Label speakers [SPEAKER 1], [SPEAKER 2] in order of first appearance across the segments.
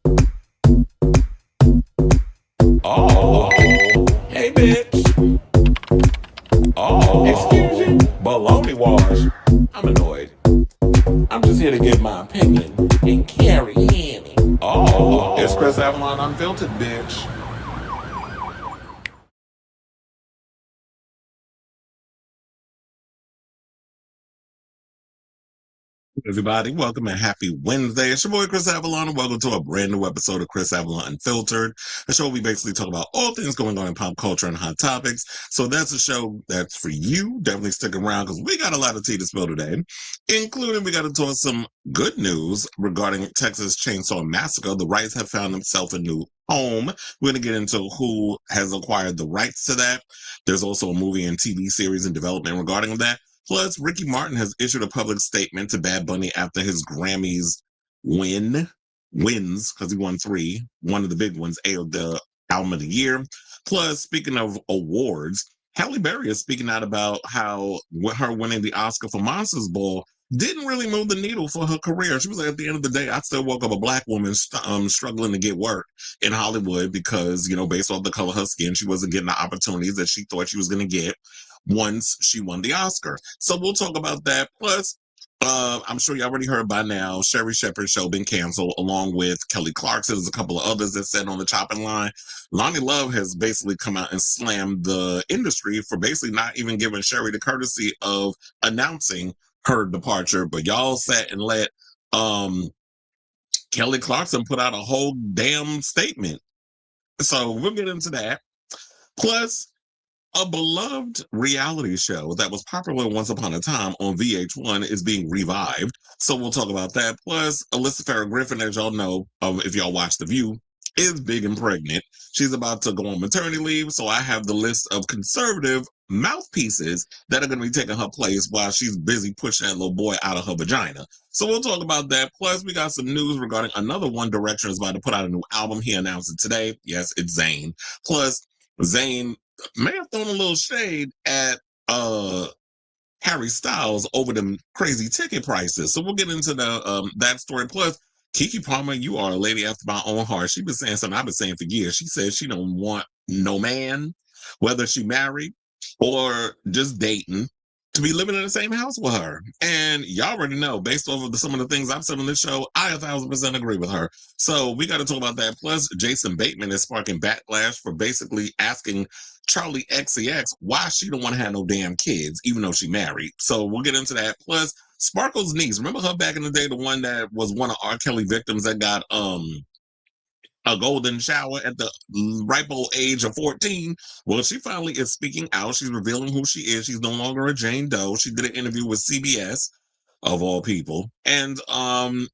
[SPEAKER 1] Oh, hey bitch. Oh, excuse you. Baloney wash. I'm annoyed. I'm just here to give my opinion and carry in. Oh, it's Kris Avalon Unfiltered, bitch. Everybody, welcome and happy Wednesday. It's your boy Kris Avalon, and welcome to a brand new episode of Kris Avalon Unfiltered, a show where we basically talk about all things going on in pop culture and hot topics. So that's a show that's for you. Definitely stick around because we got a lot of tea to spill today, including we got to talk some good news regarding Texas Chainsaw Massacre. The rights have found themselves a new home. We're going to get into who has acquired the rights to that. There's also a movie and TV series in development regarding that. Plus, Ricky Martin has issued a public statement to Bad Bunny after his Grammys wins, because he won 3, one of the big ones, the Album of the Year. Plus, speaking of awards, Halle Berry is speaking out about how her winning the Oscar for Monsters Ball didn't really move the needle for her career. She was like, at the end of the day, I still woke up a black woman struggling to get work in Hollywood because, based off the color of her skin, she wasn't getting the opportunities that she thought she was going to get once she won the Oscar. So we'll talk about that. Plus, I'm sure you already heard by now, Sherri Shepherd's show been canceled, along with Kelly Clarkson. There's a couple of others that said on the chopping line. Loni Love has basically come out and slammed the industry for basically not even giving Sherri the courtesy of announcing her departure. But y'all sat and let Kelly Clarkson put out a whole damn statement. So we'll get into that. Plus, a beloved reality show that was popular once upon a time on VH1 is being revived. So we'll talk about that. Plus, Alyssa Farah Griffin, as y'all know, if y'all watch The View, is big and pregnant. She's about to go on maternity leave. So I have the list of conservative mouthpieces that are going to be taking her place while she's busy pushing that little boy out of her vagina. So we'll talk about that. Plus, we got some news regarding another One Direction is about to put out a new album. He announced it today. Yes, it's Zayn. Plus, Zayn may have thrown a little shade at Harry Styles over them crazy ticket prices. So we'll get into that story. Plus, Keke Palmer, you are a lady after my own heart. She's been saying something I've been saying for years. She says she don't want no man, whether she married or just dating, to be living in the same house with her. And y'all already know, based off of some of the things I've said on this show, I 1,000% agree with her. So we got to talk about that. Plus, Jason Bateman is sparking backlash for basically asking Charlie XCX why she don't want to have no damn kids, even though she married. So we'll get into that. Plus, Sparkle's niece, remember her back in the day, the one that was one of R. Kelly victims that got a golden shower at the ripe old age of 14. Well, she finally is speaking out. She's revealing who she is. She's no longer a Jane Doe. She did an interview with CBS, of all people. And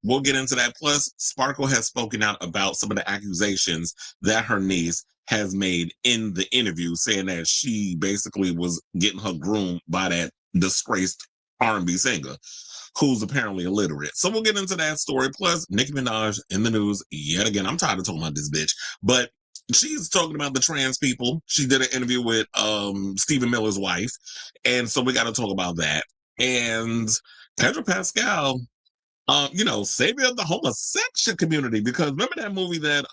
[SPEAKER 1] we'll get into that. Plus, Sparkle has spoken out about some of the accusations that her niece has made in the interview, saying that she basically was getting her groomed by that disgraced R&B singer who's apparently illiterate. So we'll get into that story. Plus, Nicki Minaj in the news yet again. I'm tired of talking about this bitch, but she's talking about the trans people. She did an interview with Stephen Miller's wife, and so we got to talk about that. And Pedro Pascal, savior of the homosexual community, because remember that movie that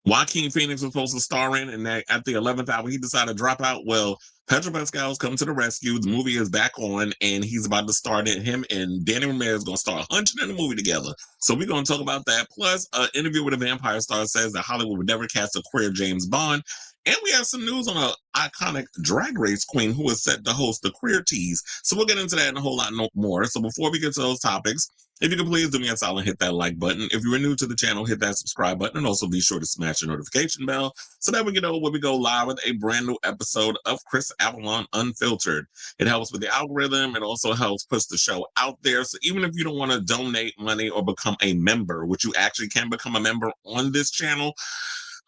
[SPEAKER 1] Joaquin Phoenix was supposed to star in, and that at the 11th hour he decided to drop out. Well, Pedro Pascal's come to the rescue. The movie is back on, and he's about to star in it. Him and Danny Ramirez is going to star 100 in the movie together. So we're going to talk about that. Plus, an interview with a vampire star says that Hollywood would never cast a queer James Bond. And we have some news on an iconic drag race queen who is set to host the Queer Teas. So we'll get into that and a whole lot more. So before we get to those topics, if you could please do me a solid, hit that like button. If you are new to the channel, hit that subscribe button, and also be sure to smash the notification bell so that we know when we go live with a brand new episode of Kris Avalon Unfiltered. It helps with the algorithm. It also helps push the show out there. So even if you don't want to donate money or become a member, which you actually can become a member on this channel,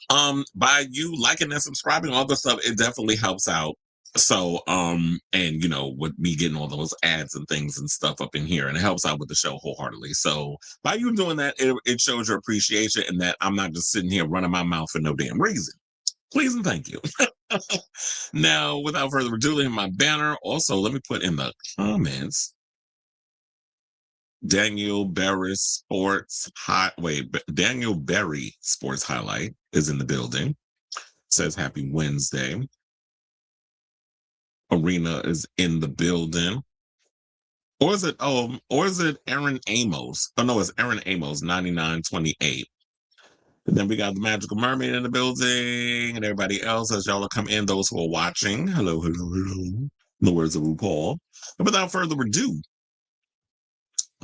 [SPEAKER 1] by you liking and subscribing, all the stuff, it definitely helps out. So, with me getting all those ads and things and stuff up in here, and it helps out with the show wholeheartedly. So by you doing that, it shows your appreciation and that I'm not just sitting here running my mouth for no damn reason. Please and thank you. Now, without further ado, in my banner, also, let me put in the comments Daniel Berry Sports Daniel Berry Sports Highlight is in the building. Says happy Wednesday. Arena is in the building. Or is it Aaron Amos? Oh no, it's Aaron Amos, 9928. And then we got the Magical Mermaid in the building and everybody else as y'all are come in, those who are watching. Hello, hello, hello. In the words of RuPaul. And without further ado,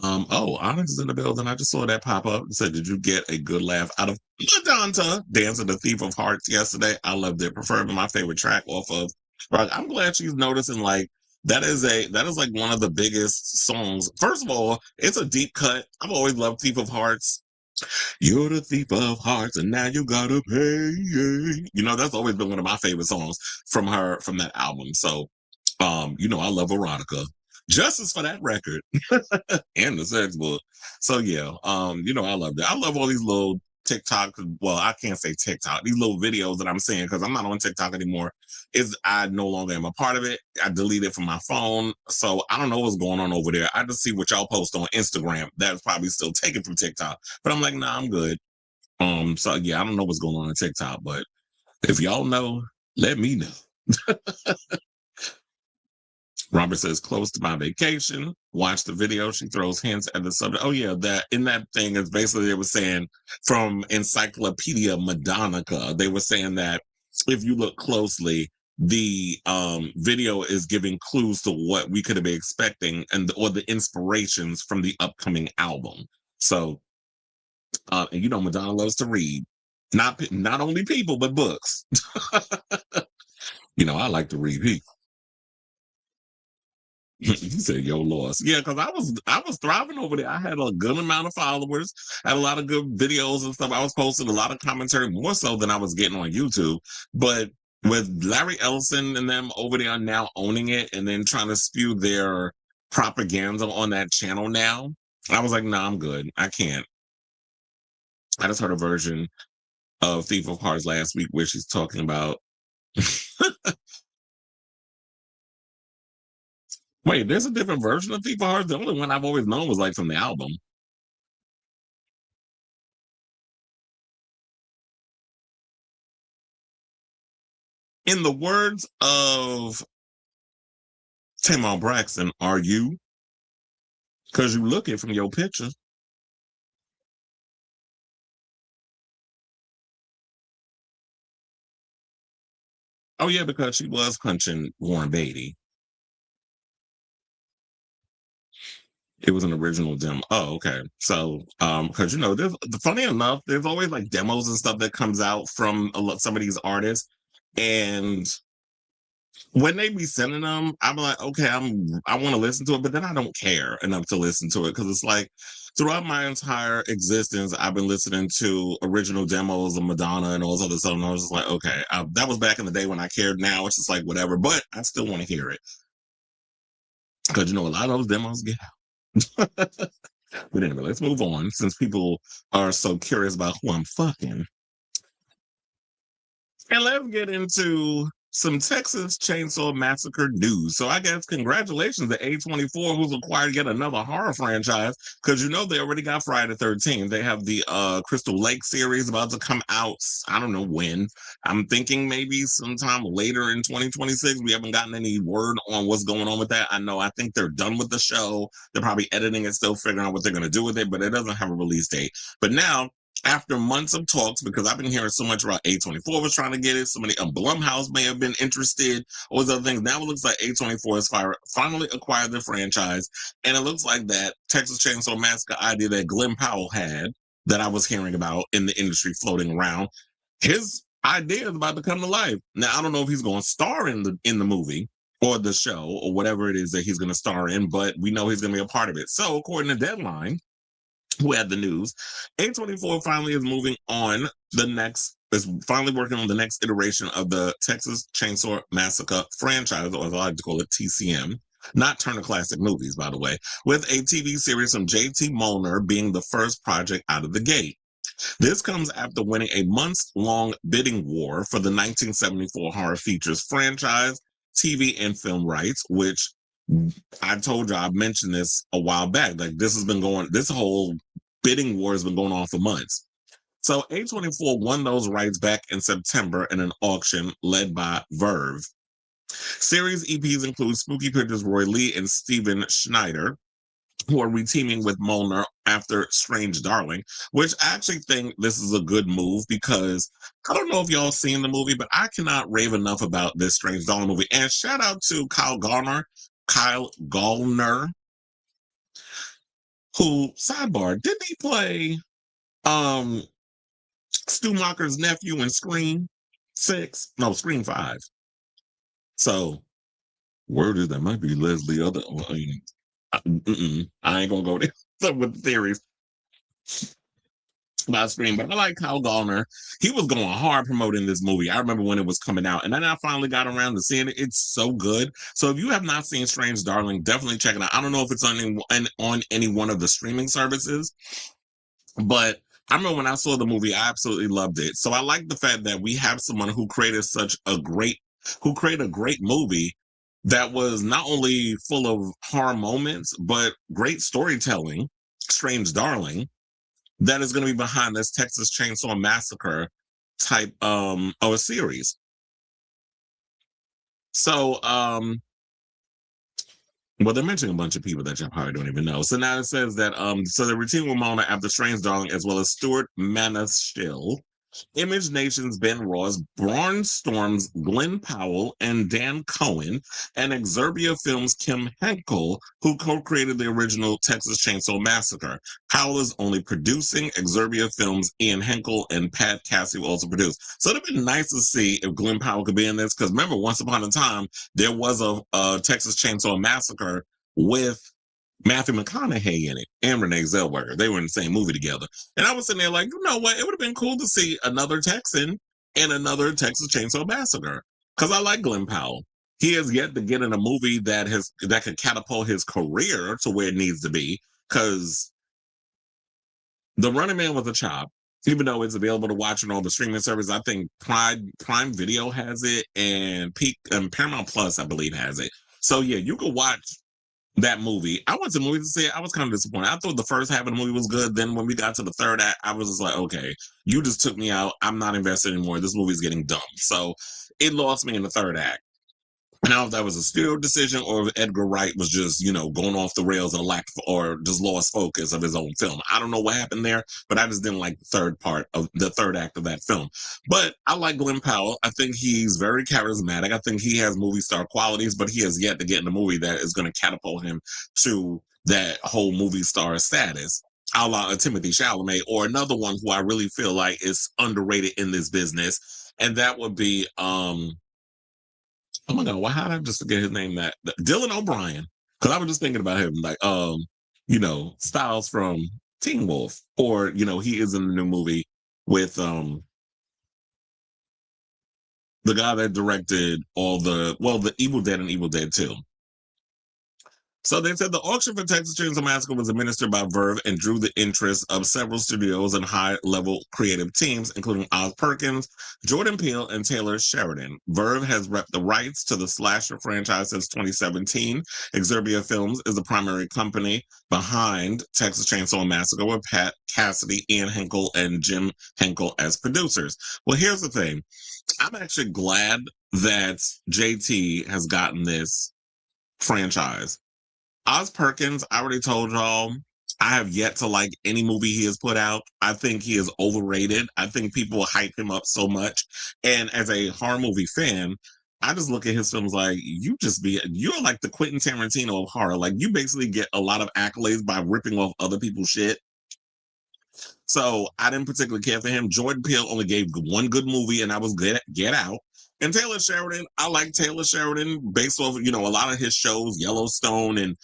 [SPEAKER 1] Onyx is in the building. I just saw that pop up and said, did you get a good laugh out of Madonna dancing the Thief of Hearts yesterday? I loved it. Preferably my favorite track off of Rock. I'm glad she's noticing like that is like one of the biggest songs. First of all, it's a deep cut. I've always loved Thief of Hearts. You're the thief of hearts, and now you gotta pay. You know, that's always been one of my favorite songs from her, from that album. So, you know, I love erotica. Justice for that record and the sex book. So yeah, you know, I love that. I love all these little TikTok. Well, I can't say TikTok. These little videos that I'm seeing because I'm not on TikTok anymore. I no longer am a part of it. I deleted it from my phone, so I don't know what's going on over there. I just see what y'all post on Instagram. That's probably still taken from TikTok, but I'm like, nah, I'm good. So yeah, I don't know what's going on TikTok, but if y'all know, let me know. Robert says, close to my vacation. Watch the video. She throws hints at the subject. Oh, yeah, that in that thing is basically they were saying from Encyclopedia Madonnica, they were saying that if you look closely, the video is giving clues to what we could have been expecting or the inspirations from the upcoming album. So, and you know, Madonna loves to read. Not only people, but books. You know, I like to read people. You said yo lost. Yeah, because I was thriving over there. I had a good amount of followers, had a lot of good videos and stuff. I was posting a lot of commentary, more so than I was getting on YouTube. But with Larry Ellison and them over there now owning it and then trying to spew their propaganda on that channel now, I was like, nah, I'm good. I can't. I just heard a version of Thief of Hearts last week where she's talking about wait, there's a different version of Thief of Hearts. The only one I've always known was like from the album. In the words of Tamar Braxton, are you? Because you look it from your picture. Oh yeah, because she was punching Warren Beatty. It was an original demo. Oh, okay. So, because you know, there's funny enough, there's always like demos and stuff that comes out from some of these artists, and when they be sending them, I'm like, okay, I want to listen to it, but then I don't care enough to listen to it because it's like throughout my entire existence, I've been listening to original demos of Madonna and all this other stuff, and I was just like, okay, that was back in the day when I cared. Now it's just like whatever, but I still want to hear it because you know a lot of those demos get out. But anyway, let's move on since people are so curious about who I'm fucking. And let's get into some Texas Chainsaw Massacre news. So I guess congratulations to A24 who's acquired yet another horror franchise because you know they already got Friday the 13th. They have the Crystal Lake series about to come out. I don't know when. I'm thinking maybe sometime later in 2026. We haven't gotten any word on what's going on with that. I think they're done with the show. They're probably editing it, still figuring out what they're going to do with it, but it doesn't have a release date. But now after months of talks, because I've been hearing so much about A24 was trying to get it, somebody Blumhouse may have been interested, all those other things. Now it looks like A24 has finally acquired the franchise, and it looks like that Texas Chainsaw Massacre idea that Glen Powell had, that I was hearing about in the industry floating around, his idea is about to come to life. Now I don't know if he's going to star in the movie or the show or whatever it is that he's going to star in, but we know he's going to be a part of it. So according to Deadline, who had the news, A24 finally is finally working on the next iteration of the Texas Chainsaw Massacre franchise, or as I like to call it, TCM. Not Turner Classic Movies, by the way, with a TV series from J.T. Mollner being the first project out of the gate. This comes after winning a months-long bidding war for the 1974 horror features franchise, TV and film rights, which I told you, I mentioned this a while back. Like this whole bidding war has been going on for months. So A24 won those rights back in September in an auction led by Verve. Series EPs include Spooky Pictures' Roy Lee and Steven Schneider, who are reteaming with Mollner after Strange Darling, which I actually think this is a good move because I don't know if y'all seen the movie, but I cannot rave enough about this Strange Darling movie. And shout out to Kyle Gallner, who, sidebar, didn't he play um Stu Macher's nephew in Scream 6? No, Scream 5. So word is that might be Leslie other. I ain't gonna go there with the theories about Scream, but I like Kyle Gallner. He was going hard promoting this movie. I remember when it was coming out, and then I finally got around to seeing it. It's so good. So if you have not seen Strange Darling, definitely check it out. I don't know if it's on any one of the streaming services, but I remember when I saw the movie, I absolutely loved it. So I like the fact that we have someone who created a great movie that was not only full of horror moments, but great storytelling, Strange Darling, that is going to be behind this Texas Chainsaw Massacre type of a series. So well, they're mentioning a bunch of people that you probably don't even know. So now it says that so they're routine with Mona after Strange Darling, as well as Stuart Manashill, ImageNation's Ben Ross, Barnstorm's Glen Powell, and Dan Cohen, and Exerbia Films' Kim Henkel, who co-created the original Texas Chainsaw Massacre. Powell is only producing. Exerbia Films' Ian Henkel and Pat Cassie will also produce. So it'd be nice to see if Glen Powell could be in this, because remember, once upon a time, there was a Texas Chainsaw Massacre with Matthew McConaughey in it and Renee Zellweger. They were in the same movie together. And I was sitting there like, you know what? It would have been cool to see another Texan in another Texas Chainsaw Massacre. Because I like Glen Powell. He has yet to get in a movie that could catapult his career to where it needs to be. Because The Running Man was a chop. Even though it's available to watch on all the streaming services, I think Prime Video has it, and Paramount Plus, I believe, has it. So yeah, you can watch that movie. I went to the movie to see it. I was kind of disappointed. I thought the first half of the movie was good. Then when we got to the third act, I was just like, okay, you just took me out. I'm not invested anymore. This movie's getting dumb. So it lost me in the third act. Now, if that was a studio decision or if Edgar Wright was just, going off the rails or just lost focus of his own film. I don't know what happened there, but I just didn't like the third act of that film. But I like Glen Powell. I think he's very charismatic. I think he has movie star qualities, but he has yet to get in a movie that is going to catapult him to that whole movie star status. A la Timothy Chalamet, or another one who I really feel like is underrated in this business. And that would be, oh my God, how did I just forget his name? Dylan O'Brien. Because I was just thinking about him, like, Styles from Teen Wolf, or he is in the new movie with the guy that directed the Evil Dead and Evil Dead 2. So they said the auction for Texas Chainsaw Massacre was administered by Verve and drew the interest of several studios and high-level creative teams, including Oz Perkins, Jordan Peele, and Taylor Sheridan. Verve has repped the rights to the slasher franchise since 2017. Exerbia Films is the primary company behind Texas Chainsaw Massacre, with Pat Cassidy, Ian Henkel, and Jim Henkel as producers. Well, here's the thing. I'm actually glad that JT has gotten this franchise. Oz Perkins, I already told y'all, I have yet to like any movie he has put out. I think he is overrated. I think people hype him up so much. And as a horror movie fan, I just look at his films like, you're like the Quentin Tarantino of horror. Like, you basically get a lot of accolades by ripping off other people's shit. So I didn't particularly care for him. Jordan Peele only gave one good movie, and that was Get Out. And Taylor Sheridan, I like Taylor Sheridan based off, a lot of his shows, Yellowstone and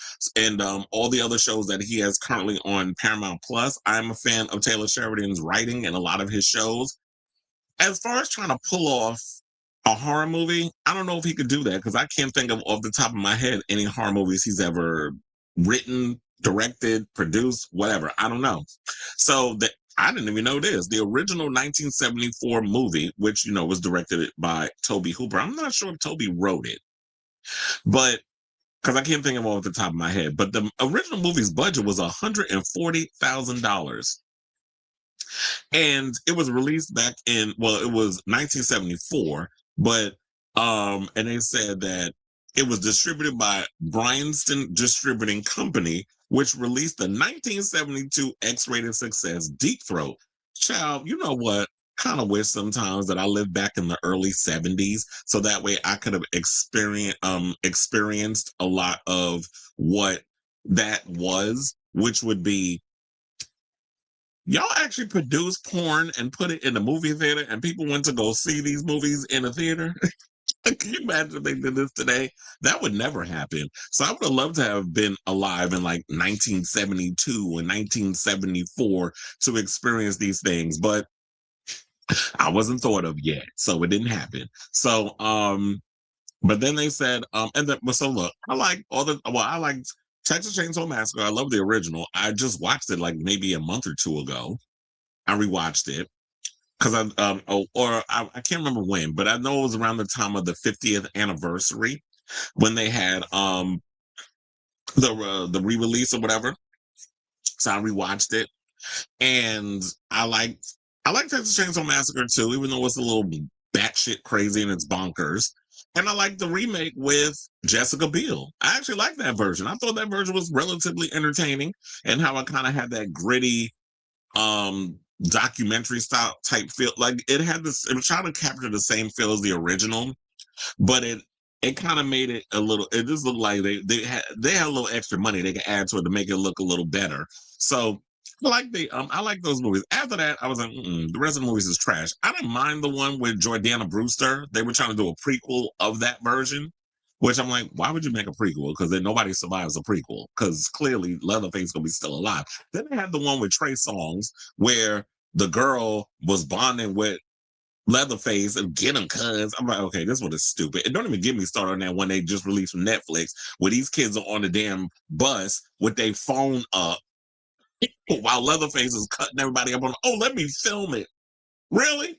[SPEAKER 1] all the other shows that he has currently on Paramount Plus. I'm a fan of Taylor Sheridan's writing and a lot of his shows. As far as trying to pull off a horror movie, I don't know if he could do that, because I can't think of off the top of my head any horror movies he's ever written, directed, produced, whatever. I don't know. So I didn't even know this. The original 1974 movie, which, was directed by Tobe Hooper. I'm not sure if Tobe wrote it, but because I can't think of all off the top of my head. But the original movie's budget was $140,000. And it was released back in, well, it was 1974, but and they said that it was distributed by Bryanston Distributing Company, which released the 1972 X-rated success Deep Throat. Child, you know what? Kind of wish sometimes that I lived back in the early 70s, so that way I could have experienced a lot of what that was, which would be, y'all actually produce porn and put it in the movie theater, and people went to go see these movies in a theater. Can you imagine if they did this today? That would never happen. So I would have loved to have been alive in like 1972 and 1974 to experience these things, but I wasn't thought of yet, so it didn't happen. So, but then they said, and then, so look, I like I liked Texas Chainsaw Massacre. I love the original. I just watched it like maybe a month or two ago. I rewatched it because I can't remember when, but I know it was around the time of the 50th anniversary when they had the re-release or whatever. So I rewatched it, and I like Texas Chainsaw Massacre too, even though it's a little batshit crazy and it's bonkers. And I like the remake with Jessica Biel. I actually like that version. I thought that version was relatively entertaining, and how it kind of had that gritty documentary style type feel. Like it was trying to capture the same feel as the original, but it kind of made it a little, it just looked like they had a little extra money they could add to it to make it look a little better. So I like those movies. After that, I was like, the rest of the movies is trash. I didn't mind the one with Jordana Brewster. They were trying to do a prequel of that version, which I'm like, why would you make a prequel? Because then nobody survives a prequel. Because clearly Leatherface gonna be still alive. Then they had the one with Trey Songz where the girl was bonding with Leatherface and get him, cuz. I'm like, okay, this one is stupid. And don't even get me started on that one they just released from Netflix where these kids are on the damn bus with their phone up while Leatherface is cutting everybody up on, oh, let me film it. Really?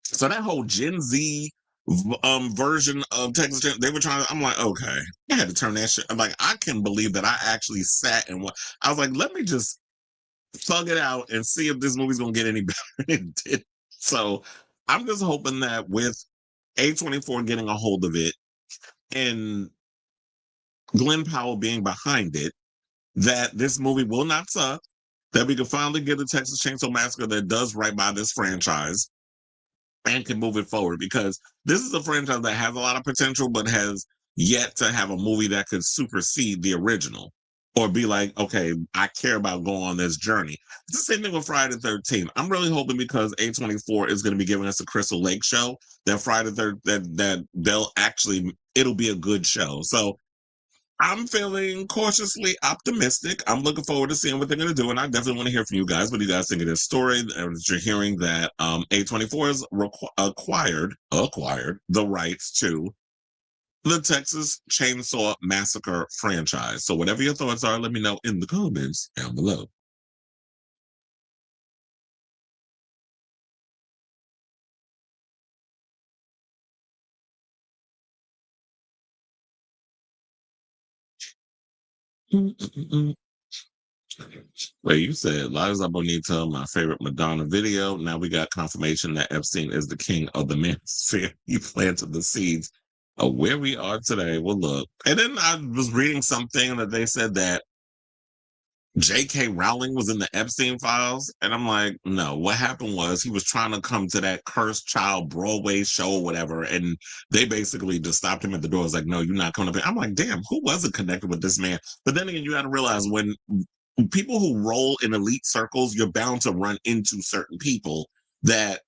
[SPEAKER 1] So that whole Gen Z version of Texas Chainsaw, they were trying to, I'm like, okay, I had to turn that shit. I'm like, I can believe that I actually sat and I was like, let me just thug it out and see if this movie's gonna get any better. And it did. So I'm just hoping that with A24 getting a hold of it and Glen Powell being behind it, that this movie will not suck, that we can finally get a Texas Chainsaw Massacre that does right by this franchise and can move it forward, because this is a franchise that has a lot of potential but has yet to have a movie that could supersede the original or be like, okay, I care about going on this journey. It's the same thing with Friday the 13th. I'm really hoping, because A24 is going to be giving us a Crystal Lake show, that Friday the 13th, that they'll actually, it'll be a good show. So I'm feeling cautiously optimistic. I'm looking forward to seeing what they're going to do, and I definitely want to hear from you guys. What do you guys think of this story? And you're hearing that A24 has acquired the rights to the Texas Chainsaw Massacre franchise. So whatever your thoughts are, let me know in the comments down below. Well, you said Liza Bonita, my favorite Madonna video. Now we got confirmation that Epstein is the king of the manosphere. He planted the seeds of where we are today. Well, look. And then I was reading something that they said that J.K. Rowling was in the Epstein files. And I'm like, no, what happened was he was trying to come to that Cursed Child Broadway show or whatever. And they basically just stopped him at the door. It's like, no, you're not coming up. I'm like, damn, who wasn't connected with this man? But then again, you got to realize when people who roll in elite circles, you're bound to run into certain people that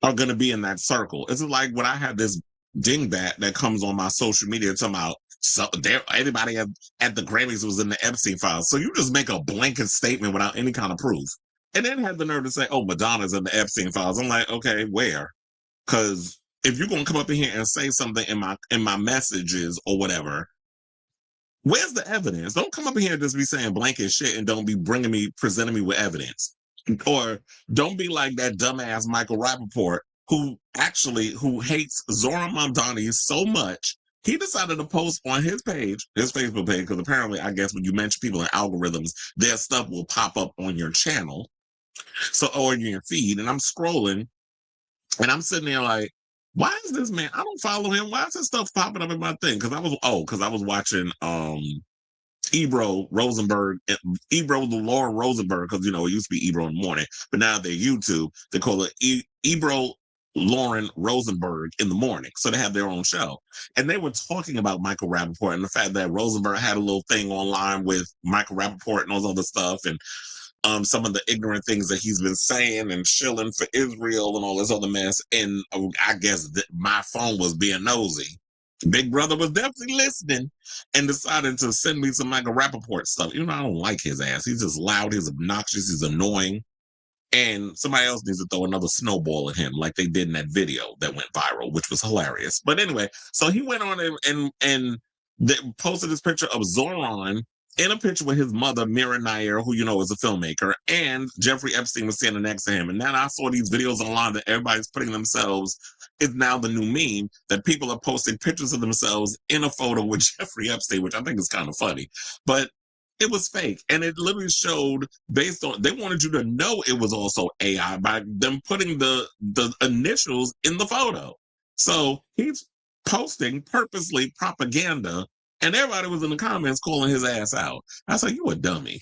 [SPEAKER 1] are going to be in that circle. It's like when I have this dingbat that comes on my social media talking about, so there, everybody at the Grammys was in the Epstein files. So you just make a blanket statement without any kind of proof, and then have the nerve to say, "Oh, Madonna's in the Epstein files." I'm like, okay, where? Because if you're gonna come up in here and say something in my messages or whatever, where's the evidence? Don't come up in here and just be saying blanket shit and don't be presenting me with evidence. Or don't be like that dumbass Michael Rappaport who hates Zora Mamdani so much he decided to post on his page, his Facebook page, because apparently, I guess when you mention people in algorithms, their stuff will pop up on your channel, so or in your feed. And I'm scrolling, and I'm sitting there like, why is this man? I don't follow him. Why is this stuff popping up in my thing? Because I was watching Ebro Rosenberg, Ebro the Laura Rosenberg, because it used to be Ebro in the morning, but now they're YouTube. They call it Ebro Lauren Rosenberg in the morning. So they have their own show. And they were talking about Michael Rappaport and the fact that Rosenberg had a little thing online with Michael Rappaport and all this other stuff, and some of the ignorant things that he's been saying and shilling for Israel and all this other mess. And I guess my phone was being nosy. Big Brother was definitely listening and decided to send me some Michael Rappaport stuff. I don't like his ass. He's just loud. He's obnoxious. He's annoying. And somebody else needs to throw another snowball at him like they did in that video that went viral, which was hilarious. But anyway, so he went on and posted this picture of Zoran in a picture with his mother, Mira Nair, who is a filmmaker, and Jeffrey Epstein was standing next to him. And then I saw these videos online that everybody's putting themselves, is now the new meme, that people are posting pictures of themselves in a photo with Jeffrey Epstein, which I think is kind of funny. But it was fake. And it literally showed, based on, they wanted you to know it was also AI by them putting the initials in the photo. So he's posting purposely propaganda, and everybody was in the comments calling his ass out. I was like, you a dummy.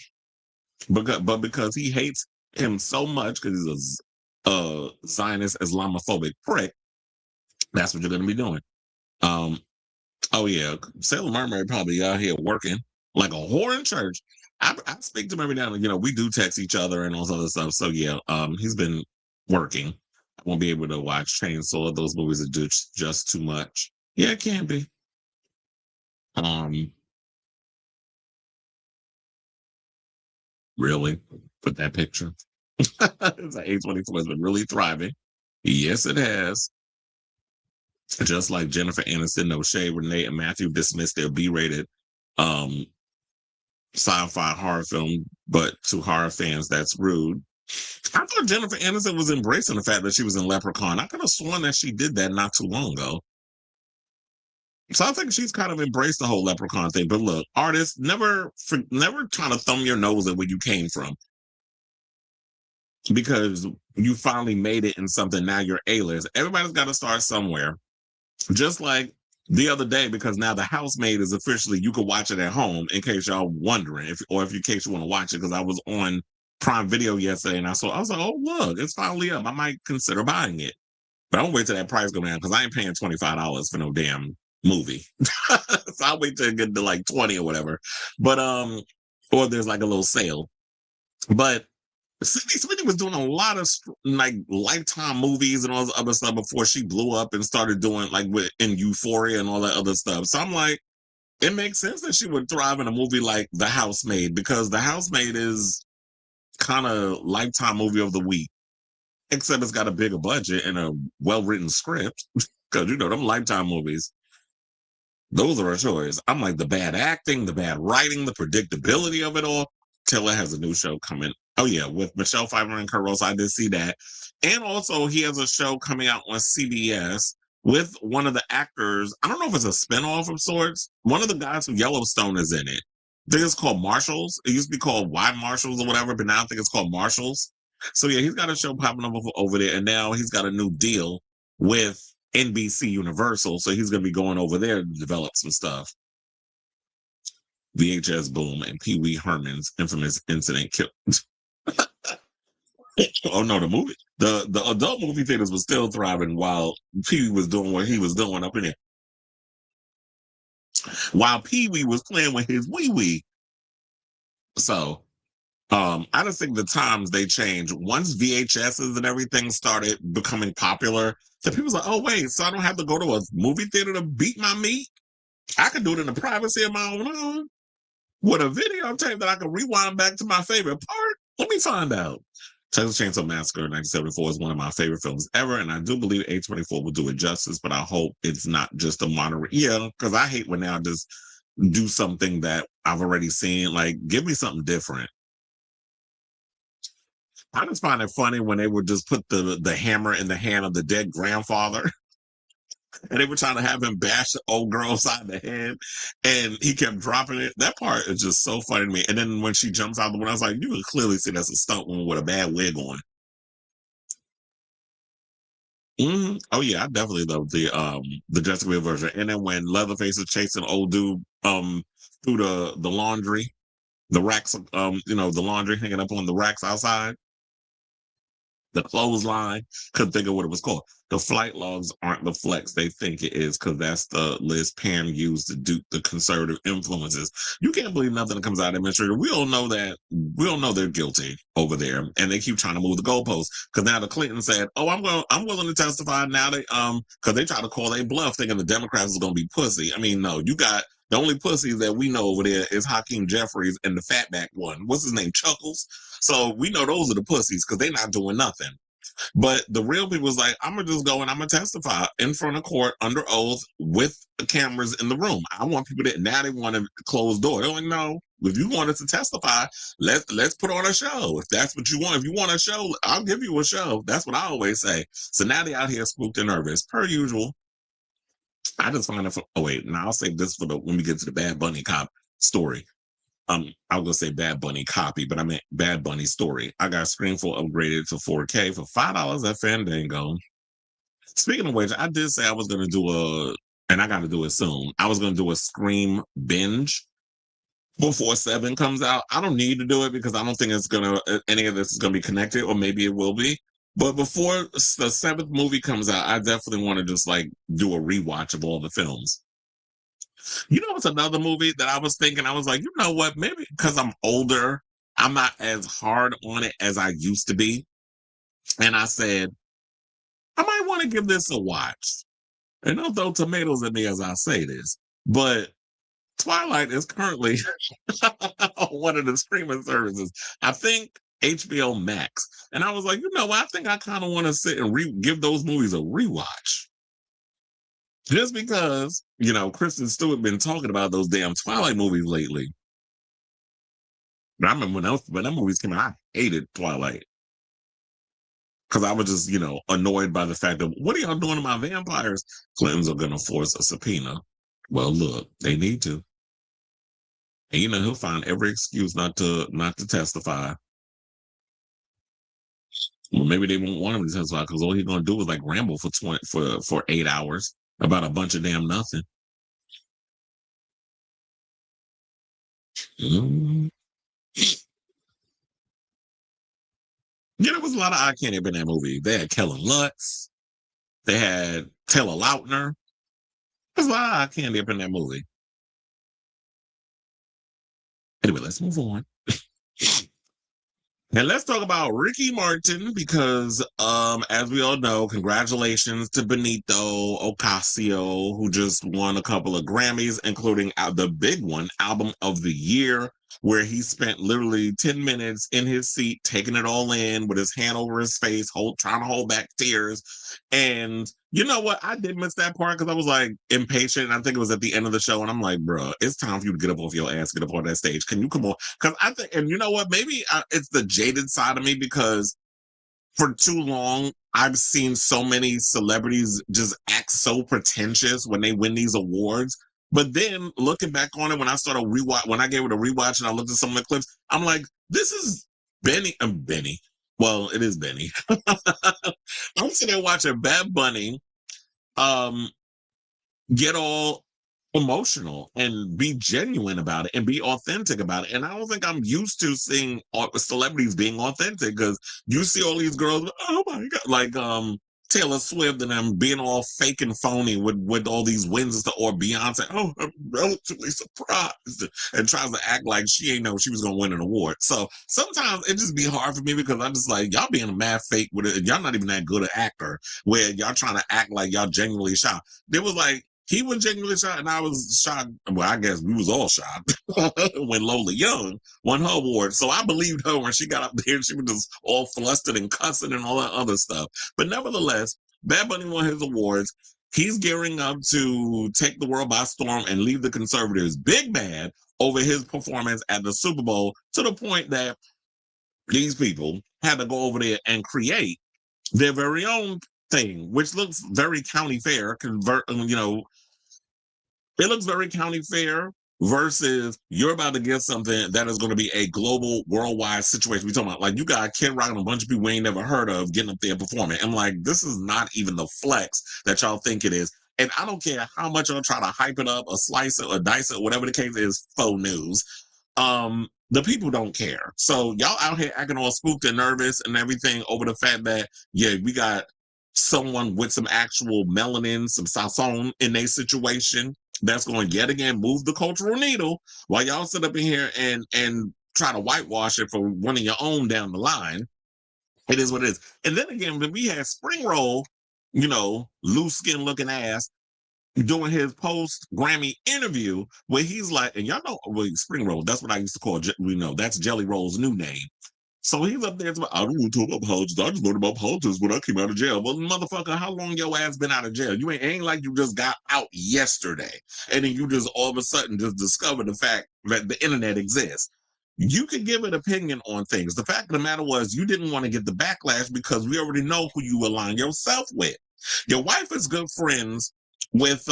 [SPEAKER 1] Because he hates him so much because he's a Zionist Islamophobic prick, that's what you're going to be doing. Oh yeah, Sailor Mermaid probably out here working like a whore in church. I speak to him every now and then. We do text each other and all this other stuff. So yeah, he's been working. I won't be able to watch Chainsaw. Those movies are just too much. Yeah, it can be. Really? Put that picture. It's an A24 has been really thriving. Yes, it has. Just like Jennifer Aniston, No Shade, Renee, and Matthew dismissed their B-rated sci-fi horror film, but to horror fans, that's rude. I thought Jennifer Aniston was embracing the fact that she was in Leprechaun. I could have sworn that she did that not too long ago. So I think she's kind of embraced the whole Leprechaun thing. But look, artists, never trying to thumb your nose at where you came from, because you finally made it in something. Now you're A-list. Everybody's got to start somewhere. Just like the other day, because now The Housemaid is officially, you can watch it at home in case y'all wondering, in case you want to watch it, because I was on Prime Video yesterday and I was like, oh, look, it's finally up. I might consider buying it. But I won't wait till that price go down, because I ain't paying $25 for no damn movie. So I'll wait till it get to like 20 or whatever. But or there's like a little sale. But Sydney Sweeney was doing a lot of like Lifetime movies and all this other stuff before she blew up and started doing like in Euphoria and all that other stuff. So I'm like, it makes sense that she would thrive in a movie like The Housemaid, because The Housemaid is kind of Lifetime movie of the week, except it's got a bigger budget and a well-written script. Because them Lifetime movies, those are a choice. I'm like, the bad acting, the bad writing, the predictability of it all. Taylor has a new show coming. Oh yeah, with Michelle Pfeiffer and Kurt Russell. I did see that. And also he has a show coming out on CBS with one of the actors. I don't know if it's a spinoff of sorts. One of the guys from Yellowstone is in it. I think it's called Marshalls. It used to be called Y Marshals or whatever, but now I think it's called Marshalls. So yeah, he's got a show popping up over there, and now he's got a new deal with NBC Universal. So he's going to be going over there to develop some stuff. VHS boom and Pee Wee Herman's infamous incident killed. Oh no, the movie, the adult movie theaters was still thriving while Pee Wee was doing what he was doing up in there. While Pee Wee was playing with his wee wee. So, I just think the times they changed. Once VHSs and everything started becoming popular, so people's like, oh wait, so I don't have to go to a movie theater to beat my meat. I can do it in the privacy of my own home with a videotape that I can rewind back to my favorite part. Let me find out. Texas Chainsaw Massacre 1974 is one of my favorite films ever, and I do believe A24 will do it justice, but I hope it's not just a moderate. Yeah, because I hate when they just do something that I've already seen. Like, give me something different. I just find it funny when they would just put the hammer in the hand of the dead grandfather. and they were trying to have him bash the old girl upside the head, and he kept dropping it. That part is just so funny to me. And then when she jumps out the window, I was like, you can clearly see that's a stunt woman with a bad wig on. Oh yeah, I definitely love the Jessica Biel version. And then when Leatherface is chasing old dude through the laundry, the racks, the laundry hanging up on the racks outside. The clothesline, couldn't think of what it was called. The flight logs aren't the flex they think it is, because that's the list Pam used to dupe the conservative influences. You can't believe nothing that comes out of administrator. We all know that. We all know they're guilty over there, and they keep trying to move the goalposts. Because now the Clinton said, "Oh, I'm willing to testify." Now because they try to call a bluff, thinking the Democrats is going to be pussy. I mean, no, you got the only pussies that we know over there is Hakeem Jeffries and the fatback one. What's his name? Chuckles. So we know those are the pussies because they're not doing nothing. But the real people was like, I'm gonna just go and I'm gonna testify in front of court under oath with the cameras in the room. I want people that now they want to close door. They're like, no, if you want us to testify, let's put on a show. If that's what you want, if you want a show, I'll give you a show. That's what I always say. So now they out here spooked and nervous, per usual. I just find it. Oh wait, now I'll save this for when we get to the Bad Bunny cop story. I was gonna say Bad Bunny copy, but I meant Bad Bunny story. I got Screenful upgraded to 4K for $5 at Fandango. Speaking of which, I did say I was gonna do and I gotta do it soon. I was gonna do a Scream binge before 7 comes out. I don't need to do it because I don't think it's gonna any of this is gonna be connected, or maybe it will be. But before the 7th movie comes out, I definitely want to just like do a rewatch of all the films. You know, it's another movie that I was thinking, I was like, you know what? Maybe because I'm older, I'm not as hard on it as I used to be. And I said, I might want to give this a watch. And I'll throw tomatoes at me as I say this. But Twilight is currently on one of the streaming services. I think HBO Max. And I was like, you know what? I think I kind of want to sit and give those movies a rewatch. Just because, Kristen Stewart been talking about those damn Twilight movies lately. But I remember when that movies came out, I hated Twilight. Because I was just, annoyed by the fact that, what are y'all doing to my vampires? Clintons are going to force a subpoena. Well, look, they need to. And, he'll find every excuse not to testify. Well, maybe they won't want him to testify because all he's going to do is like ramble for 8 hours about a bunch of damn nothing. Mm. There was a lot of eye candy up in that movie. They had Kellen Lutz. They had Taylor Lautner. There's a lot of eye candy up in that movie. Anyway, let's move on. And let's talk about Ricky Martin because, as we all know, congratulations to Benito Ocasio, who just won a couple of Grammys, including the big one, Album of the Year, where he spent literally 10 minutes in his seat, taking it all in with his hand over his face, trying to hold back tears. And you know what? I did miss that part because I was like impatient. I think it was at the end of the show. And I'm like, bro, it's time for you to get up off your ass, get up on that stage. Can you come on? Because I think, and you know what? Maybe it's the jaded side of me because for too long, I've seen so many celebrities just act so pretentious when they win these awards. But then looking back on it, when I started when I gave it a rewatch and I looked at some of the clips, I'm like, this is Benny. Well, it is Benny. I'm sitting there watching Bad Bunny get all emotional and be genuine about it and be authentic about it. And I don't think I'm used to seeing celebrities being authentic because you see all these girls, oh my God, like Taylor Swift and them being all fake and phony with all these wins and stuff, or Beyonce, oh, I'm relatively surprised, and tries to act like she ain't know she was gonna win an award. So sometimes it just be hard for me because I'm just like, y'all being a mad fake with it, y'all not even that good an actor where y'all trying to act like y'all genuinely shocked. There was like, he was genuinely shocked, and I was shocked. Well, I guess we was all shocked when Lola Young won her award. So I believed her when she got up there and she was just all flustered and cussing and all that other stuff. But nevertheless, Bad Bunny won his awards. He's gearing up to take the world by storm and leave the conservatives big mad over his performance at the Super Bowl, to the point that these people had to go over there and create their very own thing, which looks very county fair. It looks very county fair versus you're about to get something that is going to be a global, worldwide situation. We're talking about like you got Kid Rock and a bunch of people we ain't never heard of getting up there performing. I'm like, this is not even the flex that y'all think it is. And I don't care how much y'all try to hype it up or slice it or dice it, whatever the case is, faux news. The people don't care. So y'all out here acting all spooked and nervous and everything over the fact that, yeah, we got someone with some actual melanin, some sazon in their situation that's going to yet again move the cultural needle while y'all sit up in here and try to whitewash it for one of your own down the line. It is what it is. And then again, when we had Spring Roll, loose skin looking ass, doing his post Grammy interview where he's like, and y'all know, well, Spring Roll, that's what I used to call, that's Jelly Roll's new name. So he's up there, I don't want to talk about politics. I just learned about politics when I came out of jail. Well, motherfucker, how long your ass been out of jail? You ain't like you just got out yesterday. And then you just all of a sudden just discover the fact that the internet exists. You can give an opinion on things. The fact of the matter was you didn't want to get the backlash because we already know who you align yourself with. Your wife is good friends with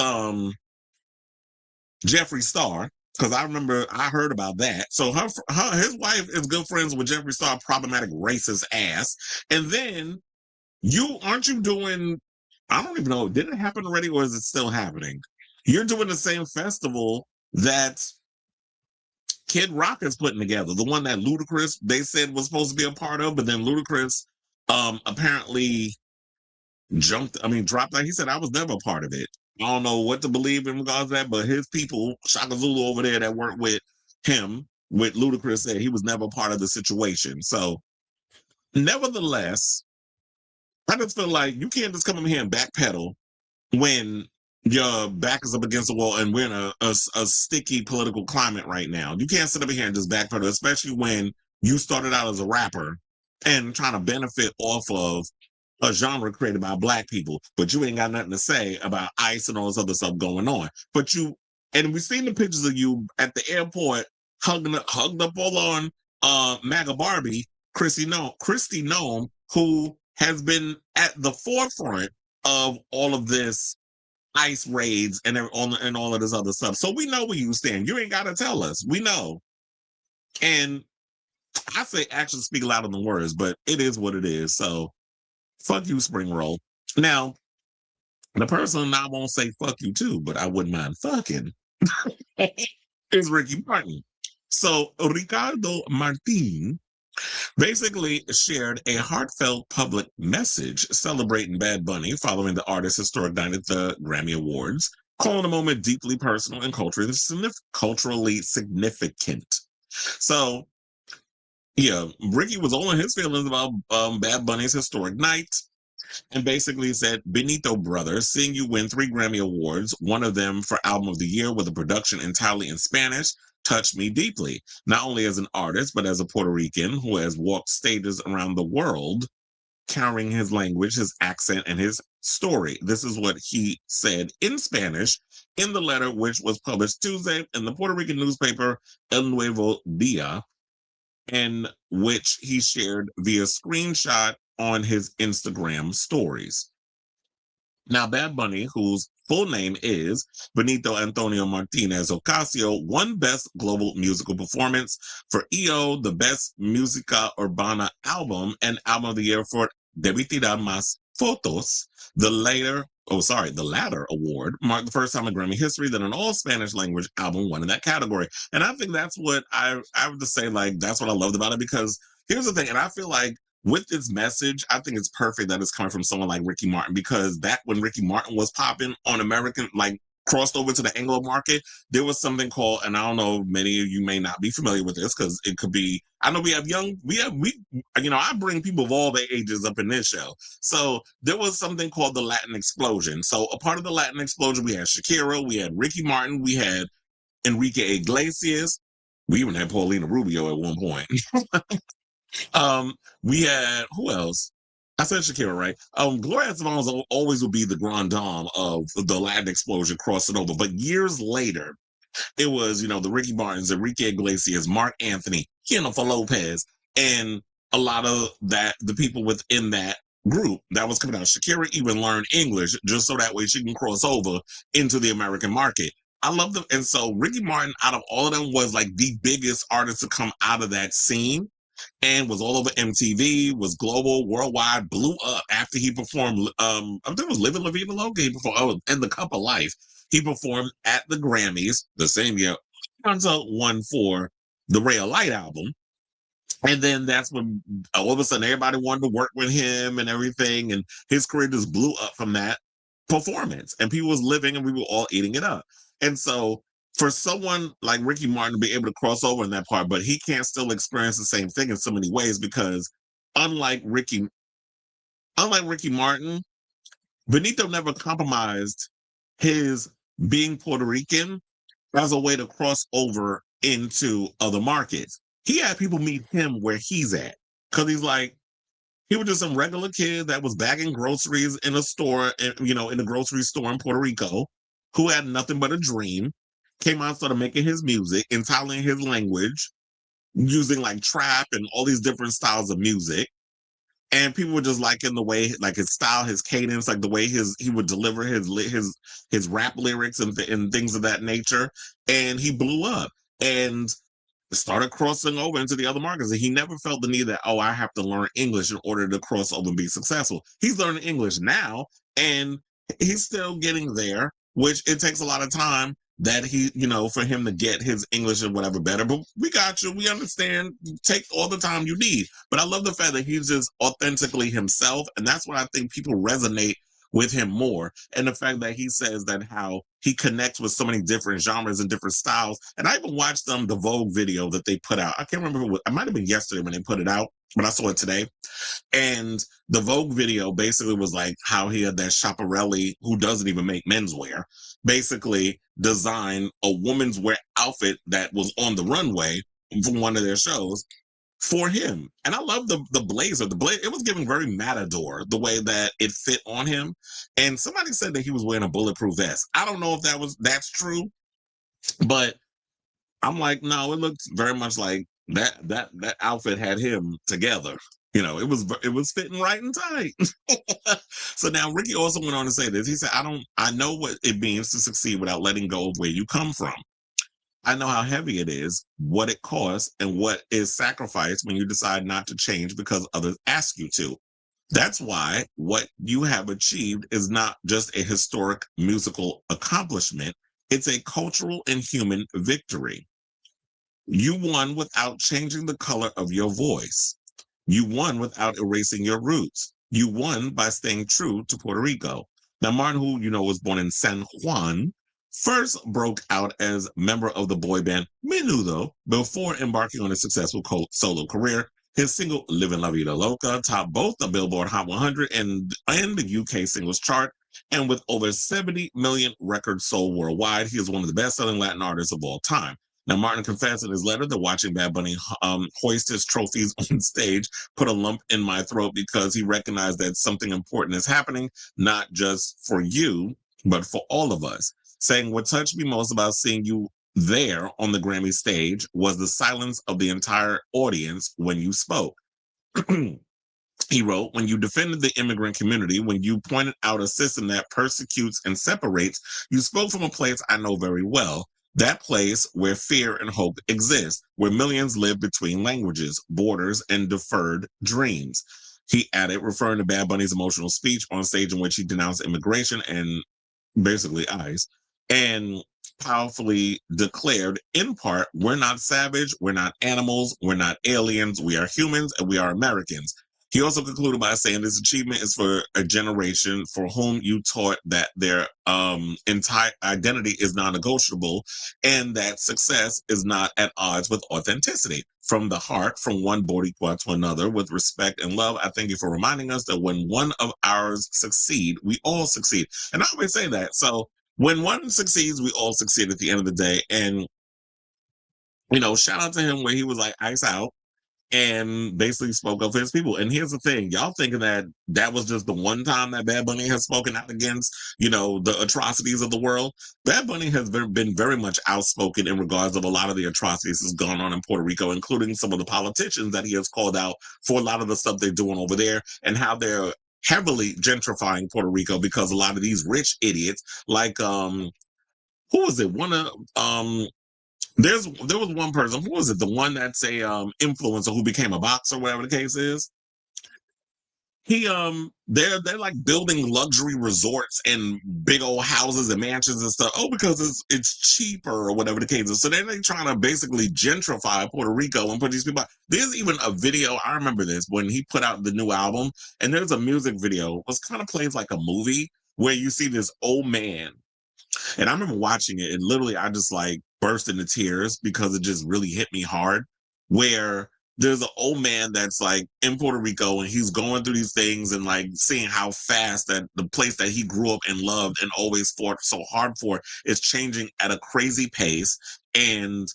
[SPEAKER 1] Jeffree Star, because I remember I heard about that. So his wife is good friends with Jeffree Star, problematic racist ass. And then aren't you doing, I don't even know, did it happen already or is it still happening? You're doing the same festival that Kid Rock is putting together, the one that Ludacris, they said was supposed to be a part of, but then Ludacris apparently dropped out. He said, I was never a part of it. I don't know what to believe in regards to that, but his people, Shaka Zulu over there that worked with him, with Ludacris, said he was never part of the situation. So, nevertheless, I just feel like you can't just come in here and backpedal when your back is up against the wall and we're in a sticky political climate right now. You can't sit up here and just backpedal, especially when you started out as a rapper and trying to benefit off of a genre created by Black people, but you ain't got nothing to say about ICE and all this other stuff going on. And we've seen the pictures of you at the airport hugged up all on MAGA Barbie, Christy Nome, who has been at the forefront of all of this ICE raids and all of this other stuff. So we know where you stand. You ain't got to tell us. We know. And I say actions speak louder than words, but it is what it is. So fuck you, Spring Roll. Now, the person I won't say fuck you too, but I wouldn't mind fucking is Ricky Martin. So Ricardo Martin basically shared a heartfelt public message celebrating Bad Bunny following the artist's historic night at the Grammy Awards, calling the moment deeply personal and culturally significant. So, yeah, Ricky was all in his feelings about Bad Bunny's historic night and basically said, Benito brothers, seeing you win 3 Grammy Awards, one of them for Album of the Year with a production entirely in Spanish, touched me deeply, not only as an artist, but as a Puerto Rican who has walked stages around the world, carrying his language, his accent, and his story. This is what he said in Spanish in the letter, which was published Tuesday in the Puerto Rican newspaper El Nuevo Dia, and which he shared via screenshot on his Instagram stories. Now, Bad Bunny, whose full name is Benito Antonio Martinez Ocasio, won Best Global Musical Performance for EO, the Best Música Urbana Album, and Album of the Year for Debí Tirar Más Fotos. The latter award marked the first time in Grammy history that an all-Spanish language album won in that category. And I think that's what I have to say, like, that's what I loved about it, because here's the thing, and I feel like with this message, I think it's perfect that it's coming from someone like Ricky Martin, because back when Ricky Martin was popping on American, like crossed over to the Anglo market, there was something called, and I don't know, many of you may not be familiar with this because it could be, I know I bring people of all their ages up in this show. So there was something called the Latin Explosion. So a part of the Latin Explosion, we had Shakira, we had Ricky Martin, we had Enrique Iglesias, we even had Paulina Rubio at one point. We had, who else? I said Shakira, right? Gloria Estefan always will be the grand dame of the Latin explosion crossing over. But years later, it was, the Ricky Martins, Enrique Iglesias, Mark Anthony, Jennifer Lopez, and a lot of the people within that group that was coming out. Shakira even learned English just so that way she can cross over into the American market. I love them. And so Ricky Martin, out of all of them, was like the biggest artist to come out of that scene and was all over MTV, was global, worldwide, blew up after he performed. I think it was Living La Vida Loca. He performed, and The Cup of Life. He performed at the Grammys the same year. Until won for the Ray of Light album. And then that's when all of a sudden everybody wanted to work with him and everything. And his career just blew up from that performance. And people was living and we were all eating it up. And so for someone like Ricky Martin to be able to cross over in that part, but he can't still experience the same thing in so many ways because unlike Ricky Martin, Benito never compromised his being Puerto Rican as a way to cross over into other markets. He had people meet him where he's at. Because he's like, he was just some regular kid that was bagging groceries in a store, in a grocery store in Puerto Rico, who had nothing but a dream, came out and started making his music, entirely in his language, using like trap and all these different styles of music. And people were just liking the way, like his style, his cadence, like the way he would deliver his rap lyrics and things of that nature. And he blew up and started crossing over into the other markets. And he never felt the need that, oh, I have to learn English in order to cross over and be successful. He's learning English now, and he's still getting there, which it takes a lot of time that for him to get his English and whatever better. But we got you. We understand. Take all the time you need. But I love the fact that he's just authentically himself. And that's what I think people resonate with him more. And the fact that he says that how he connects with so many different genres and different styles. And I even watched the Vogue video that they put out. I can't remember it might have been yesterday when they put it out, but I saw it today. And the Vogue video basically was like how he had that Schiaparelli, who doesn't even make menswear, basically design a woman's wear outfit that was on the runway from one of their shows for him. And I love the blazer. It was giving very Matador, the way that it fit on him. And somebody said that he was wearing a bulletproof vest. I don't know if that's true, but I'm like, no, it looks very much like that outfit had him together. It was fitting right and tight. So now Ricky also went on to say this. He said, I know what it means to succeed without letting go of where you come from. I know how heavy it is, what it costs, and what is sacrificed when you decide not to change because others ask you to. That's why what you have achieved is not just a historic musical accomplishment. It's a cultural and human victory. You won without changing the color of your voice. You won without erasing your roots. You won by staying true to Puerto Rico. Now, Martin, who, was born in San Juan, first broke out as member of the boy band Menudo before embarking on a successful solo career. His single Living La Vida Loca topped both the Billboard Hot 100 and the UK singles chart. And with over 70 million records sold worldwide, he is one of the best-selling Latin artists of all time. Now, Martin confessed in his letter that watching Bad Bunny hoist his trophies on stage put a lump in my throat because he recognized that something important is happening, not just for you, but for all of us. Saying what touched me most about seeing you there on the Grammy stage was the silence of the entire audience when you spoke. He wrote, when you defended the immigrant community, when you pointed out a system that persecutes and separates, you spoke from a place I know very well. That place where fear and hope exist, where millions live between languages, borders, and deferred dreams. He added, referring to Bad Bunny's emotional speech on stage in which he denounced immigration and basically ICE, and powerfully declared, in part, we're not savage, we're not animals, we're not aliens, we are humans, and we are Americans. He also concluded by saying this achievement is for a generation for whom you taught that their entire identity is non-negotiable and that success is not at odds with authenticity. From the heart, from one Boricua to another, with respect and love, I thank you for reminding us that when one of ours succeed, we all succeed. And I always say that. So when one succeeds, we all succeed at the end of the day. And, shout out to him where he was like, ice out, and basically spoke up for his people. And here's the thing, y'all thinking that was just the one time that Bad Bunny has spoken out against, the atrocities of the world. Bad Bunny has been very much outspoken in regards of a lot of the atrocities that's gone on in Puerto Rico, including some of the politicians that he has called out for a lot of the stuff they're doing over there and how they're heavily gentrifying Puerto Rico because a lot of these rich idiots, like who was it? There was one person. Who was it? The one that's a influencer who became a boxer, whatever the case is. They're like building luxury resorts and big old houses and mansions and stuff. Oh, because it's cheaper or whatever the case is. So then they trying to basically gentrify Puerto Rico and put these people out. There's even a video. I remember this when he put out the new album, and there's a music video. It was kind of plays like a movie where you see this old man. And I remember watching it, and literally I just like burst into tears because it just really hit me hard. Where there's an old man that's like in Puerto Rico and he's going through these things and like seeing how fast that the place that he grew up and loved and always fought so hard for is changing at a crazy pace. And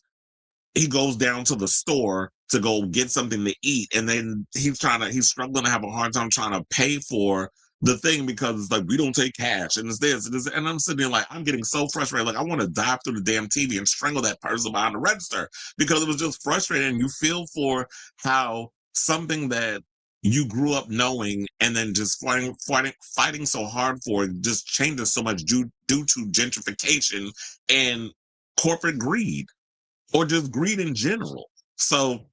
[SPEAKER 1] he goes down to the store to go get something to eat, and then he's struggling to have a hard time trying to pay for the thing because it's like we don't take cash and it's this and this, and I'm sitting there like I'm getting so frustrated, like I want to dive through the damn TV and strangle that person behind the register because it was just frustrating. You feel for how something that you grew up knowing and then just fighting so hard for just changes so much due to gentrification and corporate greed. Or just greed in general. So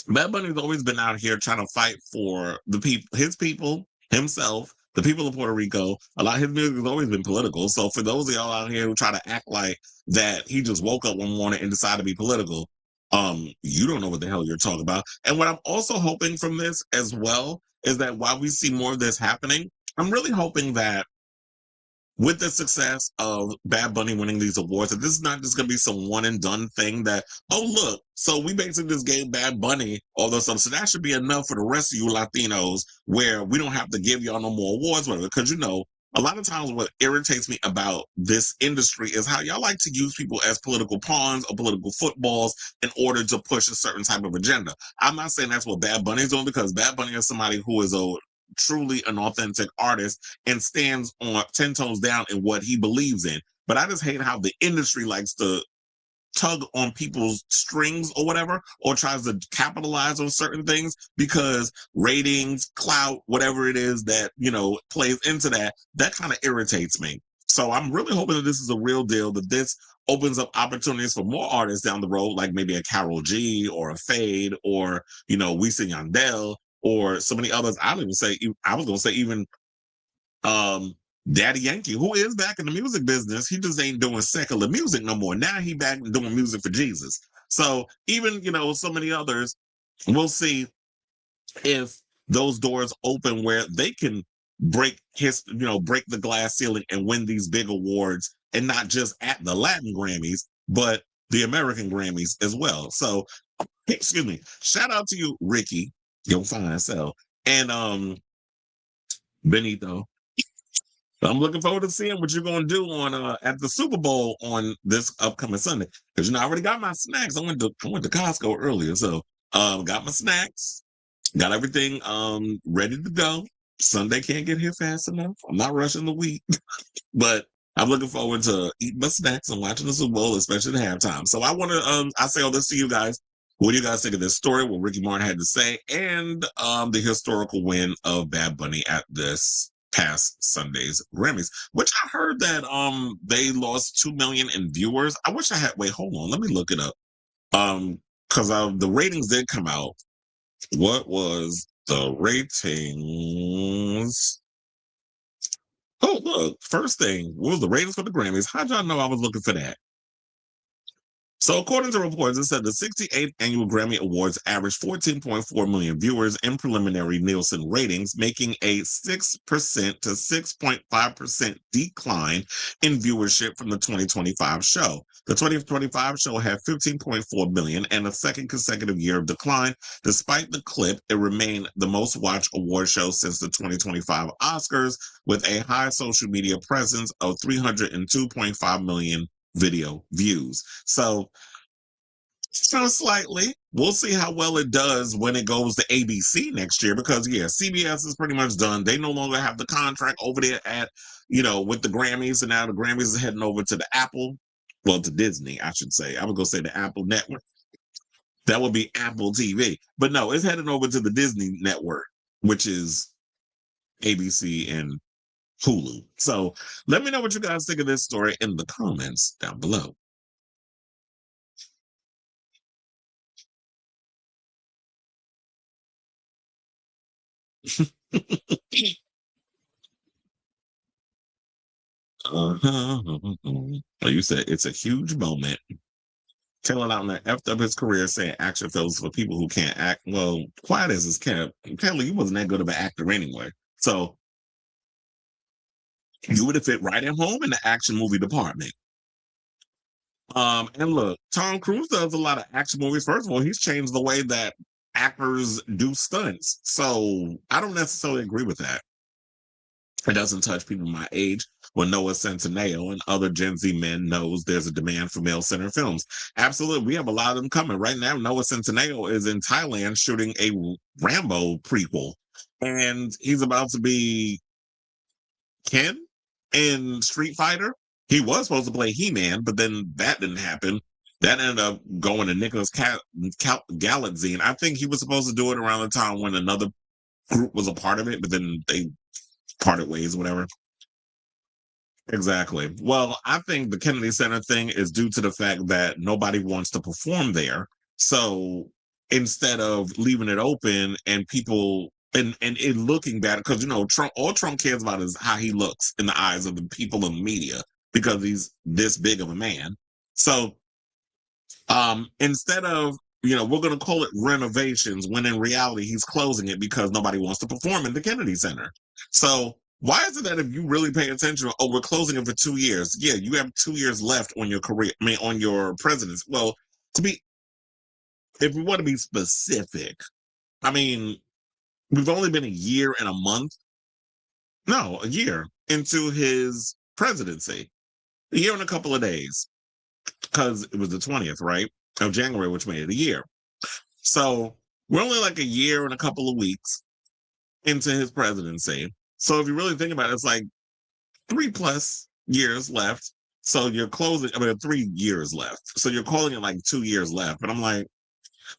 [SPEAKER 1] Bad Bunny's always been out here trying to fight for the people, his people, himself, the people of Puerto Rico. A lot of his music has always been political. So for those of y'all out here who try to act like that he just woke up one morning and decided to be political, you don't know what the hell you're talking about. And what I'm also hoping from this as well is that while we see more of this happening, I'm really hoping that with the success of Bad Bunny winning these awards, that this is not just going to be some one and done thing that, oh, look, so we basically just gave Bad Bunny all those stuff. So that should be enough for the rest of you Latinos where we don't have to give y'all no more awards, whatever. Because, you know, a lot of times what irritates me about this industry is how y'all like to use people as political pawns or political footballs in order to push a certain type of agenda. I'm not saying that's what Bad Bunny is doing because Bad Bunny is somebody who is truly an authentic artist and stands on 10 toes down in what he believes in. But I just hate how the industry likes to tug on people's strings or whatever, or tries to capitalize on certain things because ratings, clout, whatever it is that, you know, plays into that kind of irritates me. So I'm really hoping that this is a real deal, that this opens up opportunities for more artists down the road, like maybe a Karol G or a Fade or, you know, Wisin Yandel or so many others. I was going to say even Daddy Yankee, who is back in the music business. He just ain't doing secular music no more. Now he back doing music for Jesus. So even, you know, so many others, we'll see if those doors open where they can break the glass ceiling and win these big awards, and not just at the Latin Grammys, but the American Grammys as well. So, excuse me, shout out to you, Ricky, your fine self, and Benito. I'm looking forward to seeing what you're gonna do on at the Super Bowl on this upcoming Sunday. Because I already got my snacks. I went to Costco earlier, so got my snacks, got everything ready to go. Sunday can't get here fast enough. I'm not rushing the week, but I'm looking forward to eating my snacks and watching the Super Bowl, especially the halftime. So I want to I say all this to you guys. What do you guys think of this story? What Ricky Martin had to say, and the historical win of Bad Bunny at this past Sunday's Grammys, which I heard that they lost 2 million in viewers. I wish I had. Wait, hold on. Let me look it up. Because the ratings did come out. What was the ratings? Oh, look. First thing, what was the ratings for the Grammys? How'd y'all know I was looking for that? So according to reports, it said the 68th Annual Grammy Awards averaged 14.4 million viewers in preliminary Nielsen ratings, making a 6% to 6.5% decline in viewership from the 2025 show. The 2025 show had 15.4 million and a second consecutive year of decline. Despite the clip, it remained the most watched award show since the 2025 Oscars, with a high social media presence of 302.5 million video views. So slightly, we'll see how well it does when it goes to ABC next year, because CBS is pretty much done. They no longer have the contract over there at, with the Grammys, and now the Grammys is heading over to the to Disney, I should say. I would go say the Apple network. That would be Apple TV. But no, it's heading over to the Disney network, which is ABC and Hulu. So let me know what you guys think of this story in the comments down below. Like you said, it's a huge moment. Taylor out there effed up his career saying action films for people who can't act. Well, quiet as his kept. Taylor, you wasn't that good of an actor anyway. So you would have fit right at home in the action movie department. And look, Tom Cruise does a lot of action movies. First of all, he's changed the way that actors do stunts. So I don't necessarily agree with that. It doesn't touch people my age. When Noah Centineo and other Gen Z men knows there's a demand for male-centered films. Absolutely. We have a lot of them coming. Right now, Noah Centineo is in Thailand shooting a Rambo prequel. And he's about to be Ken in Street Fighter. He was supposed to play He-Man, but then that didn't happen. That ended up going to Nicholas Galitzine. I think he was supposed to do it around the time when another group was a part of it, but then they parted ways, whatever. Exactly. Well, I think the Kennedy Center thing is due to the fact that nobody wants to perform there. So instead of leaving it open and people and it looking bad, because Trump, all Trump cares about is how he looks in the eyes of the people in the media because he's this big of a man. So instead of we're going to call it renovations when in reality he's closing it because nobody wants to perform in the Kennedy Center. So why is it that if you really pay attention, oh, we're closing it for 2 years? Yeah, you have 2 years left on your career, I mean, on your presidency. Well, if we want to be specific, I mean, we've only been a year and a month. No, a year into his presidency, a year and a couple of days, because it was the 20th, right, of January, which made it a year. So we're only like a year and a couple of weeks into his presidency. So if you really think about it, it's like 3+ years left. So you're closing, 3 years left. So you're calling it like 2 years left. But I'm like,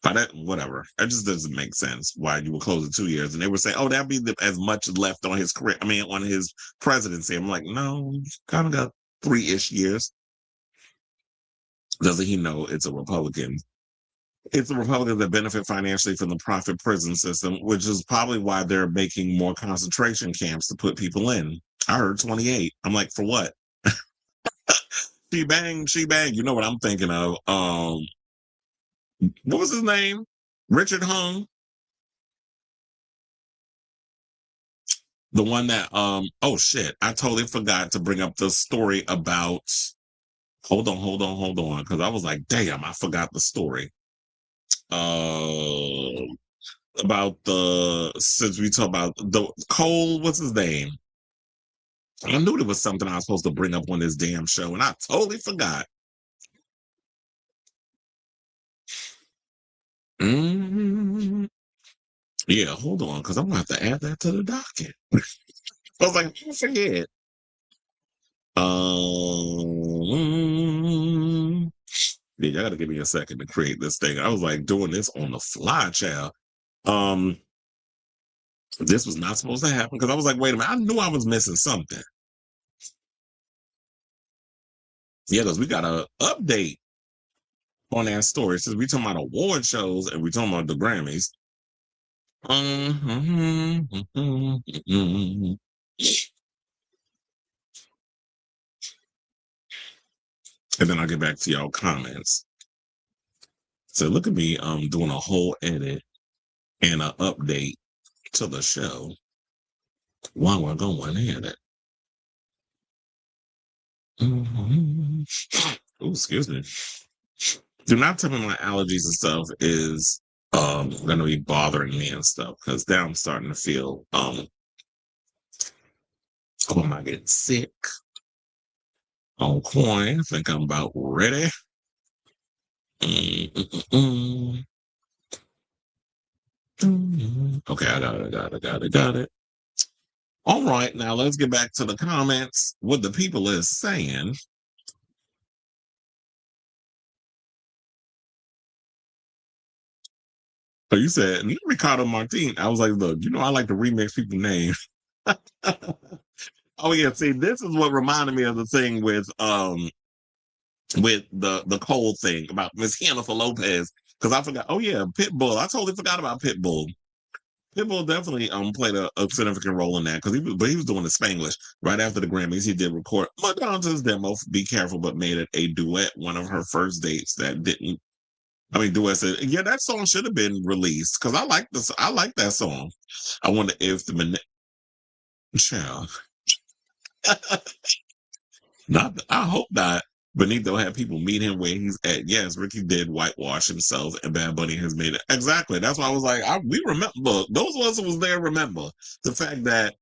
[SPEAKER 1] by that, whatever. It just doesn't make sense why you were closing 2 years. And they would say, oh, that'd be as much left on his career. I mean, on his presidency. I'm like, no, kind of got 3-ish years. Doesn't he know it's a Republican? It's the Republicans that benefit financially from the profit prison system, which is probably why they're making more concentration camps to put people in. I heard 28. I'm like, for what? She bang, she bang. You know what I'm thinking of? What was his name? Richard Hung, the one that oh shit, I totally forgot to bring up the story about. Hold on, because I was like, damn, I forgot the story. Uh, about since we talk about the Cole, what's his name? I knew there was something I was supposed to bring up on this damn show, and I totally forgot. Mm, yeah, hold on, because I'm gonna have to add that to the docket. I was like, I forget. Yeah, y'all gotta give me a second to create this thing. I was like doing this on the fly, child. Um, this was not supposed to happen because I was like, wait a minute, I knew I was missing something. Yeah, because we got a update on that story since we talking about award shows and we talking about the Grammys. And then I'll get back to y'all comments. So look at me doing a whole edit and an update to the show while we're going at it. Oh, excuse me. Do not tell me my allergies and stuff is gonna be bothering me and stuff because now I'm starting to feel oh, am I getting sick? Okay, I think I'm about ready. Okay, I got it. All right, now let's get back to the comments. What the people is saying. So you said Ricardo Martin. I was like, look, I like to remix people's names. Oh yeah, see, this is what reminded me of the thing with the Cole thing about Miss Jennifer Lopez. Because I forgot. Oh yeah, Pitbull. I totally forgot about Pitbull. Pitbull definitely played a significant role in that because he was doing the Spanglish right after the Grammys. He did record Madonna's demo, "Be Careful," but made it a duet. One of her first dates that didn't. I mean, duet said, "Yeah, that song should have been released because I like this. I like that song." I wonder if the child. Not, I hope not. Benito had people meet him where he's at. Yes, Ricky did whitewash himself, and Bad Bunny has made it. Exactly. That's why I was like, we remember. Look, those of us who was there remember the fact that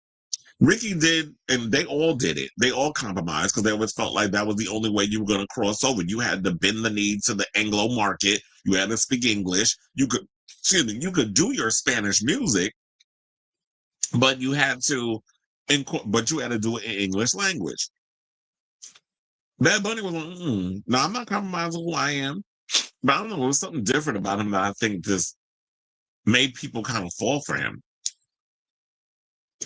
[SPEAKER 1] Ricky did, and they all did it. They all compromised because they always felt like that was the only way you were going to cross over. You had to bend the knee to the Anglo market. You had to speak English. You could, excuse me, you could do your Spanish music, but you had to, but you had to do it in English language. Bad Bunny was like, no, I'm not compromising who I am. But I don't know, there was something different about him that I think just made people kind of fall for him.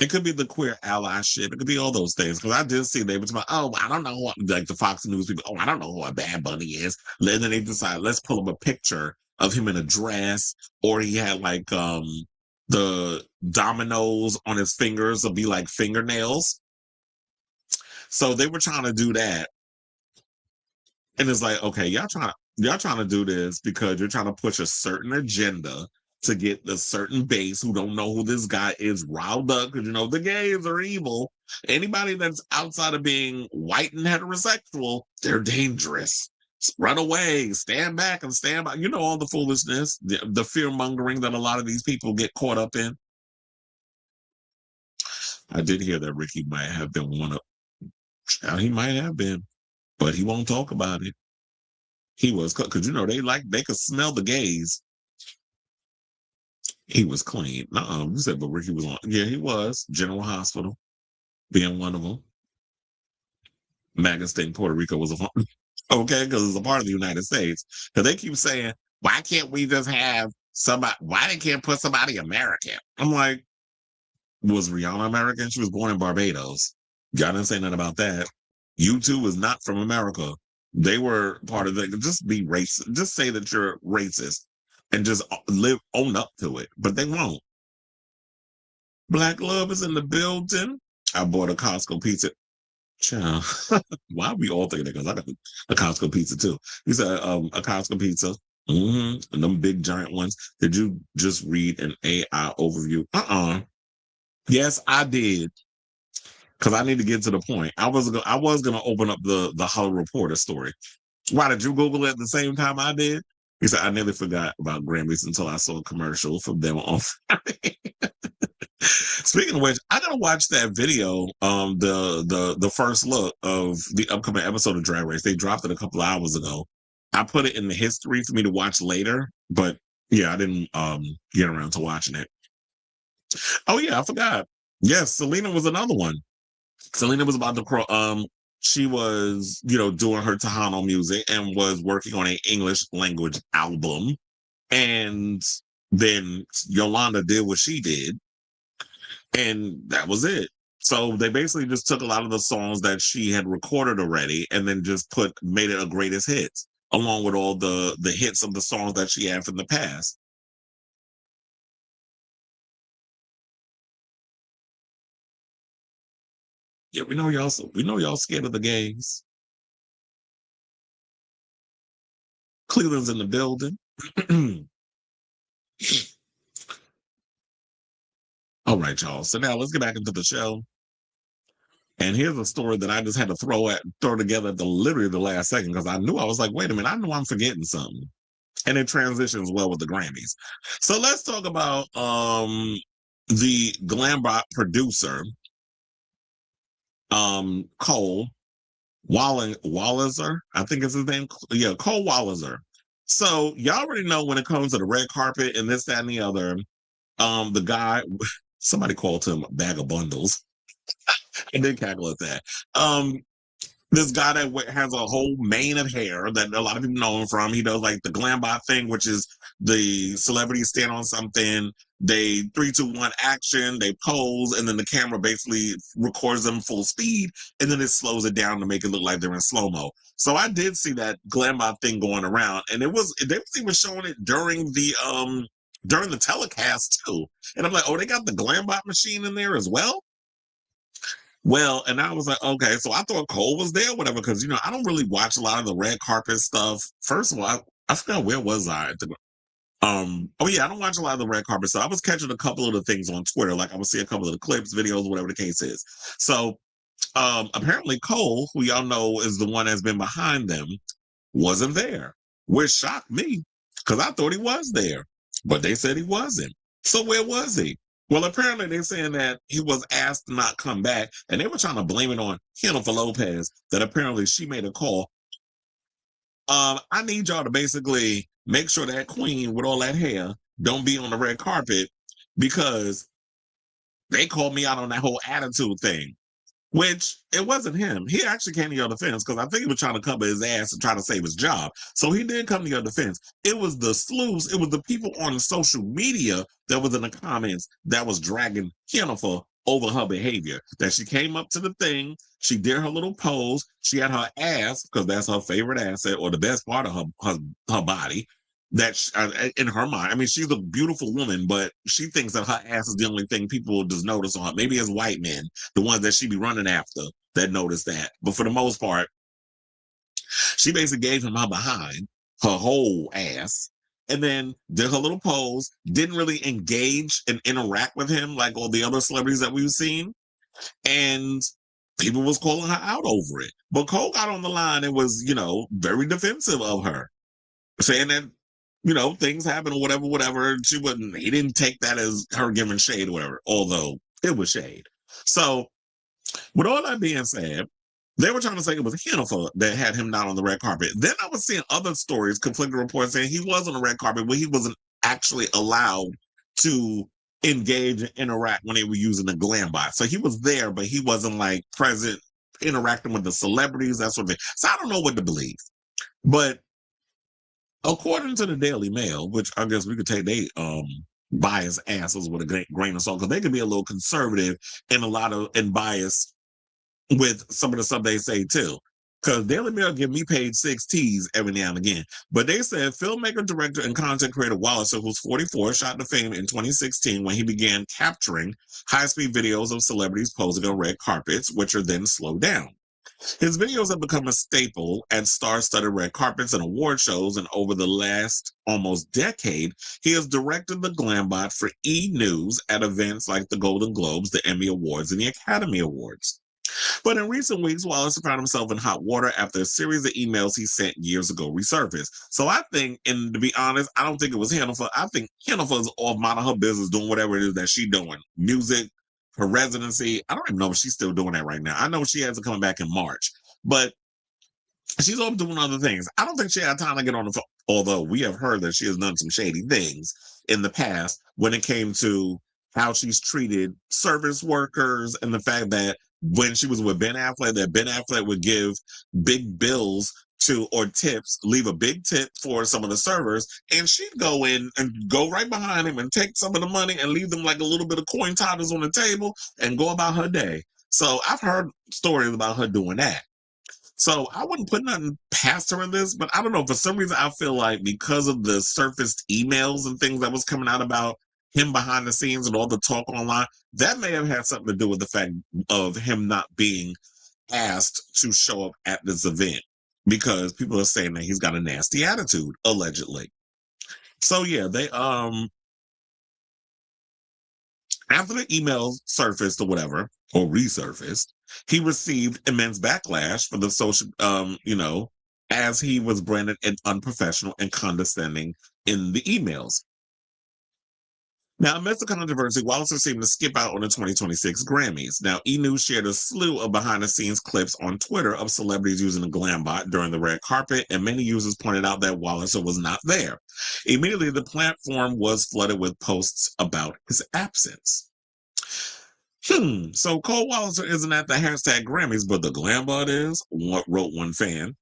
[SPEAKER 1] It could be the queer ally shit. It could be all those things. Because I did see they were talking about, I don't know what, like the Fox News people, I don't know who a Bad Bunny is. And then they decided, let's pull up a picture of him in a dress, or he had like the dominoes on his fingers would be like fingernails. So they were trying to do that. And it's like, okay, y'all trying to do this because you're trying to push a certain agenda to get the certain base who don't know who this guy is riled up because the gays are evil. Anybody that's outside of being white and heterosexual, they're dangerous. Run away, stand back and stand by. All the foolishness, the fear mongering that a lot of these people get caught up in. I did hear that Ricky might have been one of, he might have been, but he won't talk about it. He was, because they could smell the gays. He was clean. You said, but Ricky was on. Yeah, he was. General Hospital being one of them. MAGA state in Puerto Rico was a okay, because it's a part of the United States. Because they keep saying, why can't we just have somebody? Why they can't put somebody American? I'm like, was Rihanna American? She was born in Barbados. Y'all didn't say nothing about that. U2 was not from America. They were part of it. Just be racist. Just say that you're racist and just own up to it. But they won't. Black love is in the building. I bought a Costco pizza. Child. Why are we all thinking that? Because I got a Costco pizza too. You said a Costco pizza. Mm-hmm. And them big giant ones. Did you just read an AI overview? Yes, I did. Because I need to get to the point. I was gonna open up the Halle Reporter story. Why did you Google it at the same time I did? He said I nearly forgot about Grammys until I saw a commercial from them on Friday. Speaking of which, I gotta watch that video. The first look of the upcoming episode of Drag Race. They dropped it a couple hours ago. I put it in the history for me to watch later, but yeah, I didn't get around to watching it. Oh yeah, I forgot. Yes, Selena was another one. Selena was about to she was, doing her Tejano music and was working on an English language album. And then Yolanda did what she did. And that was it. So they basically just took a lot of the songs that she had recorded already and then just made it a greatest hits, along with all the hits of the songs that she had from the past. Yeah, we know y'all scared of the gays. Cleveland's in the building. All right, y'all. So now let's get back into the show. And here's a story that I just had to throw together at literally the last second because I knew I was like, wait a minute, I know I'm forgetting something. And it transitions well with the Grammys. So let's talk about the Glambot producer, Cole Walliser. I think is his name. Yeah, Cole Walliser. So y'all already know when it comes to the red carpet and this, that, and the other, the guy, somebody called him a bag of bundles. I did cackle at that. this guy that has a whole mane of hair that a lot of people know him from. He does like the Glambot thing, which is the celebrities stand on something, they 3, 2, 1 action, they pose, and then the camera basically records them full speed, and then it slows it down to make it look like they're in slow-mo. So I did see that Glambot thing going around, and they was even showing it during the telecast too. And I'm like, oh, they got the Glambot machine in there as well? Well, and I was like, okay, so I thought Cole was there, whatever, because I don't really watch a lot of the red carpet stuff. First of all, I forgot where was I. Oh yeah, I don't watch a lot of the red carpet stuff. I was catching a couple of the things on Twitter, like I would see a couple of the clips, videos, whatever the case is. So apparently Cole, who y'all know is the one that's been behind them, wasn't there, which shocked me because I thought he was there, but they said he wasn't. So where was he? Well, apparently they're saying that he was asked to not come back, and they were trying to blame it on Jennifer Lopez, that apparently she made a call. I need y'all to basically make sure that queen with all that hair don't be on the red carpet, because they called me out on that whole attitude thing. Which, it wasn't him. He actually came to your defense because I think he was trying to cover his ass and try to save his job. So he did come to your defense. It was the sleuths, it was the people on social media that was in the comments that was dragging Jennifer over her behavior. That she came up to the thing, she did her little pose, she had her ass, because that's her favorite asset or the best part of her body. That in her mind, I mean, she's a beautiful woman, but she thinks that her ass is the only thing people will just notice on her. Maybe as white men, the ones that she be running after, that notice that. But for the most part, she basically gave him her behind, her whole ass, and then did her little pose, didn't really engage and interact with him like all the other celebrities that we've seen. And people was calling her out over it. But Cole got on the line and was, very defensive of her, saying that things happen or whatever. He didn't take that as her giving shade or whatever, although it was shade. So, with all that being said, they were trying to say it was Jennifer that had him not on the red carpet. Then I was seeing other stories, conflicting reports saying he was on the red carpet, but he wasn't actually allowed to engage and interact when they were using the Glambot. So he was there, but he wasn't like present, interacting with the celebrities, that sort of thing. So I don't know what to believe. But according to the Daily Mail, which I guess we could take they biased asses with a grain of salt, because they can be a little conservative and biased with some of the stuff they say too. Because Daily Mail give me page 6 teas every now and again. But they said filmmaker, director, and content creator Wallace, who's 44, shot to fame in 2016 when he began capturing high-speed videos of celebrities posing on red carpets, which are then slowed down. His videos have become a staple at star-studded red carpets and award shows, and over the last almost decade, he has directed the Glambot for E! News at events like the Golden Globes, the Emmy Awards, and the Academy Awards. But in recent weeks, Wallace found himself in hot water after a series of emails he sent years ago resurfaced. So I think, and to be honest, I don't think it was Jennifer. I think Jennifer's off minding her business, doing whatever it is that she's doing. Music, her residency. I don't even know if she's still doing that right now. I know she hasn't come back in March, but she's off doing other things. I don't think she had time to get on the phone, although we have heard that she has done some shady things in the past when it came to how she's treated service workers, and the fact that when she was with Ben Affleck, that Ben Affleck would give big bills or tips, leave a big tip for some of the servers, and she'd go in and go right behind him and take some of the money and leave them like a little bit of coin totters on the table and go about her day. So I've heard stories about her doing that. So I wouldn't put nothing past her in this, but I don't know. For some reason, I feel like because of the surfaced emails and things that was coming out about him behind the scenes and all the talk online, that may have had something to do with the fact of him not being asked to show up at this event, because people are saying that he's got a nasty attitude, allegedly. So yeah, they after the emails surfaced or whatever, or resurfaced, he received immense backlash for the social, as he was branded unprofessional and condescending in the emails. Now, amidst the controversy, Wallace seemed to skip out on the 2026 Grammys. Now, E! News shared a slew of behind-the-scenes clips on Twitter of celebrities using the Glambot during the red carpet, and many users pointed out that Wallace was not there. Immediately, the platform was flooded with posts about his absence. So Cole Walliser isn't at the hashtag Grammys, but the Glambot is, what wrote one fan.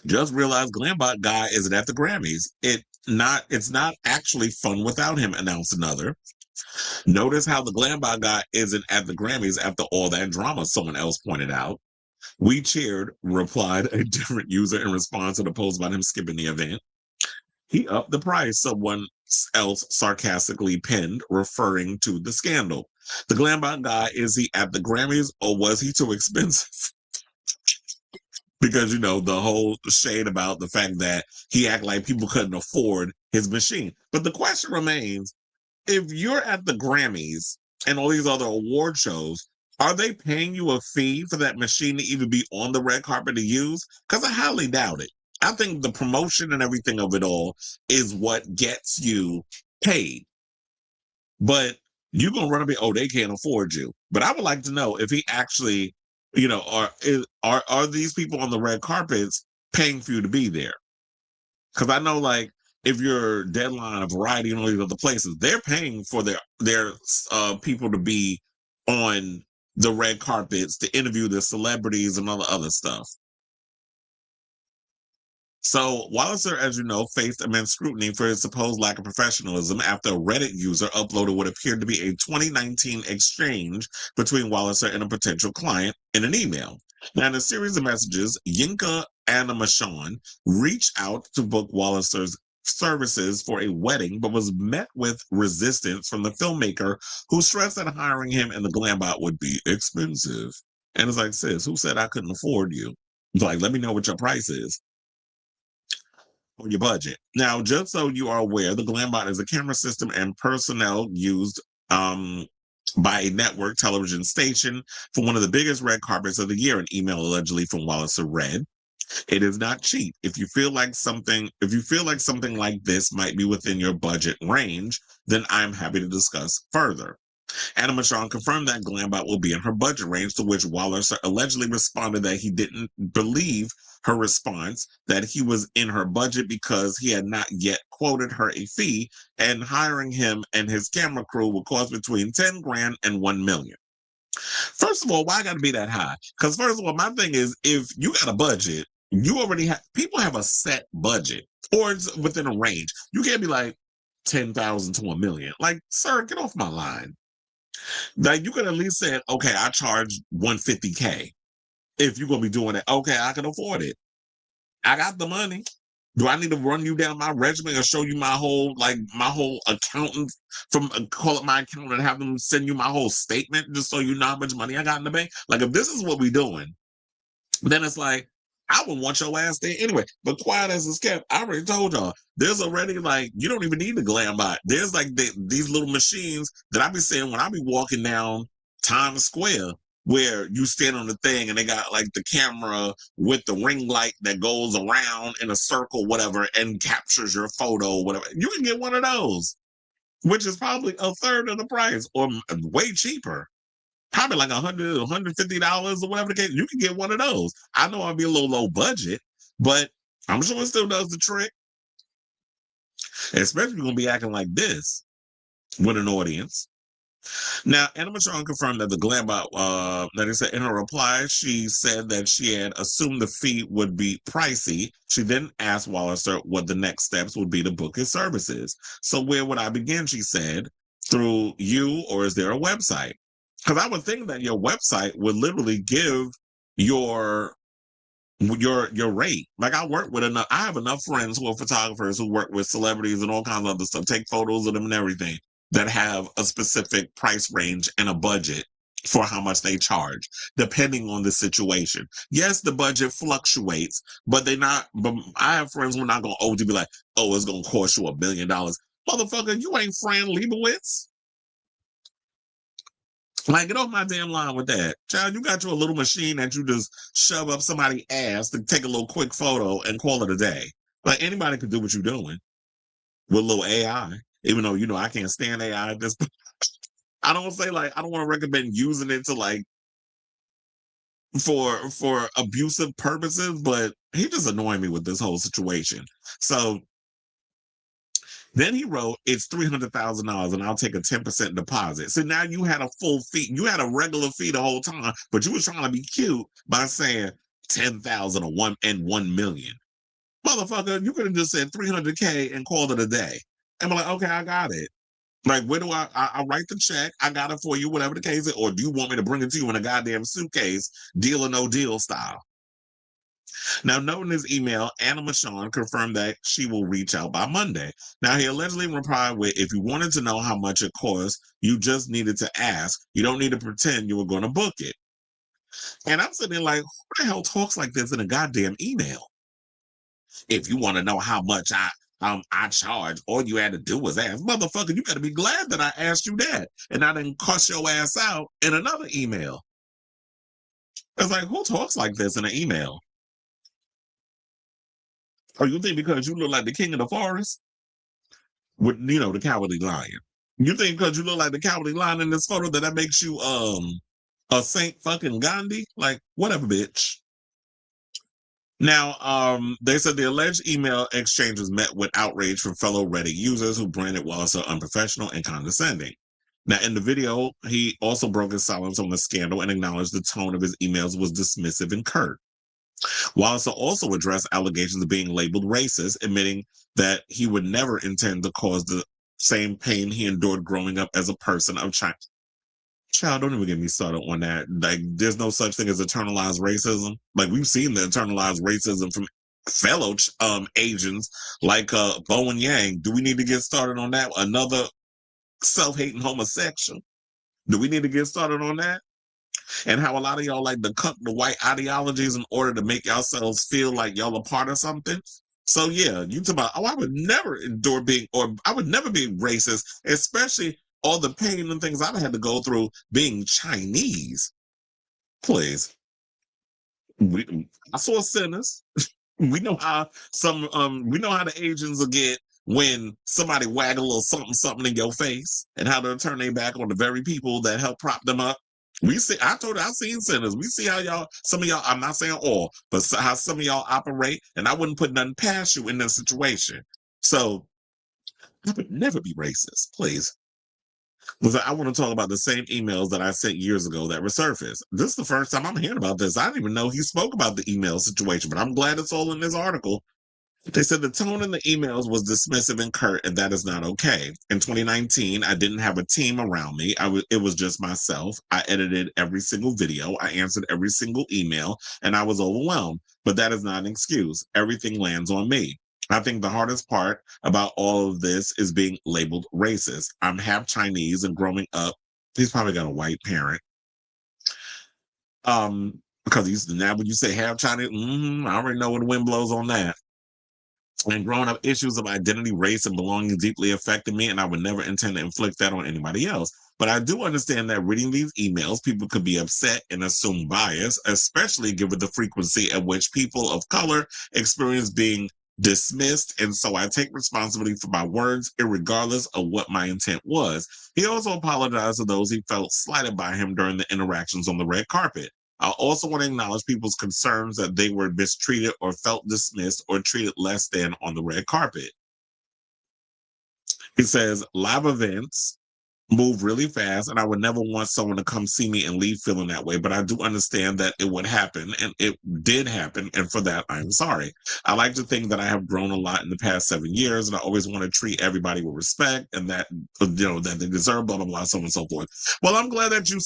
[SPEAKER 1] Just realized Glambot guy isn't at the Grammys. It's not actually fun without him, announced another. Notice how the Glambot guy isn't at the Grammys after all that drama, someone else pointed out. We cheered, replied a different user in response to the post about him skipping the event. He upped the price, someone else sarcastically penned, referring to the scandal. The Glambot guy, is he at the Grammys or was he too expensive? Because, the whole shade about the fact that he acted like people couldn't afford his machine. But the question remains, if you're at the Grammys and all these other award shows, are they paying you a fee for that machine to even be on the red carpet to use? Because I highly doubt it. I think the promotion and everything of it all is what gets you paid. But you're going to run up and, they can't afford you. But I would like to know if he actually, are these people on the red carpets paying for you to be there? Because I know, like, if you're Deadline, a Variety, and all these other places, they're paying for their people to be on the red carpets to interview the celebrities and all the other stuff. So Walliser, as you know, faced immense scrutiny for his supposed lack of professionalism after a Reddit user uploaded what appeared to be a 2019 exchange between Walliser and a potential client in an email. Now, in a series of messages, Yinka Animation reached out to book Walliser's services for a wedding, but was met with resistance from the filmmaker, who stressed that hiring him in the Glambot would be expensive. And it's like, sis, who said I couldn't afford you? It's like, let me know what your price is on your budget. Now, just so you are aware, the Glambot is a camera system and personnel used by a network television station for one of the biggest red carpets of the year, an email allegedly from Walliser read. It is not cheap. If you feel like something like this might be within your budget range, then I'm happy to discuss further. Animation confirmed that Glambot will be in her budget range, to which Walliser allegedly responded that he didn't believe her response, that he was in her budget because he had not yet quoted her a fee, and hiring him and his camera crew would cost between 10 grand and 1 million. First of all, why got to be that high? Because first of all, my thing is, if you got a budget, you already have, people have a set budget or it's within a range. You can't be like 10,000 to 1 million. Like, sir, get off my line. Like, you could at least say, okay, I charge 150K. If you're gonna be doing it, okay, I can afford it. I got the money. Do I need to run you down my resume or show you my whole accountant call it my accountant and have them send you my whole statement just so you know how much money I got in the bank? Like, if this is what we're doing, then it's like, I would want your ass there anyway. But quiet as it's kept, I already told y'all, there's already, like, you don't even need the Glambot. There's like these little machines that I be seeing when I be walking down Times Square, where you stand on the thing and they got like the camera with the ring light that goes around in a circle, whatever, and captures your photo, whatever. You can get one of those, which is probably a third of the price or way cheaper. Probably like $100, $150 or whatever the case. You can get one of those. I know I'll be a little low budget, but I'm sure it still does the trick. Especially if you're going to be acting like this with an audience. Now, Animation confirmed that the Glambot, that is, in her reply, she said that she had assumed the fee would be pricey. She then asked Walliser what the next steps would be to book his services. So where would I begin, she said, through you, or is there a website? Because I would think that your website would literally give your rate. Like, I have enough friends who are photographers who work with celebrities and all kinds of other stuff, take photos of them and everything, that have a specific price range and a budget for how much they charge, depending on the situation. Yes, the budget fluctuates, but I have friends who are not going to be like, oh, it's going to cost you $1 million. Motherfucker, you ain't Fran Lebowitz. Like, get off my damn line with that. Child, you got your little machine that you just shove up somebody's ass to take a little quick photo and call it a day. Like, anybody could do what you're doing with a little AI, even though, I can't stand AI at this point. I don't want to recommend using it to, like, for abusive purposes, but he just annoying me with this whole situation. So Then he wrote, it's $300,000 and I'll take a 10% deposit. So now you had a full fee. You had a regular fee the whole time, but you was trying to be cute by saying 10,000 or 1 million. Motherfucker, you could have just said 300K and called it a day. And be like, okay, I got it. Like, where do I write the check? I got it for you, whatever the case is. Or do you want me to bring it to you in a goddamn suitcase, deal or no deal style? Now, noting his email, Anna Michon confirmed that she will reach out by Monday. Now, he allegedly replied with, if you wanted to know how much it costs, you just needed to ask. You don't need to pretend you were going to book it. And I'm sitting there like, who the hell talks like this in a goddamn email? If you want to know how much I charge, all you had to do was ask. Motherfucker, you got to be glad that I asked you that. And I didn't cuss your ass out in another email. It's like, who talks like this in an email? Or you think because you look like the king of the forest? With, the cowardly lion. You think because you look like the cowardly lion in this photo that makes you a Saint fucking Gandhi? Like, whatever, bitch. Now, they said the alleged email exchange was met with outrage from fellow Reddit users who branded Wallace unprofessional and condescending. Now, in the video, he also broke his silence on the scandal and acknowledged the tone of his emails was dismissive and curt. Wallace also addressed allegations of being labeled racist, admitting that he would never intend to cause the same pain he endured growing up as a person of China. Child, don't even get me started on that. Like, there's no such thing as internalized racism. Like, we've seen the internalized racism from fellow Asians like Bo and Yang. Do we need to get started on that? Another self-hating homosexual. Do we need to get started on that? And how a lot of y'all like to cut the white ideologies in order to make yourselves feel like y'all a part of something. So yeah, you talk about, I would never endure being, or I would never be racist, especially all the pain and things I've had to go through being Chinese. Please. I saw sinners. We know how the Asians will get when somebody wag a little something in your face, and how they'll turn their back on the very people that help prop them up. We see, I've seen sinners. We see how some of y'all, I'm not saying all, but how some of y'all operate, and I wouldn't put nothing past you in this situation. So I would never be racist, please. Because I want to talk about the same emails that I sent years ago that resurfaced. This is the first time I'm hearing about this. I didn't even know he spoke about the email situation, but I'm glad it's all in this article. They said the tone in the emails was dismissive and curt, and that is not okay. In 2019, I didn't have a team around me. It was just myself. I edited every single video. I answered every single email, and I was overwhelmed. But that is not an excuse. Everything lands on me. I think the hardest part about all of this is being labeled racist. I'm half Chinese, and growing up, he's probably got a white parent. Because now when you say half Chinese, I already know where the wind blows on that. And growing up, issues of identity, race, and belonging deeply affected me, and I would never intend to inflict that on anybody else. But I do understand that reading these emails, people could be upset and assume bias, especially given the frequency at which people of color experience being dismissed. And so I take responsibility for my words, irregardless of what my intent was. He also apologized to those he felt slighted by him during the interactions on the red carpet. I also want to acknowledge people's concerns that they were mistreated or felt dismissed or treated less than on the red carpet. He says, live events move really fast, and I would never want someone to come see me and leave feeling that way, but I do understand that it would happen, and it did happen, and for that, I'm sorry. I like to think that I have grown a lot in the past 7 years, and I always want to treat everybody with respect, and that, that they deserve, blah, blah, blah, so on and so forth. Well, I'm glad that you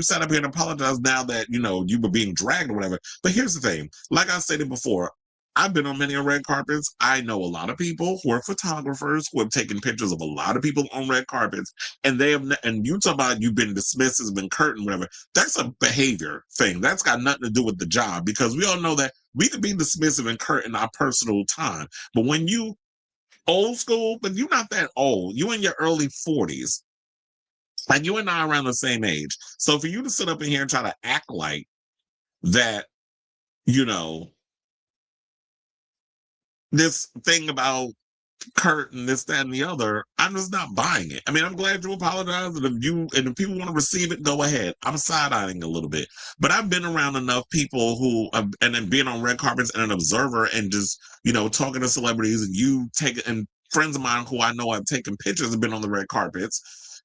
[SPEAKER 1] sat up here and apologized now that, you were being dragged or whatever, but here's the thing. Like I stated before, I've been on many red carpets. I know a lot of people who are photographers who have taken pictures of a lot of people on red carpets, and and you talk about you've been dismissed as been curtain, whatever. That's a behavior thing. That's got nothing to do with the job, because we all know that we can be dismissive and curt in our personal time. But when you old school, but you're not that old, you in your early 40s, and you and I are around the same age. So for you to sit up in here and try to act like that, this thing about Kurt and this, that, and the other, I'm just not buying it. I mean, I'm glad you apologize, and if people want to receive it, go ahead. I'm side-eyeing a little bit, but I've been around enough people who, and then being on red carpets and an observer, and just talking to celebrities, and you take it and friends of mine who I know have taken pictures and been on the red carpets.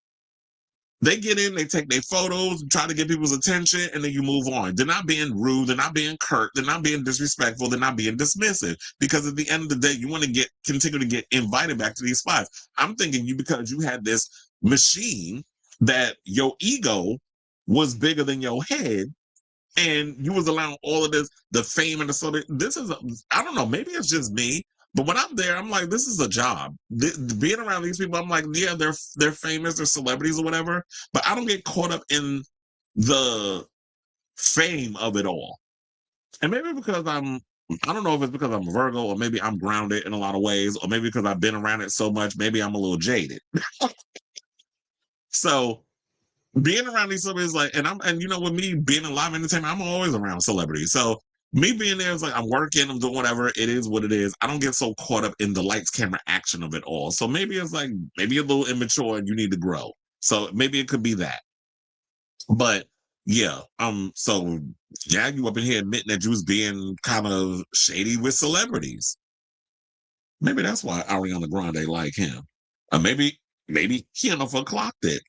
[SPEAKER 1] They get in, they take their photos, try to get people's attention, and then you move on. They're not being rude, they're not being curt, they're not being disrespectful, they're not being dismissive. Because at the end of the day, you want to continue to get invited back to these spots. I'm thinking because you had this machine that your ego was bigger than your head, and you was allowing all of this, the fame and the sort of, I don't know, maybe it's just me. But when I'm there, I'm like, this is a job. Being around these people, I'm like, yeah, they're famous, they're celebrities or whatever, but I don't get caught up in the fame of it all. And maybe because I don't know if it's because I'm a Virgo, or maybe I'm grounded in a lot of ways, or maybe because I've been around it so much, maybe I'm a little jaded. So being around these celebrities, like, and you know, with me being in live entertainment, I'm always around celebrities. So me being there is like, I'm working, I'm doing whatever, it is what it is. I don't get so caught up in the lights, camera, action of it all. So maybe it's like, maybe a little immature and you need to grow. So maybe it could be that. But yeah, so yeah, you up in here admitting that you was being kind of shady with celebrities. Maybe that's why Ariana Grande like him. Or maybe Jennifer clocked it.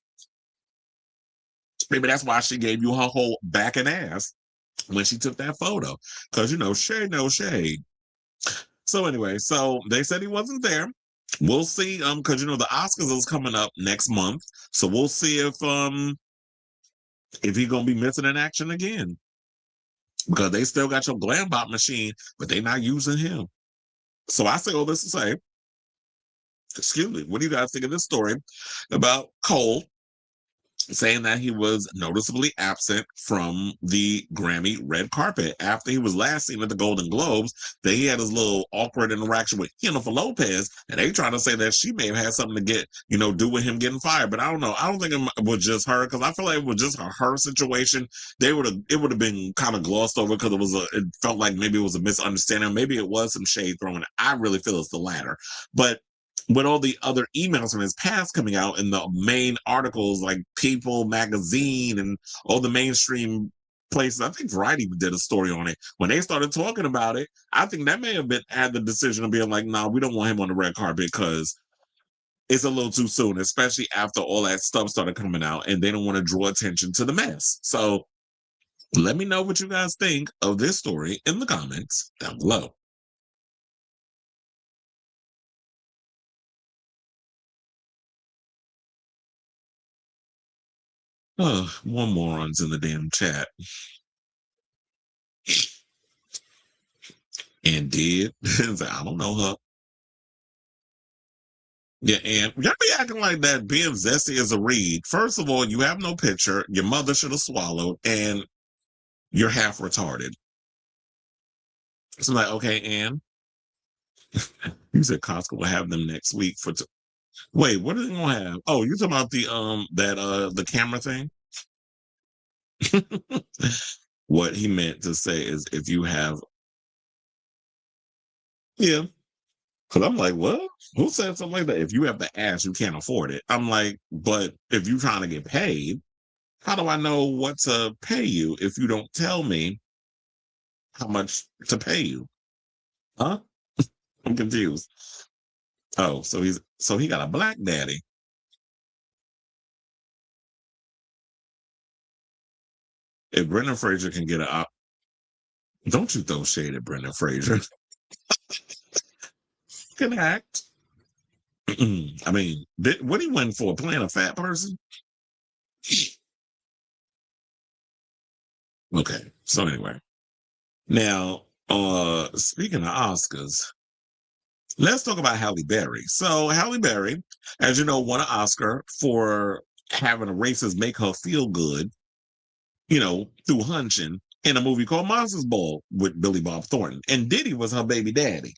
[SPEAKER 1] Maybe that's why she gave you her whole back and ass when she took that photo, because you know, shade no shade. So anyway, so they said he wasn't there. We'll see, because you know the Oscars is coming up next month, so we'll see if he's gonna be missing in action again, because they still got your Glambot machine, but they're not using him. So I say all this to say, excuse me, what do you guys think of this story about Cole saying that he was noticeably absent from the Grammy red carpet after he was last seen at the Golden Globes, that he had his little awkward interaction with Jennifer Lopez, and they trying to say that she may have had something to do with him getting fired. But I don't know. I don't think it was just her, because I feel like it was just her situation. It would have been kind of glossed over, because it felt like maybe it was a misunderstanding. Maybe it was some shade thrown. I really feel it's the latter. But with all the other emails from his past coming out in the main articles like People magazine and all the mainstream places, I think Variety did a story on it. When they started talking about it, I think that may have had the decision of being like, nah, we don't want him on the red carpet because it's a little too soon, especially after all that stuff started coming out, and they don't want to draw attention to the mess. So let me know what you guys think of this story in the comments down below. More morons in the damn chat. And did. I don't know her. Yeah, and y'all be acting like that being zesty is a read. First of all, you have no picture. Your mother should have swallowed, and you're half retarded. So I'm like, okay, Ann, you said Costco will have them next week for. Wait, what are they gonna have? Oh, you talking about the camera thing? What he meant to say is if you have, yeah. Because I'm like, what? Who said something like that? If you have the ass, you can't afford it. I'm like, but if you're trying to get paid, how do I know what to pay you if you don't tell me how much to pay you? Huh? I'm confused. Oh, so he got a black daddy. If Brendan Fraser can get a, don't you throw shade at Brendan Fraser? Can act. I mean, what he went for? Playing a fat person? Okay. So anyway, now speaking of Oscars, let's talk about Halle Berry. So Halle Berry, as you know, won an Oscar for having a racist make her feel good, through hunching in a movie called Monsters Ball with Billy Bob Thornton. And Diddy was her baby daddy.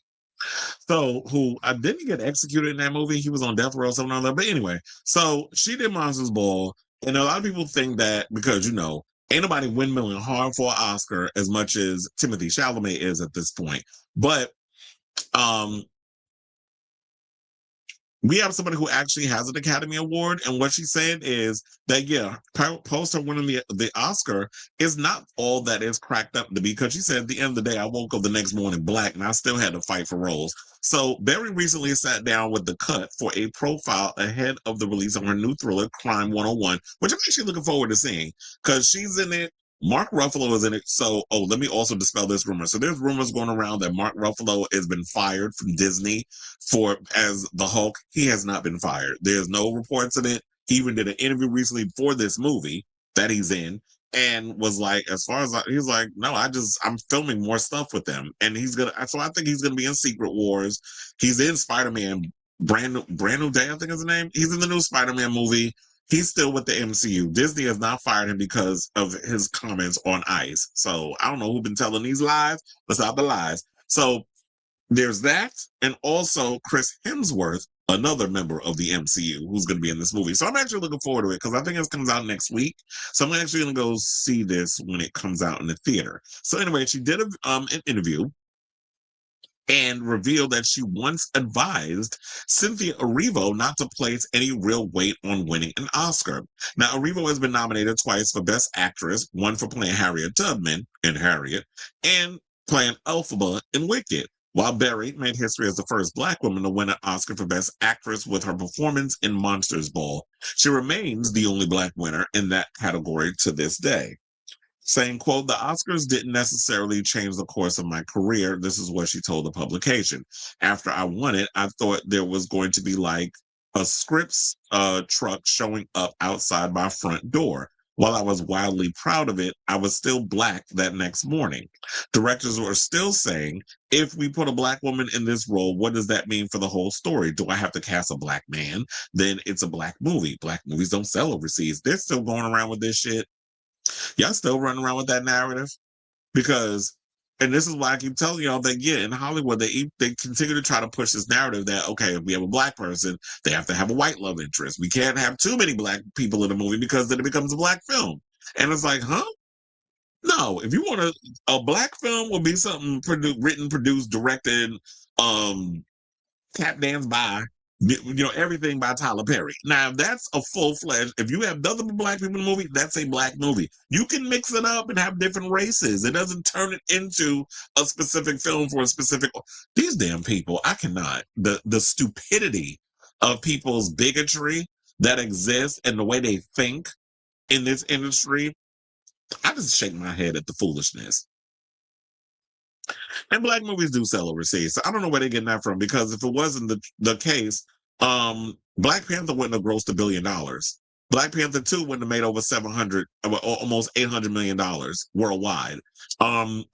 [SPEAKER 1] So who didn't get executed in that movie. He was on death row or something like that. But anyway, so she did Monsters Ball. And a lot of people think that because, ain't nobody windmilling hard for an Oscar as much as Timothy Chalamet is at this point. But um we have somebody who actually has an Academy Award, and what she said is that post her winning the Oscar is not all that is cracked up to be, because she said at the end of the day, I woke up the next morning black and I still had to fight for roles. So Berry recently sat down with The Cut for a profile ahead of the release of her new thriller, Crime 101, which I'm actually looking forward to seeing, because she's in it. Mark Ruffalo is in it. So, let me also dispel this rumor. So there's rumors going around that Mark Ruffalo has been fired from Disney as the Hulk. He has not been fired. There's no reports of it. He even did an interview recently for this movie that he's in, and was like, as far as he's like, no, I'm filming more stuff with them, and so I think he's gonna be in Secret Wars. He's in Spider-Man, brand new day, I think is the name. He's in the new Spider-Man movie. He's still with the MCU. Disney has not fired him because of his comments on ICE. So I don't know who's been telling these lies, besides the lies. So there's that. And also Chris Hemsworth, another member of the MCU, who's going to be in this movie. So I'm actually looking forward to it, because I think it comes out next week. So I'm actually going to go see this when it comes out in the theater. So anyway, she did an interview and revealed that she once advised Cynthia Erivo not to place any real weight on winning an Oscar. Now, Erivo has been nominated twice for Best Actress, one for playing Harriet Tubman in Harriet, and playing Elphaba in Wicked, while Berry made history as the first Black woman to win an Oscar for Best Actress with her performance in Monsters Ball. She remains the only Black winner in that category to this day. Saying, quote, the Oscars didn't necessarily change the course of my career. This is what she told the publication. After I won it, I thought there was going to be like a scripts truck showing up outside my front door. While I was wildly proud of it, I was still Black that next morning. Directors were still saying, if we put a Black woman in this role, what does that mean for the whole story? Do I have to cast a Black man? Then it's a Black movie. Black movies don't sell overseas. They're still going around with this shit. Y'all still running around with that narrative, because, and this is why I keep telling y'all that, in Hollywood, they continue to try to push this narrative that, okay, if we have a Black person, they have to have a white love interest. We can't have too many Black people in a movie, because then it becomes a Black film. And it's like, huh? No, if you want a Black film will be something written, produced, directed, tap dance by, everything by Tyler Perry. Now, if that's a full-fledged, if you have nothing but Black people in the movie, that's a Black movie. You can mix it up and have different races. It doesn't turn it into a specific film for a specific, these damn people, I cannot. The stupidity of people's bigotry that exists and the way they think in this industry, I just shake my head at the foolishness. And Black movies do sell overseas. So I don't know where they're getting that from, because if it wasn't the case, Black Panther wouldn't have grossed $1 billion. Black Panther 2 wouldn't have made over almost $800 million worldwide.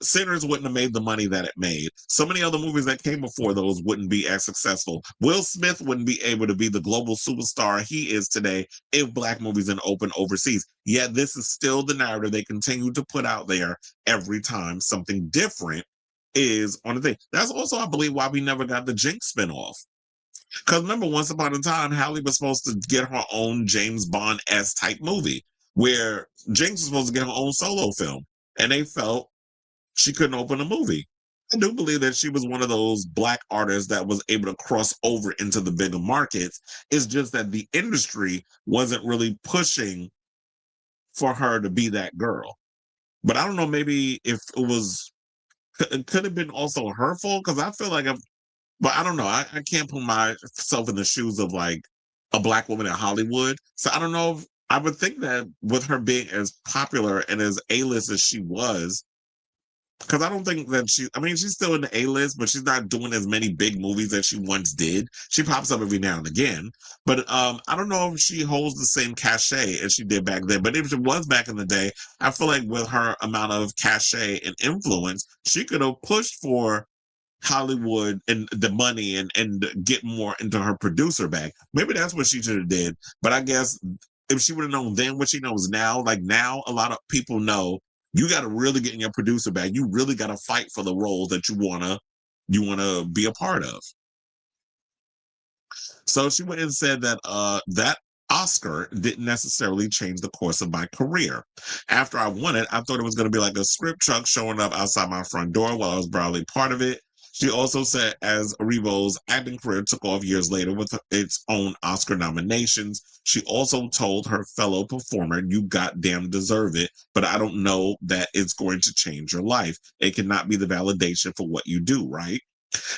[SPEAKER 1] Sinners wouldn't have made the money that it made. So many other movies that came before those wouldn't be as successful. Will Smith wouldn't be able to be the global superstar he is today if Black movies didn't open overseas. Yet this is still the narrative they continue to put out there every time something different is on the thing. That's also, I believe, why we never got the Jinx spinoff. Because remember, once upon a time, Halle was supposed to get her own James Bond-esque type movie, where Jinx was supposed to get her own solo film, and they felt she couldn't open a movie. I do believe that she was one of those Black artists that was able to cross over into the bigger markets. It's just that the industry wasn't really pushing for her to be that girl. But I don't know, maybe if it could have been also her fault, because I feel like but I don't know. I can't put myself in the shoes of like a Black woman in Hollywood. So I don't know if I would think that with her being as popular and as A-list as she was, because I don't think that she's still in the A-list, but she's not doing as many big movies as she once did. She pops up every now and again. But I don't know if she holds the same cachet as she did back then. But if she was back in the day, I feel like with her amount of cachet and influence, she could have pushed for Hollywood and the money and get more into her producer bag. Maybe that's what she should have did. But I guess if she would have known then what she knows now, like now a lot of people know you got to really get in your producer bag. You really got to fight for the roles that you wanna be a part of. So she went and said that that Oscar didn't necessarily change the course of my career. After I won it, I thought it was going to be like a script truck showing up outside my front door while I was proudly part of it. She also said as Erivo's acting career took off years later with its own Oscar nominations, she also told her fellow performer, "You goddamn deserve it, but I don't know that it's going to change your life. It cannot be the validation for what you do, right?"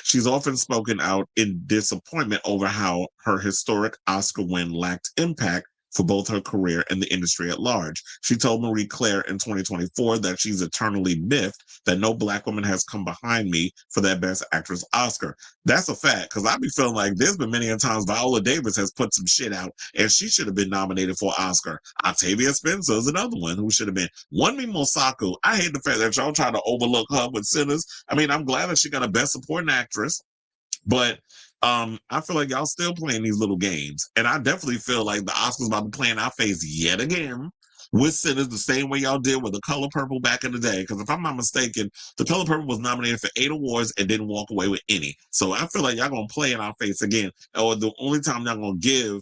[SPEAKER 1] She's often spoken out in disappointment over how her historic Oscar win lacked impact for both her career and the industry at large. She told Marie Claire in 2024 that she's eternally miffed that no Black woman has come behind me for that Best Actress Oscar. That's a fact, because I be feeling like there's been many a times Viola Davis has put some shit out and she should have been nominated for Oscar. Octavia Spencer is another one who should have been. Wunmi Mosaku, I hate the fact that y'all try to overlook her with Sinners. I mean, I'm glad that she got a Best Supporting Actress, but I feel like y'all still playing these little games. And I definitely feel like the Oscars about to play in our face yet again with Sinners the same way y'all did with The Color Purple back in the day. Because if I'm not mistaken, The Color Purple was nominated for 8 awards and didn't walk away with any. So I feel like y'all going to play in our face again. Or the only time y'all going to give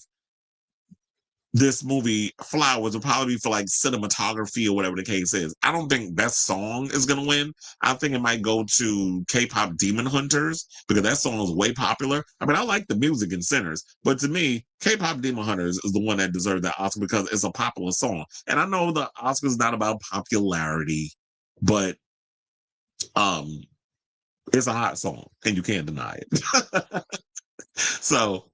[SPEAKER 1] this movie flowers will probably be for like cinematography or whatever the case is. I don't think Best Song is going to win. I think it might go to K-pop Demon Hunters because that song is way popular. I mean, I like the music in Sinners, but to me, K-pop Demon Hunters is the one that deserves that Oscar because it's a popular song. And I know the Oscar is not about popularity, but it's a hot song and you can't deny it. So,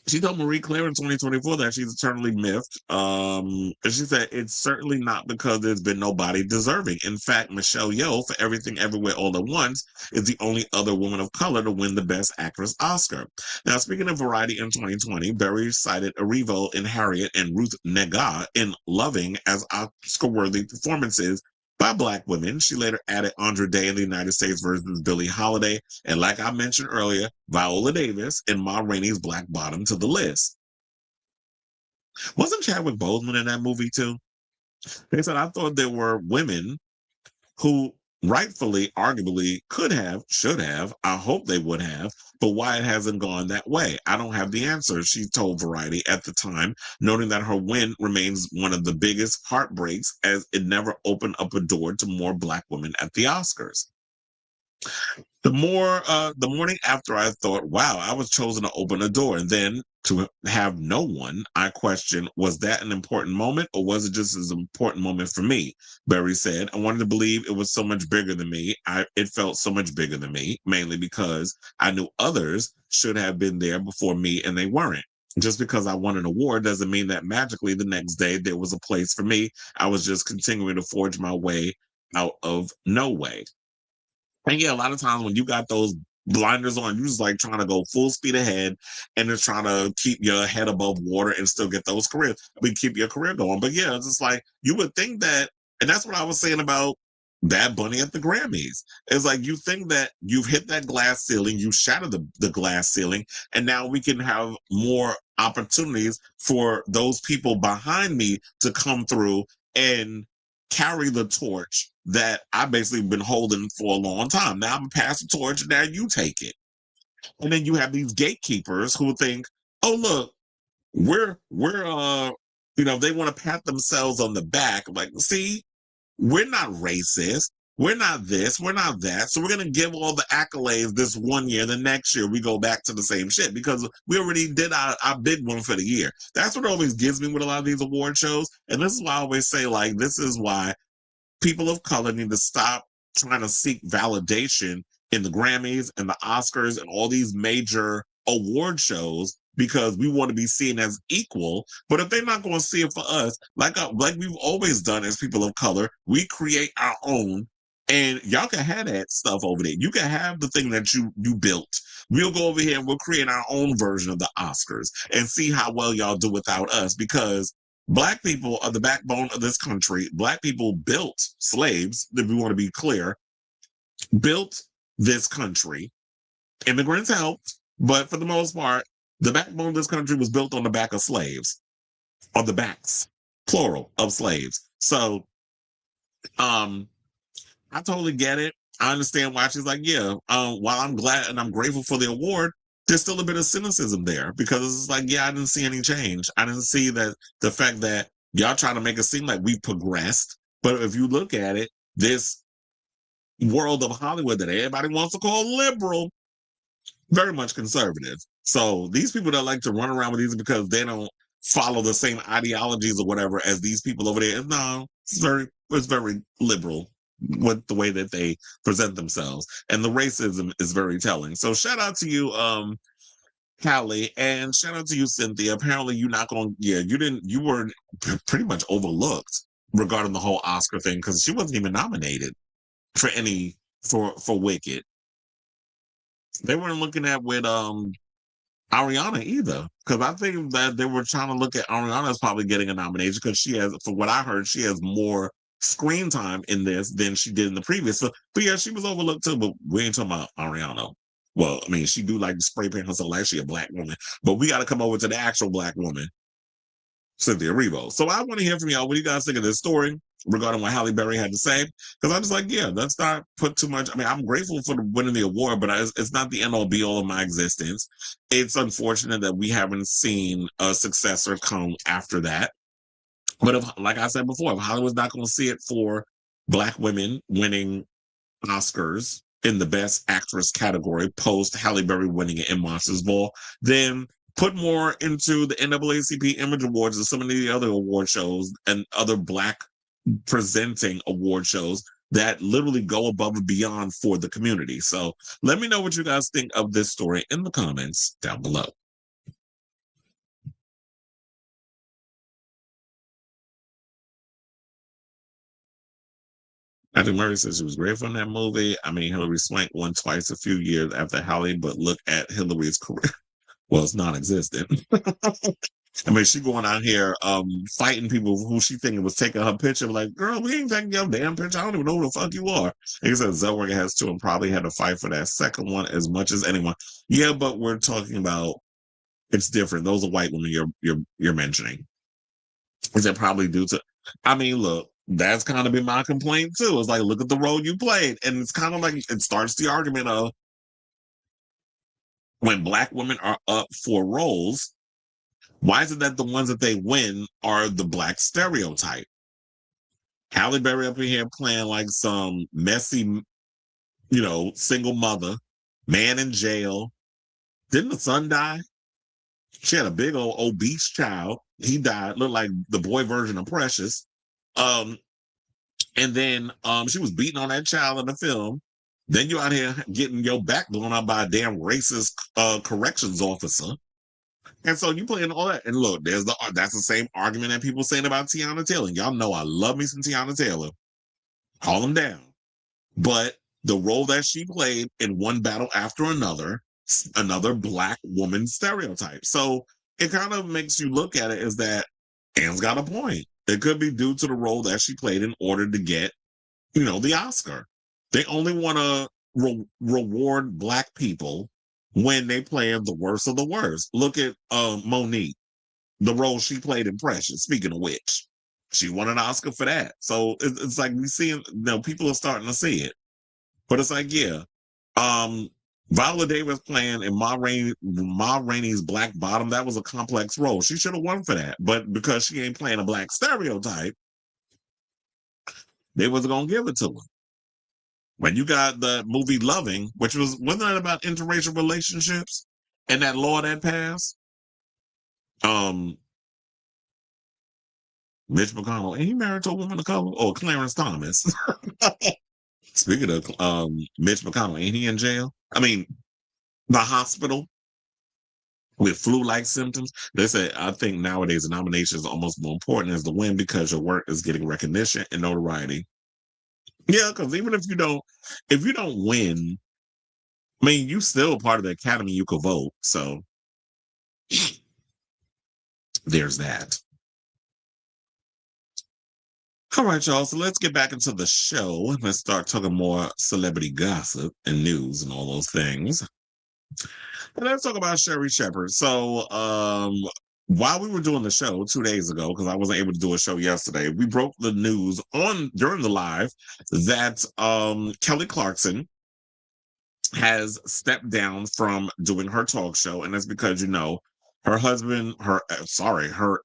[SPEAKER 1] she told Marie Claire in 2024 that she's eternally miffed. And she said, "It's certainly not because there's been nobody deserving. In fact, Michelle Yeoh for Everything Everywhere All at Once is the only other woman of color to win the Best Actress Oscar." Now, speaking of Variety in 2020, Berry cited Erivo in Harriet and Ruth Negga in Loving as Oscar-worthy performances by Black women. She later added Andra Day in the United States versus Billie Holiday, and like I mentioned earlier, Viola Davis and Ma Rainey's Black Bottom to the list. Wasn't Chadwick Boseman in that movie too? They said, "I thought there were women who rightfully, arguably could have, should have, I hope they would have, but why it hasn't gone that way. I don't have the answer," she told Variety at the time, noting that her win remains one of the biggest heartbreaks as it never opened up a door to more Black women at the Oscars. The morning after, I thought, wow, I was chosen to open a door. And then to have no one, I questioned, was that an important moment or was it just as important moment for me? Berry said, "I wanted to believe it was so much bigger than me. It felt so much bigger than me, mainly because I knew others should have been there before me and they weren't. Just because I won an award doesn't mean that magically the next day there was a place for me. I was just continuing to forge my way out of no way." And yeah, a lot of times when you got those blinders on, you just like trying to go full speed ahead and just trying to keep your head above water and still get those careers. I mean, keep your career going. But yeah, it's just like you would think that, and that's what I was saying about Bad Bunny at the Grammys. It's like you think that you've hit that glass ceiling, you shattered the glass ceiling, and now we can have more opportunities for those people behind me to come through and carry the torch that I basically been holding for a long time. Now I'm gonna pass the torch, now you take it. And then you have these gatekeepers who think, "Oh look, we're they want to pat themselves on the back. Like, see, we're not racist. We're not this, we're not that. So we're going to give all the accolades this one year. The next year, we go back to the same shit because we already did our big one for the year." That's what always gives me with a lot of these award shows. And this is why I always say, like, this is why people of color need to stop trying to seek validation in the Grammys and the Oscars and all these major award shows because we want to be seen as equal. But if they're not going to see it for us, like we've always done as people of color, we create our own. And y'all can have that stuff over there. You can have the thing that you built. We'll go over here and we'll create our own version of the Oscars and see how well y'all do without us because Black people are the backbone of this country. Black people built slaves, if we want to be clear, built this country. Immigrants helped, but for the most part, the backbone of this country was built on the back of slaves, on the backs, plural, of slaves. So, I totally get it. I understand why she's like, yeah, while I'm glad and I'm grateful for the award, there's still a bit of cynicism there because it's like, yeah, I didn't see any change. I didn't see that the fact that y'all trying to make it seem like we progressed. But if you look at it, this world of Hollywood that everybody wants to call liberal, very much conservative. So these people that like to run around with these because they don't follow the same ideologies or whatever as these people over there. No, it's very liberal with the way that they present themselves. And the racism is very telling. So shout out to you, Halle, and shout out to you, Cynthia. Apparently you're not going, you were pretty much overlooked regarding the whole Oscar thing because she wasn't even nominated for any, for Wicked. They weren't looking at with Ariana either, because I think that they were trying to look at Ariana as probably getting a nomination because she has, from what I heard, she has more screen time in this than she did in the previous. So, but yeah, she was overlooked too. But we ain't talking about Ariana. Well, I mean, she do like to spray paint herself like she a black woman, but we got to come over to the actual black woman, Cynthia Erivo. So I want to hear from y'all. What do you guys think of this story regarding what Halle Berry had to say? Because I'm just like, yeah, let's not put too much. I mean, I'm grateful for winning the award, but it's not the end all be all of my existence. It's unfortunate that we haven't seen a successor come after that. But if, like I said before, if Hollywood's not going to see it for black women winning Oscars in the Best Actress category post Halle Berry winning it in Monsters Ball, then put more into the NAACP Image Awards and some of the other award shows and other black presenting award shows that literally go above and beyond for the community. So let me know what you guys think of this story in the comments down below. I think Murray says she was great from that movie. I mean, Hillary Swank won twice a few years after Halle, but look at Hillary's career. Well, it's non-existent. I mean, she going out here fighting people who she thinking was taking her picture. Like, girl, we ain't taking your damn picture. I don't even know who the fuck you are. And he said Zellweger has two and probably had to fight for that second one as much as anyone. Yeah, but we're talking about it's different. Those are white women you're mentioning. Is that probably due to? I mean, look, that's kind of been my complaint too. It's like, look at the role you played, and it's kind of like it starts the argument of when black women are up for roles. Why is it that the ones that they win are the black stereotype? Halle Berry up in here playing like some messy, single mother, man in jail. Didn't the son die? She had a big old obese child. He died, looked like the boy version of Precious. And then she was beating on that child in the film. Then you out here getting your back blown out by a damn racist corrections officer. And so you playing all that. And look, that's the same argument that people saying about Tiana Taylor. Y'all know I love me some Tiana Taylor. Call them down. But the role that she played in one battle after another black woman stereotype. So it kind of makes you look at it as that Anne's got a point. It could be due to the role that she played in order to get, the Oscar. They only want to reward black people when they play the worst of the worst. Look at Monique, the role she played in Precious. Speaking of which, she won an Oscar for that. So it's like we see, people are starting to see it. But it's like, yeah, Viola Davis playing in Ma Rainey's Black Bottom, that was a complex role. She should have won for that. But because she ain't playing a black stereotype, they wasn't going to give it to her. When you got the movie Loving, which wasn't that about interracial relationships and that law that passed? Mitch McConnell, ain't he married to a woman of color? Or Clarence Thomas? Speaking of Mitch McConnell, ain't he in jail? I mean, the hospital with flu-like symptoms. They say, I think nowadays the nomination is almost more important as the win because your work is getting recognition and notoriety. Yeah, because even if you don't win, I mean, you still part of the academy. You could vote. So there's that. All right, y'all. So let's get back into the show. Let's start talking more celebrity gossip and news and all those things. And let's talk about Sherri Shepherd. So while we were doing the show 2 days ago, because I wasn't able to do a show yesterday, we broke the news during the live that Kelly Clarkson has stepped down from doing her talk show, and that's because her husband, her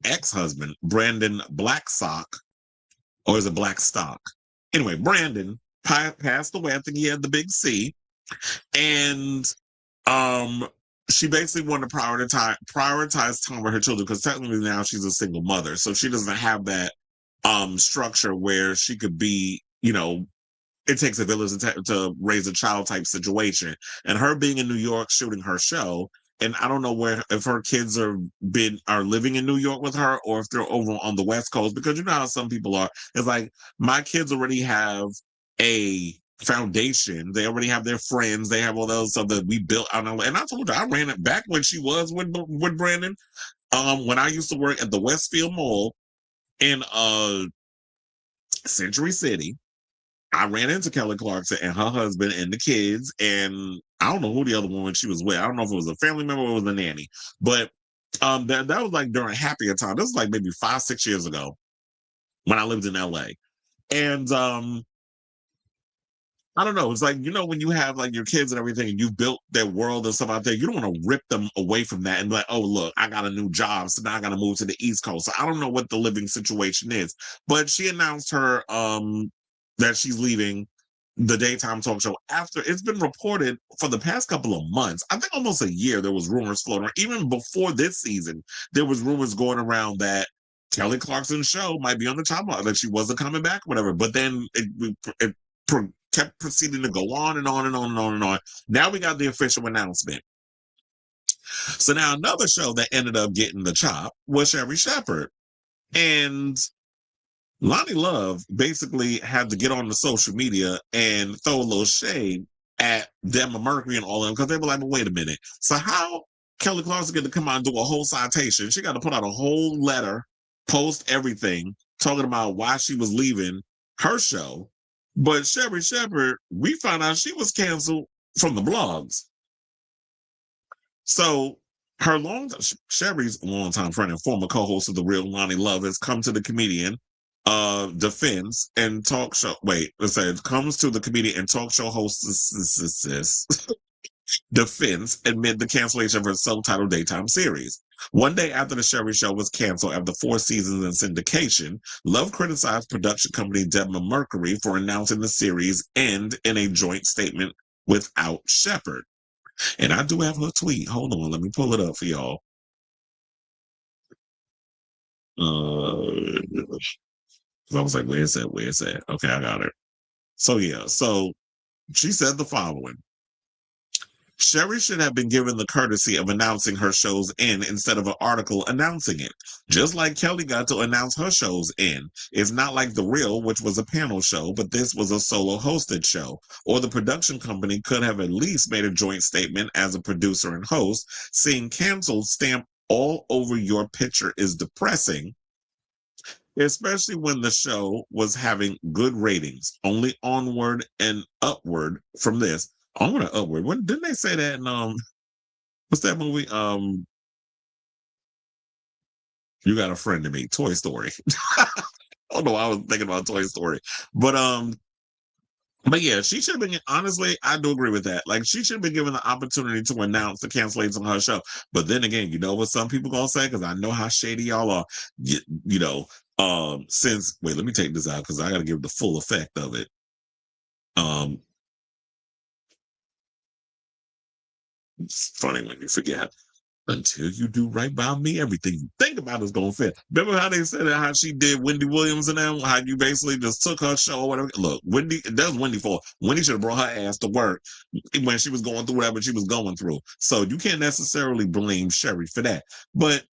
[SPEAKER 1] ex-husband, Brandon Blackstock, or is it Blackstock? Anyway, Brandon passed away. I think he had the big C. And um, she basically wanted to prioritize time with her children because technically now she's a single mother, so she doesn't have that structure where she could be, it takes a village to raise a child type situation. And her being in New York shooting her show, and I don't know if her kids are living in New York with her or if they're over on the West Coast, because you know how some people are. It's like my kids already have a foundation. They already have their friends. They have all those stuff that we built out. And I told her I ran it back when she was with Brandon. When I used to work at the Westfield Mall in Century City, I ran into Kelly Clarkson and her husband and the kids, and I don't know who the other woman she was with. I don't know if it was a family member or it was a nanny, but that was like during happier time. This was like maybe 5-6 years ago when I lived in LA, and I don't know. It's like, when you have like your kids and everything and you've built their world and stuff out there, you don't want to rip them away from that and be like, oh, look, I got a new job. So now I got to move to the East Coast. So I don't know what the living situation is. But she announced that she's leaving the daytime talk show after it's been reported for the past couple of months. I think almost a year there was rumors floating. Even before this season, there was rumors going around that Kelly Clarkson's show might be on the top line, that she wasn't coming back, whatever. But then it kept proceeding to go on and on and on and on and on. Now we got the official announcement. So now another show that ended up getting the chop was Sherri Shepherd. And Loni Love basically had to get on the social media and throw a little shade at them, Mercury and all of them, because they were like, well, wait a minute. So how Kelly Clarkson get to come out and do a whole citation? She got to put out a whole letter, post everything, talking about why she was leaving her show. But Sherri Shepherd, we found out she was canceled from the blogs. So Sherri's longtime friend and former co-host of The Real Loni Love has come to the comedian defense and talk show. Comes to the comedian and talk show hostess defense amid the cancellation of her self-titled daytime series. One day after the Sherri show was canceled after 4 seasons in syndication, Love criticized production company Deborah Mercury for announcing the series' end in a joint statement without Shepherd. And I do have her tweet. Hold on, let me pull it up for y'all. I was like, where's that? Okay, I got her. So yeah, so she said the following. Sherri should have been given the courtesy of announcing her show's end instead of an article announcing it. Just like Kelly got to announce her show's end. It's not like The Real, which was a panel show, but this was a solo hosted show. Or the production company could have at least made a joint statement as a producer and host. Seeing canceled stamped all over your picture is depressing, especially when the show was having good ratings. Only onward and upward from this. Onward and upward. When didn't they say that in what's that movie? You Got a Friend in Me, Toy Story. Oh no, I was thinking about Toy Story. But yeah, she should have been, honestly, I do agree with that. Like, she should have been given the opportunity to announce the cancellation of her show. But then again, you know what some people gonna say? Because I know how shady y'all are. Let me take this out because I gotta give the full effect of it. It's funny when you forget. Until you do right by me, everything you think about is gonna fit. Remember how they said how she did Wendy Williams and them? How you basically just took her show or whatever. Look, Wendy, that was Wendy for. Wendy should have brought her ass to work when she was going through whatever she was going through. So you can't necessarily blame Sherri for that. But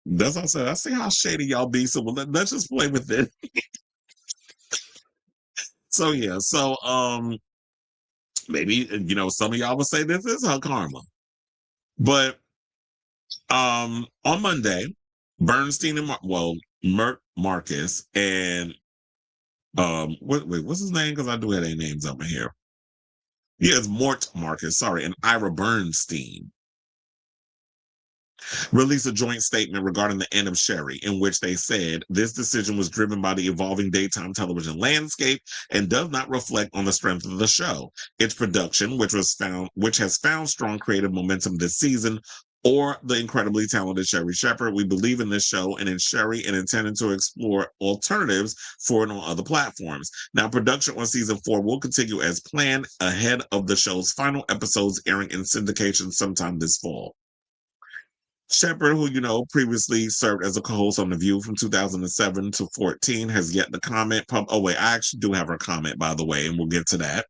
[SPEAKER 1] that's what I said. I see how shady y'all be. So let's just play with it. So yeah, maybe some of y'all would say this is her karma. But on Monday, Bernstein and Marcus and what's his name? Because I do have their names up in here. Yeah, it's Mort Marcus, sorry, and Ira Bernstein released a joint statement regarding the end of Sherri, in which they said this decision was driven by the evolving daytime television landscape and does not reflect on the strength of the show, its production, which has found strong creative momentum this season, or the incredibly talented Sherri Shepherd. We believe in this show and in Sherri and intended to explore alternatives for it on other platforms. Now, production on season 4 will continue as planned ahead of the show's final episodes airing in syndication sometime this fall. Shepherd, who previously served as a co-host on The View from 2007 to 14, has yet to comment. Oh wait, I actually do have her comment, by the way, and we'll get to that.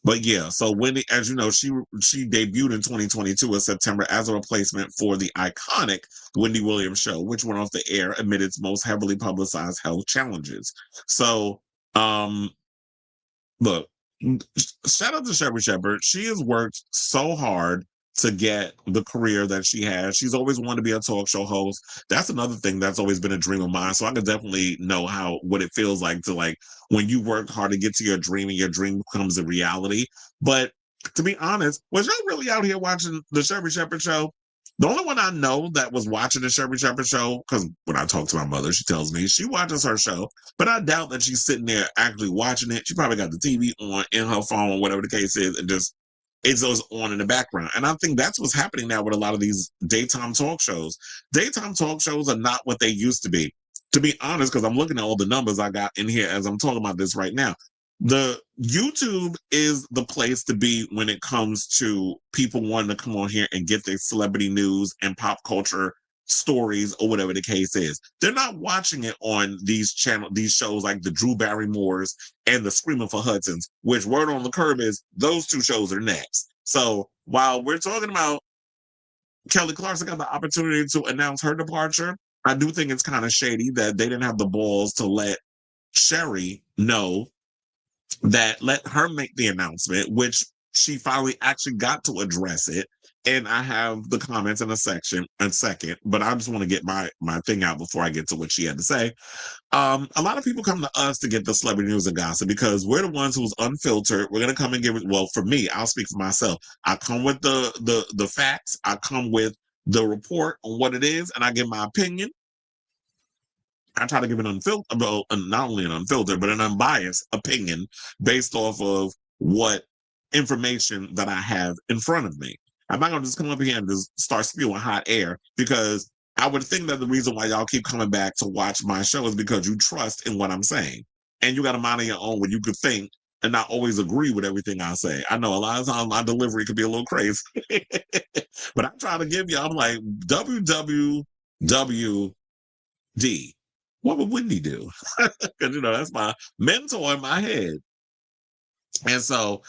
[SPEAKER 1] But yeah, so Wendy, as you know, she debuted in 2022 in September as a replacement for the iconic Wendy Williams show, which went off the air amid its most heavily publicized health challenges. So, look, shout out to Sherri Shepherd. She has worked so hard to get the career that she has. She's always wanted to be a talk show host. That's another thing that's always been a dream of mine. So I can definitely know what it feels like to when you work hard to get to your dream and your dream becomes a reality. But to be honest, was y'all really out here watching the Sherri Shepherd show? The only one I know that was watching the Sherri Shepherd show, because when I talk to my mother, she tells me she watches her show, but I doubt that she's sitting there actually watching it. She probably got the TV on in her phone, whatever the case is, and just it's those on in the background. And I think that's what's happening now with a lot of these daytime talk shows. Daytime talk shows are not what they used to be. To be honest, because I'm looking at all the numbers I got in here as I'm talking about this right now. The YouTube is the place to be when it comes to people wanting to come on here and get their celebrity news and pop culture stories or whatever the case is. They're not watching it on these shows like the Drew Barrymores and the Screaming for Hudsons, which word on the curb is those two shows are next. So while we're talking about Kelly Clarkson got the opportunity to announce her departure, I do think it's kind of shady that they didn't have the balls to let Sherri know that, let her make the announcement, which she finally actually got to address it. And I have the comments in a second, but I just want to get my thing out before I get to what she had to say. A lot of people come to us to get the celebrity news and gossip because we're the ones who's unfiltered. We're going to come and give it. Well, for me, I'll speak for myself. I come with the facts. I come with the report on what it is, and I give my opinion. I try to give an unfiltered, not only an unfiltered, but an unbiased opinion based off of what information that I have in front of me. I'm not going to just come up here and just start spewing hot air, because I would think that the reason why y'all keep coming back to watch my show is because you trust in what I'm saying. And you got a mind of your own when you could think and not always agree with everything I say. I know a lot of times my delivery could be a little crazy, but I try to give you, I'm like, WWWD. What would Wendy do? Because, that's my mentor in my head. And so,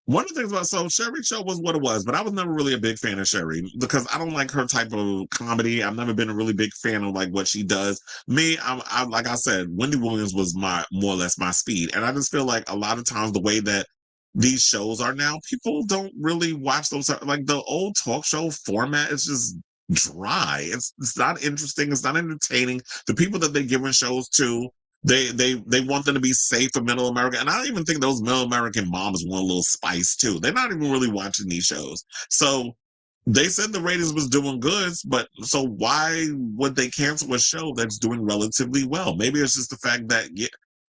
[SPEAKER 1] one of the things about Sherri's show was what it was, but I was never really a big fan of Sherri because I don't like her type of comedy. I've never been a really big fan of what she does. Me, I'm like I said, Wendy Williams was more or less my speed, and I just feel like a lot of times the way that these shows are now, people don't really watch those. Like the old talk show format is just dry. It's not interesting. It's not entertaining. The people that they're giving shows to, they want them to be safe for middle America. And I don't even think those middle American moms want a little spice too. They're not even really watching these shows. So they said the ratings was doing good, but so why would they cancel a show that's doing relatively well? Maybe it's just the fact that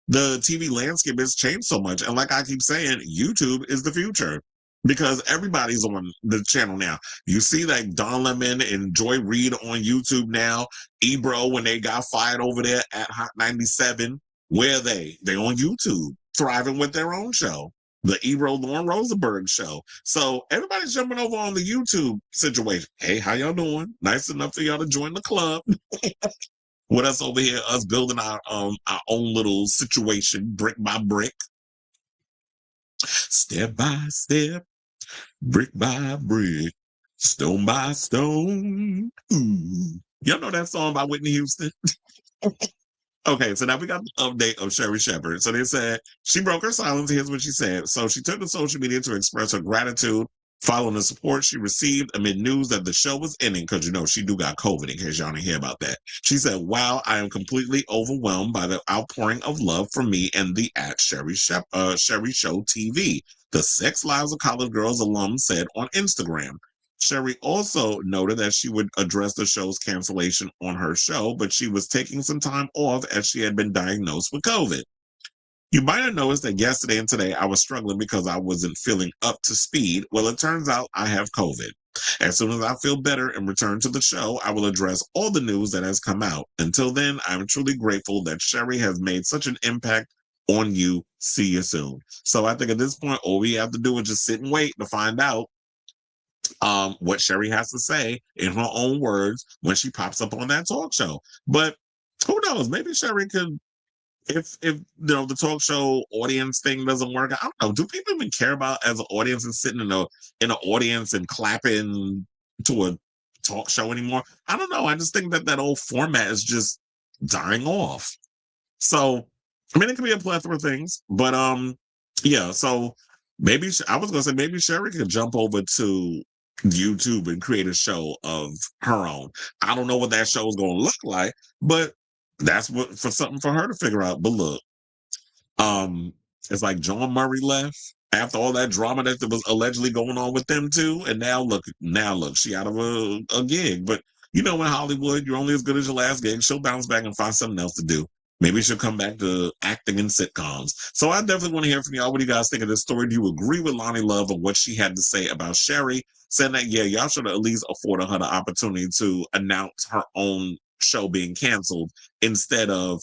[SPEAKER 1] the TV landscape has changed so much. And like I keep saying, YouTube is the future, because everybody's on the channel now. You see Don Lemon and Joy Reid on YouTube now. Ebro, when they got fired over there at Hot 97, where are they? They're on YouTube, thriving with their own show, the Ebro Lauren Rosenberg show. So everybody's jumping over on the YouTube situation. Hey, how y'all doing? Nice enough for y'all to join the club. With us over here, us building our own little situation, brick by brick, step by step, brick by brick, stone by stone. Ooh. Y'all know that song by Whitney Houston? Okay, so now we got the update of Sherri Shepherd. So they said she broke her silence. Here's what she said. So she took to social media to express her gratitude following the support she received amid news that the show was ending, because she do got COVID, in case y'all didn't hear about that. She said, "Wow, I am completely overwhelmed by the outpouring of love from me and the Sherri Show TV," the Sex Lives of College Girls alum said on Instagram. Sherri also noted that she would address the show's cancellation on her show, but she was taking some time off as she had been diagnosed with COVID. You might have noticed that yesterday and today I was struggling because I wasn't feeling up to speed. Well, it turns out I have COVID. As soon as I feel better and return to the show, I will address all the news that has come out. Until then, I'm truly grateful that Sherri has made such an impact on you. See you soon. So I think at this point, all we have to do is just sit and wait to find out what Sherri has to say in her own words when she pops up on that talk show. But who knows? Maybe Sherri could, if the talk show audience thing doesn't work. I don't know. Do people even care about as an audience and sitting in an audience and clapping to a talk show anymore? I don't know. I just think that old format is just dying off. So I mean, it could be a plethora of things, but yeah. So maybe I was gonna say maybe Sherri could jump over to YouTube and create a show of her own. I don't know what that show is gonna look like, but that's what for something for her to figure out. But look, it's like John Murray left after all that drama that was allegedly going on with them too, and now look, she out of a gig. But in Hollywood, you're only as good as your last gig. She'll bounce back and find something else to do. Maybe she'll come back to acting in sitcoms. So I definitely want to hear from y'all. What do you guys think of this story? Do you agree with Lonnie Love and what she had to say about Sherri? Saying that, yeah, y'all should have at least afforded her the opportunity to announce her own show being canceled instead of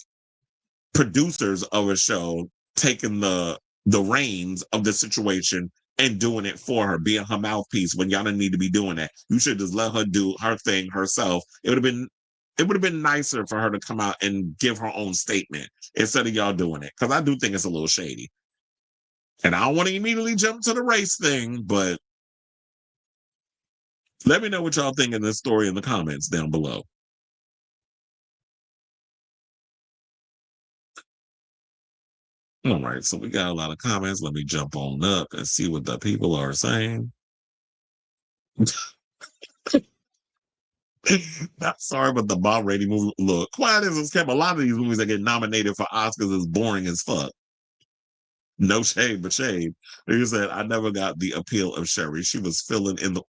[SPEAKER 1] producers of a show taking the reins of the situation and doing it for her, being her mouthpiece when y'all didn't need to be doing that. You should just let her do her thing herself. It would have been nicer for her to come out and give her own statement instead of y'all doing it. Because I do think it's a little shady. And I don't want to immediately jump to the race thing, but let me know what y'all think of this story in the comments down below. All right, so we got a lot of comments. Let me jump on up and see what the people are saying. Not sorry, but the bomb rating movie. Look, Quiet as kept. A lot of these movies that get nominated for Oscars is boring as fuck. No shade, but shade. He said, I never got the appeal of Sherri. She was filling in the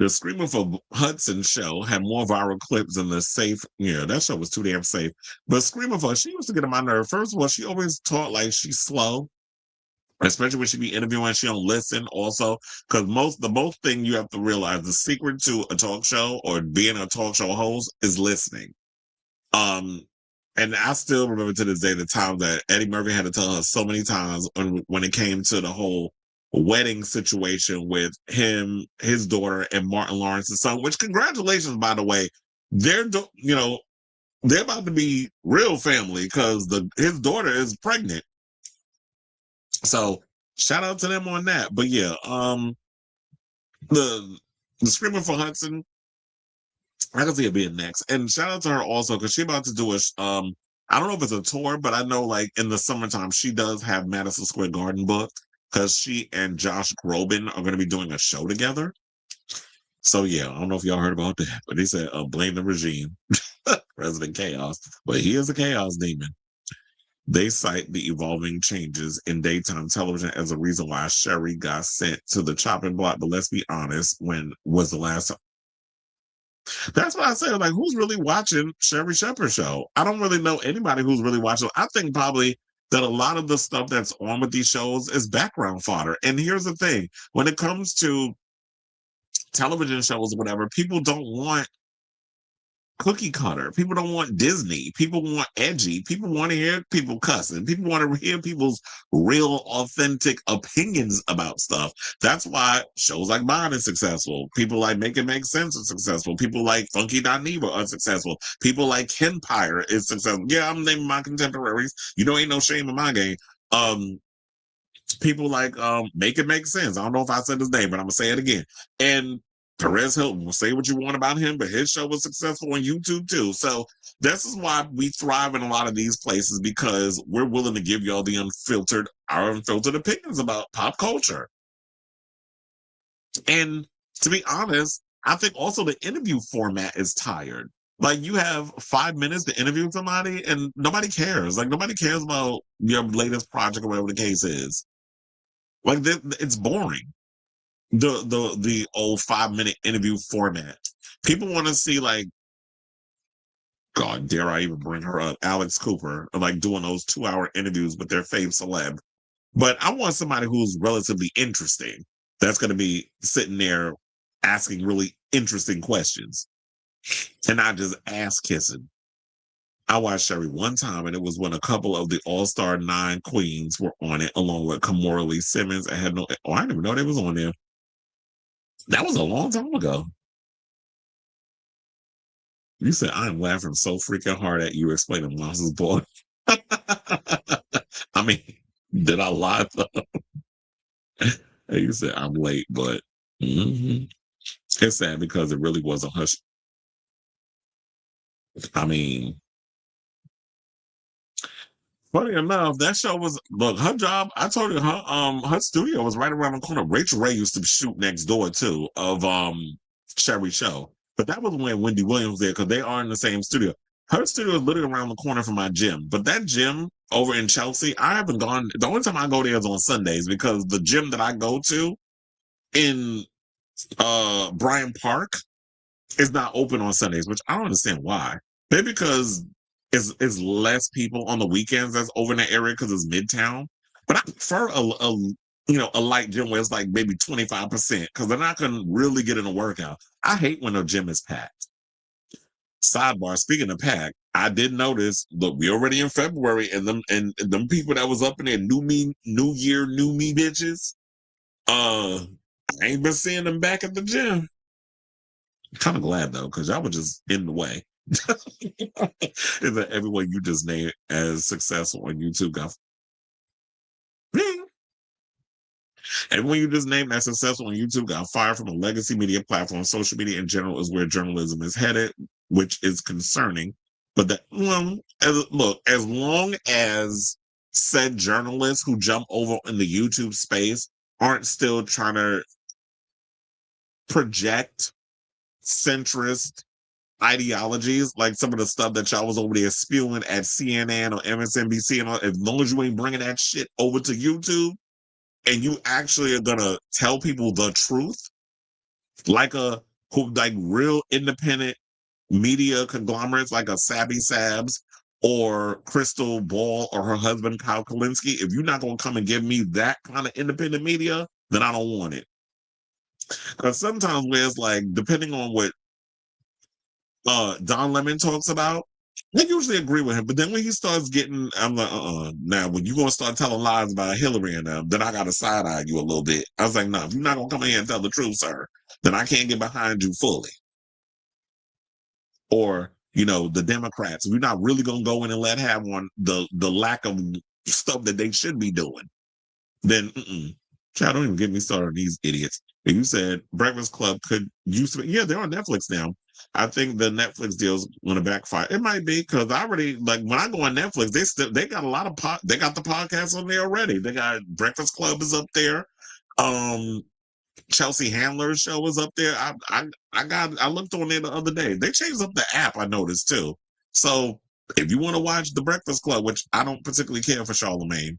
[SPEAKER 1] Screaming for Hudson show had more viral clips than the safe. Yeah, that show was too damn safe. But Screaming for, she used to get on my nerve. First of all, she always talked like she's slow, especially when she be interviewing. She don't listen also, because the most thing you have to realize, the secret to a talk show or being a talk show host is listening. And I still remember to this day the time that Eddie Murphy had to tell her so many times when it came to the whole wedding situation with him, his daughter, and Martin Lawrence's son. Which, congratulations, by the way, they're they're about to be real family because his daughter is pregnant. So shout out to them on that. But yeah, the Screaming for Hudson, I can see it being next. And shout out to her also because she's about to do I don't know if it's a tour, but I know like in the summertime she does have Madison Square Garden booked because she and Josh Groban are going to be doing a show together. So yeah, I don't know if y'all heard about that, but they said blame the regime, President Chaos, but he is a chaos demon. They cite the evolving changes in daytime television as a reason why Sherri got sent to the chopping block. But let's be honest, when was the last time? That's why I say, like, who's really watching Sherri Shepherd show? I don't really know anybody who's really watching. I think probably that a lot of the stuff that's on with these shows is background fodder. And here's the thing: when it comes to television shows or whatever, people don't want cookie cutter. People don't want Disney. People want edgy. People want to hear people cussing. People want to hear people's real, authentic opinions about stuff. That's why shows like mine are successful. People like Make It Make Sense are successful. People like Funky.Neva are successful. People like Kenpire is successful. Yeah, I'm naming my contemporaries. Ain't no shame in my game. People like Make It Make Sense. I don't know if I said his name, but I'm gonna say it again. And Perez Hilton, will say what you want about him, but his show was successful on YouTube too. So this is why we thrive in a lot of these places, because we're willing to give y'all our unfiltered opinions about pop culture. And to be honest, I think also the interview format is tired. Like, you have 5 minutes to interview somebody and nobody cares. Like, nobody cares about your latest project or whatever the case is. Like, it's boring. the old 5-minute interview format. People want to see, like, God, dare I even bring her up? Alex Cooper, like doing those 2-hour interviews with their fave celeb. But I want somebody who's relatively interesting. That's going to be sitting there asking really interesting questions and not just ass kissing. I watched Sherri one time, and it was when a couple of the All-Star 9 queens were on it, along with Kimora Lee Simmons. I didn't even know they was on there. That was a long time ago. You said, I'm laughing so freaking hard at you explaining Monsters Ball. I mean, did I lie? You said, I'm late, but it's sad because it really was a hush. I mean, funny enough, that show was, look, her job, I told you, her studio was right around the corner. Rachel Ray used to shoot next door too of Sherri's show. But that was when Wendy Williams was there, because they are in the same studio. Her studio is literally around the corner from my gym. But that gym over in Chelsea, I haven't gone. The only time I go there is on Sundays, because the gym that I go to in Bryant Park is not open on Sundays, which I don't understand why. Maybe because it's less people on the weekends that's over in that area because it's Midtown. But I prefer a light gym where it's like maybe 25%, because then I can really get in a workout. I hate when the gym is packed. Sidebar, speaking of packed, I did notice, look, we already in February, and them people that was up in there, new year, new me bitches. I ain't been seeing them back at the gym. Kind of glad though, because y'all were just in the way. Is that everyone you just named as successful on YouTube got? Everyone you just named as successful on YouTube got fired from a legacy media platform. Social media in general is where journalism is headed, which is concerning. But that, well, as long as said journalists who jump over in the YouTube space aren't still trying to project centrist ideologies, like some of the stuff that y'all was over there spewing at CNN or MSNBC, and all, as long as you ain't bringing that shit over to YouTube and you actually are gonna tell people the truth, like real independent media conglomerates like a Sabby Sabs or Crystal Ball or her husband Kyle Kalinske, if you're not gonna come and give me that kind of independent media, then I don't want it. Because sometimes where it's like, depending on what Don Lemon talks about, I usually agree with him. But then when he starts getting, I'm like, now when you gonna start telling lies about Hillary and them, then I gotta side eye you a little bit. I was like, no, if you're not gonna come in here and tell the truth, sir, then I can't get behind you fully. Or, the Democrats, if you're not really gonna go in and let have one the lack of stuff that they should be doing, then child, don't even get me started on these idiots. And you said Breakfast Club could use, yeah, they're on Netflix now. I think the Netflix deal's going to backfire. It might be, because I already, like, when I go on Netflix, they got a lot of they got the podcasts on there already. They got Breakfast Club is up there. Chelsea Handler's show is up there. I looked on there the other day. They changed up the app, I noticed too. So if you want to watch the Breakfast Club, which I don't particularly care for Charlamagne,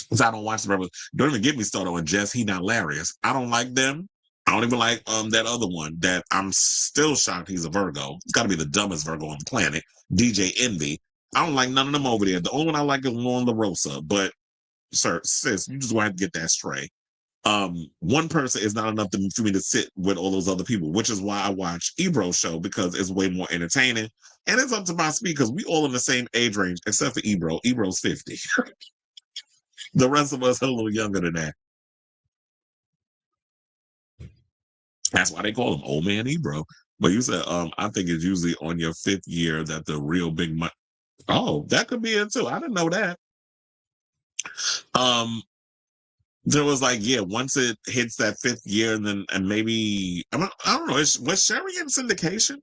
[SPEAKER 1] because I don't watch the Breakfast. Don't even get me started on Jess. He not hilarious. I don't like them. I don't even like that other one that I'm still shocked he's a Virgo. It's got to be the dumbest Virgo on the planet. DJ Envy. I don't like none of them over there. The only one I like is Lauren LaRosa. But sis, you just want to get that straight. One person is not enough for me to sit with all those other people, which is why I watch Ebro's show, because it's way more entertaining. And it's up to my speed, because we all in the same age range, except for Ebro. Ebro's 50. The rest of us are a little younger than that. That's why they call him Old Man Ebro. But you said, I think it's usually on your 5th year that the real big money. Oh, that could be it too. I didn't know that. There was like, yeah, once it hits that 5th year, and maybe I don't know. Was Sherri in syndication?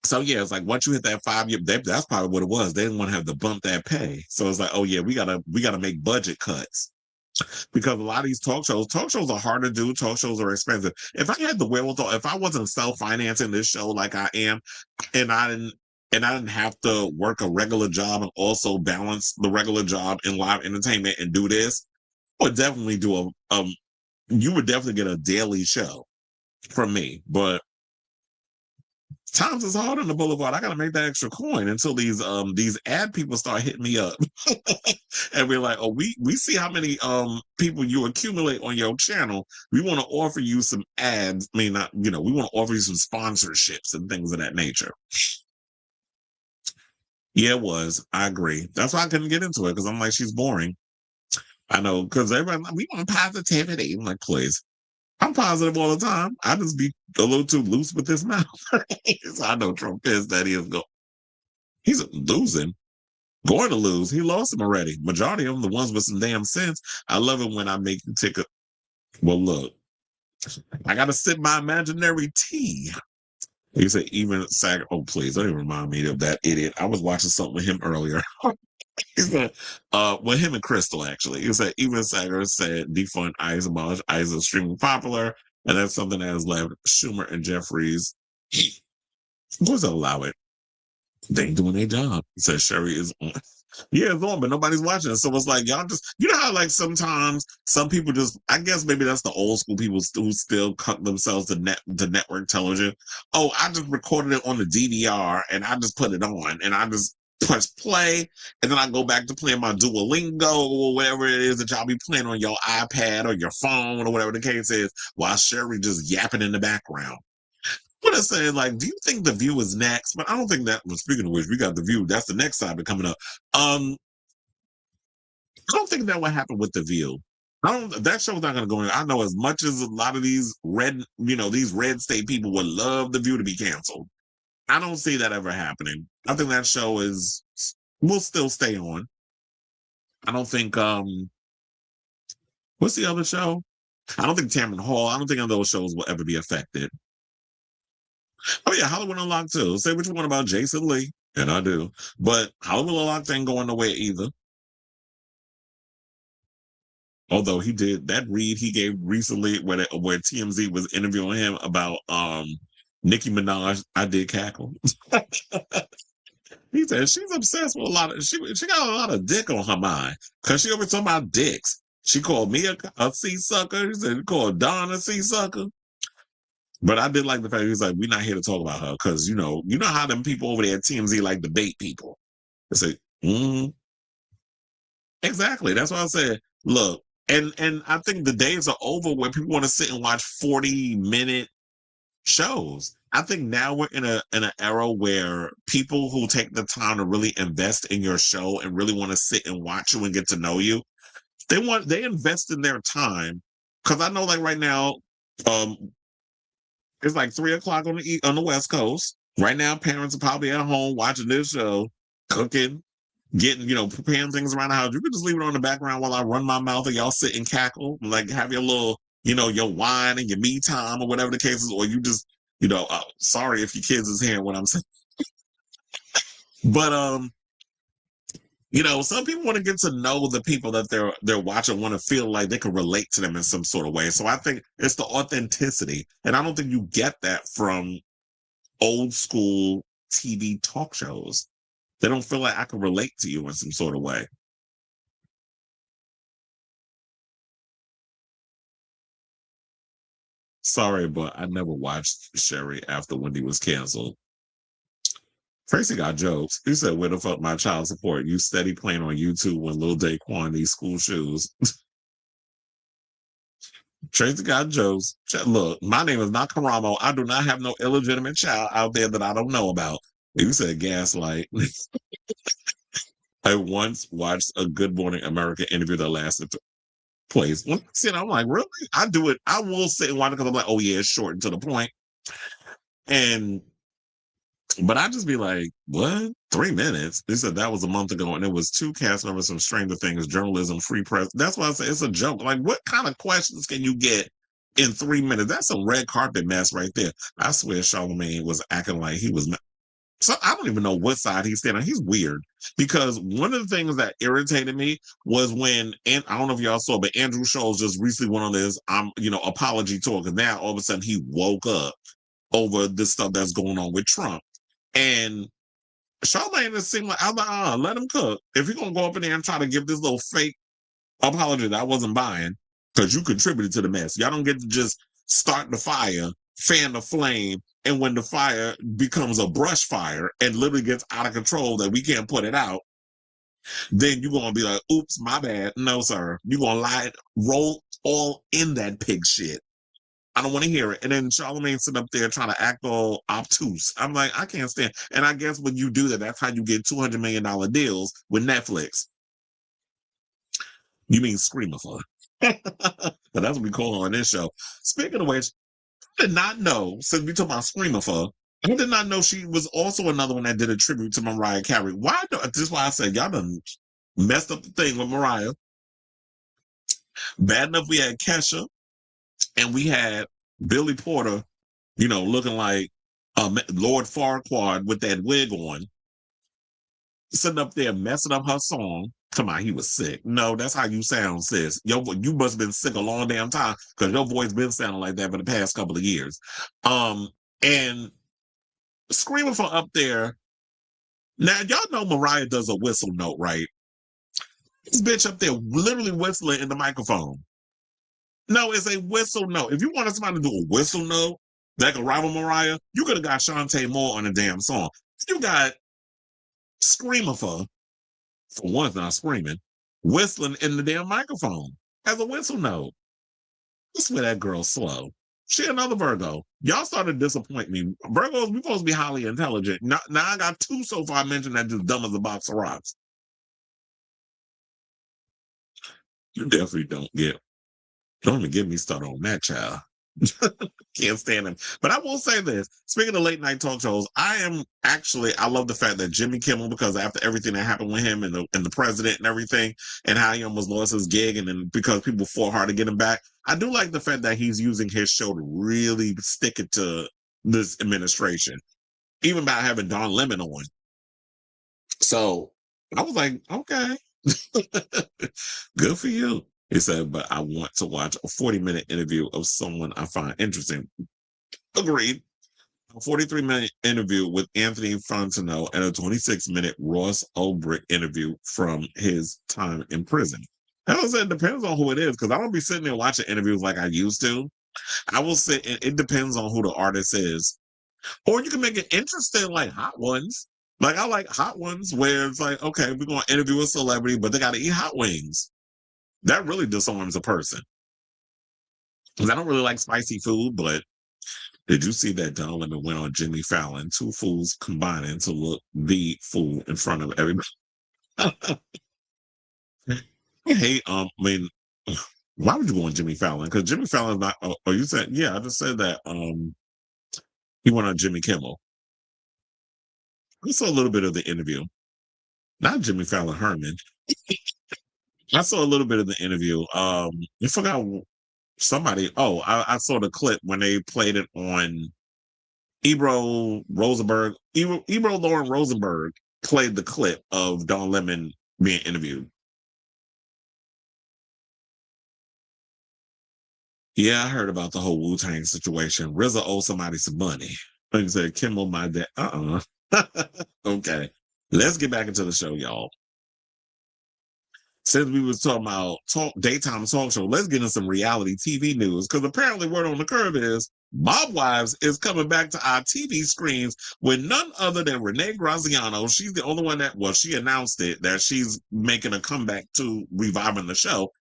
[SPEAKER 1] So yeah, it's like once you hit that 5-year, that's probably what it was. They didn't want to have to bump that pay, so it's like, oh yeah, we gotta make budget cuts, because a lot of these talk shows are hard to do. Talk shows are expensive. If I had the wherewithal, if I wasn't self-financing this show like I am, and and I didn't have to work a regular job and also balance the regular job in live entertainment and do this, I would definitely do you would definitely get a daily show from me. But times is hard on the boulevard. I gotta make that extra coin until these ad people start hitting me up. And we're like, oh, we see how many people you accumulate on your channel. We want to offer you some ads. I mean, not, we want to offer you some sponsorships and things of that nature. Yeah, it was. I agree. That's why I couldn't get into it, because I'm like, she's boring. I know, because everybody, we want positivity. I'm like, please. I'm positive all the time. I just be a little too loose with this mouth. So I know Trump is that he is go. He's losing, going to lose. He lost them already. Majority of them, the ones with some damn sense. I love it when I make you take a. Well, look, I gotta sip my imaginary tea. He said, even Sager. Oh, please, don't even remind me of that idiot. I was watching something with him earlier. He said, well, him and Crystal, actually. He said, even Sager said, defund ICE, abolish ICE is extremely popular, and that's something that has left Schumer and Jeffries. Of course, they'll allow it. They ain't doing their job. He said, Sherri is on. Yeah, it's on, but nobody's watching it. So it's like, y'all just, how like sometimes some people just, I guess maybe that's the old school people who still cut themselves to network television. Oh, I just recorded it on the DVR and I just put it on and I just press play, and then I go back to playing my Duolingo or whatever it is that y'all be playing on your iPad or your phone or whatever the case is, while Sherri just yapping in the background. What I say, like, do you think The View is next? But I don't think that. Well, speaking of which, we got The View. That's the next topic coming up. I don't think that would happen with The View. That show's not going to go in. I know as much as a lot of these these red state people would love The View to be canceled. I don't see that ever happening. I think that show will still stay on. I don't think what's the other show? I don't think Tamron Hall. I don't think those shows will ever be affected. Oh yeah, Hollywood Unlocked too. Say what you want about Jason Lee, and I do, but Hollywood Unlocked ain't going nowhere either. Although he did that read he gave recently where TMZ was interviewing him about Nicki Minaj, I did cackle. He said she's obsessed with a lot of she got a lot of dick on her mind because she always talking about dicks. She called me a sea sucker. She said she called Don a sea sucker. But I did like the fact he was like, we're not here to talk about her because you know how them people over there at TMZ like debate people. I say, exactly. That's why I said, look, and I think the days are over where people want to sit and watch 40-minute shows. I think now we're in an era where people who take the time to really invest in your show and really want to sit and watch you and get to know you, they invest in their time. Because I know, like right now, it's like 3:00 on the West Coast. Right now, parents are probably at home watching this show, cooking, getting, preparing things around the house. You could just leave it on the background while I run my mouth and y'all sit and cackle, like have your little, your wine and your me time or whatever the case is, or you just, sorry if your kids is hearing what I'm saying. But, some people want to get to know the people that they're watching, want to feel like they can relate to them in some sort of way. So I think it's the authenticity. And I don't think you get that from old school TV talk shows. They don't feel like I can relate to you in some sort of way. Sorry, but I never watched Sherri after Wendy was canceled. Tracy got jokes. He said, where the fuck my child support? You steady playing on YouTube when Lil Daquan needs school shoes. Tracy got jokes. Look, my name is not Karamo. I do not have no illegitimate child out there that I don't know about. You said gaslight. I once watched a Good Morning America interview that lasted place. I'm like, really? I do it. I will sit and watch it because I'm like, oh yeah, it's short and to the point. But I just be like, what? 3 minutes? They said that was a month ago, and it was 2 cast members from Stranger Things, journalism, free press. That's why I say it's a joke. Like, what kind of questions can you get in 3 minutes? That's some red carpet mess right there. I swear Charlamagne was acting like he was. So I don't even know what side he's standing on. He's weird because one of the things that irritated me was when, and I don't know if y'all saw, but Andrew Schultz just recently went on this, apology tour, and now all of a sudden he woke up over this stuff that's going on with Trump. And Charlamagne just seemed like, I was like, let him cook. If you're going to go up in there and try to give this little fake apology that I wasn't buying, because you contributed to the mess. Y'all don't get to just start the fire, fan the flame, and when the fire becomes a brush fire and literally gets out of control that we can't put it out, then you're going to be like, oops, my bad. No, sir. You're going to lie, roll all in that pig shit. I don't want to hear it. And then Charlamagne sitting up there trying to act all obtuse. I'm like, I can't stand. And I guess when you do that, that's how you get $200 million deals with Netflix. You mean Screamifer. But that's what we call her on this show. Speaking of which, I did not know, since we talk about Screamifer, I did not know she was also another one that did a tribute to Mariah Carey. This is why I said y'all done messed up the thing with Mariah. Bad enough we had Kesha and we had Billy Porter, looking like Lord Farquaad with that wig on, sitting up there messing up her song. Come on, he was sick. No, that's how you sound, sis. You must have been sick a long damn time because your voice been sounding like that for the past couple of years. And Screamifer up there. Now, y'all know Mariah does a whistle note, right? This bitch up there literally whistling in the microphone. No, it's a whistle note. If you wanted somebody to do a whistle note that could rival Mariah, you could have got Shantae Moore on a damn song. You got Screamifer, for one's not screaming, whistling in the damn microphone as a whistle note. I swear that girl's slow. She another Virgo. Y'all started to disappoint me. Virgos, we supposed to be highly intelligent. Now I got two so far mentioned that just dumb as a box of rocks. You definitely don't even get me started on that child. Can't stand him. But I will say this. Speaking of late night talk shows, I love the fact that Jimmy Kimmel, because after everything that happened with him and the president and everything, and how he almost lost his gig, and then because people fought hard to get him back, I do like the fact that he's using his show to really stick it to this administration, even by having Don Lemon on. So I was like, okay, good for you. He said, but I want to watch a 40-minute interview of someone I find interesting. Agreed. A 43-minute interview with Anthony Fontenot and a 26-minute Ross Ulbricht interview from his time in prison. As I said, it depends on who it is, because I don't be sitting there watching interviews like I used to. I will say it depends on who the artist is. Or you can make it interesting, like Hot Ones. Like, I like Hot Ones where it's like, okay, we're going to interview a celebrity, but they got to eat hot wings. That really does someone as a person. Because I don't really like spicy food, but did you see that Don Lemon went on Jimmy Fallon? Two fools combining to look the fool in front of everybody. Why would you go on Jimmy Fallon? Because Jimmy Fallon's not. Oh, you said, yeah, I just said that. He went on Jimmy Kimmel. I saw a little bit of the interview. Not Jimmy Fallon, Herman. I saw a little bit of the interview. I forgot somebody. Oh, I saw the clip when they played it on Ebro Rosenberg. Ebro Lauren Rosenberg played the clip of Don Lemon being interviewed. Yeah, I heard about the whole Wu-Tang situation. RZA owes somebody some money. Like I said, Kimmel, my dad. Okay. Let's get back into the show, y'all. Since we was talking about daytime talk show, let's get into some reality TV news. Because apparently word on the curve is Mob Wives is coming back to our TV screens with none other than Renee Graziano. She's the only one she announced it, that she's making a comeback to reviving the show.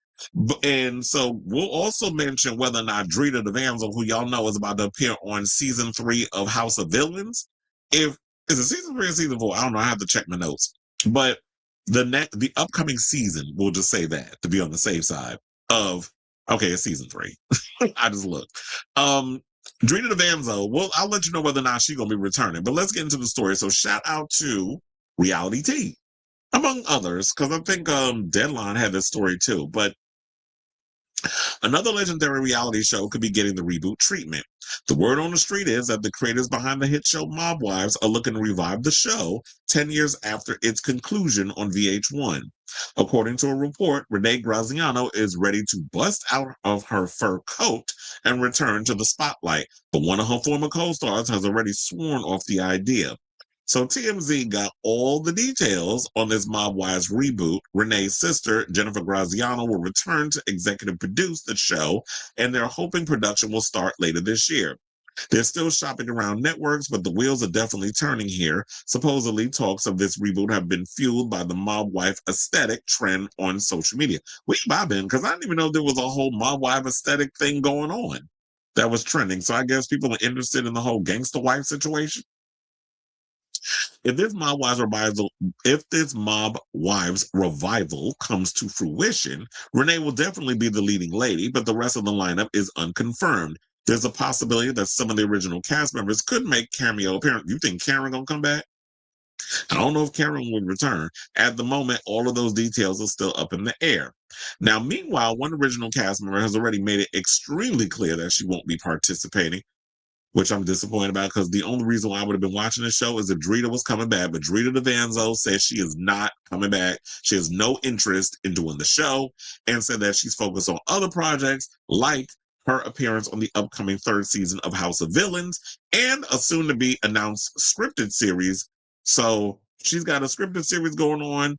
[SPEAKER 1] And so we'll also mention whether or not Drita DeVanzo, who y'all know is about to appear on season 3 of House of Villains. Is it season 3 or season 4? I don't know. I have to check my notes. But the upcoming season, we'll just say that to be on the safe side of, okay, it's season 3. I just looked. Drita DeVanzo, well, I'll let you know whether or not she's going to be returning. But let's get into the story. So shout out to Reality T, among others, because I think Deadline had this story too. But another legendary reality show could be getting the reboot treatment. The word on the street is that the creators behind the hit show Mob Wives are looking to revive the show 10 years after its conclusion on VH1. According to a report, Renee Graziano is ready to bust out of her fur coat and return to the spotlight, but one of her former co-stars has already sworn off the idea. So TMZ got all the details on this Mob Wives reboot. Renee's sister, Jennifer Graziano, will return to executive produce the show, and they're hoping production will start later this year. They're still shopping around networks, but the wheels are definitely turning here. Supposedly, talks of this reboot have been fueled by the mob wife aesthetic trend on social media. Where have I been? Because I didn't even know there was a whole mob wife aesthetic thing going on that was trending. So I guess people are interested in the whole gangster wife situation. If this Mob Wives revival comes to fruition, Renee will definitely be the leading lady, but the rest of the lineup is unconfirmed. There's a possibility that some of the original cast members could make cameo appearance. You think Karen gonna come back? I don't know if Karen would return. At the moment, all of those details are still up in the air. Now, meanwhile, one original cast member has already made it extremely clear that she won't be participating, which I'm disappointed about because the only reason why I would have been watching the show is if Drita was coming back. But Drita DeVanzo says she is not coming back. She has no interest in doing the show and said that she's focused on other projects like her appearance on the upcoming third season of House of Villains and a soon to be announced scripted series. So she's got a scripted series going on.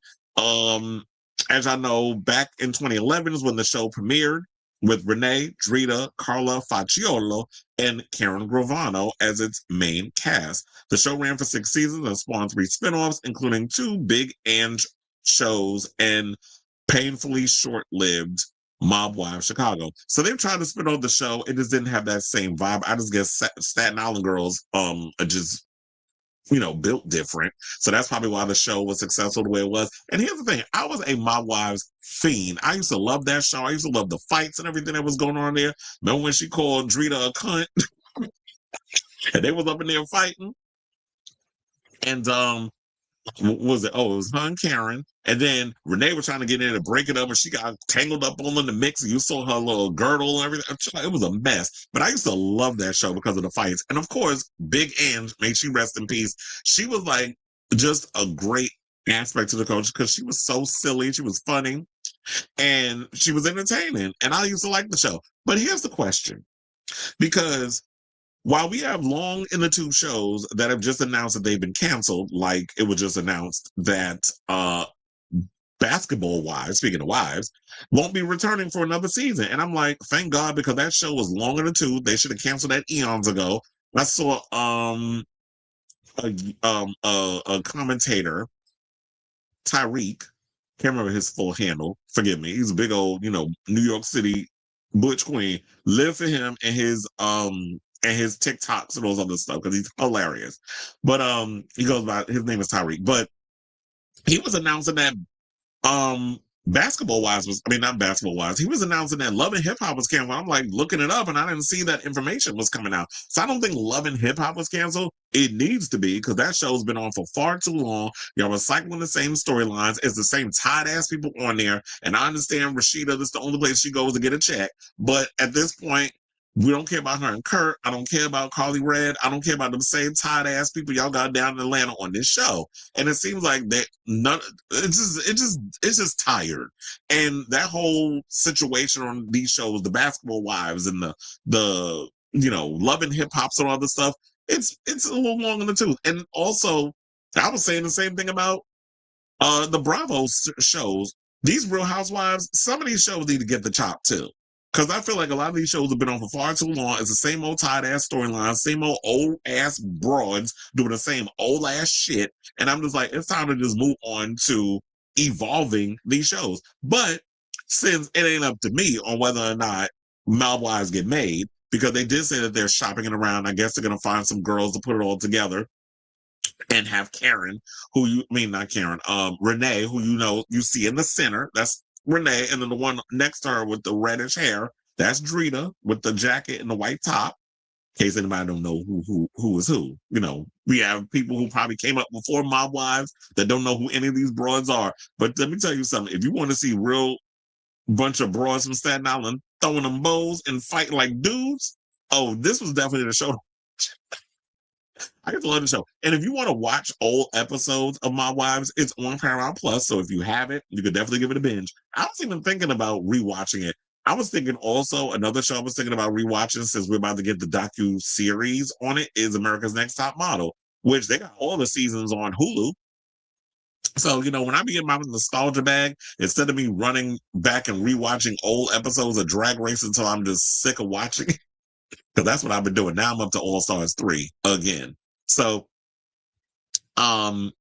[SPEAKER 1] As I know, back in 2011 is when the show premiered with Renee, Drita, Carla Facciolo, and Karen Gravano as its main cast. The show ran for 6 seasons and spawned 3 spinoffs, including 2 big Ange shows and painfully short-lived Mob Wives Chicago. So they've tried to spin off the show. It just didn't have that same vibe. I just guess Staten Island girls are just built different. So that's probably why the show was successful the way it was. And here's the thing. I was a Mob Wives fiend. I used to love that show. I used to love the fights and everything that was going on there. Remember when she called Drita a cunt? And they was up in there fighting? And what was it? Oh, it was her and Karen. And then Renee was trying to get in and break it up, and she got tangled up all in the mix. And you saw her little girdle and everything. It was a mess. But I used to love that show because of the fights. And of course, Big Ange, may she rest in peace. She was like just a great aspect to the coach because she was so silly. She was funny and she was entertaining. And I used to like the show. But here's the question, because while we have long in the tooth shows that have just announced that they've been canceled, like it was just announced that Basketball Wives, speaking of wives, won't be returning for another season. And I'm like, thank God, because that show was long in the tooth. They should have canceled that eons ago. I saw a commentator, Tyreek, can't remember his full handle. Forgive me. He's a big old, New York City butch queen. Live for him and his TikToks and all those other stuff because he's hilarious. But he goes by, his name is Tyreek. But he was announcing that Basketball Wives not Basketball Wives. He was announcing that Love and Hip Hop was canceled. I'm like looking it up and I didn't see that information was coming out. So I don't think Love and Hip Hop was canceled. It needs to be because that show's been on for far too long. Y'all recycling the same storylines. It's the same tired ass people on there. And I understand Rashida, this is the only place she goes to get a check. But at this point, we don't care about her and Kurt. I don't care about Carly Red. I don't care about them same tired ass people y'all got down in Atlanta on this show. And it seems like it's just tired. And that whole situation on these shows, the Basketball Wives and the Love and Hip Hops and all this stuff, it's a little long in the tooth. And also, I was saying the same thing about the Bravo shows. These Real Housewives, some of these shows need to get the chop too. Because I feel like a lot of these shows have been on for far too long. It's the same old tired-ass storyline, same old-ass broads doing the same old-ass shit. And I'm just like, it's time to just move on to evolving these shows. But since it ain't up to me on whether or not Mob Wives get made, because they did say that they're shopping it around, I guess they're going to find some girls to put it all together and have Karen, Renee, who you see in the center. That's Renee, and then the one next to her with the reddish hair, that's Drita with the jacket and the white top. In case anybody don't know who is who. We have people who probably came up before Mob Wives that don't know who any of these broads are. But let me tell you something. If you want to see real bunch of broads from Staten Island throwing them bows and fighting like dudes, oh, this was definitely the show. I just love the show. And if you want to watch old episodes of My Wives, it's on Paramount Plus. So if you have it, you could definitely give it a binge. I was even thinking about rewatching it. I was thinking also another show I was thinking about rewatching since we're about to get the docu-series on it is America's Next Top Model. which they got all the seasons on Hulu. So, when I be in my nostalgia bag, instead of me running back and rewatching old episodes of Drag Race until I'm just sick of watching it, because that's what I've been doing. Now I'm up to All Stars 3 again. So, um,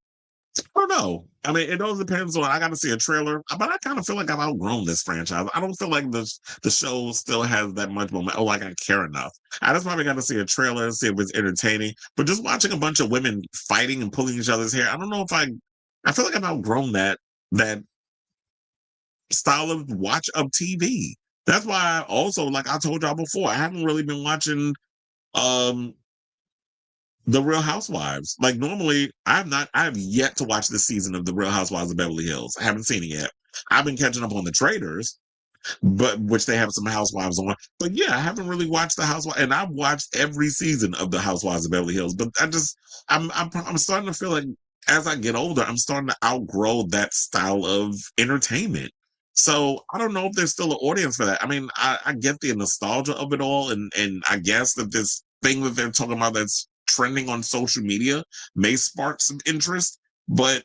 [SPEAKER 1] I don't know. I mean, it all depends on. I got to see a trailer, but I kind of feel like I've outgrown this franchise. I don't feel like the show still has that much momentum. Oh, like I care enough. I just probably got to see a trailer and see if it's entertaining. But just watching a bunch of women fighting and pulling each other's hair, I don't know if I feel like I've outgrown that style of watch of TV. That's why also, like I told y'all before, I haven't really been watching um The Real Housewives. Like normally, I have yet to watch this season of The Real Housewives of Beverly Hills. I haven't seen it yet. I've been catching up on the Traders, but which they have some housewives on. But yeah, I haven't really watched the Housewives, and I've watched every season of the Housewives of Beverly Hills. But I'm starting to feel like as I get older, I'm starting to outgrow that style of entertainment. So I don't know if there's still an audience for that. I mean, I get the nostalgia of it all, and I guess that this thing that they're talking about that's trending on social media may spark some interest, but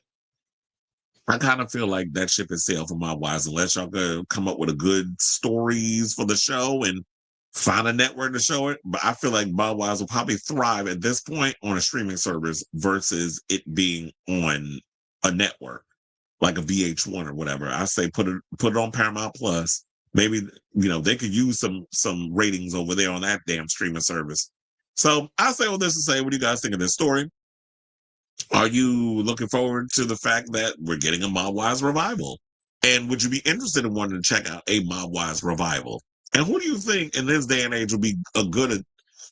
[SPEAKER 1] I kind of feel like that ship has sailed for my wise unless y'all could come up with a good stories for the show and find a network to show it. But I feel like Bob Wise will probably thrive at this point on a streaming service versus it being on a network like a VH1 or whatever. I say put it on Paramount Plus. Maybe they could use some ratings over there on that damn streaming service. So I say all this to say, what do you guys think of this story? Are you looking forward to the fact that we're getting a Mob Wise revival? And would you be interested in wanting to check out a Mob Wise revival? And who do you think in this day and age would be a good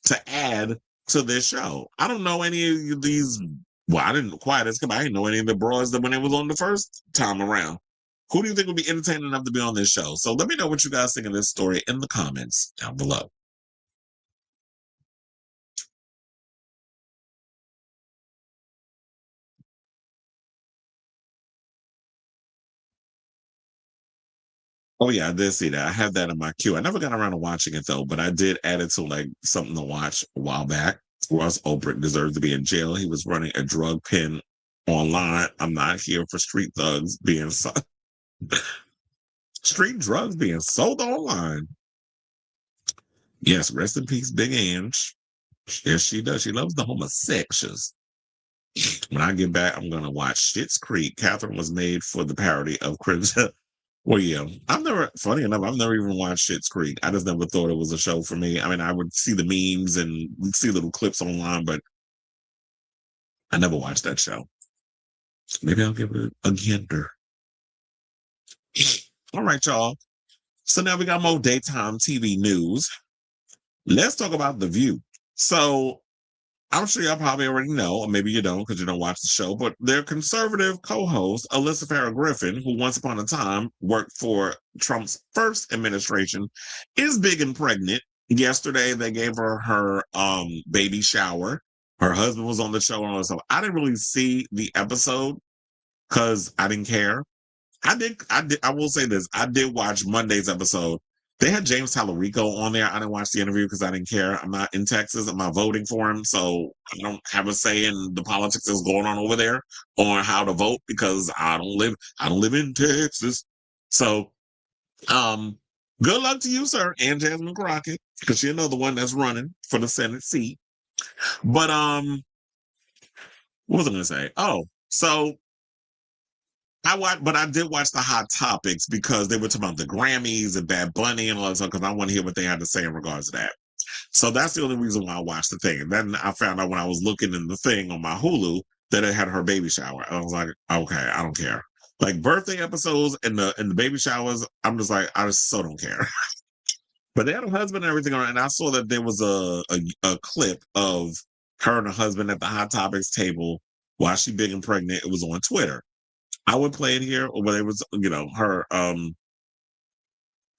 [SPEAKER 1] to add to this show? I don't know any of these. Well, I didn't quite as I didn't know any of the bros that when it was on the first time around. Who do you think would be entertaining enough to be on this show? So let me know what you guys think of this story in the comments down below. Oh yeah, I did see that. I have that in my queue. I never got around to watching it though, but I did add it to like something to watch a while back. Ross Ulbricht deserves to be in jail. He was running a drug pen online. I'm not here for street thugs being street drugs being sold online. Yes, rest in peace, Big Ange. Yes, she does. She loves the homosexuals. When I get back, I'm gonna watch Schitt's Creek. Catherine was made for the parody of Chris. Well, yeah, funny enough, I've never even watched Schitt's Creek. I just never thought it was a show for me. I mean, I would see the memes and see little clips online, but I never watched that show. Maybe I'll give it a gander. All right, y'all. So now we got more daytime TV news. Let's talk about The View. So I'm sure y'all probably already know, or maybe you don't because you don't watch the show, but their conservative co-host, Alyssa Farah Griffin, who once upon a time worked for Trump's first administration, is big and pregnant. Yesterday, they gave her baby shower. Her husband was on the show and all that stuff. I didn't really see the episode because I didn't care. I will say this. I did watch Monday's episode. They had James Tallarico on there. I didn't watch the interview because I didn't care. I'm not in Texas. I'm not voting for him. So I don't have a say in the politics that's going on over there on how to vote because I don't live in Texas. So good luck to you, sir, and Jasmine Crockett, because you're another one that's running for the Senate seat. But what was I gonna say? Oh, so I did watch the Hot Topics because they were talking about the Grammys and Bad Bunny and all that stuff because I want to hear what they had to say in regards to that. So that's the only reason why I watched the thing. And then I found out when I was looking in the thing on my Hulu that it had her baby shower. I was like, okay, I don't care. Like birthday episodes and the baby showers, I'm just like, I just so don't care. But they had a husband and everything on it, and I saw that there was a clip of her and her husband at the Hot Topics table while she big and pregnant. It was on Twitter. I would play it here, or whether it was, her, I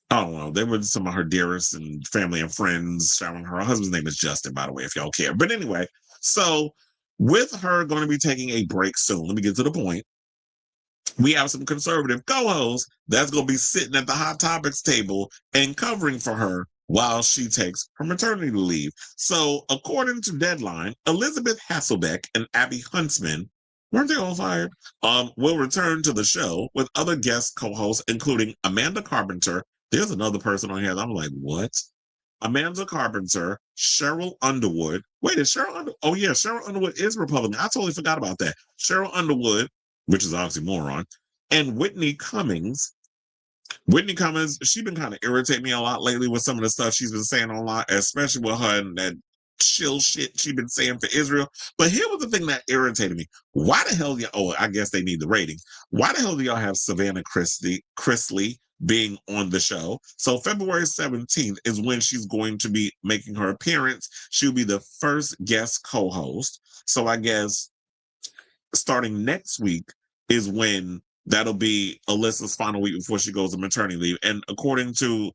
[SPEAKER 1] don't know. They were some of her dearest and family and friends showering her. Her husband's name is Justin, by the way, if y'all care. But anyway, so with her going to be taking a break soon, let me get to the point. We have some conservative co-hosts that's going to be sitting at the Hot Topics table and covering for her while she takes her maternity leave. So, according to Deadline, Elizabeth Hasselbeck and Abby Huntsman, weren't they all fired? Will return to the show with other guest co-hosts, including Amanda Carpenter. There's another person on here that I'm like, what? Amanda Carpenter, Cheryl Underwood. Wait, is Cheryl Underwood? Oh, yeah, Cheryl Underwood is Republican. I totally forgot about that. Cheryl Underwood, which is oxymoron, and Whitney Cummings. Whitney Cummings, she's been kind of irritating me a lot lately with some of the stuff she's been saying online, especially with her and that chill shit she's been saying for Israel. But here was the thing that irritated me. Why the hell I guess they need the ratings. Why the hell do y'all have Savannah Chrisley being on the show? So February 17th is when she's going to be making her appearance. She'll be the first guest co-host. So I guess starting next week is when that'll be Alyssa's final week before she goes to maternity leave. And according to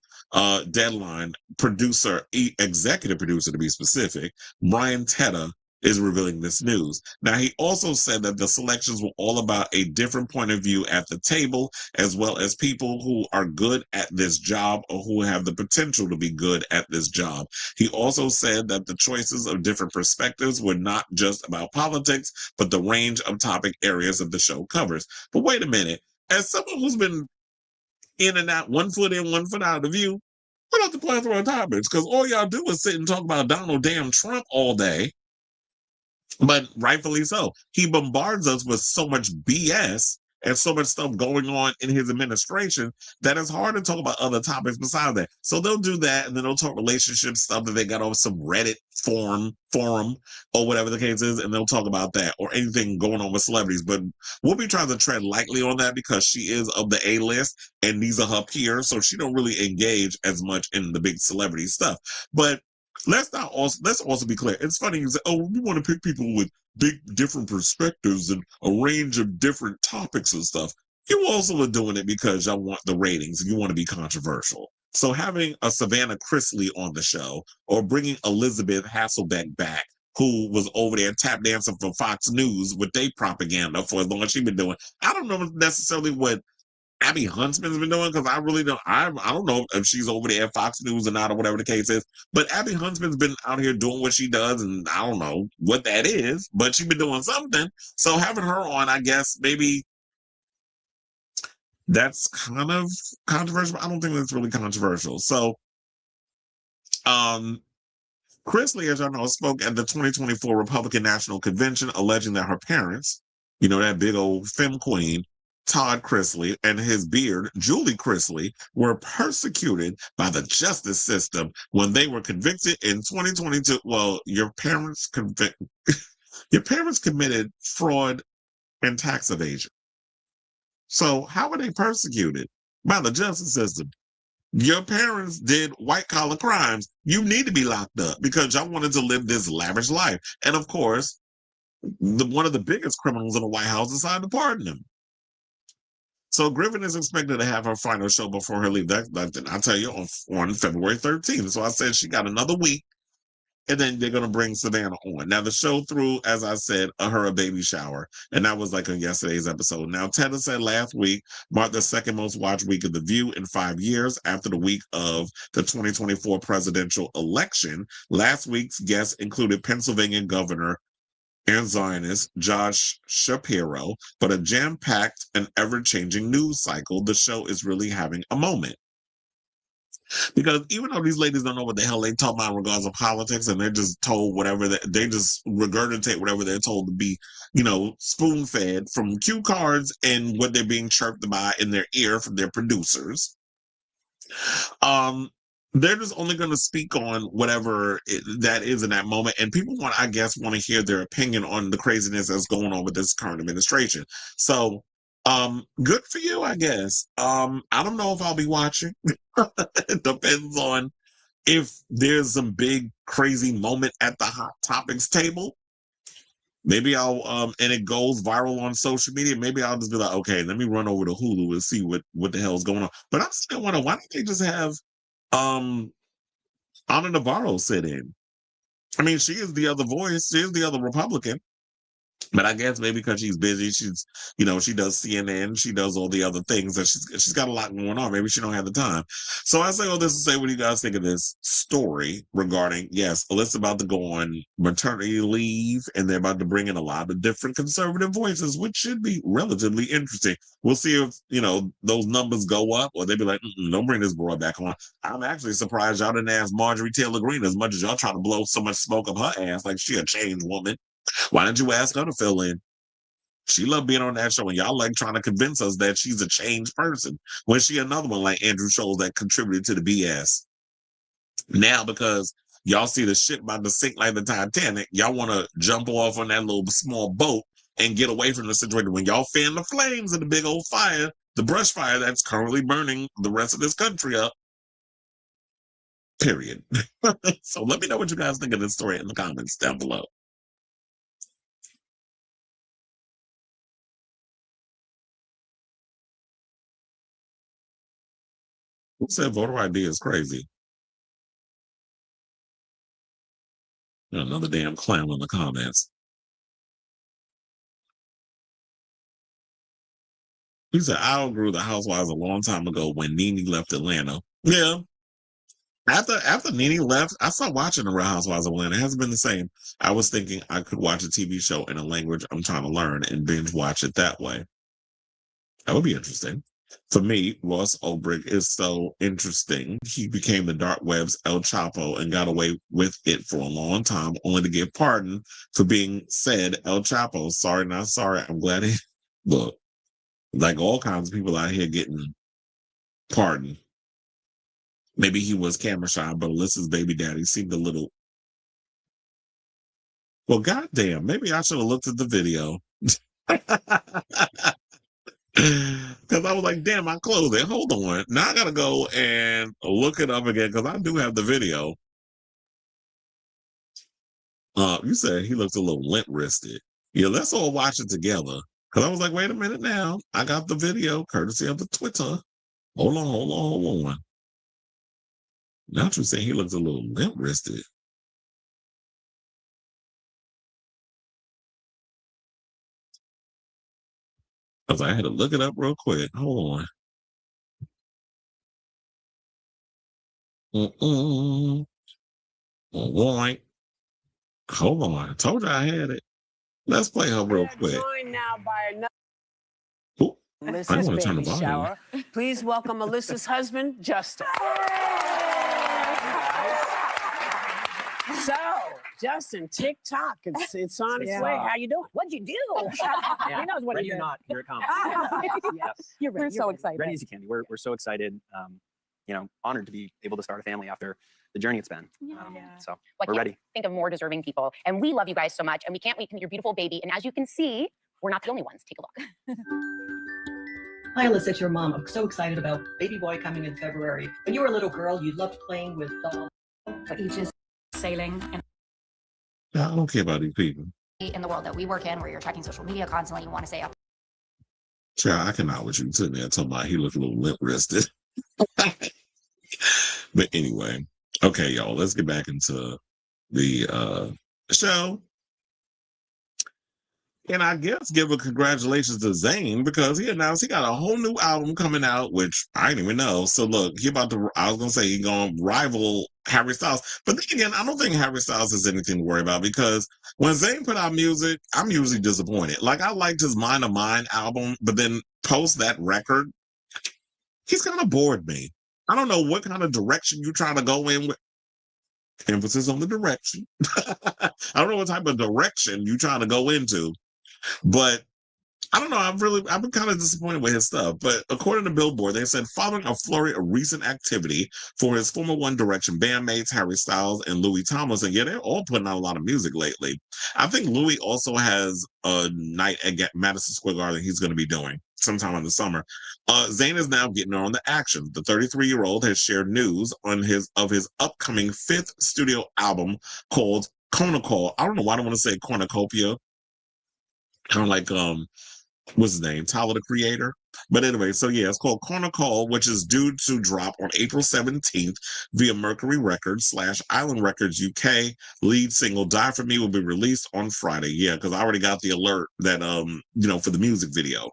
[SPEAKER 1] Deadline, executive producer to be specific, Brian Teta is revealing this news. Now, he also said that the selections were all about a different point of view at the table, as well as people who are good at this job or who have the potential to be good at this job. He also said that the choices of different perspectives were not just about politics, but the range of topic areas that the show covers. But wait a minute, as someone who's been in and out, 1 foot in, 1 foot out of the view, we're not the plethora of topics, because all y'all do is sit and talk about Donald damn Trump all day. But rightfully so. He bombards us with so much BS and so much stuff going on in his administration that it's hard to talk about other topics besides that. So they'll do that, and then they'll talk relationship stuff that they got on some Reddit forum or whatever the case is, and they'll talk about that or anything going on with celebrities. But we'll be trying to tread lightly on that because she is of the A-list and these are her peers, so she don't really engage as much in the big celebrity stuff. But let's also be clear. It's funny, you say, oh, we want to pick people with big different perspectives and a range of different topics and stuff. You also are doing it because y'all want the ratings and you want to be controversial. So having a Savannah Chrisley on the show or bringing Elizabeth Hasselbeck back, who was over there tap dancing for Fox News with their propaganda for as long as she's been doing. I don't know necessarily what Abby Huntsman's been doing, because I really don't. I don't know if she's over there at Fox News or not, or whatever the case is. But Abby Huntsman's been out here doing what she does, and I don't know what that is, but she's been doing something. So having her on, I guess maybe that's kind of controversial. I don't think that's really controversial. So, Chrisley, as y'all know, spoke at the 2024 Republican National Convention, alleging that her parents, that big old femme queen, Todd Chrisley, and his beard, Julie Chrisley, were persecuted by the justice system when they were convicted in 2022. Well, your parents committed fraud and tax evasion. So how were they persecuted? By the justice system. Your parents did white collar crimes. You need to be locked up because y'all wanted to live this lavish life. And of course, one of the biggest criminals in the White House decided to pardon him. So Griffin is expected to have her final show before her leave. I'll tell you, on February 13th. So I said she got another week, and then they're going to bring Savannah on. Now, the show threw, as I said, a baby shower, and that was like on yesterday's episode. Now, Tedda said last week marked the second most watched week of The View in 5 years after the week of the 2024 presidential election. Last week's guests included Pennsylvania Governor and Zionist Josh Shapiro, but a jam-packed and ever-changing news cycle, the show is really having a moment. Because even though these ladies don't know what the hell they talk about in regards to politics, and they're just told whatever, they just regurgitate whatever they're told to be, spoon-fed from cue cards and what they're being chirped by in their ear from their producers. They're just only going to speak on whatever that is in that moment. And people want to hear their opinion on the craziness that's going on with this current administration. So, good for you, I guess. I don't know if I'll be watching. It depends on if there's some big crazy moment at the Hot Topics table. Maybe I'll, and it goes viral on social media. Maybe I'll just be like, okay, let me run over to Hulu and see what the hell's going on. But I'm still wondering, why don't they just have Ana Navarro sit in? I mean, she is the other voice. She is the other Republican. But I guess maybe because she's busy, she's, you know, she does CNN, she does all the other things, and she's got a lot going on. Maybe she don't have the time. So I say all this to say, what do you guys think of this story regarding, yes, Alyssa about to go on maternity leave, and they're about to bring in a lot of different conservative voices, which should be relatively interesting. We'll see if, you know, those numbers go up, or they be like, don't bring this broad back on. I'm actually surprised y'all didn't ask Marjorie Taylor Greene as much as y'all try to blow so much smoke up her ass like she a changed woman. Why didn't you ask her to fill in? She loved being on that show, and y'all like trying to convince us that she's a changed person. When she another one like Andrew Scholes that contributed to the BS. Now, because y'all see the ship about to sink like the Titanic, y'all want to jump off on that little small boat and get away from the situation. When y'all fan the flames of the big old fire, the brush fire that's currently burning the rest of this country up. Period. So let me know what you guys think of this story in the comments down below. Who said voter ID is crazy? Another damn clown in the comments. He said, I outgrew the Housewives a long time ago when Nene left Atlanta. Yeah. After Nene left, I stopped watching the Real Housewives of Atlanta. It hasn't been the same. I was thinking I could watch a TV show in a language I'm trying to learn and binge watch it that way. That would be interesting. For me, Ross Ulbricht is so interesting. He became the dark web's El Chapo and got away with it for a long time, only to get pardoned for being said El Chapo. Sorry, not sorry. I'm glad he look, like all kinds of people out here getting pardoned. Maybe he was camera shy, but Alyssa's baby daddy seemed a little. Well, goddamn, maybe I should have looked at the video. Because I was like, damn, I closed it. Hold on. Now I got to go and look it up again because I do have the video. You said he looks a little limp wristed. Yeah, let's all watch it together. Because I was like, wait a minute now. I got the video courtesy of the Twitter. Hold on. Now you're saying he looks a little limp wristed. Because I had to look it up real quick. Hold on. All right. Hold on. I told you I had it. Let's play her real quick.
[SPEAKER 2] Joined now by another
[SPEAKER 1] Ooh,
[SPEAKER 2] Alyssa's baby shower. Please welcome Alyssa's husband, Justin. So, Justin, TikTok, it's on its way. How you doing? What'd you do?
[SPEAKER 3] Yeah.
[SPEAKER 2] He knows what
[SPEAKER 3] ready
[SPEAKER 2] he
[SPEAKER 3] or
[SPEAKER 2] did.
[SPEAKER 3] not, here it comes.
[SPEAKER 2] Yes. You're ready.
[SPEAKER 4] We're so excited.
[SPEAKER 3] Ready as you can be. We're so excited. You know, honored to be able to start a family after the journey it's been. So we're ready.
[SPEAKER 4] Think of more deserving people, and we love you guys so much, and we can't wait to meet your beautiful baby. And as you can see, we're not the only ones. Take a look.
[SPEAKER 5] Hi, Alyssa, it's your mom. I'm so excited about baby boy coming in February. When you were a little girl, you loved playing with dolls.
[SPEAKER 6] For ages, sailing, and
[SPEAKER 1] I don't care about these people.
[SPEAKER 6] in the world that we work in, where you're checking social media constantly, you want to stay up.
[SPEAKER 1] Child, I cannot with you sitting there talking about he looked a little limp wristed. But anyway, okay, y'all, let's get back into the show. And I guess give a congratulations to Zayn because he announced he got a whole new album coming out, which I didn't even know. So look, I was gonna say he's gonna rival Harry Styles. But then again, I don't think Harry Styles has anything to worry about because when Zayn put out music, I'm usually disappointed. Like I liked his Mind of Mine album, but then post that record, he's kind of bored me. I don't know what kind of direction you're trying to go in with. Emphasis on the direction. I don't know what type of direction you're trying to go into. But I don't know. I've been kind of disappointed with his stuff. But according to Billboard, they said following a flurry of recent activity for his former One Direction bandmates, Harry Styles and Louis Thomas, and yeah, they're all putting out a lot of music lately. I think Louis also has a night at Madison Square Garden he's going to be doing sometime in the summer. Zayn is now getting on the action. The 33-year-old has shared news on his upcoming 5th studio album called KONNAKOL. I don't know why I don't want to say cornucopia. Kind of like what's his name? Tyler the Creator. But anyway, so yeah, it's called KONNAKOL, which is due to drop on April 17th via Mercury Records / Island Records UK. Lead single Die For Me will be released on Friday. Yeah, because I already got the alert that for the music video.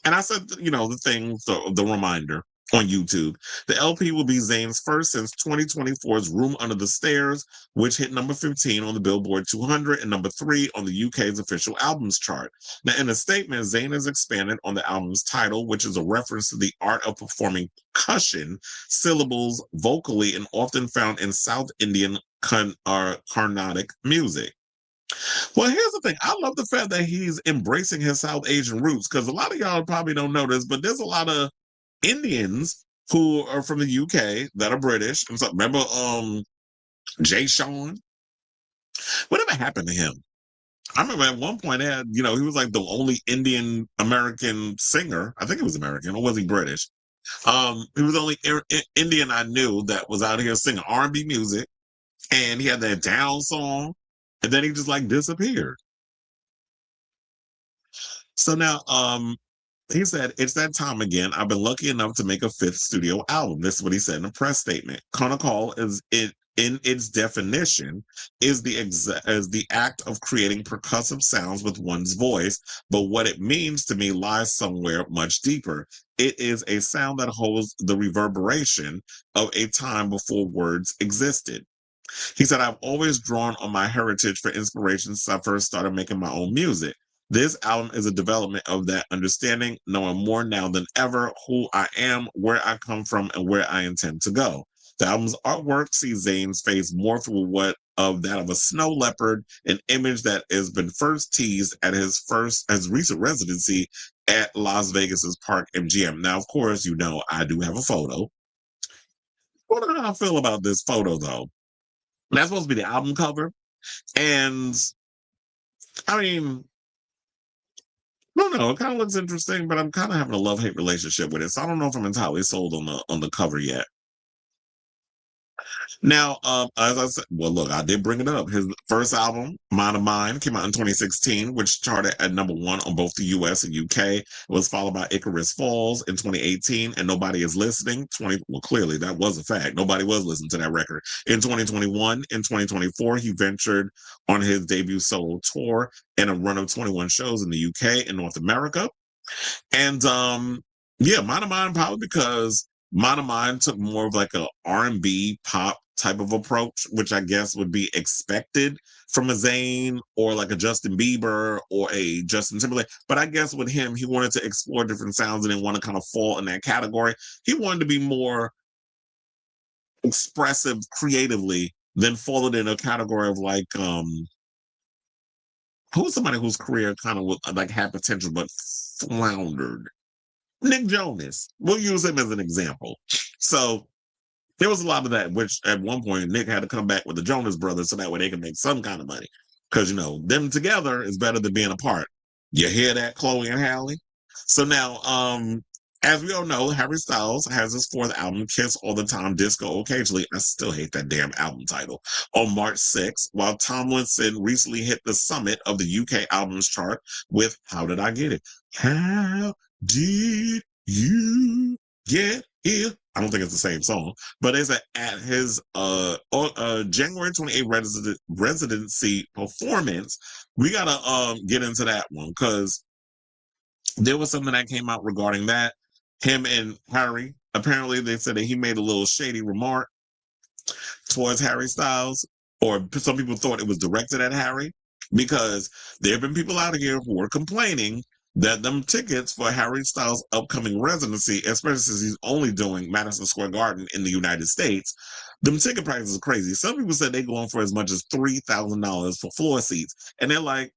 [SPEAKER 1] And I said, the thing, so the reminder on YouTube. The LP will be Zayn's first since 2024's Room Under the Stairs, which hit number 15 on the Billboard 200 and number 3 on the UK's official albums chart. Now, in a statement, Zayn has expanded on the album's title, which is a reference to the art of performing percussion syllables vocally and often found in South Indian Carnatic music. Well, here's the thing. I love the fact that he's embracing his South Asian roots, because a lot of y'all probably don't know this, but there's a lot of Indians who are from the UK that are British. And so remember Jay Sean? Whatever happened to him? I remember at one point he was like the only Indian American singer. I think he was American, or was he British? He was the only Indian I knew that was out here singing R&B music, and he had that down song. And then he just like disappeared. So now, he said, it's that time again. I've been lucky enough to make a 5th studio album. This is what he said in a press statement. KONNAKOL is in its definition is the act of creating percussive sounds with one's voice. But what it means to me lies somewhere much deeper. It is a sound that holds the reverberation of a time before words existed. He said, I've always drawn on my heritage for inspiration since I first started making my own music. This album is a development of that understanding, knowing more now than ever who I am, where I come from, and where I intend to go. The album's artwork sees Zayn's face more through that of a snow leopard, an image that has been first teased at his recent residency at Las Vegas's Park MGM. Now, of course, I do have a photo. I don't know how I feel about this photo, though. That's supposed to be the album cover. And I mean, I don't know. It kind of looks interesting, but I'm kind of having a love-hate relationship with it. So I don't know if I'm entirely sold on the cover yet. Now, as I said, well, look, I did bring it up. His first album, Mind of Mine, came out in 2016, which charted at number 1 on both the US and UK. It was followed by Icarus Falls in 2018, and Nobody Is Listening. Well, clearly, that was a fact. Nobody was listening to that record. In 2021, in 2024, he ventured on his debut solo tour and a run of 21 shows in the UK and North America. And, Mind of Mine, probably because Mind of Mine took more of like a R&B pop type of approach, which I guess would be expected from a Zayn or like a Justin Bieber or a Justin Timberlake. But I guess with him, he wanted to explore different sounds and didn't want to kind of fall in that category. He wanted to be more expressive creatively than fall in a category of like, who's somebody whose career kind of like had potential but floundered? Nick Jonas. We'll use him as an example. So there was a lot of that, which at one point Nick had to come back with the Jonas Brothers so that way they can make some kind of money. Because, them together is better than being apart. You hear that, Chloe and Halle? So now, as we all know, Harry Styles has his 4th album, Kiss All the Time, Disco Occasionally. I still hate that damn album title. On March 6th, while Tomlinson recently hit the summit of the UK albums chart with How Did I Get It? How did you get here? I don't think it's the same song, but it's at his January 28th residency performance. We gotta get into that one because there was something that came out regarding that. Him and Harry, apparently they said that he made a little shady remark towards Harry Styles, or some people thought it was directed at Harry, because there have been people out here who are complaining that them tickets for Harry Styles' upcoming residency, especially since he's only doing Madison Square Garden in the United States, them ticket prices are crazy. Some people said they go on for as much as $3,000 for floor seats. And they're like,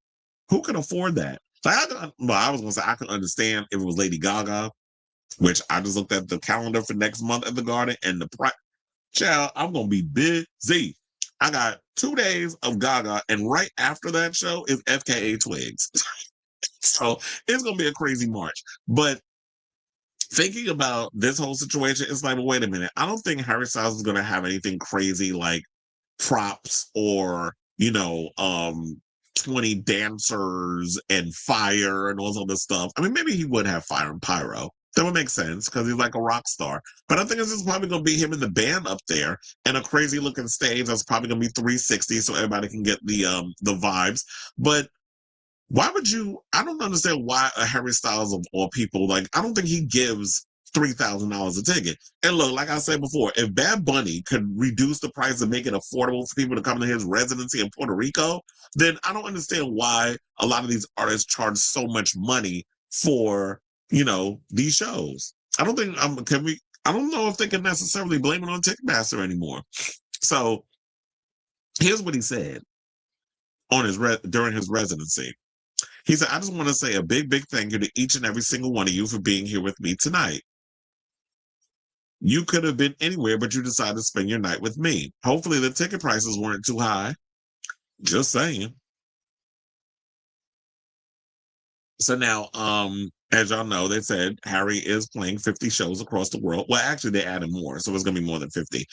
[SPEAKER 1] who can afford that? Like, I was going to say I could understand if it was Lady Gaga, which I just looked at the calendar for next month at the Garden, and the price, child, I'm going to be busy. I got 2 days of Gaga, and right after that show is FKA Twigs. So it's going to be a crazy March. But thinking about this whole situation, it's like, well, wait a minute. I don't think Harry Styles is going to have anything crazy like props or, 20 dancers and fire and all this other stuff. I mean, maybe he would have fire and pyro. That would make sense because he's like a rock star. But I think it's just probably going to be him and the band up there and a crazy looking stage that's probably going to be 360 so everybody can get the vibes. But why would you? I don't understand why a Harry Styles of all people, like, I don't think he gives $3,000 a ticket. And look, like I said before, if Bad Bunny could reduce the price and make it affordable for people to come to his residency in Puerto Rico, then I don't understand why a lot of these artists charge so much money for, you know, these shows. I don't think I don't know if they can necessarily blame it on Ticketmaster anymore. So here's what he said on his during his residency. He said, I just want to say a big, big thank you to each and every single one of you for being here with me tonight. You could have been anywhere, but you decided to spend your night with me. Hopefully the ticket prices weren't too high. Just saying. So now, as y'all know, they said Harry is playing 50 shows across the world. Well, actually, they added more, so it's going to be more than 50.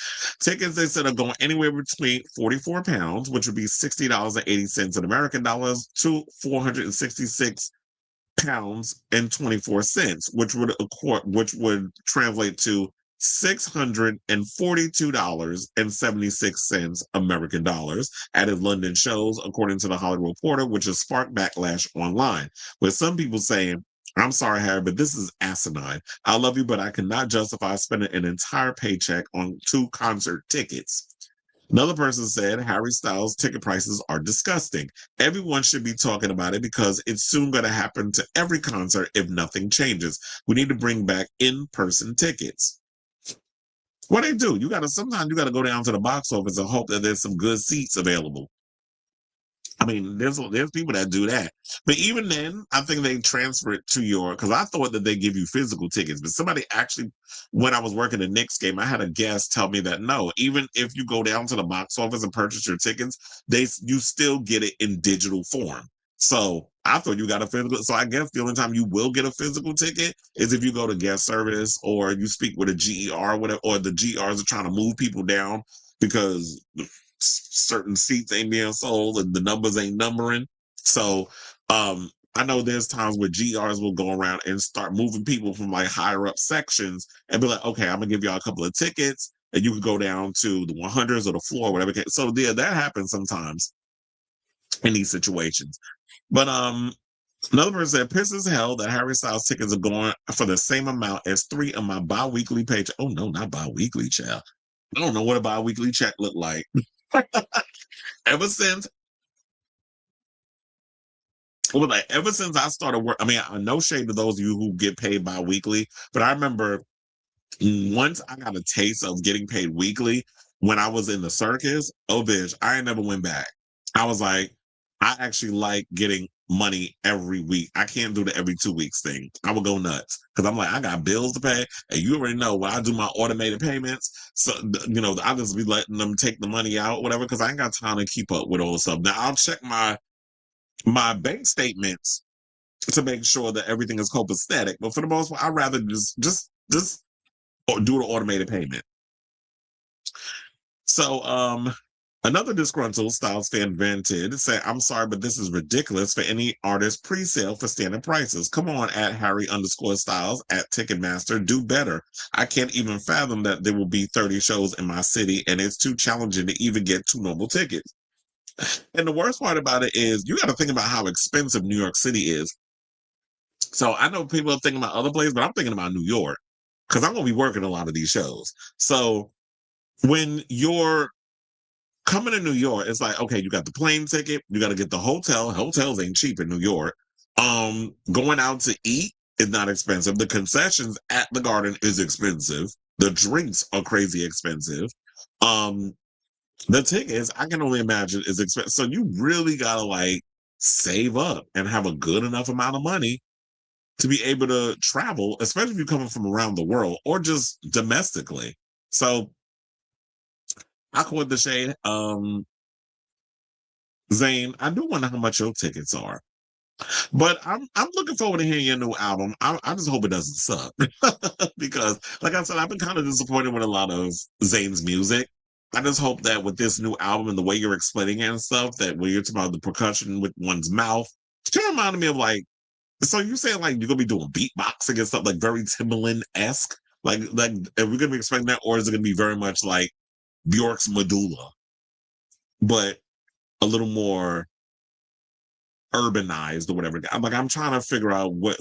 [SPEAKER 1] Tickets, they said, are going anywhere between £44, which would be $60.80 in American dollars, to £466.24, which would translate to $642.76 American dollars at his London shows, according to the Hollywood Reporter, which has sparked backlash online, with some people saying, I'm sorry, Harry, but this is asinine. I love you, but I cannot justify spending an entire paycheck on 2 concert tickets. Another person said, Harry Styles' ticket prices are disgusting. Everyone should be talking about it because it's soon going to happen to every concert if nothing changes. We need to bring back in-person tickets. What they do? Sometimes you gotta go down to the box office and hope that there's some good seats available. I mean, there's people that do that. But even then, I think they transfer it to because I thought that they give you physical tickets, but somebody actually, when I was working the Knicks game, I had a guest tell me that no, even if you go down to the box office and purchase your tickets, you still get it in digital form. So I thought you got a physical. So I guess the only time you will get a physical ticket is if you go to guest service or you speak with a GER or whatever, or the GRs are trying to move people down because certain seats ain't being sold and the numbers ain't numbering. So I know there's times where GRs will go around and start moving people from like higher up sections and be like, okay, I'm gonna give y'all a couple of tickets and you can go down to the 100s or the floor, whatever. So yeah, that happens sometimes in these situations. But another person said, piss as hell that Harry Styles tickets are going for the same amount as 3 of my bi-weekly paycheck. Oh no, not bi-weekly, child. I don't know what a bi-weekly check look like. Ever since I started work, I mean, no shade to those of you who get paid bi-weekly, but I remember once I got a taste of getting paid weekly when I was in the circus, oh bitch, I ain't never went back. I was like, I actually like getting money every week. I can't do the every 2 weeks thing. I would go nuts because I'm like, I got bills to pay, and you already know when I do my automated payments. So you know, I'll just be letting them take the money out, whatever, because I ain't got time to keep up with all the stuff. Now I'll check my bank statements to make sure that everything is copacetic, but for the most part, I'd rather just do the automated payment. So another disgruntled Styles fan vented, saying, I'm sorry, but this is ridiculous for any artist pre-sale for standard prices. Come on, at Harry_Styles at Ticketmaster. Do better. I can't even fathom that there will be 30 shows in my city, and it's too challenging to even get 2 normal tickets. And the worst part about it is you got to think about how expensive New York City is. So I know people are thinking about other places, but I'm thinking about New York because I'm going to be working a lot of these shows. So when you're coming to New York, it's like, okay, you got the plane ticket, you got to get the hotel. Hotels ain't cheap in New York. Going out to eat is not expensive. The concessions at the Garden is expensive. The drinks are crazy expensive. The tickets, I can only imagine, is expensive. So you really got to like save up and have a good enough amount of money to be able to travel, especially if you're coming from around the world or just domestically. So I caught the shade. Zayn, I do wonder how much your tickets are. But I'm looking forward to hearing your new album. I just hope it doesn't suck. Because, like I said, I've been kind of disappointed with a lot of Zayn's music. I just hope that with this new album and the way you're explaining it and stuff, that when you're talking about the percussion with one's mouth, it kind of reminded me of like, so you saying like you're gonna be doing beatboxing and stuff like very Timbaland-esque? Like are we gonna be expecting that, or is it gonna be very much like Bjork's Medulla, but a little more urbanized or whatever? I'm trying to figure out what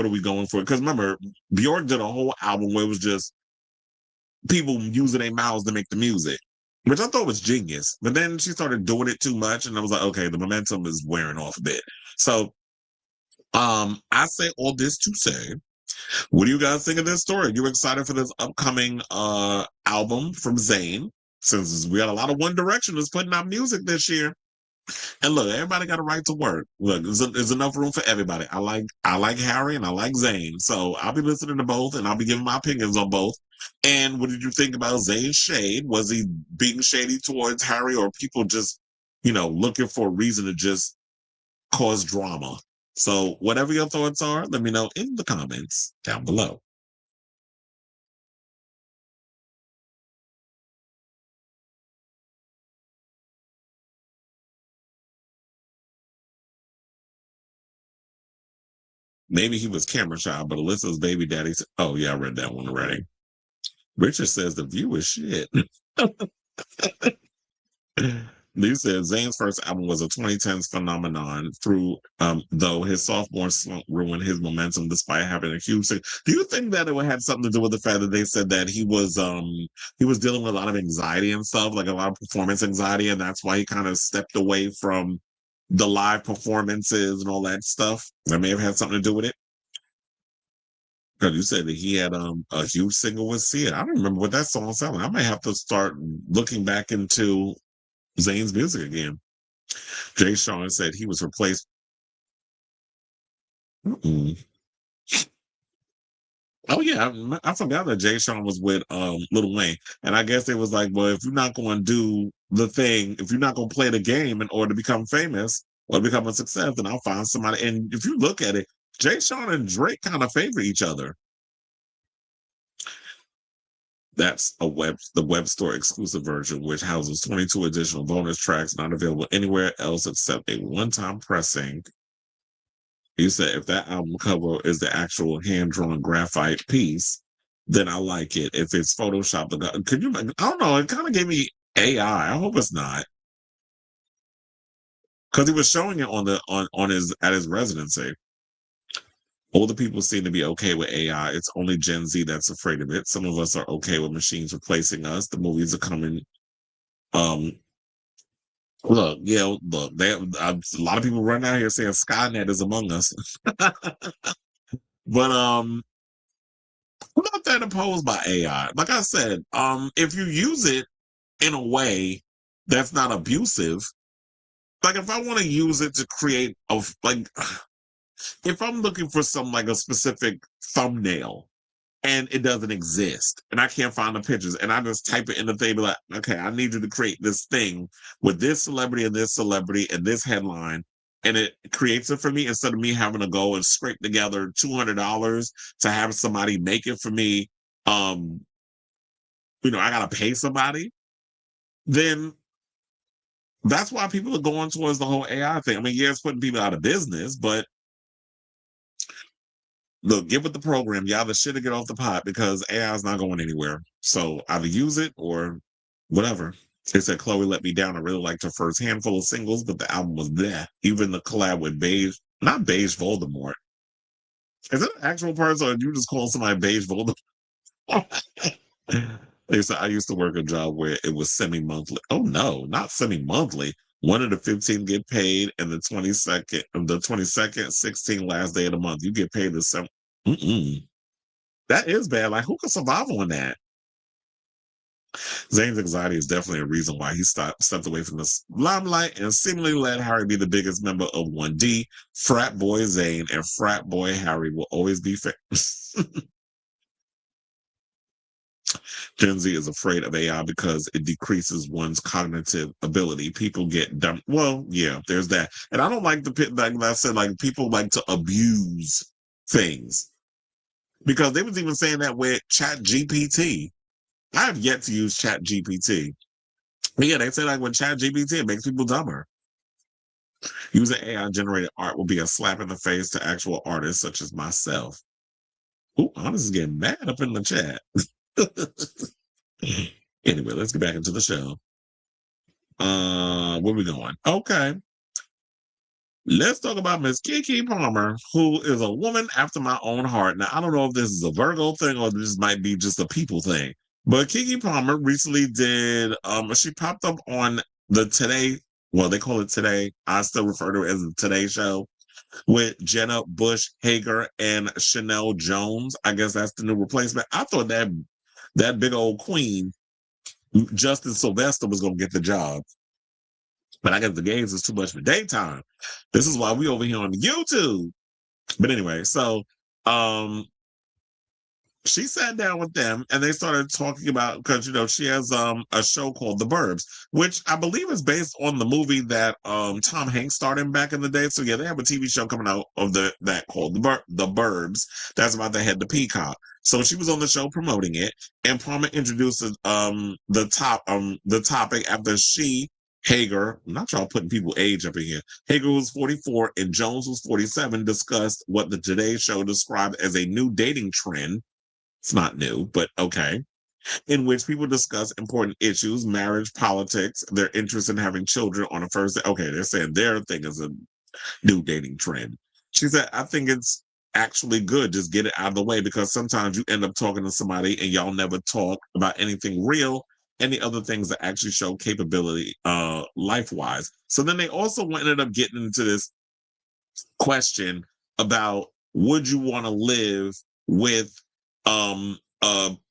[SPEAKER 1] are we going for? Because remember, Bjork did a whole album where it was just people using their mouths to make the music, which I thought was genius. But then she started doing it too much, and I was like, okay, the momentum is wearing off a bit. So, I say all this to say, what do you guys think of this story? Are you excited for this upcoming album from Zayn? Since we got a lot of One Directioners putting out music this year. And look, everybody got a right to work. Look, there's enough room for everybody. I like Harry and I like Zayn. So I'll be listening to both and I'll be giving my opinions on both. And what did you think about Zayn's shade? Was he being shady towards Harry, or people just, looking for a reason to just cause drama? So whatever your thoughts are, let me know in the comments down below. Maybe he was camera shy, but Alyssa's baby daddy said, oh yeah, I read that one already. Richard says the view is shit. Lee said Zayn's first album was a 2010s phenomenon through, though his sophomore slump ruined his momentum despite having a huge. Do you think that it would have something to do with the fact that they said that he was dealing with a lot of anxiety and stuff, like a lot of performance anxiety, and that's why he kind of stepped away from the live performances and all that stuff? That may have had something to do with it. Because you said that he had a huge single with Sia. I don't remember what that song sounded like. I might have to start looking back into Zayn's music again. Jay Sean said he was replaced. Oh yeah, I forgot that Jay Sean was with Lil Wayne, and I guess it was like, well, if you're not going to do the thing, if you're not going to play the game in order to become famous or become a success, then I'll find somebody. And if you look at it, Jay Sean and Drake kind of favor each other. That's the web store exclusive version, which houses 22 additional bonus tracks not available anywhere else except a one-time pressing. You said if that album cover is the actual hand-drawn graphite piece, then I like it. If it's Photoshopped, could you? I don't know. It kind of gave me AI. I hope it's not, because he was showing it at his residency. Older people seem to be okay with AI. It's only Gen Z that's afraid of it. Some of us are okay with machines replacing us. The movies are coming. Look, a lot of people running out here saying Skynet is among us. But I'm not that opposed by AI. Like I said, if you use it in a way that's not abusive, like if I want to use it to create if I'm looking for some like a specific thumbnail and it doesn't exist and I can't find the pictures and I just type it in the thing, be like, okay, I need you to create this thing with this celebrity and this headline, and it creates it for me instead of me having to go and scrape together $200 to have somebody make it for me. I gotta pay somebody. Then that's why people are going towards the whole AI thing. I mean, yeah, it's putting people out of business, but look, get with the program. Y'all the shit to get off the pot, because AI is not going anywhere. So either use it or whatever. They said Chloe let me down. I really liked her first handful of singles, but the album was there. Even the collab with not Beige Voldemort. Is it an actual person, or you just call somebody Beige Voldemort? They said I used to work a job where it was semi-monthly. Oh no, not semi-monthly. One of the 15 get paid, and the 22nd, 16 last day of the month. You get paid the 7. That is bad. Like, who can survive on that? Zayn's anxiety is definitely a reason why he stepped away from the limelight and seemingly let Harry be the biggest member of 1D. Frat boy Zayn and frat boy Harry will always be famous. Gen Z is afraid of AI because it decreases one's cognitive ability. People get dumb. Well, yeah, there's that. And I don't like like I said, like people like to abuse things, because they was even saying that with Chat GPT. I have yet to use Chat GPT, But yeah, they say like with ChatGPT, it makes people dumber. Using AI-generated art will be a slap in the face to actual artists such as myself. Ooh, Honest is getting mad up in the chat. Anyway, let's get back into the show. Where we going? Okay. Let's talk about Miss Keke Palmer, who is a woman after my own heart. Now, I don't know if this is a Virgo thing or this might be just a people thing. But Keke Palmer recently did, she popped up on the Today, well, they call it Today. I still refer to it as the Today Show, with Jenna Bush Hager and Chanel Jones. I guess that's the new replacement. I thought that big old queen, Justin Sylvester, was going to get the job. But I guess the games is too much for daytime. This is why we over here on YouTube. But anyway, so she sat down with them and they started talking about, because she has a show called The Burbs, which I believe is based on the movie that Tom Hanks starred in back in the day. So yeah, they have a TV show coming out of that called The Burbs. That's about to head to Peacock. So she was on the show promoting it, and Palmer introduced the topic after Hager, I'm not y'all putting people age up in here. Hager was 44 and Jones was 47, discussed what the Today Show described as a new dating trend. It's not new, but okay. In which people discuss important issues, marriage, politics, their interest in having children on a first day. Okay, they're saying their thing is a new dating trend. She said, I think it's actually good. Just get it out of the way, because sometimes you end up talking to somebody and y'all never talk about anything real, any other things that actually show capability life-wise. So then they also ended up getting into this question about, would you want to live with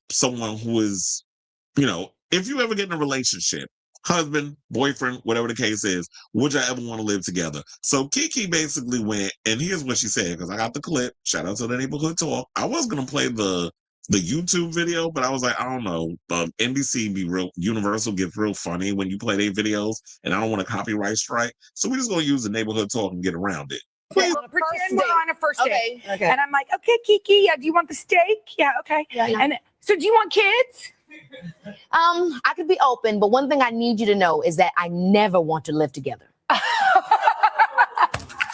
[SPEAKER 1] someone who is, if you ever get in a relationship, husband, boyfriend, whatever the case is, would you ever want to live together? So Keke basically went, and here's what she said, because I got the clip. Shout out to the Neighborhood Talk. I was going to play the YouTube video, but I was like, I don't know. NBC be real, Universal gets real funny when you play their videos, and I don't want a copyright strike. So we're just going to use the Neighborhood Talk and get around it.
[SPEAKER 2] Pretend we're on a first date. Okay. And I'm like, okay, Keke, yeah, do you want the steak? Yeah, okay. Yeah. And so do you want kids?
[SPEAKER 4] I could be open, but one thing I need you to know is that I never want to live together.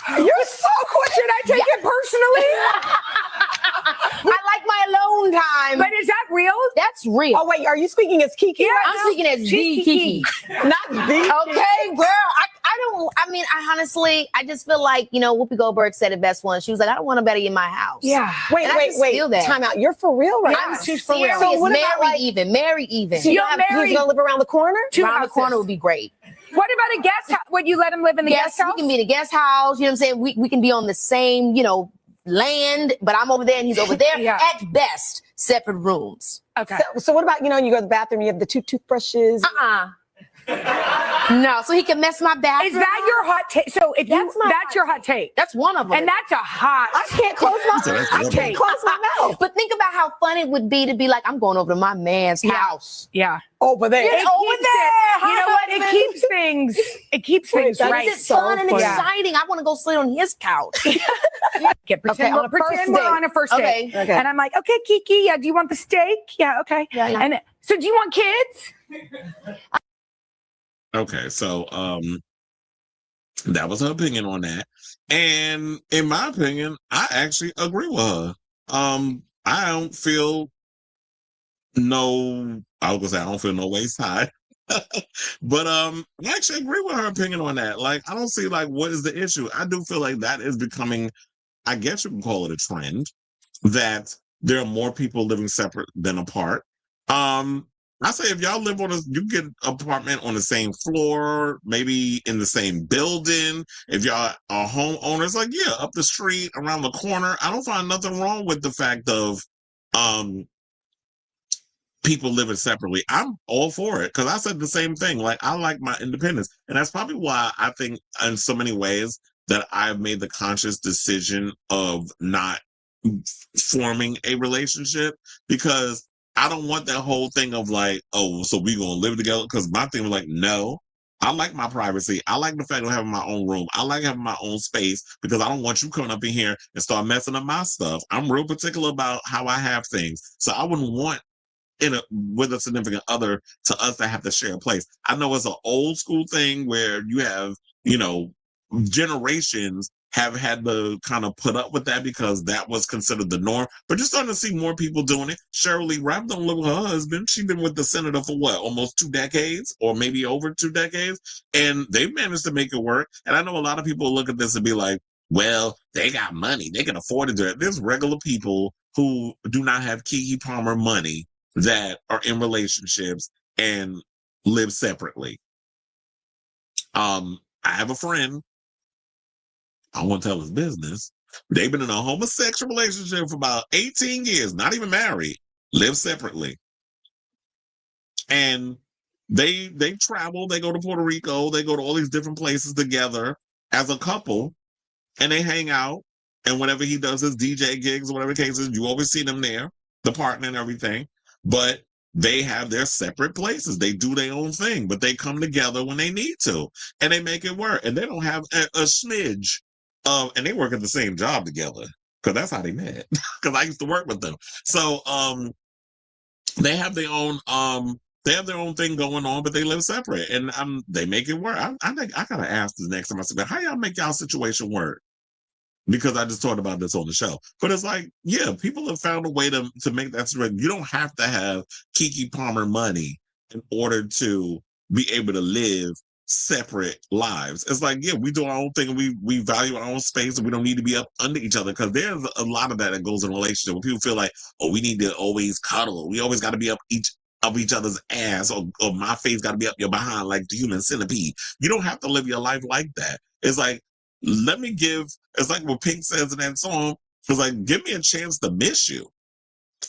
[SPEAKER 2] You're so quick. Should I take it personally?
[SPEAKER 4] I like my alone time.
[SPEAKER 2] But is that real?
[SPEAKER 4] That's real.
[SPEAKER 7] Oh, wait, are you speaking as Keke?
[SPEAKER 4] Yeah, I'm speaking as the Keke.
[SPEAKER 7] Not the
[SPEAKER 4] Okay, girl. I just feel like, Whoopi Goldberg said it best once. She was like, I don't want nobody in my house.
[SPEAKER 2] Yeah.
[SPEAKER 7] Wait. Time out. You're for real, right?
[SPEAKER 4] I'm
[SPEAKER 2] She's for
[SPEAKER 4] serious.
[SPEAKER 2] real.
[SPEAKER 7] So what
[SPEAKER 4] Marry even.
[SPEAKER 7] So you're gonna live around the corner?
[SPEAKER 4] Around the corner would be great.
[SPEAKER 2] What about a guest house? Would you let him live in the guest house?
[SPEAKER 4] We can be in a guest house. You know what I'm saying? We can be on the same, land, but I'm over there and he's over there.
[SPEAKER 2] Yeah.
[SPEAKER 4] At best, separate rooms.
[SPEAKER 2] Okay.
[SPEAKER 7] So what about, you go to the bathroom, you have the 2 toothbrushes?
[SPEAKER 4] No, so he can mess my bathroom.
[SPEAKER 2] Is that your hot take? So if that's your hot take.
[SPEAKER 4] That's one of them.
[SPEAKER 2] And that's a hot.
[SPEAKER 7] I can't close my mouth.
[SPEAKER 4] But think about how fun it would be to be like, I'm going over to my man's house.
[SPEAKER 2] Yeah.
[SPEAKER 7] Over there.
[SPEAKER 2] You know what? It keeps things right.
[SPEAKER 4] It's fun and exciting. I want to go sit on his couch.
[SPEAKER 2] Pretend we're on a first date.
[SPEAKER 7] Okay.
[SPEAKER 2] And I'm like, okay, Keke, yeah, do you want the steak? Yeah, okay.
[SPEAKER 4] Yeah.
[SPEAKER 2] And so do you want kids?
[SPEAKER 1] Okay, so that was her opinion on that. And in my opinion, I actually agree with her. I don't feel no waist high. But I actually agree with her opinion on that. Like, I don't see what is the issue. I do feel like that is becoming, I guess you can call it a trend, that there are more people living separate than apart. I say if y'all live you get an apartment on the same floor, maybe in the same building. If y'all are homeowners, up the street, around the corner. I don't find nothing wrong with the fact of people living separately. I'm all for it, because I said the same thing. I like my independence. And that's probably why I think in so many ways that I've made the conscious decision of not forming a relationship, because I don't want that whole thing of so we gonna live together. Because my thing was no, I like my privacy. I like the fact of having my own room. I like having my own space, because I don't want you coming up in here and start messing up my stuff. I'm real particular about how I have things. So I wouldn't want with a significant other to us that have to share a place. I know it's an old school thing where you have, generations have had to kind of put up with that because that was considered the norm. But you're starting to see more people doing it. Sherri Rap don't live with her husband. She's been with the senator for what, almost 2 decades or maybe over 2 decades. And they've managed to make it work. And I know a lot of people look at this and be like, well, they got money. They can afford to do it. There's regular people who do not have Keke Palmer money that are in relationships and live separately. I have a friend. I won't tell his business. They've been in a homosexual relationship for about 18 years, not even married, live separately. And they travel, they go to Puerto Rico, they go to all these different places together as a couple, and they hang out. And whenever he does his DJ gigs or whatever the case is, you always see them there, the partner and everything. But they have their separate places. They do their own thing, but they come together when they need to, and they make it work. And they don't have a smidge. And they work at the same job together because that's how they met. Because I used to work with them. So they have their own thing going on, but they live separate, and they make it work. I think I gotta ask the next time I say, how y'all make y'all situation work? Because I just talked about this on the show. But it's like, yeah, people have found a way to make that straight. You don't have to have Keke Palmer money in order to be able to live separate lives. It's like, yeah, we do our own thing, and we value our own space, and we don't need to be up under each other, because there's a lot of that goes in a relationship where people feel like, oh, we need to always cuddle. We always got to be up each other's ass, or my face got to be up your behind like the human centipede. You don't have to live your life like that. It's like, it's like what Pink says in that song, it's like, give me a chance to miss you.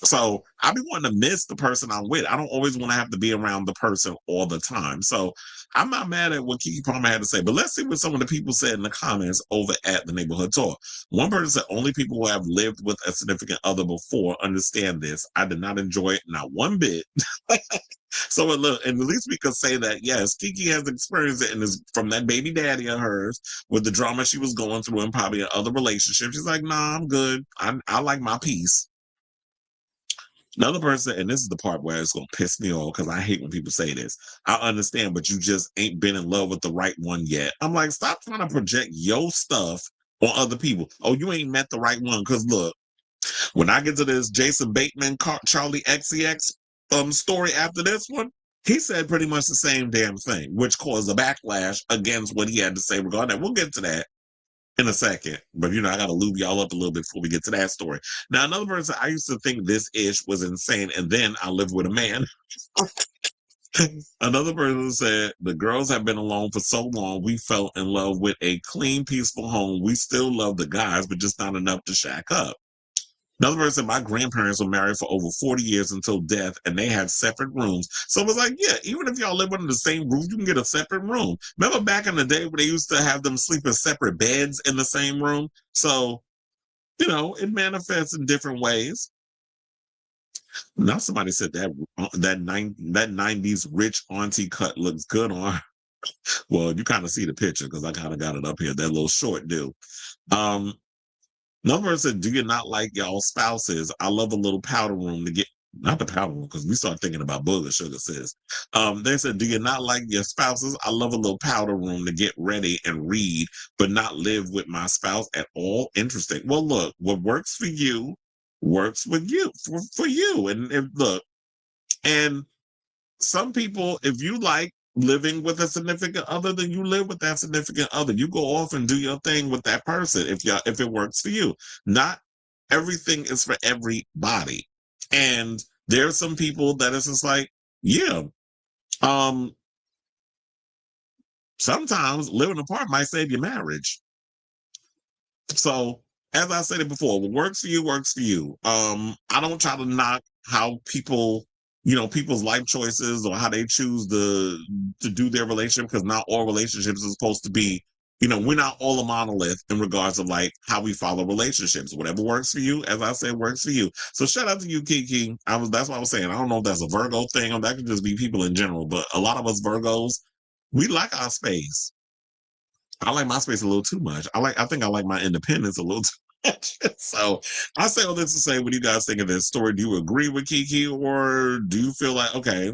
[SPEAKER 1] So I be wanting to miss the person I'm with. I don't always want to have to be around the person all the time. So I'm not mad at what Keke Palmer had to say, but let's see what some of the people said in the comments over at the Neighborhood Talk. One person said, only people who have lived with a significant other before understand this. I did not enjoy it, not one bit. So look, and at least we could say that, yes, Keke has experienced it, and is from that baby daddy of hers with the drama she was going through and probably in other relationships. She's like, nah, I'm good. I like my peace. Another person, and this is the part where it's going to piss me off because I hate when people say this. I understand, but you just ain't been in love with the right one yet. I'm like, stop trying to project your stuff on other people. Oh, you ain't met the right one. Because look, when I get to this Jason Bateman, Charlie XCX story after this one, he said pretty much the same damn thing, which caused a backlash against what he had to say regarding that. We'll get to that in a second, but I gotta lube y'all up a little bit before we get to that story. Now, another person, I used to think this ish was insane, and then I lived with a man. Another person said, the girls have been alone for so long, we fell in love with a clean, peaceful home. We still love the guys, but just not enough to shack up. Another person, my grandparents were married for over 40 years until death, and they had separate rooms. So it was like, yeah, even if y'all live under the same roof, you can get a separate room. Remember back in the day when they used to have them sleep in separate beds in the same room? So, it manifests in different ways. Now somebody said that 90s rich auntie cut looks good on her. Well, you kind of see the picture because I kind of got it up here, that little short dude. Another person said, do you not like y'all spouses? I love a little powder room to get, not the powder room, because we start thinking about booger sugar, sis. They said, do you not like your spouses? I love a little powder room to get ready and read, but not live with my spouse at all. Interesting. Well, look, what works for you works with you, for you. And look, and some people, if you like living with a significant other, then you live with that significant other. You go off and do your thing with that person if it works for you. Not everything is for everybody. And there are some people that it's just like, yeah, sometimes living apart might save your marriage. So as I said it before, what works for you works for you. I don't try to knock how people, people's life choices or how they choose to do their relationship, because not all relationships are supposed to be, we're not all a monolith in regards of like how we follow relationships. Whatever works for you, as I said, works for you. So shout out to you, Keke. That's what I was saying. I don't know if that's a Virgo thing or that could just be people in general, but a lot of us Virgos, we like our space. I like my space a little too much. I think I like my independence a little too So I say all this to say, what do you guys think of this story? Do you agree with Keke, or do you feel like, okay,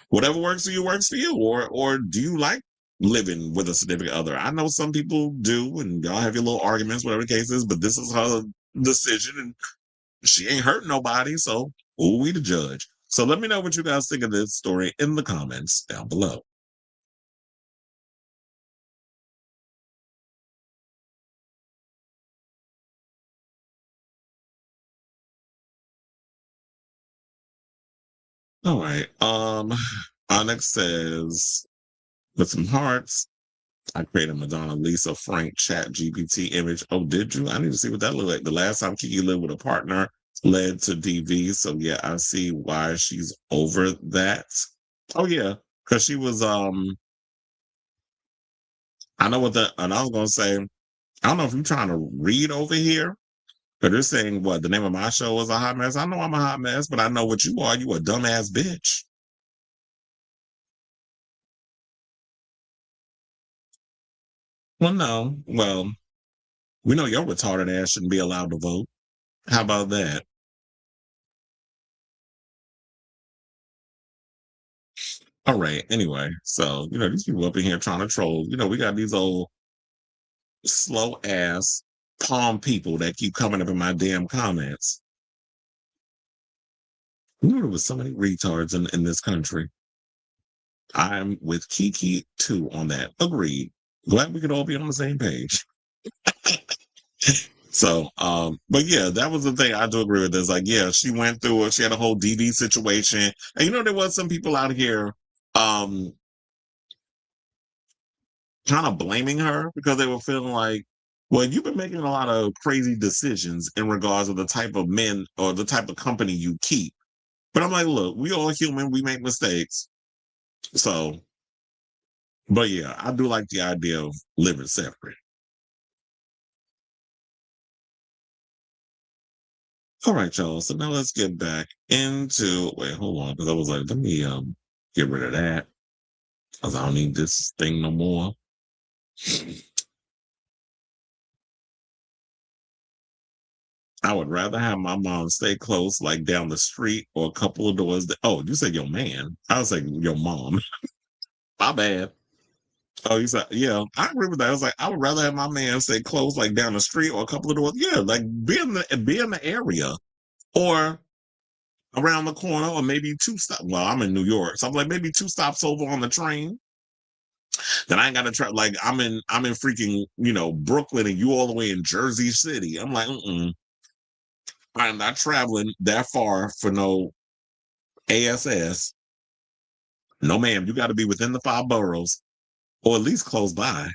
[SPEAKER 1] whatever works for you, or do you like living with a significant other? I know some people do, and y'all have your little arguments, whatever the case is, but this is her decision, and she ain't hurting nobody, so who are we to judge? So let me know what you guys think of this story in the comments down below. All right. Onyx says, with some hearts, I created Madonna, Lisa, Frank, Chat, GPT image. Oh, did you? I need to see what that looked like. The last time Keke lived with a partner led to DV. So yeah, I see why she's over that. Oh yeah, because she was I know what the, and I was gonna say, I don't know if you're trying to read over here, but they're saying what the name of my show is a hot mess. I know I'm a hot mess, but I know what you are. You a dumbass bitch. Well, no. Well, we know your retarded ass shouldn't be allowed to vote. How about that? All right. Anyway, so these people up in here trying to troll. We got these old slow ass palm people that keep coming up in my damn comments. There was so many retards in this country. I'm with Keke too on that. Agreed. Glad we could all be on the same page. So, but yeah, that was the thing. I do agree with this. Like, yeah, she went through it. She had a whole DV situation. And there was some people out here, kind of blaming her because they were feeling like, well, you've been making a lot of crazy decisions in regards to the type of men or the type of company you keep. But I'm like, look, we all human. We make mistakes. So, but yeah, I do like the idea of living separate. All right, y'all. So now let's get back into, wait, hold on. Because I was like, let me get rid of that. Because I don't need this thing no more. I would rather have my mom stay close, like down the street or a couple of doors. Oh, you said your man. I was like, your mom. My bad. Oh, you said, yeah, I agree with that. I was like, I would rather have my man stay close, like down the street or a couple of doors. Yeah, like be in the area or around the corner, or maybe two stops. Well, I'm in New York, so I'm like maybe two stops over on the train. Then I ain't got to try. Like I'm in freaking Brooklyn, and you all the way in Jersey City. I'm like, I'm not traveling that far for no ASS. No, ma'am. You got to be within the 5 boroughs, or at least close by,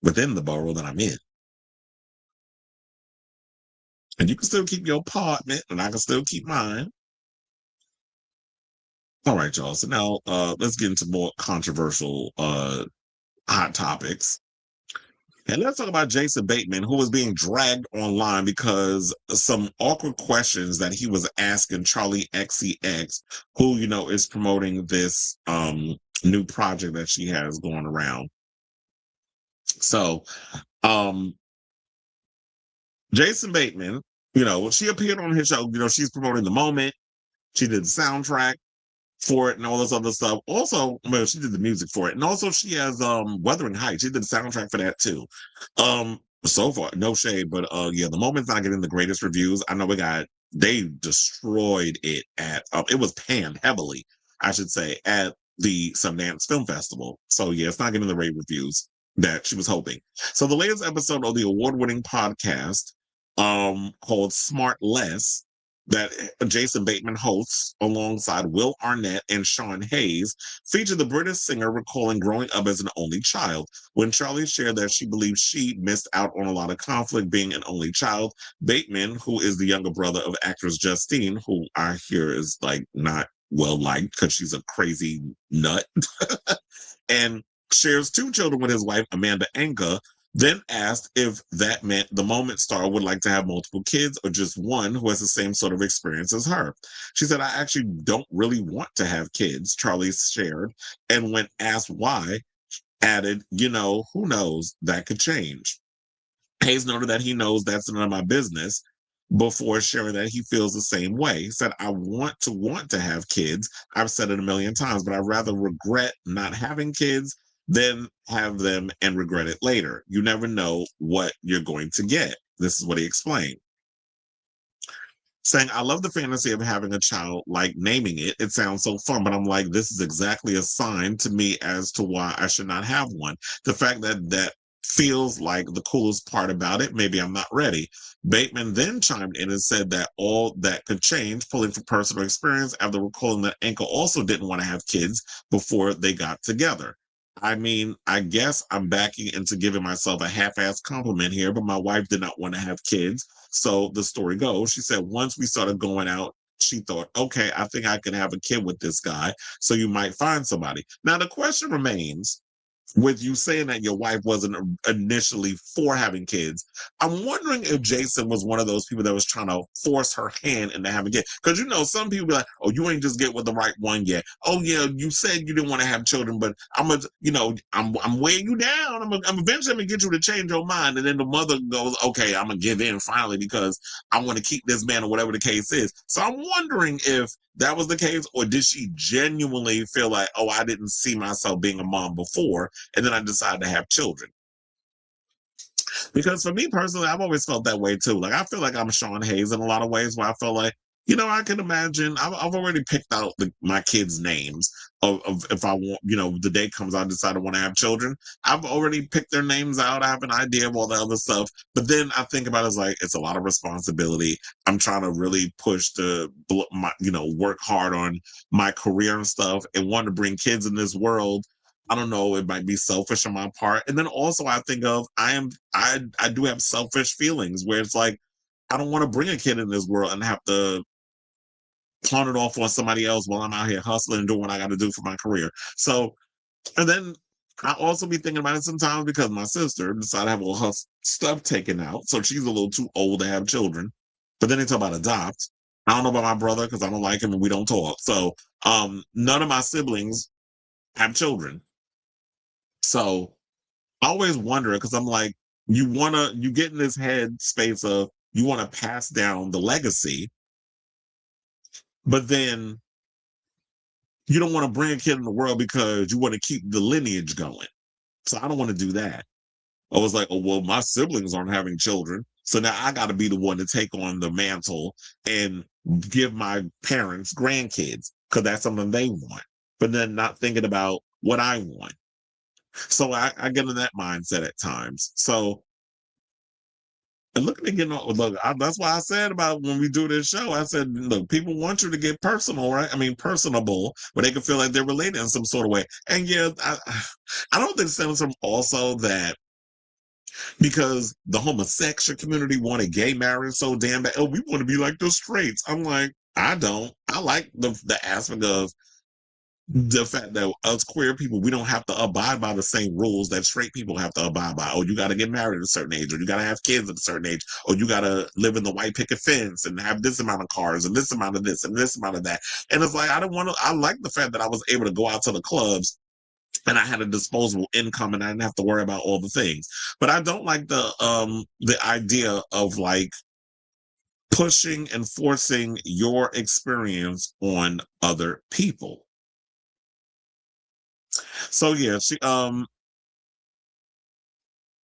[SPEAKER 1] within the borough that I'm in. And you can still keep your apartment, and I can still keep mine. All right, y'all. So now let's get into more controversial hot topics. And let's talk about Jason Bateman, who was being dragged online because some awkward questions that he was asking Charlie XCX, who, is promoting this new project that she has going around. So, Jason Bateman, she appeared on his show. She's promoting The Moment. She did the soundtrack for it and all this other stuff. Also, well, she did the music for it. And also she has Wuthering Heights. She did the soundtrack for that too. So far, no shade, but yeah, The Moment's not getting the greatest reviews. I know they destroyed it at it was panned heavily, I should say, at the Sundance Film Festival. So yeah, it's not getting the rave reviews that she was hoping. So the latest episode of the award-winning podcast called Smart Less, that Jason Bateman hosts alongside Will Arnett and Sean Hayes, featured the British singer recalling growing up as an only child. When Charlie shared that she believes she missed out on a lot of conflict being an only child, Bateman, who is the younger brother of actress Justine, who I hear is like not well liked because she's a crazy nut, and shares 2 children with his wife, Amanda Anka, then asked if that meant the Moment star would like to have multiple kids or just one who has the same sort of experience as her. She said, I actually don't really want to have kids, Charlie shared. And when asked why, added, who knows, that could change. Hayes noted that he knows that's none of my business before sharing that he feels the same way. He said, I want to have kids. I've said it a million times, but I'd rather regret not having kids than have them and regret it later. You never know what you're going to get. This is what he explained. Saying, I love the fantasy of having a child, like naming it. It sounds so fun, but I'm like, this is exactly a sign to me as to why I should not have one. The fact that feels like the coolest part about it. Maybe I'm not ready. Bateman then chimed in and said that all that could change, pulling from personal experience after recalling that Anka also didn't want to have kids before they got together. I mean, I guess I'm backing into giving myself a half-assed compliment here, but my wife did not want to have kids. So the story goes, she said, once we started going out, she thought, okay, I think I could have a kid with this guy. So you might find somebody. Now, the question remains, with you saying that your wife wasn't initially for having kids, I'm wondering if Jason was one of those people that was trying to force her hand into having kids. Because, you know, some people be like, oh, you ain't just get with the right one yet. Oh, yeah, you said you didn't want to have children, but I'm weighing you down. I'm eventually going to get you to change your mind. And then the mother goes, okay, I'm going to give in finally because I want to keep this man or whatever the case is. So I'm wondering if that was the case, or did she genuinely feel like, oh, I didn't see myself being a mom before, and then I decided to have children? Because for me personally, I've always felt that way too. Like, I feel like I'm Sean Hayes in a lot of ways, where I feel like, you know, I can imagine, I've already picked out my kids' names of if I want, you know, the day comes I decide I want to have children. I've already picked their names out. I have an idea of all the other stuff. But then I think about it as like, it's a lot of responsibility. I'm trying to really push work hard on my career and stuff, and want to bring kids in this world. I don't know, it might be selfish on my part. And then also I think of, I do have selfish feelings where it's like, I don't want to bring a kid in this world and have to pawn it off on somebody else while I'm out here hustling and doing what I got to do for my career. So, and then I also be thinking about it sometimes because my sister decided to have all her stuff taken out. So she's a little too old to have children. But then they talk about adopt. I don't know about my brother because I don't like him and we don't talk. So none of my siblings have children. So I always wonder, because I'm like, you get in this head space of you want to pass down the legacy, but then you don't want to bring a kid in the world because you want to keep the lineage going. So I don't want to do that. I was like, oh, well, my siblings aren't having children. So now I got to be the one to take on the mantle and give my parents grandkids because that's something they want, but then not thinking about what I want. So I get in that mindset at times. So and look, that's why I said about when we do this show, I said, look, people want you to get personal, right? I mean, personable, where they can feel like they're related in some sort of way. And yeah, I don't think it stems from also that because the homosexual community wanted gay marriage so damn bad. Oh, we want to be like the straights. I'm like, I don't. I like the aspect of the fact that us queer people, we don't have to abide by the same rules that straight people have to abide by. Oh, you got to get married at a certain age, or you got to have kids at a certain age, or you got to live in the white picket fence and have this amount of cars and this amount of this and this amount of that. And it's like, I like the fact that I was able to go out to the clubs and I had a disposable income and I didn't have to worry about all the things. But I don't like the idea of like pushing and forcing your experience on other people. So yeah,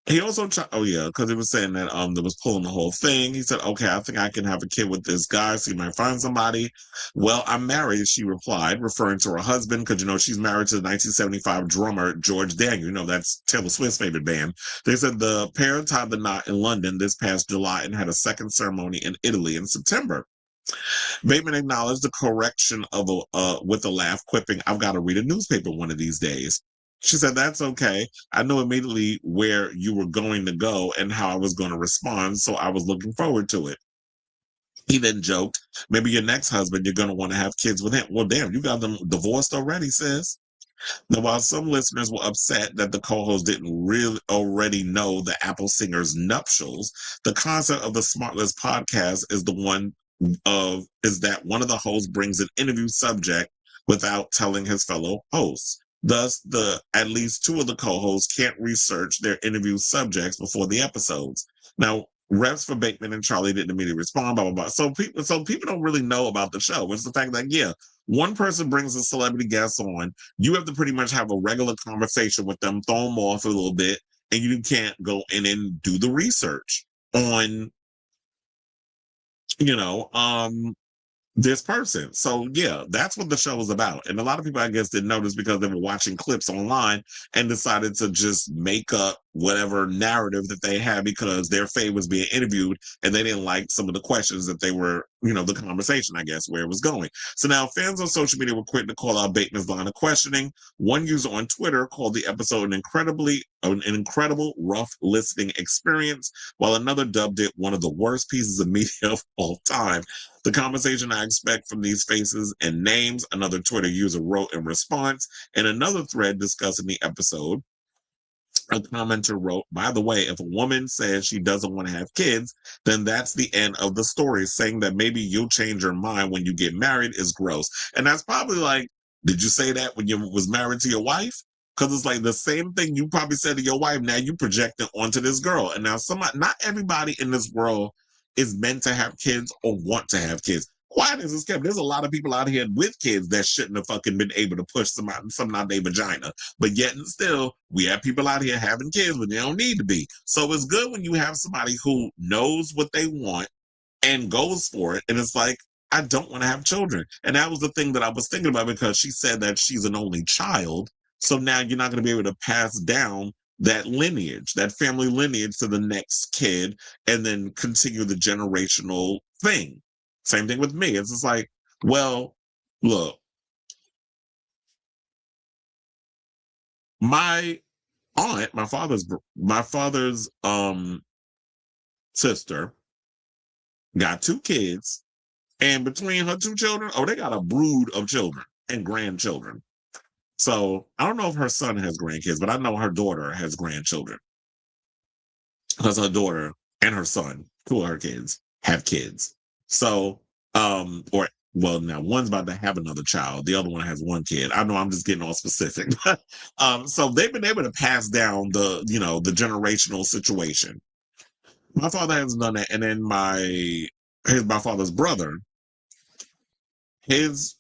[SPEAKER 1] he also because he was saying that there was pulling the whole thing. He said, okay, I think I can have a kid with this guy, so you might find somebody. Well, I'm married, she replied, referring to her husband, because she's married to the 1975 drummer George Daniel. That's Taylor Swift's favorite band. They said the pair tied the knot in London this past July and had a second ceremony in Italy in September. Bateman acknowledged the correction of with a laugh, quipping, I've got to read a newspaper one of these days. She said, that's okay. I knew immediately where you were going to go and how I was going to respond, so I was looking forward to it. He then joked, maybe your next husband, you're going to want to have kids with him. Well, damn, you got them divorced already, sis. Now, while some listeners were upset that the co-host didn't really already know the Apple singer's nuptials, the concept of the Smartless podcast is that one of the hosts brings an interview subject without telling his fellow hosts. Thus, at least two of the co-hosts can't research their interview subjects before the episodes. Now, reps for Bateman and Charlie didn't immediately respond, blah, blah, blah. So people don't really know about the show. It's the fact that, yeah, one person brings a celebrity guest on, you have to pretty much have a regular conversation with them, throw them off a little bit, and you can't go in and do the research on, this person. So yeah, that's what the show is about. And a lot of people, I guess, didn't notice because they were watching clips online and decided to just make up whatever narrative that they had because their fave was being interviewed and they didn't like some of the questions that they were, the conversation, I guess, where it was going. So now fans on social media were quick to call out Bateman's line of questioning. One user on Twitter called the episode an incredible rough listening experience, while another dubbed it one of the worst pieces of media of all time. The conversation I expect from these faces and names, another Twitter user wrote in response. In another thread discussing the episode, a commenter wrote, by the way, if a woman says she doesn't want to have kids, then that's the end of the story. Saying that maybe you'll change your mind when you get married is gross. And that's probably like, did you say that when you was married to your wife? Because it's like the same thing you probably said to your wife, now you project it onto this girl. And now not everybody in this world is meant to have kids or want to have kids. Quiet as it's kept, there's a lot of people out here with kids that shouldn't have fucking been able to push something out their vagina. But yet and still, we have people out here having kids when they don't need to be. So it's good when you have somebody who knows what they want and goes for it. And it's like, I don't want to have children. And that was the thing that I was thinking about because she said that she's an only child. So now you're not going to be able to pass down that lineage, that family lineage to the next kid and then continue the generational thing. Same thing with me. It's just like, well, look, my aunt, my father's sister got 2 kids, and between her 2 children, they got a brood of children and grandchildren. So I don't know if her son has grandkids, but I know her daughter has grandchildren. Because her daughter and her son, 2 of her kids, have kids. So, now one's about to have another child. The other one has 1 kid. I know I'm just getting all specific. So they've been able to pass down the generational situation. My father hasn't done that. And then my father's brother, his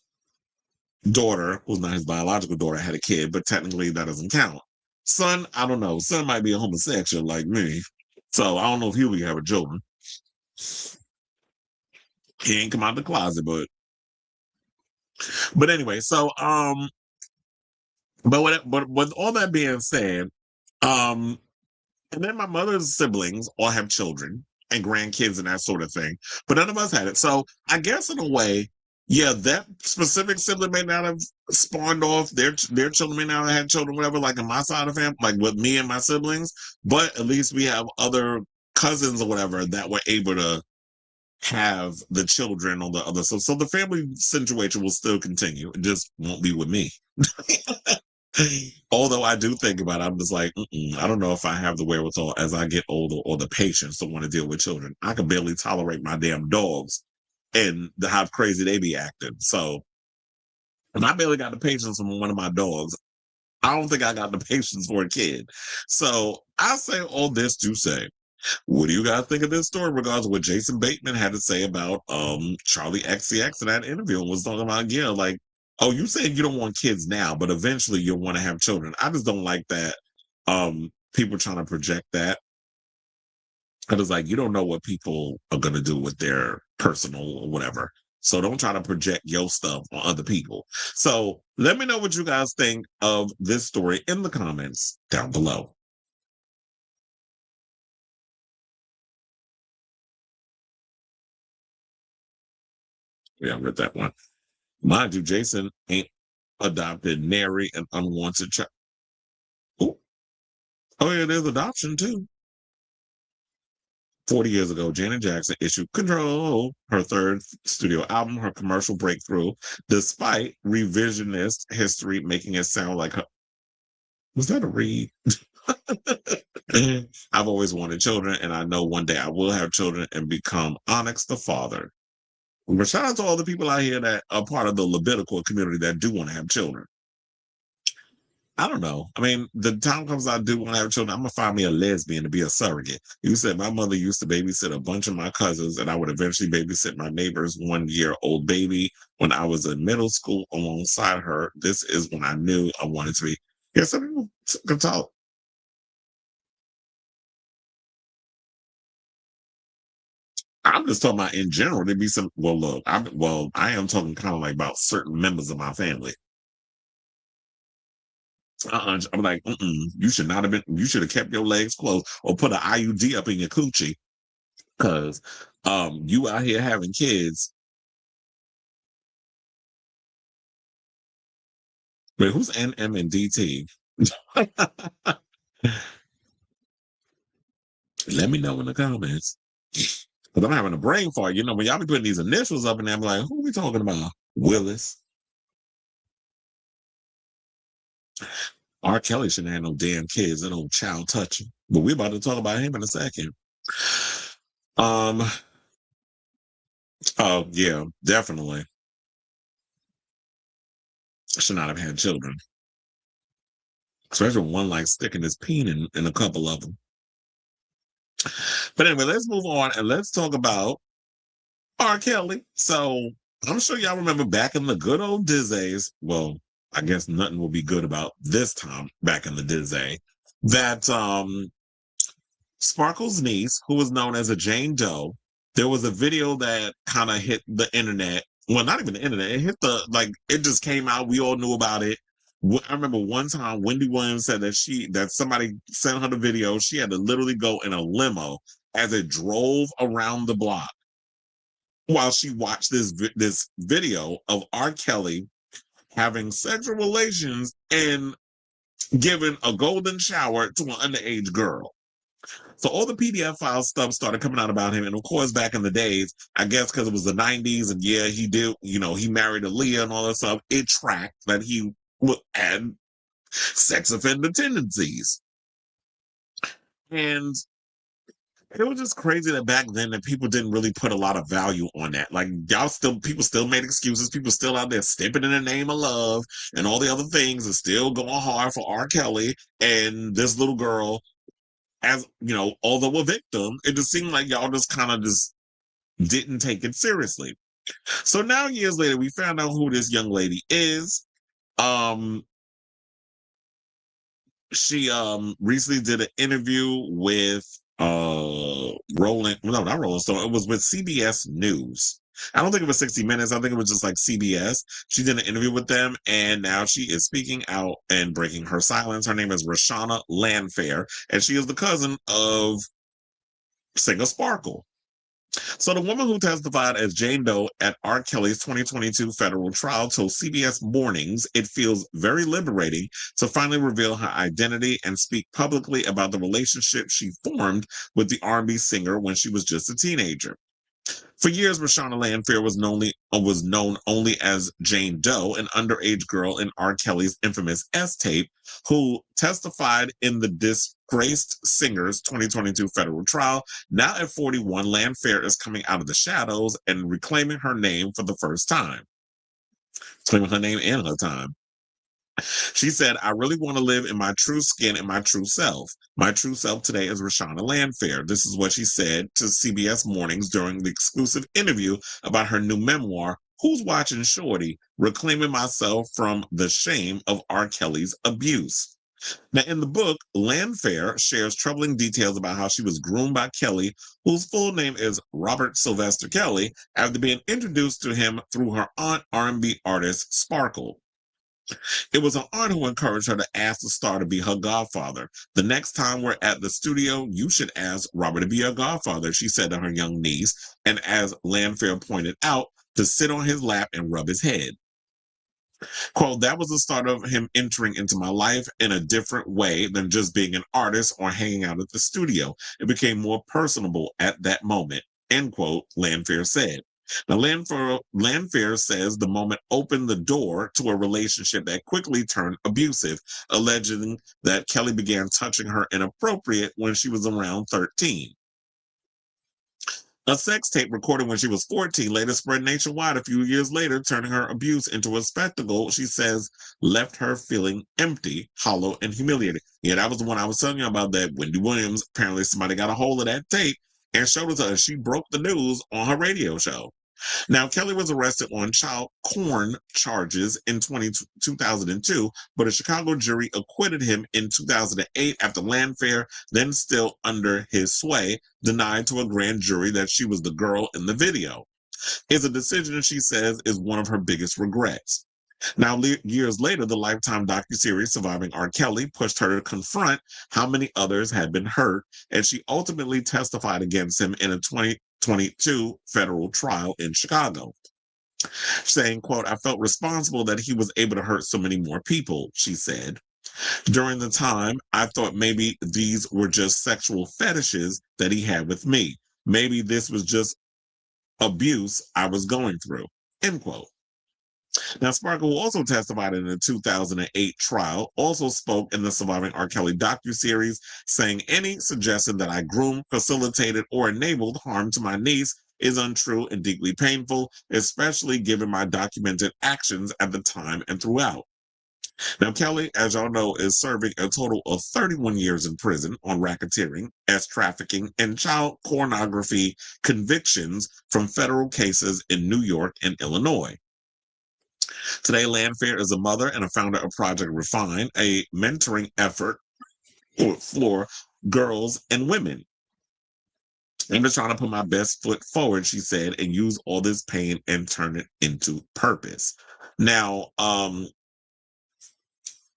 [SPEAKER 1] daughter, who's not his biological daughter, had a kid, but technically that doesn't count. Son, I don't know. Son might be a homosexual like me. So I don't know if he'll be having children. He ain't come out of the closet, but anyway, so but with all that being said, and then my mother's siblings all have children and grandkids and that sort of thing, but none of us had it. So I guess in a way, yeah, that specific sibling may not have spawned off their children may not have had children, whatever, like in my side of the family, like with me and my siblings, but at least we have other cousins or whatever that were able to have the children on the other. So the family situation will still continue. It just won't be with me. Although I do think about it, I'm just like, I don't know if I have the wherewithal as I get older or the patience to want to deal with children. I can barely tolerate my damn dogs and how crazy they be acting. So, and I barely got the patience from one of my dogs. I don't think I got the patience for a kid. So I say all this to say, what do you guys think of this story in regards to what Jason Bateman had to say about Charlie XCX in that interview and was talking about, you said you don't want kids now, but eventually you'll want to have children. I just don't like that people trying to project that. I was like, you don't know what people are going to do with their personal or whatever. So don't try to project your stuff on other people. So let me know what you guys think of this story in the comments down below. Yeah, I read that one. Mind you, Jason ain't adopted, nary an unwanted child. Oh, yeah, there's adoption too. 40 years ago, Janet Jackson issued Control, her 3rd studio album, her commercial breakthrough, despite revisionist history making it sound like her. Was that a read? I've always wanted children, and I know one day I will have children and become Onyx the father. But shout out to all the people out here that are part of the Levitical community that do want to have children. I don't know. I mean, the time comes I do want to have children, I'm going to find me a lesbian to be a surrogate. You said my mother used to babysit a bunch of my cousins, and I would eventually babysit my neighbor's 1-year-old baby when I was in middle school alongside her. This is when I knew I wanted to be. Yeah, some people can talk. I'm just talking about in general. There'd be some. Well, look, I am talking kind of like about certain members of my family. I'm like, you should not have been. You should have kept your legs closed or put an IUD up in your coochie, because you out here having kids. Wait, who's NM and DT? Let me know in the comments. Because I'm having a brain fart. You know, when y'all be putting these initials up in there, I'm like, who are we talking about? Willis. R. Kelly shouldn't have no damn kids, that old child touching. But we're about to talk about him in a second. Oh, yeah, definitely. Should not have had children. Especially one like sticking his peen in a couple of them. But anyway, let's move on and let's talk about R. Kelly. So I'm sure y'all remember back in the good old days. Well, I guess nothing will be good about this time back in the day. That Sparkle's niece, who was known as a Jane Doe, there was a video that kind of hit the internet. Well, not even the internet. It hit it just came out. We all knew about it. I remember one time Wendy Williams said that somebody sent her the video. She had to literally go in a limo as it drove around the block while she watched this video of R. Kelly having sexual relations and giving a golden shower to an underage girl. So all the PDF file stuff started coming out about him. And of course, back in the days, I guess because it was the 90s and yeah, he did, he married Aaliyah and all that stuff. It tracked that he had sex offender tendencies. And it was just crazy that back then that people didn't really put a lot of value on that. Like people still made excuses. People still out there stepping in the name of love and all the other things and still going hard for R. Kelly and this little girl. As although a victim, it just seemed like y'all just kind of just didn't take it seriously. So now years later, we found out who this young lady is. She recently did an interview with Rolling Stone. It was with CBS News. I don't think it was 60 Minutes. I think it was just like CBS. She did an interview with them, and now she is speaking out and breaking her silence. Her name is Roshana Landfair, and she is the cousin of singer Sparkle. So the woman who testified as Jane Doe at R. Kelly's 2022 federal trial told CBS Mornings it feels very liberating to finally reveal her identity and speak publicly about the relationship she formed with the R&B singer when she was just a teenager. For years, Roshana Landfair was known only as Jane Doe, an underage girl in R. Kelly's infamous S-tape, who testified in the disgraced singer's 2022 federal trial. Now at 41, Landfair is coming out of the shadows and reclaiming her name for the first time. Claiming her name and her time. She said, I really want to live in my true skin and my true self. My true self today is Roshana Landfair. This is what she said to CBS Mornings during the exclusive interview about her new memoir, Who's Watching Shorty? Reclaiming Myself from the Shame of R. Kelly's Abuse. Now, in the book, Landfair shares troubling details about how she was groomed by Kelly, whose full name is Robert Sylvester Kelly, after being introduced to him through her aunt, R&B artist Sparkle. It was her aunt who encouraged her to ask the star to be her godfather. The next time we're at the studio, you should ask Robert to be your godfather, she said to her young niece, and as Landfair pointed out, to sit on his lap and rub his head. Quote, that was the start of him entering into my life in a different way than just being an artist or hanging out at the studio. It became more personable at that moment, end quote, Landfair said. Now, Landfair says the moment opened the door to a relationship that quickly turned abusive, alleging that Kelly began touching her inappropriate when she was around 13. A sex tape recorded when she was 14 later spread nationwide a few years later, turning her abuse into a spectacle she says left her feeling empty, hollow, and humiliated. Yeah, that was the one I was telling you about, that Wendy Williams. Apparently somebody got a hold of that tape and showed it to her. She broke the news on her radio show. Now, Kelly was arrested on child porn charges in 2002, but a Chicago jury acquitted him in 2008 after Landfair, then still under his sway, denied to a grand jury that she was the girl in the video. It's a decision she says is one of her biggest regrets. Now, years later, the Lifetime docuseries Surviving R. Kelly pushed her to confront how many others had been hurt, and she ultimately testified against him in a 2022 federal trial in Chicago, saying, quote, "I felt responsible that he was able to hurt so many more people," she said. "During the time, I thought maybe these were just sexual fetishes that he had with me. Maybe this was just abuse I was going through," end quote. Now, Sparkle, who also testified in the 2008 trial, also spoke in the Surviving R. Kelly docuseries, saying any suggestion that I groomed, facilitated, or enabled harm to my niece is untrue and deeply painful, especially given my documented actions at the time and throughout. Now, Kelly, as y'all know, is serving a total of 31 years in prison on racketeering, trafficking, and child pornography convictions from federal cases in New York and Illinois. Today, Landfair is a mother and a founder of Project Refine, a mentoring effort for girls and women. "I'm just trying to put my best foot forward," she said, "and use all this pain and turn it into purpose." Now,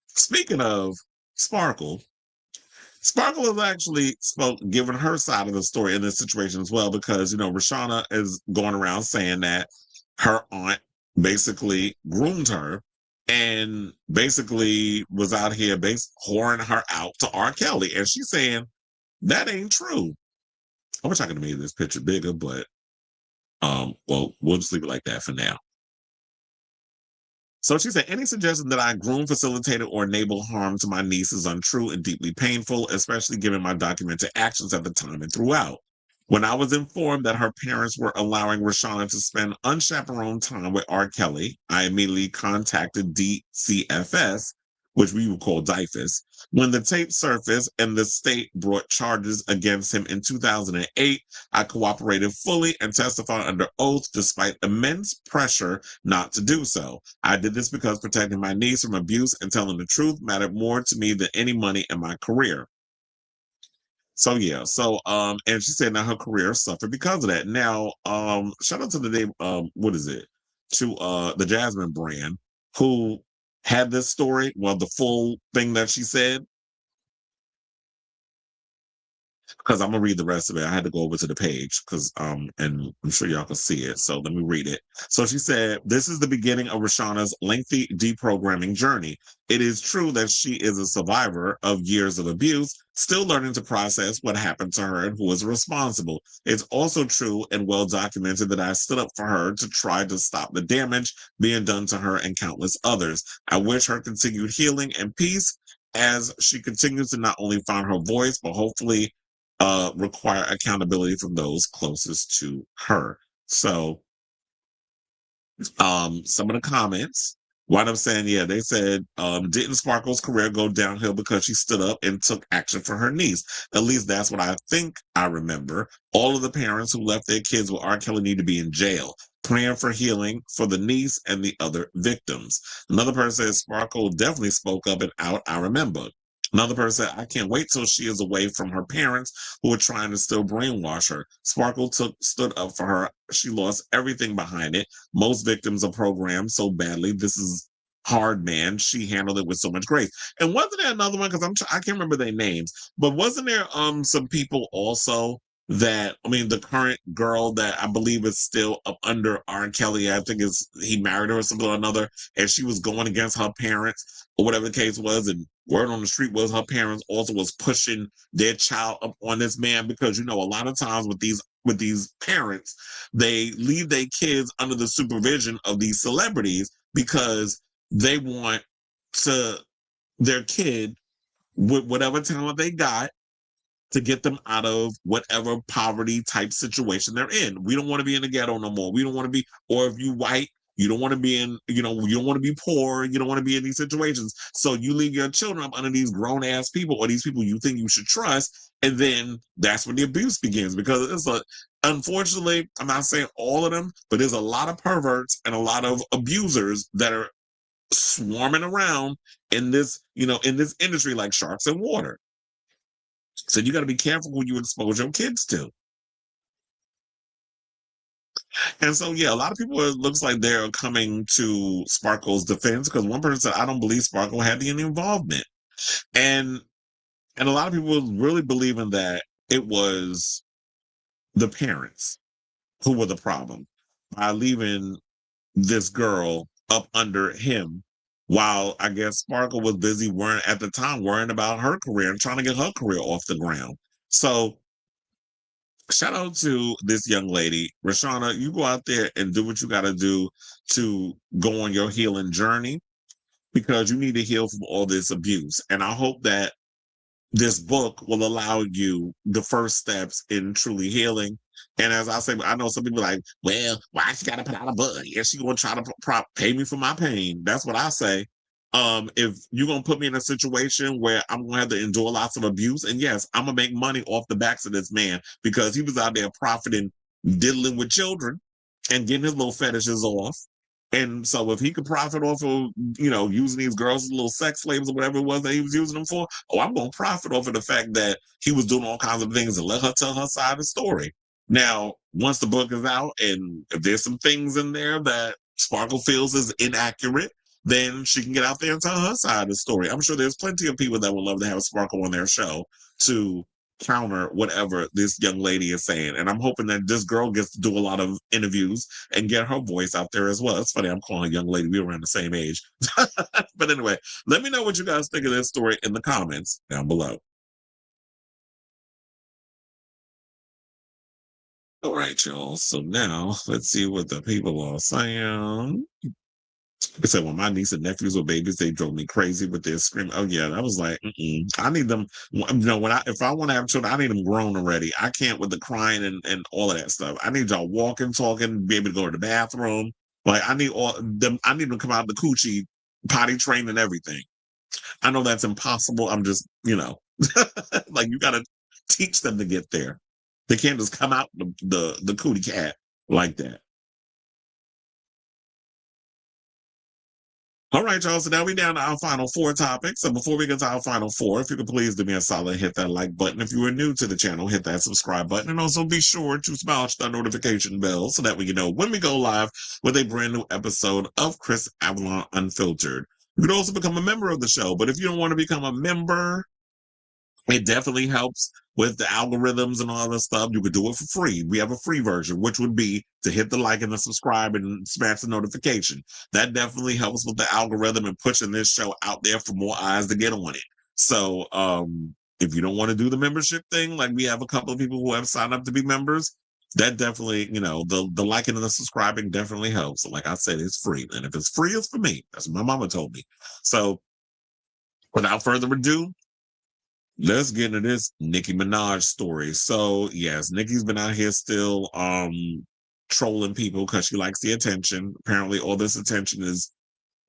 [SPEAKER 1] speaking of Sparkle has actually given her side of the story in this situation as well, because, Rashana is going around saying that her aunt basically groomed her and basically was out here whoring her out to R. Kelly. And she's saying that ain't true. I wish I could have made this picture bigger, but we'll just leave it like that for now. So she said, any suggestion that I groomed, facilitated, or enabled harm to my niece is untrue and deeply painful, especially given my documented actions at the time and throughout. When I was informed that her parents were allowing Rashana to spend unchaperoned time with R. Kelly, I immediately contacted DCFS, which we would call DIFUS. When the tape surfaced and the state brought charges against him in 2008, I cooperated fully and testified under oath despite immense pressure not to do so. I did this because protecting my niece from abuse and telling the truth mattered more to me than any money in my career. So yeah, and she said now her career suffered because of that. Now, shout out to the name, to the Jasmine brand, who had this story, the full thing that she said, because I'm gonna read the rest of it. I had to go over to the page because and I'm sure y'all can see it. So let me read it. So she said, "This is the beginning of Rashana's lengthy deprogramming journey. It is true that she is a survivor of years of abuse, still learning to process what happened to her and who is responsible. It's also true and well documented that I stood up for her to try to stop the damage being done to her and countless others. I wish her continued healing and peace as she continues to not only find her voice, but hopefully require accountability from those closest to her." So some of the comments wound up saying, they said, didn't Sparkle's career go downhill because she stood up and took action for her niece? At least that's what I think I remember. All of the parents who left their kids with R. Kelly need to be in jail. Praying for healing for the niece and the other victims. Another person says, Sparkle definitely spoke up and out, I remember. Another person said, I can't wait till she is away from her parents who are trying to still brainwash her. Sparkle stood up for her. She lost everything behind it. Most victims are programmed so badly. This is hard, man. She handled it with so much grace. And wasn't there another one? Because I can't remember their names, but wasn't there some people also that, the current girl that I believe is still up under R. Kelly, I think he married her or something or another, and she was going against her parents or whatever the case was, and word on the street was her parents also was pushing their child up on this man, because, a lot of times with these parents, they leave their kids under the supervision of these celebrities because they want their kid with whatever talent they got to get them out of whatever poverty type situation they're in. We don't want to be in the ghetto no more. We don't want to be, or if you white, you don't want to be in, you don't want to be poor. You don't want to be in these situations. So you leave your children up under these grown ass people or these people you think you should trust. And then that's when the abuse begins, because unfortunately, I'm not saying all of them, but there's a lot of perverts and a lot of abusers that are swarming around in this, in this industry like sharks in water. So you got to be careful who you expose your kids to. And so, yeah, a lot of people, it looks like they're coming to Sparkle's defense, because one person said, I don't believe Sparkle had any involvement. And a lot of people really believing that it was the parents who were the problem by leaving this girl up under him, while I guess Sparkle was busy at the time worrying about her career and trying to get her career off the ground. So shout out to this young lady. Rashana, you go out there and do what you got to do to go on your healing journey, because you need to heal from all this abuse. And I hope that this book will allow you the first steps in truly healing. And as I say, I know some people are like, well, why she got to put out a book? Yeah, she going to try to pay me for my pain. That's what I say. If you're going to put me in a situation where I'm going to have to endure lots of abuse, and yes, I'm going to make money off the backs of this man, because he was out there profiting, diddling with children and getting his little fetishes off. And so if he could profit off of, using these girls as little sex slaves or whatever it was that he was using them for, I'm going to profit off of the fact that he was doing all kinds of things and let her tell her side of the story. Now, once the book is out, and if there's some things in there that Sparkle feels is inaccurate, then she can get out there and tell her side of the story. I'm sure there's plenty of people that would love to have Sparkle on their show to counter whatever this young lady is saying. And I'm hoping that this girl gets to do a lot of interviews and get her voice out there as well. It's funny, I'm calling a young lady. We're around the same age. But anyway, let me know what you guys think of this story in the comments down below. All right, y'all. So now let's see what the people are saying. I said, when my niece and nephews were babies, they drove me crazy with their screaming. Oh yeah, I was like, I need them. If I want to have children, I need them grown already. I can't with the crying and all of that stuff. I need y'all walking, talking, be able to go to the bathroom. Like I need them. I need them to come out of the coochie, potty trained and everything. I know that's impossible. I'm just, like you got to teach them to get there. They can't just come out the cootie cat like that. All right, y'all. So now we're down to our final 4 topics. So before we get to our final 4, if you could please do me a solid, hit that like button. If you are new to the channel, hit that subscribe button. And also be sure to smash that notification bell so that way you know when we go live with a brand new episode of Kris Avalon Unfiltered. You could also become a member of the show. But if you don't want to become a member, it definitely helps with the algorithms and all this stuff. You could do it for free. We have a free version, which would be to hit the like and the subscribe and smash the notification. That definitely helps with the algorithm and pushing this show out there for more eyes to get on it. So if you don't want to do the membership thing, like we have a couple of people who have signed up to be members, that definitely, the liking and the subscribing definitely helps. So like I said, it's free. And if it's free, it's for me. That's what my mama told me. So without further ado, let's get into this Nicki Minaj story. So yes, Nicki's been out here still trolling people because she likes the attention. Apparently all this attention is,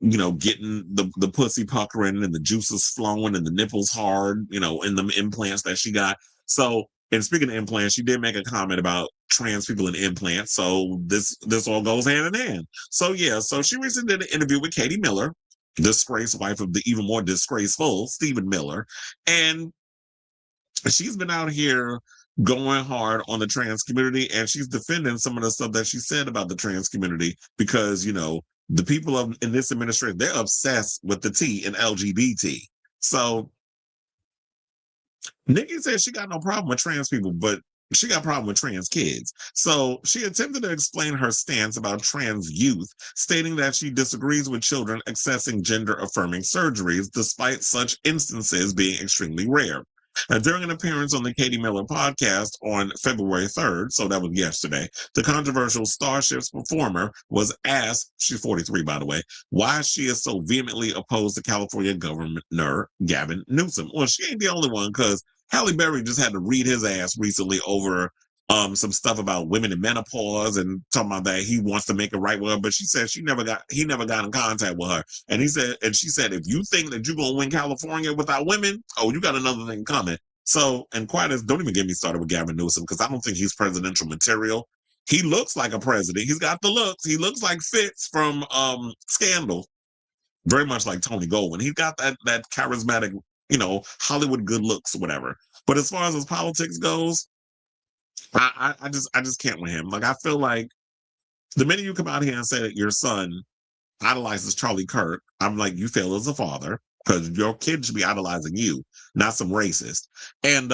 [SPEAKER 1] getting the pussy puckering and the juices flowing and the nipples hard, in the implants that she got. So, and speaking of implants, she did make a comment about trans people and implants. So this all goes hand in hand. So yeah, so she recently did an interview with Katie Miller, disgraced wife of the even more disgraceful Stephen Miller. And she's been out here going hard on the trans community, and she's defending some of the stuff that she said about the trans community because, the people in this administration, they're obsessed with the T in LGBT. So Nicki says she got no problem with trans people, but she got a problem with trans kids. So she attempted to explain her stance about trans youth, stating that she disagrees with children accessing gender-affirming surgeries, despite such instances being extremely rare. Now, during an appearance on the Katie Miller podcast on February 3rd, so that was yesterday, the controversial Starships performer was asked, she's 43 by the way, why she is so vehemently opposed to California Governor Gavin Newsom. Well, she ain't the only one, because Halle Berry just had to read his ass recently over some stuff about women in menopause and talking about that he wants to make it right with her, but she said he never got in contact with her. And she said, if you think that you're gonna win California without women, oh, you got another thing coming. So, and quite as, don't even get me started with Gavin Newsom, because I don't think he's presidential material. He looks like a president. He's got the looks. He looks like Fitz from Scandal. Very much like Tony Goldwyn. He's got that charismatic, Hollywood good looks or whatever. But as far as his politics goes, I just can't with him. Like, I feel like the minute you come out here and say that your son idolizes Charlie Kirk, I'm like, you fail as a father, because your kid should be idolizing you, not some racist. And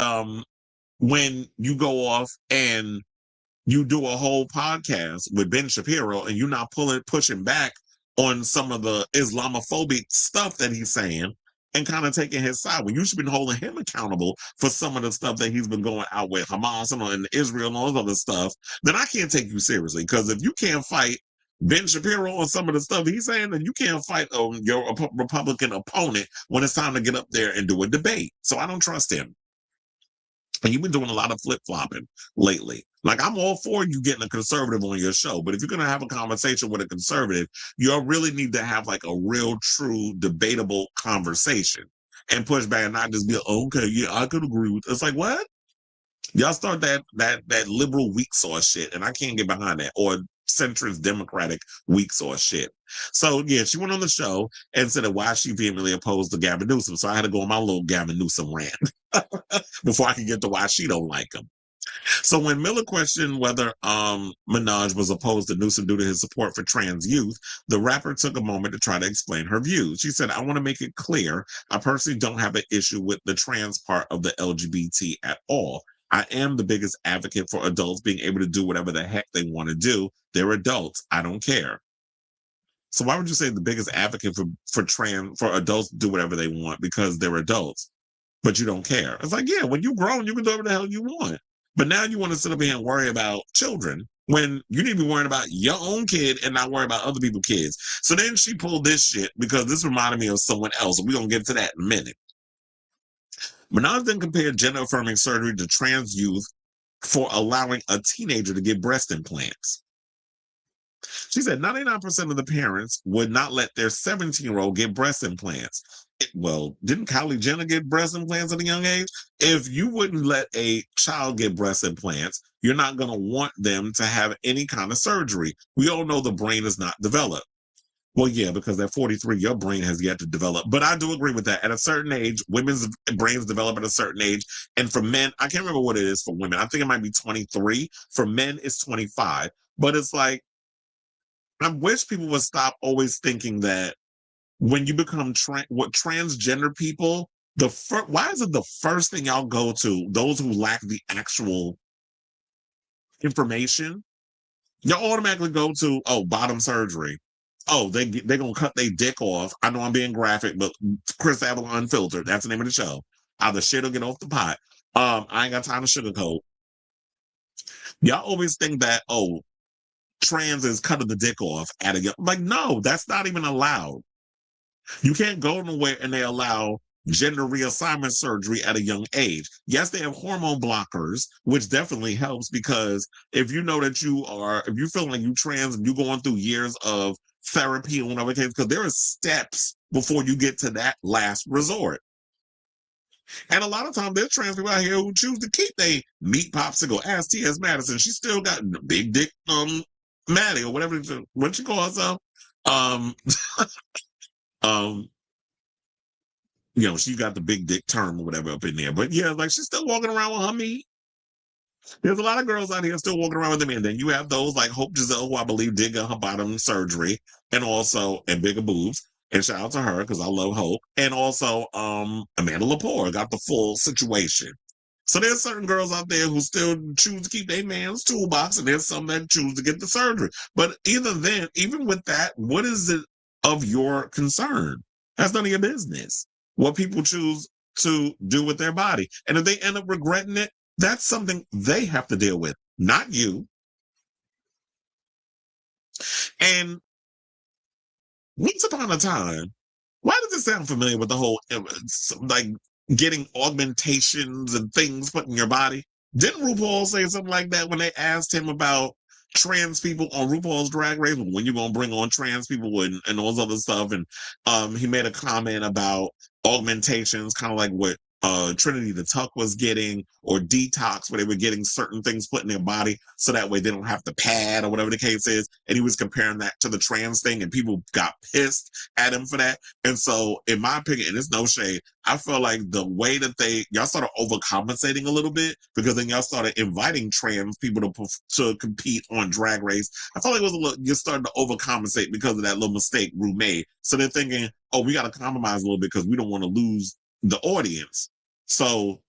[SPEAKER 1] when you go off and you do a whole podcast with Ben Shapiro and you're not pushing back on some of the Islamophobic stuff that he's saying and kind of taking his side, when you should be holding him accountable for some of the stuff that he's been going out with Hamas and Israel and all this other stuff, then I can't take you seriously. Because if you can't fight Ben Shapiro on some of the stuff he's saying, then you can't fight your Republican opponent when it's time to get up there and do a debate. So I don't trust him. And you've been doing a lot of flip-flopping lately. Like, I'm all for you getting a conservative on your show, but if you're going to have a conversation with a conservative, you really need to have like a real, true, debatable conversation and push back and not just be, okay, yeah, I could agree with. It's like, what? Y'all start that liberal weak sauce shit, and I can't get behind that, or centrist democratic weak sauce shit. So yeah, she went on the show and said that why she vehemently opposed to Gavin Newsom. So I had to go on my little Gavin Newsom rant before I could get to why she don't like him. So when Miller questioned whether Minaj was opposed to Newsom due to his support for trans youth, the rapper took a moment to try to explain her views. She said, I want to make it clear, I personally don't have an issue with the trans part of the LGBT at all. I am the biggest advocate for adults being able to do whatever the heck they want to do. They're adults. I don't care. So why would you say the biggest advocate for adults to do whatever they want because they're adults, but you don't care? It's like, yeah, when you're grown, you can do whatever the hell you want. But now you want to sit up here and worry about children when you need to be worrying about your own kid and not worry about other people's kids. So then she pulled this shit because this reminded me of someone else. And we're going to get to that in a minute. Minaj then compared gender-affirming surgery to trans youth for allowing a teenager to get breast implants. She said 99% of the parents would not let their 17-year-old get breast implants. Well, didn't Kylie Jenner get breast implants at a young age? If you wouldn't let a child get breast implants, you're not going to want them to have any kind of surgery. We all know the brain is not developed. Well, yeah, because at 43, your brain has yet to develop. But I do agree with that. At a certain age, women's brains develop at a certain age. And for men, I can't remember what it is for women. I think it might be 23. For men, it's 25. But it's like, I wish people would stop always thinking that when you become transgender people, why is it the first thing y'all go to, those who lack the actual information? Y'all automatically go to, bottom surgery. Oh, they're going to cut their dick off. I know I'm being graphic, but Kris Avalon Unfiltered, that's the name of the show. Either shit or get off the pot. I ain't got time to sugarcoat. Y'all always think that, trans is cutting the dick off at a, like, no, that's not even allowed. You can't go nowhere and they allow gender reassignment surgery at a young age. Yes, they have hormone blockers, which definitely helps, because if you know that if you feel like you trans and you're going through years of therapy and whatever case, because there are steps before you get to that last resort. And a lot of times there's trans people out here who choose to keep their meat popsicle. Ask T.S. Madison. She still got big dick Maddie or whatever, what she call herself. She got the big dick term or whatever up in there. But yeah, like, she's still walking around with her meat. There's a lot of girls out here still walking around with them. And then you have those like Hope Giselle, who I believe did get her bottom surgery, and bigger boobs. And shout out to her, because I love Hope. And also Amanda Lepore got the full situation. So there's certain girls out there who still choose to keep their man's toolbox, and there's some that choose to get the surgery. But even with that, what is it of your concern? That's none of your business. What people choose to do with their body. And if they end up regretting it, that's something they have to deal with, not you. And once upon a time, why does it sound familiar with the whole, like, getting augmentations and things put in your body. Didn't RuPaul say something like that when they asked him about trans people on RuPaul's Drag Race? When you gonna bring on trans people and all this other stuff? And he made a comment about augmentations, kind of like what Trinity the Tuck was getting, or Detox, where they were getting certain things put in their body so that way they don't have to pad or whatever the case is. And he was comparing that to the trans thing, and people got pissed at him for that. And so, in my opinion, and it's no shade, I feel like the way that y'all started overcompensating a little bit, because then y'all started inviting trans people to compete on Drag Race. I felt like it was a little, you started to overcompensate because of that little mistake Ru made. So they're thinking, oh, we got to compromise a little bit because we don't want to lose the audience. So,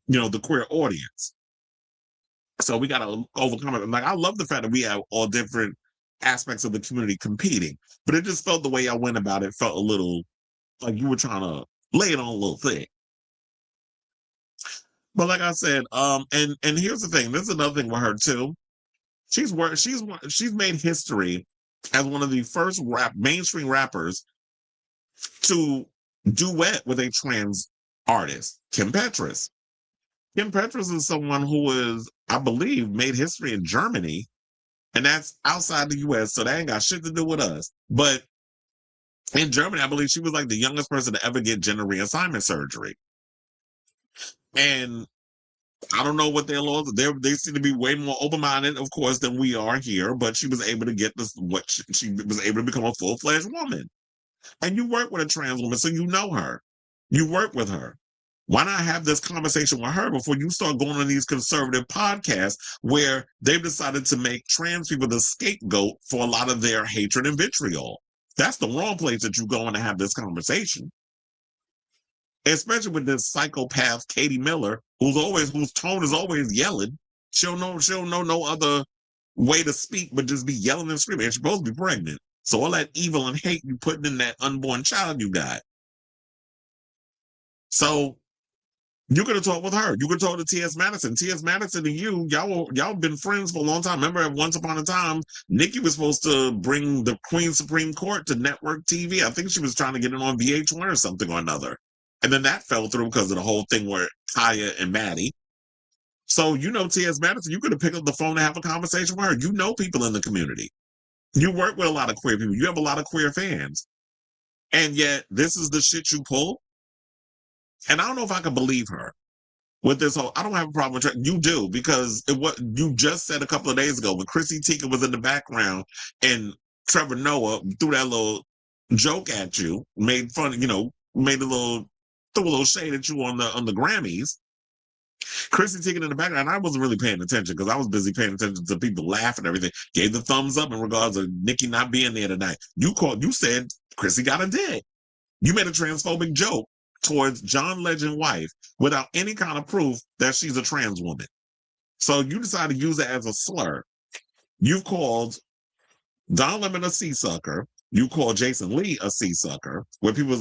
[SPEAKER 1] the queer audience. So we got to overcome it. Like, I love the fact that we have all different aspects of the community competing, but it just felt the way I went about it felt a little like you were trying to lay it on a little thick. But like I said, and here's the thing. This is another thing with her too. She's made history as one of the first mainstream rappers to duet with a trans artist, Kim Petras. Kim Petras is someone who is, I believe, made history in Germany, and that's outside the U.S., so that ain't got shit to do with us. But in Germany, I believe she was like the youngest person to ever get gender reassignment surgery. And I don't know what their laws are. They seem to be way more open-minded, of course, than we are here, but she was able to get this, she was able to become a full-fledged woman. And you work with a trans woman, so you know her. You work with her. Why not have this conversation with her before you start going on these conservative podcasts where they've decided to make trans people the scapegoat for a lot of their hatred and vitriol? That's the wrong place that you go in to have this conversation. Especially with this psychopath, Katie Miller, whose tone is always yelling. She'll know no other way to speak but just be yelling and screaming. And she's supposed to be pregnant. So all that evil and hate you putting in that unborn child you got. So you could have talked with her. You could talk to T.S. Madison. T.S. Madison and y'all been friends for a long time. Remember, at once upon a time, Nikki was supposed to bring the Queen Supreme Court to network TV. I think she was trying to get it on VH1 or something or another. And then that fell through because of the whole thing where Kaya and Maddie. So, T.S. Madison, you could have picked up the phone and have a conversation with her. You know people in the community. You work with a lot of queer people. You have a lot of queer fans. And yet, this is the shit you pull. And I don't know if I can believe her with this whole, I don't have a problem with you do, because what you just said a couple of days ago when Chrissy Teigen was in the background and Trevor Noah threw that little joke at you, made fun, threw a little shade at you on the Grammys. Chrissy Teigen in the background, I wasn't really paying attention because I was busy paying attention to people laughing and everything. Gave the thumbs up in regards to Nikki not being there tonight. You said Chrissy got a dick. You made a transphobic joke towards John Legend wife without any kind of proof that she's a trans woman. So you decided to use it as a slur. You've called Don Lemon a sea sucker. You called Jason Lee a sea sucker. Where people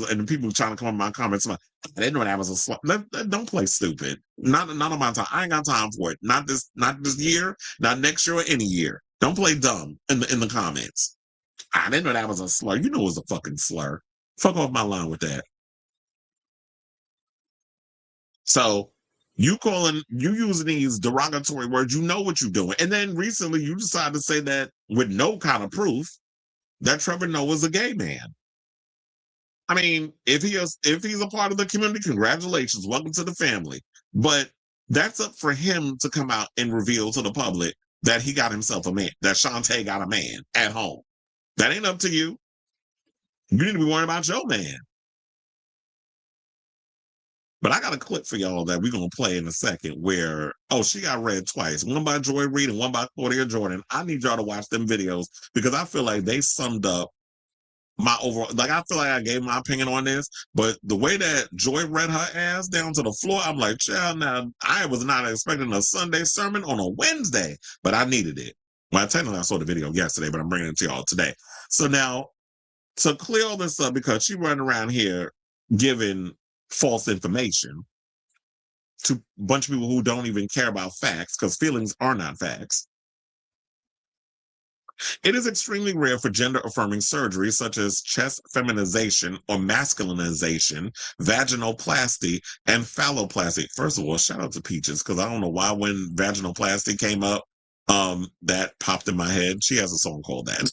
[SPEAKER 1] trying to come on my comments, I didn't know that was a slur. Don't play stupid. Not on my time. I ain't got time for it. Not this year, not next year or any year. Don't play dumb in the comments. I didn't know that was a slur. You know it was a fucking slur. Fuck off my line with that. So you using these derogatory words, you know what you're doing. And then recently you decided to say that with no kind of proof that Trevor Noah's a gay man. I mean, if he's a part of the community, congratulations, welcome to the family. But that's up for him to come out and reveal to the public that he got himself a man, that Shantae got a man at home. That ain't up to you. You need to be worrying about your man. But I got a clip for y'all that we're going to play in a second where, she got read twice. One by Joy Reid and one by Cordia Jordan. I need y'all to watch them videos because I feel like they summed up my overall, I feel like I gave my opinion on this, but the way that Joy read her ass down to the floor, I'm like, child, now, I was not expecting a Sunday sermon on a Wednesday, but I needed it. Well, technically I saw the video yesterday, but I'm bringing it to y'all today. So now, to clear all this up, because she running around here giving false information to a bunch of people who don't even care about facts, because feelings are not facts. It is extremely rare for gender-affirming surgery such as chest feminization or masculinization, vaginoplasty, and phalloplasty. First of all, shout out to Peaches, because I don't know why when vaginoplasty came up, that popped in my head. She has a song called that.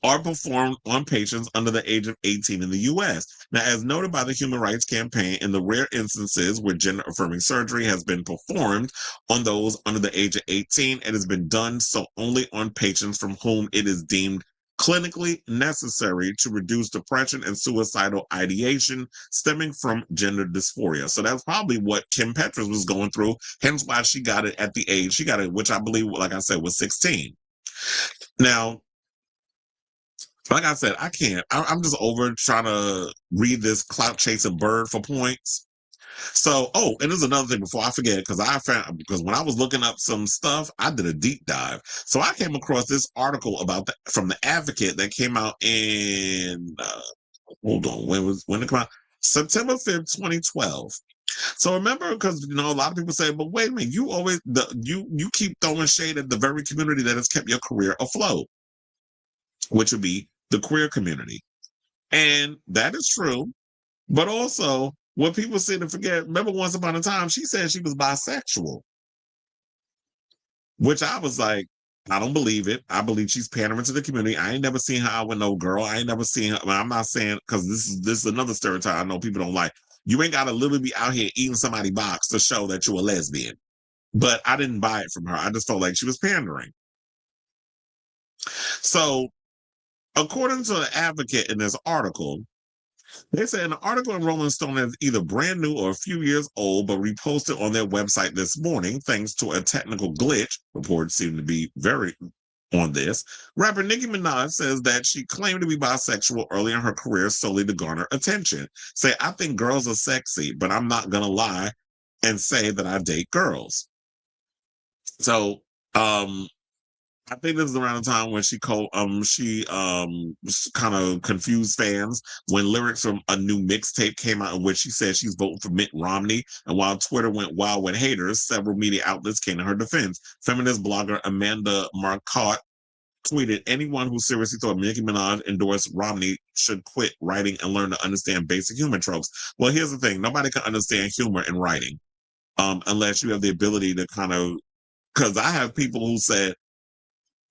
[SPEAKER 1] Are performed on patients under the age of 18 in the U.S. Now, as noted by the Human Rights Campaign, in the rare instances where gender-affirming surgery has been performed on those under the age of 18, it has been done so only on patients from whom it is deemed clinically necessary to reduce depression and suicidal ideation stemming from gender dysphoria. So that's probably what Kim Petras was going through, hence why she got it at the age she got it, which I believe, like I said, was 16. Now, like I said, I can't. I'm just over trying to read this clout chasing bird for points. So, and there's another thing before I forget, because when I was looking up some stuff, I did a deep dive. So I came across this article from the Advocate that came out in hold on, when it came out? September 5th, 2012. So remember, because a lot of people say, but wait a minute, you keep throwing shade at the very community that has kept your career afloat, which would be the queer community. And that is true. But also, what people seem to forget, remember once upon a time, she said she was bisexual. Which I was like, I don't believe it. I believe she's pandering to the community. I ain't never seen her out with no girl. I ain't never seen her. I'm not saying, because this is another stereotype I know people don't like. You ain't got to literally be out here eating somebody's box to show that you're a lesbian. But I didn't buy it from her. I just felt like she was pandering. So, according to the Advocate in this article, they say an article in Rolling Stone is either brand new or a few years old, but reposted on their website this morning thanks to a technical glitch. Reports seem to be very on this. Rapper Nicki Minaj says that she claimed to be bisexual early in her career solely to garner attention. Say, I think girls are sexy, but I'm not going to lie and say that I date girls. So, I think this is around the time when she kind of confused fans when lyrics from a new mixtape came out in which she said she's voting for Mitt Romney. And while Twitter went wild with haters, several media outlets came to her defense. Feminist blogger Amanda Marcotte tweeted, anyone who seriously thought Nicki Minaj endorsed Romney should quit writing and learn to understand basic human tropes. Well, here's the thing. Nobody can understand humor in writing unless you have the ability to because I have people who said,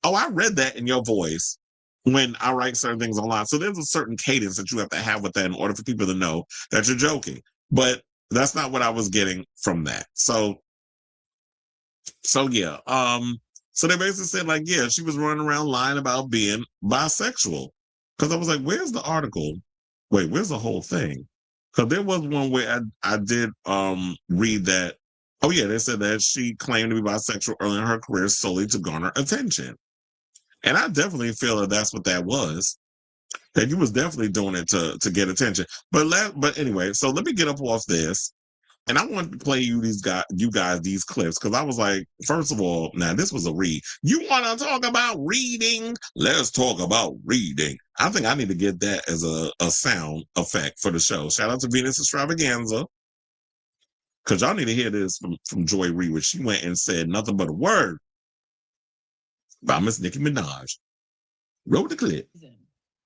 [SPEAKER 1] oh, I read that in your voice when I write certain things online. So there's a certain cadence that you have to have with that in order for people to know that you're joking. But that's not what I was getting from that. So yeah. So they basically said, like, yeah, she was running around lying about being bisexual. Because I was like, where's the article? Wait, where's the whole thing? Because there was one where I did read that. Oh, yeah, they said that she claimed to be bisexual early in her career solely to garner attention. And I definitely feel that that's what that was. That you was definitely doing it to get attention. But anyway, so let me get up off this. And I wanted to play you guys these clips because I was like, first of all, now this was a read. You want to talk about reading? Let's talk about reading. I think I need to get that as a sound effect for the show. Shout out to Venus Extravaganza. Because y'all need to hear this from Joy Reid, where she went and said nothing but a word about Miss Nicki Minaj. Roll the clip.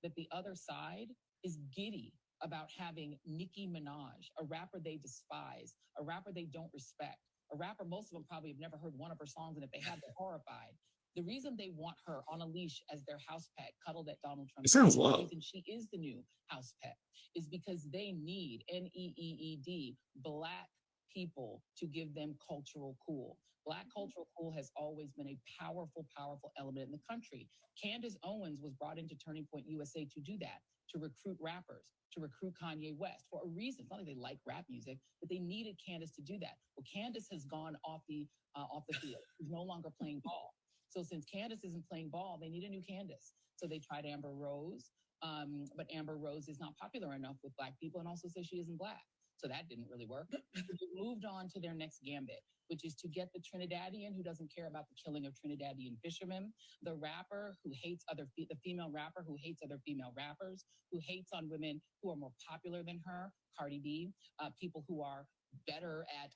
[SPEAKER 8] That the other side is giddy about having Nicki Minaj, a rapper they despise, a rapper they don't respect, a rapper most of them probably have never heard one of her songs, and if they have, they're horrified. The reason they want her on a leash as their house pet, cuddled at Donald Trump's
[SPEAKER 1] sounds
[SPEAKER 8] the
[SPEAKER 1] loud.
[SPEAKER 8] reason she is the new house pet is because they need, NEEED, Black people to give them cultural cool. Black cultural cool has always been a powerful, powerful element in the country. Candace Owens was brought into Turning Point USA to do that, to recruit rappers, to recruit Kanye West for a reason. It's not like they like rap music, but they needed Candace to do that. Well, Candace has gone off the field. She's no longer playing ball. So since Candace isn't playing ball, they need a new Candace. So they tried Amber Rose, but Amber Rose is not popular enough with Black people and also says she isn't Black. So that didn't really work. They moved on to their next gambit, which is to get the Trinidadian who doesn't care about the killing of Trinidadian fishermen, the rapper who hates the female rapper who hates other female rappers, who hates on women who are more popular than her, Cardi B, people who are better at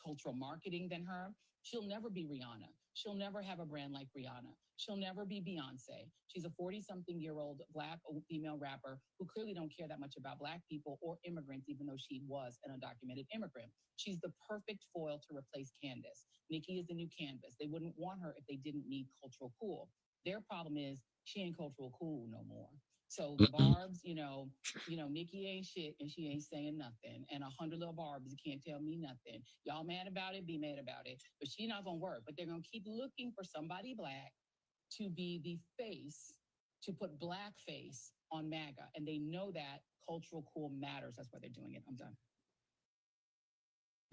[SPEAKER 8] cultural marketing than her, she'll never be Rihanna. She'll never have a brand like Rihanna. She'll never be Beyonce. She's a 40-something-year-old Black female rapper who clearly don't care that much about Black people or immigrants, even though she was an undocumented immigrant. She's the perfect foil to replace Candace. Nicki is the new Canvas. They wouldn't want her if they didn't need cultural cool. Their problem is she ain't cultural cool no more. So the Barbs, Nicki ain't shit and she ain't saying nothing. And 100 little Barbs, you can't tell me nothing. Y'all mad about it, be mad about it. But she not gonna work. But they're gonna keep looking for somebody Black to be the face, to put blackface on MAGA. And they know that cultural cool matters. That's why they're doing it. I'm done.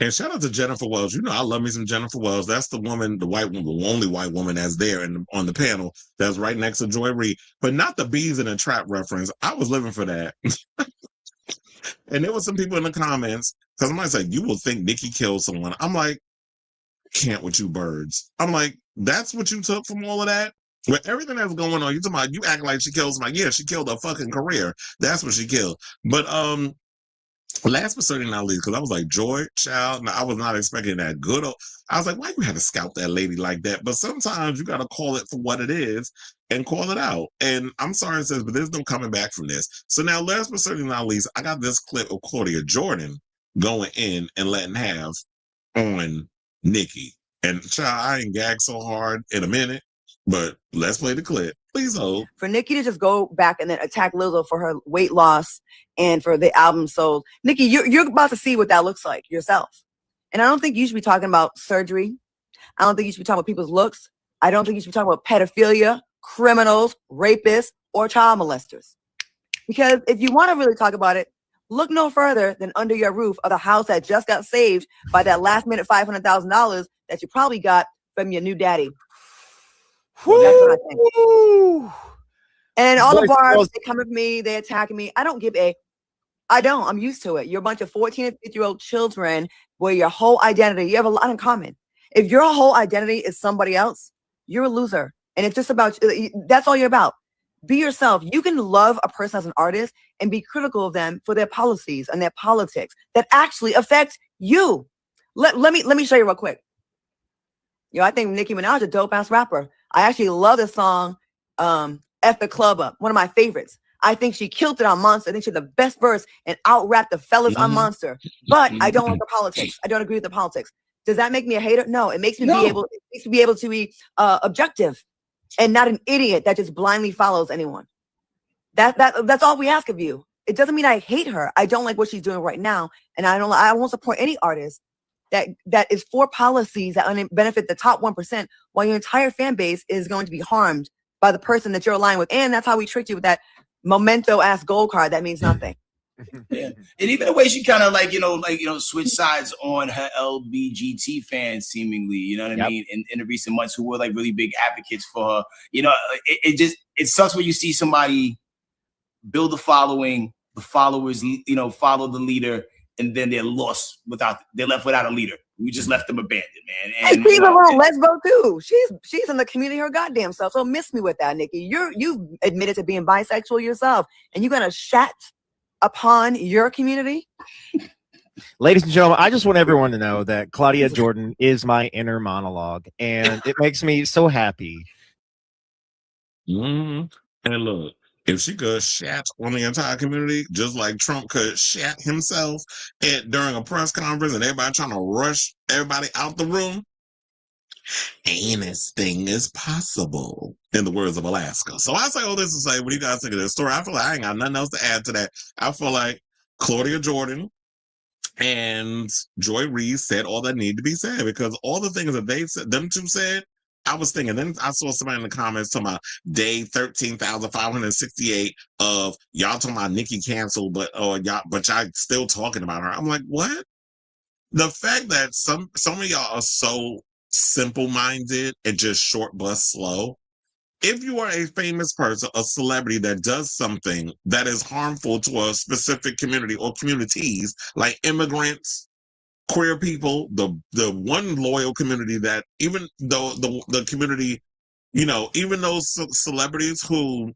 [SPEAKER 1] And shout out to Jennifer Wells. You know, I love me some Jennifer Wells. That's the woman, the white woman, the only white woman that's there on the panel. That's right next to Joy Reid. But not the bees in a trap reference. I was living for that. And there were some people in the comments, because somebody said, you will think Nicki killed someone. I'm like, can't with you birds. I'm like, that's what you took from all of that? With everything that's going on, you act like she killed somebody. Yeah, she killed a fucking career. That's what she killed. But last but certainly not least, because I was like, Joy, child, no, I was not expecting that good. I was like, why you had to scalp that lady like that? But sometimes you got to call it for what it is and call it out. And I'm sorry, sis, but there's no coming back from this. So now, last but certainly not least, I got this clip of Claudia Jordan going in and letting have on Nicki. And child, I ain't gagged so hard in a minute, but let's play the clip. Please hold.
[SPEAKER 9] For Nicki to just go back and then attack Lizzo for her weight loss and for the album sold. Nicki, you're about to see what that looks like yourself. And I don't think you should be talking about surgery. I don't think you should be talking about people's looks. I don't think you should be talking about pedophilia, criminals, rapists, or child molesters. Because if you want to really talk about it, look no further than under your roof of the house that just got saved by that last minute $500,000 that you probably got from your new daddy. Well, that's what I think. And all the bars, they come at me, they attack me. I don't give a. I don't. I'm used to it. You're a bunch of 14 and 15-year-old children where your whole identity, you have a lot in common. If your whole identity is somebody else, you're a loser. And it's just about, that's all you're about. Be yourself. You can love a person as an artist and be critical of them for their policies and their politics that actually affect you. Let me show you real quick. I think Nicki Minaj is a dope ass rapper. I actually love this song, F the Club Up, one of my favorites. I think she killed it on Monster. I think she had the best verse and out-rapped the fellas on Monster. But I don't like the politics. I don't agree with the politics. Does that make me a hater? No, it makes me be able to be objective and not an idiot that just blindly follows anyone. That's all we ask of you. It doesn't mean I hate her. I don't like what she's doing right now, and I won't support any artist that is for policies that benefit the top 1%, while your entire fan base is going to be harmed by the person that you're aligned with. And that's how we tricked you with that memento ass gold card that means nothing.
[SPEAKER 10] Yeah, and even the way she kind of switched sides on her LBGT fans, seemingly, you know what I mean, in the recent months, who were like really big advocates for her. It sucks when you see somebody build a following, the followers, follow the leader, and then they're left without a leader. We just left them abandoned, man. And
[SPEAKER 9] she's a little lesbo too. She's in the community her goddamn self. So miss me with that, Nicki. You admitted to being bisexual yourself, and you're gonna shat upon your community.
[SPEAKER 11] Ladies and gentlemen, I just want everyone to know that Claudia Jordan is my inner monologue, and it makes me so happy.
[SPEAKER 1] And look, if she could shat on the entire community, just like Trump could shat himself during a press conference and everybody trying to rush everybody out the room, anything is possible, in the words of Alaska. So I say all this to say, what do you guys think of this story? I feel like I ain't got nothing else to add to that. I feel like Claudia Jordan and Joy Reid said all that needed to be said, because all the things that they said, them two said, I was thinking. Then I saw somebody in the comments talking about day 13,568 of y'all talking about Nicki canceled, but y'all still talking about her. I'm like, what? The fact that some of y'all are so simple-minded and just short bus slow. If you are a famous person, a celebrity that does something that is harmful to a specific community or communities, like immigrants, queer people, the one loyal community that even though the community, even those celebrities who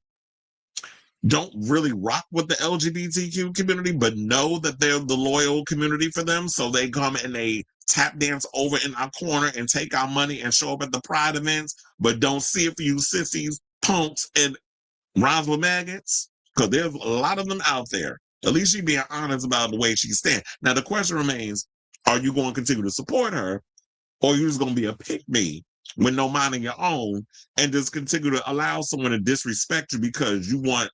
[SPEAKER 1] don't really rock with the LGBTQ community, but know that they're the loyal community for them. So they come and they tap dance over in our corner and take our money and show up at the Pride events, but don't see it for you sissies, punks, and rhymes with maggots. Because there's a lot of them out there. At least she's being honest about the way she stands. Now, the question remains, are you going to continue to support her, or are you just going to be a pick-me with no mind of your own and just continue to allow someone to disrespect you because you want,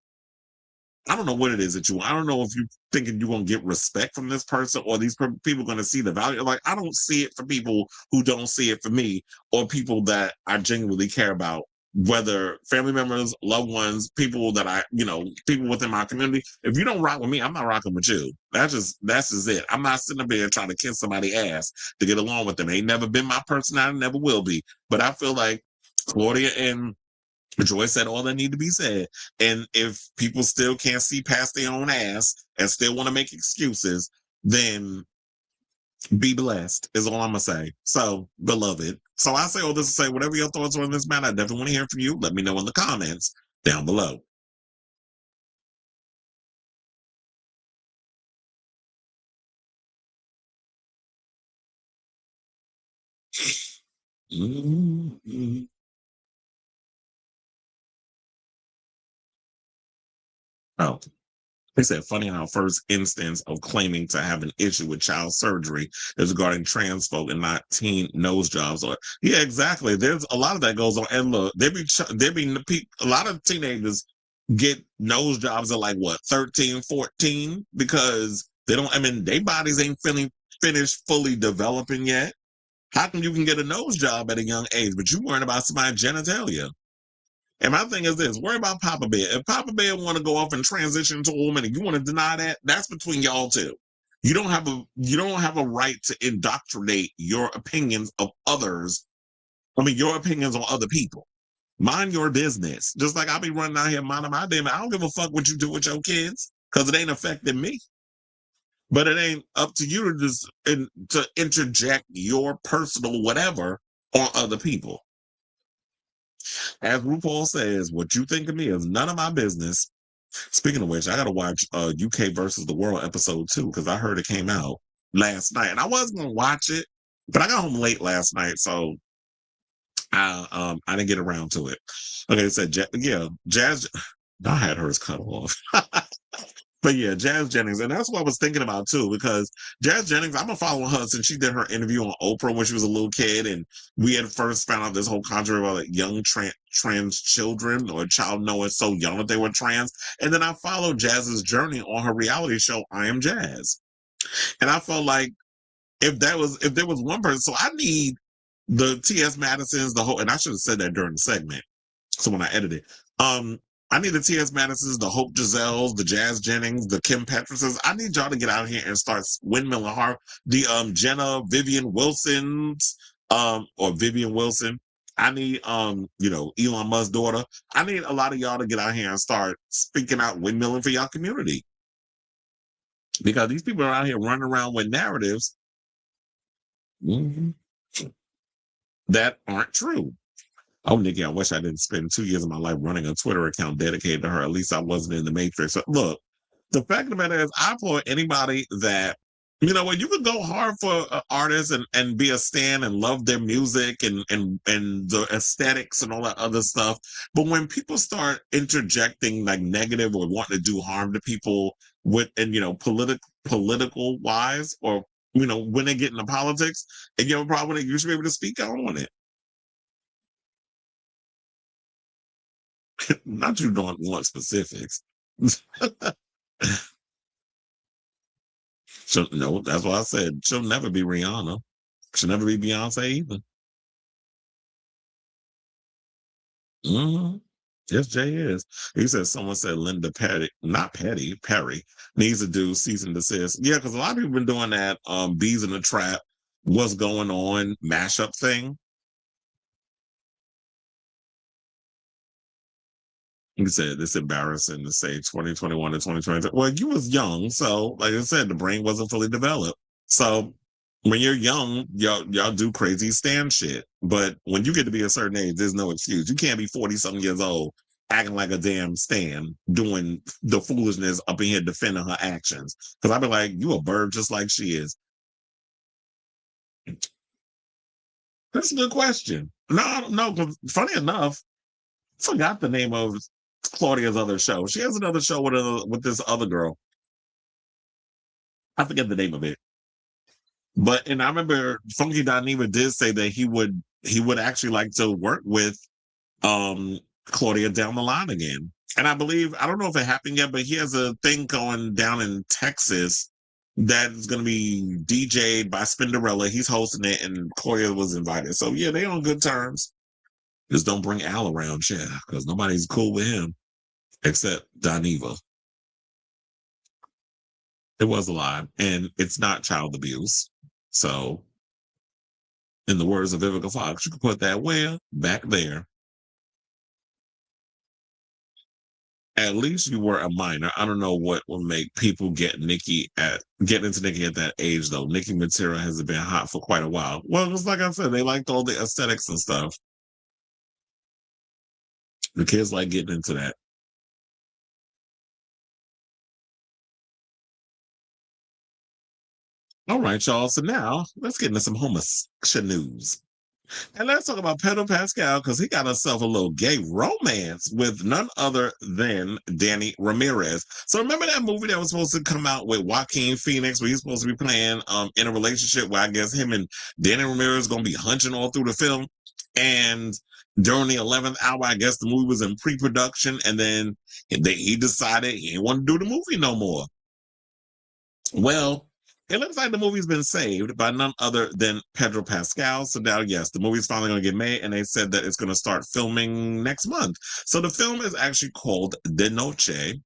[SPEAKER 1] I don't know what it is that you want. I don't know if you're thinking you're going to get respect from this person or these people going to see the value. Like, I don't see it for people who don't see it for me or people that I genuinely care about, whether family members, loved ones, people that people within my community. If you don't rock with me, I'm not rocking with you. That's just it. I'm not sitting up there trying to kiss somebody's ass to get along with them. Ain't never been my personality, never will be. But I feel like Claudia and Joy said all that need to be said. And if people still can't see past their own ass and still want to make excuses, then be blessed is all I'm going to say. So, beloved. So I say all this to say, whatever your thoughts are on this matter, I definitely want to hear from you. Let me know in the comments down below. Mm-hmm. Oh, they said, funny how first instance of claiming to have an issue with child surgery is regarding trans folk and not teen nose jobs. Or yeah, exactly. There's a lot of that goes on. And look, a lot of teenagers get nose jobs at like what, 13, 14, because they don't. I mean, their bodies ain't finished fully developing yet. How come you can get a nose job at a young age, but you worrying about somebody's genitalia? And my thing is this, worry about Papa Bear. If Papa Bear want to go off and transition to a woman and you want to deny that, that's between y'all two. You don't have a right to indoctrinate your opinions of others. I mean, your opinions on other people. Mind your business. Just like I'll be running out here minding my damn. I don't give a fuck what you do with your kids because it ain't affecting me. But it ain't up to you to just to interject your personal whatever on other people. As RuPaul says, what you think of me is none of my business. Speaking of which, I got to watch UK versus the World episode 2 because I heard it came out last night. And I was going to watch it, but I got home late last night, so I didn't get around to it. Okay, it said, Jazz, I had hers cut off. But yeah, Jazz Jennings, and that's what I was thinking about too, because Jazz Jennings, I've been following her since she did her interview on Oprah when she was a little kid, and we had first found out this whole controversy about like young trans children or a child knowing so young that they were trans. And then I followed Jazz's journey on her reality show, I Am Jazz. And I felt like if there was one person, so I need the T.S. Madisons, and I should have said that during the segment. So when I edited, I need the T.S. Madisons, the Hope Giselles, the Jazz Jennings, the Kim Petrus's. I need y'all to get out here and start windmilling hard. The Jenna, Vivian Wilson's, or Vivian Wilson. I need Elon Musk's daughter. I need a lot of y'all to get out here and start speaking out, windmilling for y'all community. Because these people are out here running around with narratives that aren't true. Oh, Nikki, I wish I didn't spend 2 years of my life running a Twitter account dedicated to her. At least I wasn't in the Matrix. So, look, the fact of the matter is, I applaud anybody that, you can go hard for artists and be a stan and love their music and the aesthetics and all that other stuff. But when people start interjecting like negative or wanting to do harm to people political wise, or, when they get into politics and you have a problem with it, you should be able to speak out on it. Not you don't want specifics. No, that's why I said she'll never be Rihanna. She'll never be Beyonce either. Yes, Jay is. He said someone said Linda Perry needs to do cease and desist. Yeah, because a lot of people have been doing that Bees in the Trap, What's Going On mashup thing. He said it's embarrassing to say 2021 to 2023. Well, you was young, so like I said, the brain wasn't fully developed. So when you're young, y'all do crazy stand shit. But when you get to be a certain age, there's no excuse. You can't be 40-something years old acting like a damn stan, doing the foolishness up in here defending her actions. Because I'd be like, you a bird just like she is. That's a good question. No, funny enough, I forgot the name of Claudia's other show. She has another show with this other girl. I forget the name of it. And I remember Funky Dineva did say that he would actually like to work with Claudia down the line again. And I don't know if it happened yet, but he has a thing going down in Texas that is going to be DJ'd by Spinderella. He's hosting it, and Claudia was invited. So yeah, they on good terms. Just don't bring Al around, because nobody's cool with him except Dineva. It was a lie, and it's not child abuse. So, in the words of Vivica Fox, you can put that where? Back there. At least you were a minor. I don't know what will make people get into Nikki at that age, though. Nikki material hasn't been hot for quite a while. Well, it's like I said, they liked all the aesthetics and stuff. The kids like getting into that. All right, y'all. So now let's get into some homosexual news. And let's talk about Pedro Pascal, because he got himself a little gay romance with none other than Danny Ramirez. So remember that movie that was supposed to come out with Joaquin Phoenix, where he's supposed to be playing in a relationship where I guess him and Danny Ramirez going to be hunching all through the film. And during the 11th hour, I guess the movie was in pre-production, and then he decided he didn't want to do the movie no more. Well, it looks like the movie's been saved by none other than Pedro Pascal. So now, yes, the movie's finally going to get made, and they said that it's going to start filming next month. So the film is actually called De Noche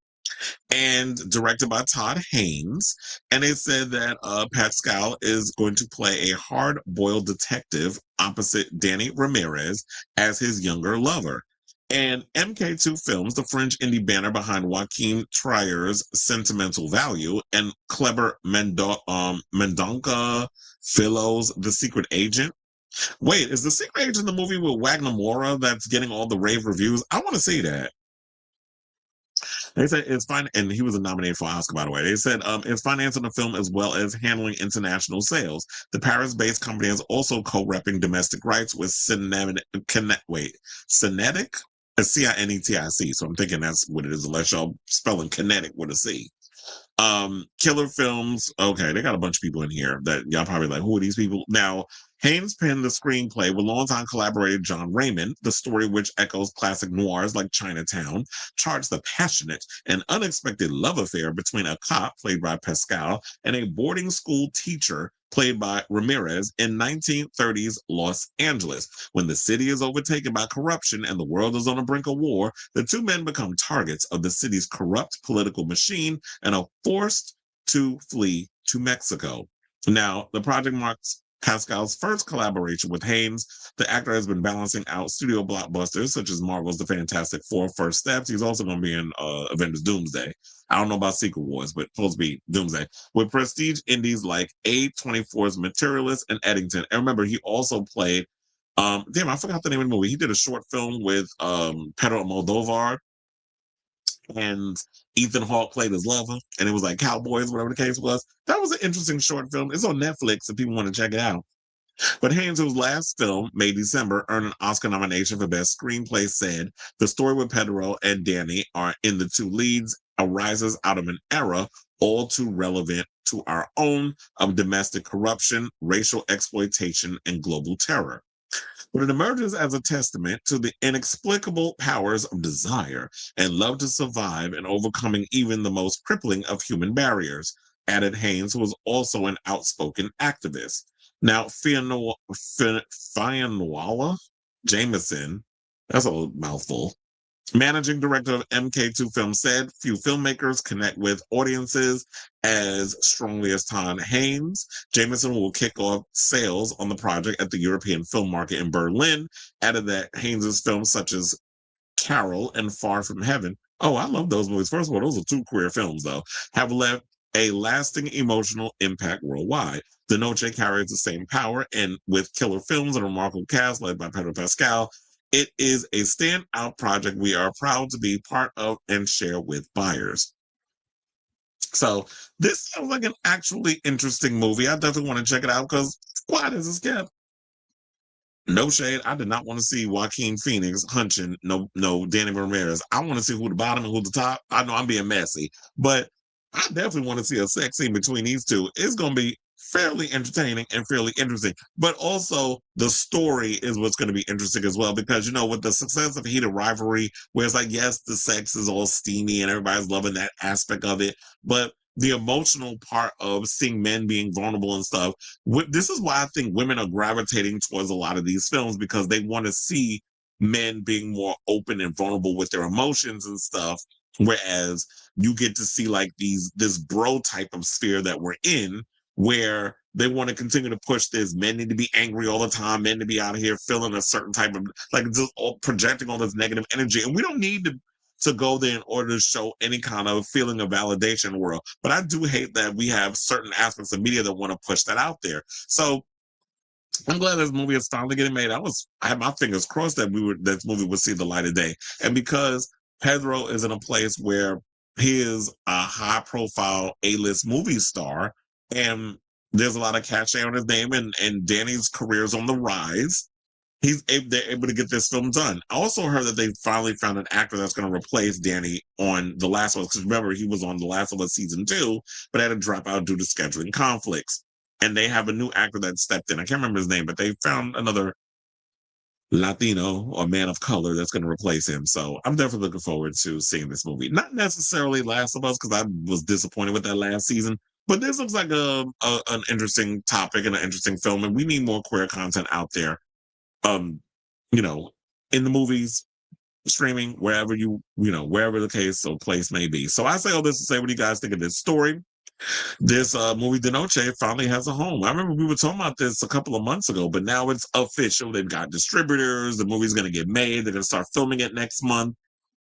[SPEAKER 1] and directed by Todd Haynes. And they said that Pascal is going to play a hard-boiled detective opposite Danny Ramirez as his younger lover. And MK2 Films, the French indie banner behind Joaquin Trier's Sentimental Value and Kleber Mendonca Philo's The Secret Agent. Wait, is The Secret Agent the movie with Wagner Moura that's getting all the rave reviews? I want to see that. They said it's fine, and he was nominated for Oscar, by the way. They said it's financing the film as well as handling international sales. The Paris-based company is also co-repping domestic rights with Cinetic, Cinetic. So I'm thinking that's what it is, unless y'all spelling kinetic with a C. Killer Films. Okay, they got a bunch of people in here that y'all probably like, who are these people? Now, Haynes penned the screenplay with longtime collaborator John Raymond. The story, which echoes classic noirs like Chinatown, charts the passionate and unexpected love affair between a cop, played by Pascal, and a boarding school teacher, played by Ramirez, in 1930s Los Angeles. When the city is overtaken by corruption and the world is on the brink of war, the two men become targets of the city's corrupt political machine and are forced to flee to Mexico. Now, the project marks Pascal's first collaboration with Haynes. The actor has been balancing out studio blockbusters such as Marvel's The Fantastic Four: First Steps. He's also going to be in Avengers Doomsday. I don't know about Secret Wars, but supposed to be Doomsday. With prestige indies like A24's Materialist and Eddington. And remember, he also played, I forgot the name of the movie. He did a short film with Pedro Almodovar, and Ethan Hawke played his lover, and it was like Cowboys, whatever the case was. That was an interesting short film. It's on Netflix if people want to check it out. But Haynes, whose last film, May December, earned an Oscar nomination for Best Screenplay, said the story with Pedro and Danny are in the two leads arises out of an era all too relevant to our own of domestic corruption, racial exploitation, and global terror. But it emerges as a testament to the inexplicable powers of desire and love to survive and overcoming even the most crippling of human barriers, added Haynes, who was also an outspoken activist. Now, Fianwala Jameson, that's a mouthful, managing director of MK2 Films, said few filmmakers connect with audiences as strongly as Todd Haynes. Jameson will kick off sales on the project at the European Film Market in Berlin, added that Haynes' films such as Carol and Far From Heaven, oh, I love those movies. First of all, those are two queer films, though, have left a lasting emotional impact worldwide. De Noche carries the same power, and with Killer Films, a remarkable cast led by Pedro Pascal, It is a standout project we are proud to be part of and share with buyers. So this sounds like an actually interesting movie. I definitely want to check it out because quiet as it's kept. No shade. I did not want to see Joaquin Phoenix hunching no Danny Ramirez. I want to see who the bottom and who the top. I know I'm being messy, but I definitely want to see a sex scene between these two. It's going to be fairly entertaining and fairly interesting. But also the story is what's going to be interesting as well, because, you know, with the success of Heated Rivalry, where it's like, yes, the sex is all steamy and everybody's loving that aspect of it, but the emotional part of seeing men being vulnerable and stuff, this is why I think women are gravitating towards a lot of these films, because they want to see men being more open and vulnerable with their emotions and stuff. Whereas you get to see like this bro type of sphere that we're in, where they want to continue to push this. Men need to be angry all the time. Men to be out here feeling a certain type of, like, just all projecting all this negative energy. And we don't need to go there in order to show any kind of feeling of validation in the world. But I do hate that we have certain aspects of media that want to push that out there. So I'm glad this movie is finally getting made. I had my fingers crossed that this movie would see the light of day. And because Pedro is in a place where he is a high profile A-list movie star, and there's a lot of cachet on his name, and Danny's career is on the rise, they're able to get this film done. I also heard that they finally found an actor that's going to replace Danny on The Last of Us, because remember, he was on The Last of Us season 2, but had to drop out due to scheduling conflicts. And they have a new actor that stepped in. I can't remember his name, but they found another Latino or man of color that's going to replace him. So I'm definitely looking forward to seeing this movie. Not necessarily Last of Us, because I was disappointed with that last season, but this looks like an interesting topic and an interesting film, and we need more queer content out there. You know, in the movies, streaming, wherever wherever the case or place may be. So I say all this to say, what do you guys think of this story? This movie De Noche finally has a home. I remember we were talking about this a couple of months ago, but now it's official. They've got distributors. The movie's going to get made. They're going to start filming it next month.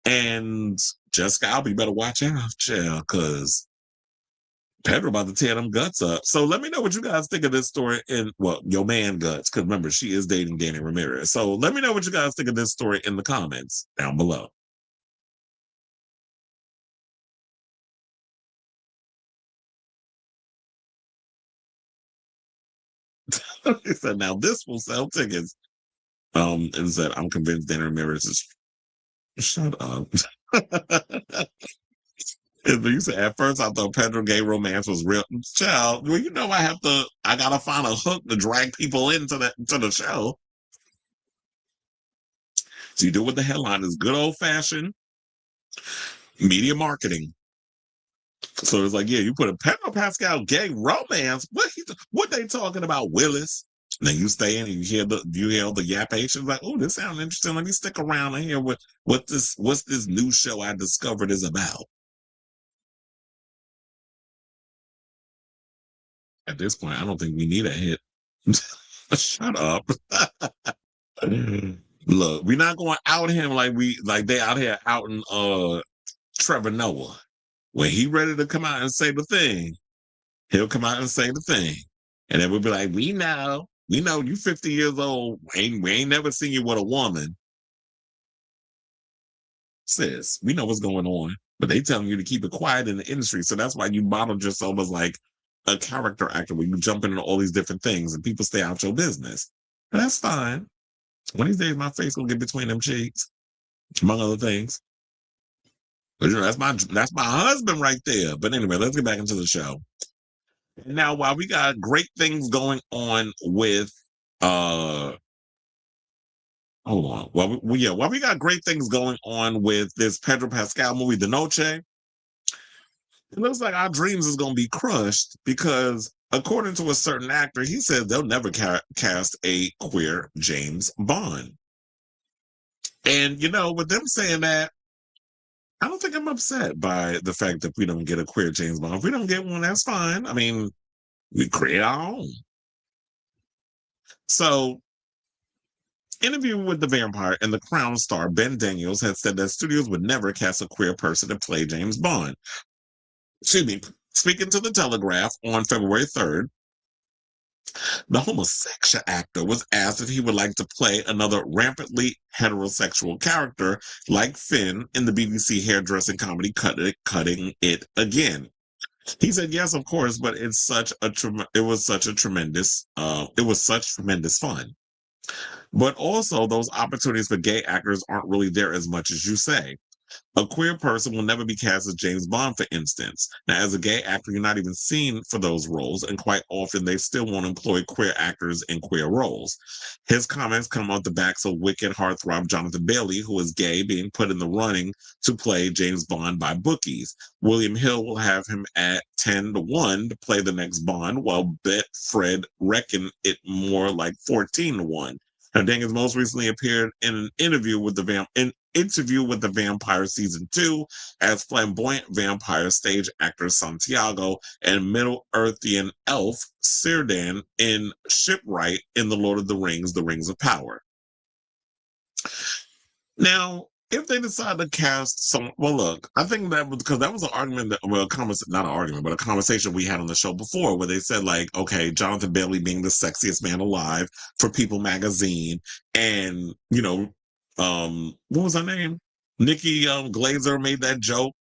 [SPEAKER 1] And Jessica Alba, you better watch out, child, because Pedro about to tear them guts up. So let me know what you guys think of this story your man guts, because remember, she is dating Danny Ramirez. So let me know what you guys think of this story in the comments down below. He said, now this will sell tickets. And said, I'm convinced Danny Ramirez is... Shut up. You said, at first I thought Pedro gay romance was real. Child, well, you know I gotta find a hook to drag people into the show. So you do what the headline is, good old fashioned media marketing. So it's like, yeah, you put a Pedro Pascal gay romance. What they talking about, Willis? And then you stay in and you hear all the yapations like, oh, this sounds interesting. Let me stick around and hear what's this new show I discovered is about. At this point, I don't think we need a hit. Shut up. Look, we're not going to out him like they out here outing Trevor Noah. When he ready to come out and say the thing, he'll come out and say the thing. And then we'll be like, we know you 50 years old. We ain't never seen you with a woman. Sis, we know what's going on. But they telling you to keep it quiet in the industry. So that's why you modeled yourself as like a character actor where you jump into all these different things and people stay out your business. And that's fine. One of these days, my face will get between them cheeks, among other things. But that's my husband right there. But anyway, let's get back into the show. Now, while we got great things going on with hold on. While we got great things going on with this Pedro Pascal movie, De Noche, it looks like our dreams is going to be crushed because, according to a certain actor, he said they'll never cast a queer James Bond. And, with them saying that, I don't think I'm upset by the fact that we don't get a queer James Bond. If we don't get one, that's fine. I mean, we create our own. So, Interview with the Vampire and The Crown star Ben Daniels had said that studios would never cast a queer person to play James Bond. Excuse me. Speaking to The Telegraph on February 3rd, The homosexual actor was asked if he would like to play another rampantly heterosexual character like Finn in the BBC hairdressing comedy Cutting It Again. He said yes, of course, but it was such tremendous fun. But also, those opportunities for gay actors aren't really there as much as you say. A queer person will never be cast as James Bond, for instance. Now, as a gay actor, you're not even seen for those roles, and quite often they still won't employ queer actors in queer roles. His comments come off the backs of wicked heartthrob Jonathan Bailey, who is gay, being put in the running to play James Bond by bookies. William Hill will have him at 10-1 to play the next Bond, while Betfred reckon it more like 14-1. Now, Jenkins most recently appeared in an interview with the Vampire Season 2 as flamboyant vampire stage actor Santiago and Middle-earthian elf Círdan in Shipwright in The Lord of the Rings, The Rings of Power. Now, if they decide to cast look, I think that was because that was an argument not an argument, but a conversation we had on the show before where they said, like, okay, Jonathan Bailey being the sexiest man alive for People magazine, and, what was her name? Nikki Glazer made that joke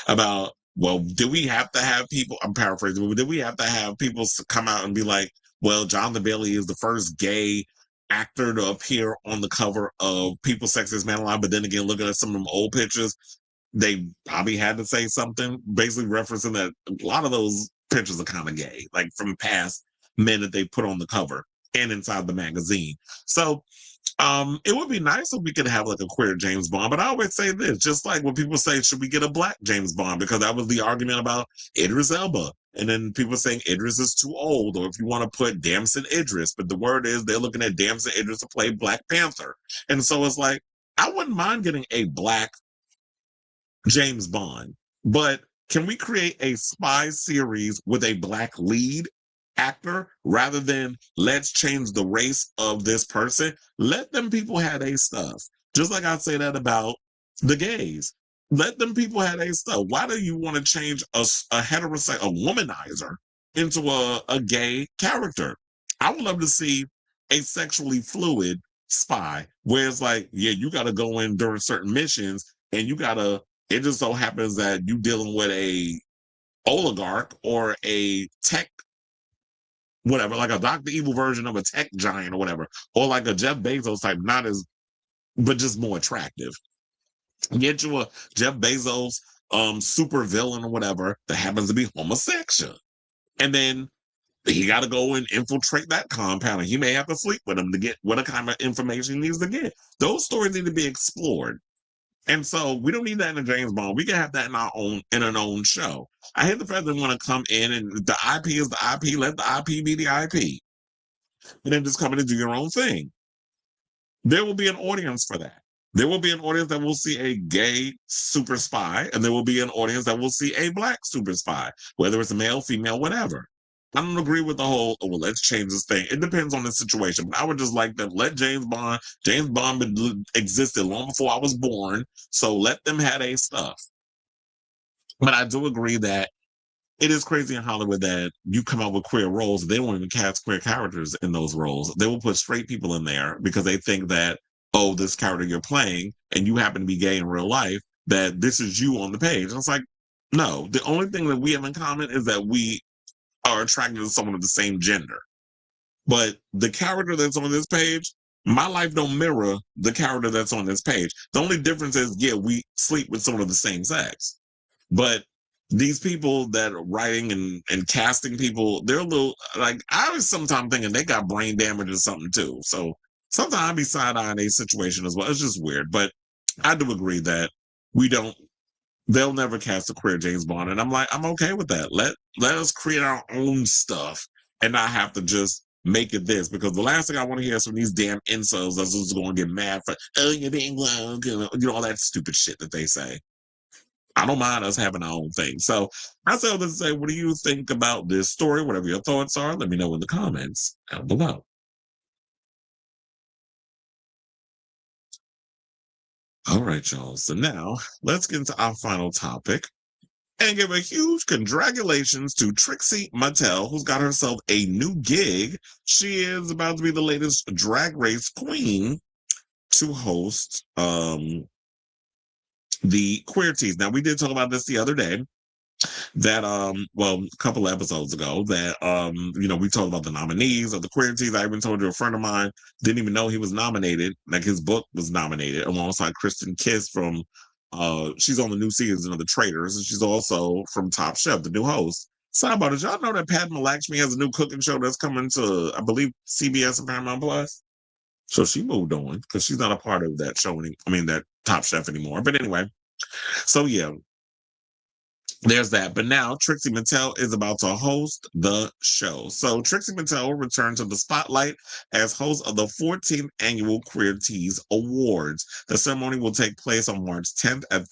[SPEAKER 1] about, well, do we have to have people, I'm paraphrasing, but did we have to have people come out and be like, well, Jonathan Bailey is the first gay actor to appear on the cover of People's Sexiest Man Alive, but then again, looking at some of them old pictures, they probably had to say something, basically referencing that a lot of those pictures are kind of gay, like from past men that they put on the cover and inside the magazine. So it would be nice if we could have like a queer James Bond, but I always say this, just like when people say, should we get a black James Bond? Because that was the argument about Idris Elba. And then people saying Idris is too old, or if you want to put Damson Idris, but the word is they're looking at Damson Idris to play Black Panther. And so it's like, I wouldn't mind getting a black James Bond, but can we create a spy series with a black lead actor rather than let's change the race of this person? Let them people have their stuff. Just like I say that about the gays. Let them people have their stuff. Why do you want to change a womanizer into a gay character? I would love to see a sexually fluid spy where it's like, yeah, you got to go in during certain missions and it just so happens that you dealing with a oligarch or a tech, whatever, like a Dr. Evil version of a tech giant or whatever, or like a Jeff Bezos type, but just more attractive. Get you a Jeff Bezos super villain or whatever that happens to be homosexual. And then he got to go and infiltrate that compound, and he may have to sleep with him to get what kind of information he needs to get. Those stories need to be explored. And so we don't need that in a James Bond. We can have that in an own show. I hate the fact that they want to come in and the IP is the IP. Let the IP be the IP. And then just come in and do your own thing. There will be an audience for that. There will be an audience that will see a gay super spy, and there will be an audience that will see a black super spy, whether it's a male, female, whatever. I don't agree with the whole, let's change this thing. It depends on the situation. But I would just like them, let James Bond existed long before I was born, so let them have their stuff. But I do agree that it is crazy in Hollywood that you come up with queer roles, they won't even cast queer characters in those roles. They will put straight people in there because they think that, this character you're playing, and you happen to be gay in real life, that this is you on the page. And it's like, no, the only thing that we have in common is that we are attracted to someone of the same gender. But the character that's on this page, my life don't mirror the character that's on this page. The only difference is, yeah, we sleep with someone of the same sex. But these people that are writing and casting people, they're a little, like, I was sometimes thinking they got brain damage or something too. So sometimes I'd be side-eyeing a situation as well. It's just weird. But I do agree that they'll never cast a queer James Bond. And I'm like, I'm okay with that. Let us create our own stuff and not have to just make it this. Because the last thing I want to hear is from these damn incels that's just going to get mad for, you're being woke, all that stupid shit that they say. I don't mind us having our own thing. So I say all this to say, what do you think about this story? Whatever your thoughts are, let me know in the comments down below. All right, y'all. So now let's get into our final topic. and give a huge congratulations to Trixie Mattel, who's got herself a new gig. She is about to be the latest Drag Race queen to host the Queer Teas. Now, we did talk about this the other day, that well, a couple of episodes ago, that we talked about the nominees of the Queer Teas. I even told you a friend of mine didn't even know he was nominated, like his book was nominated alongside Kristen Kiss from she's on the new season of The Traitors, and she's also from Top Chef, the new host. Sidebar, did y'all know that Padma Lakshmi has a new cooking show that's coming to, I believe, CBS and Paramount Plus? So she moved on because she's not a part of that show that Top Chef anymore. But anyway, so yeah, there's that. But now Trixie Mattel is about to host the show. So Trixie Mattel will return to the spotlight as host of the 14th annual Queer Teas Awards. The ceremony will take place on March 10th at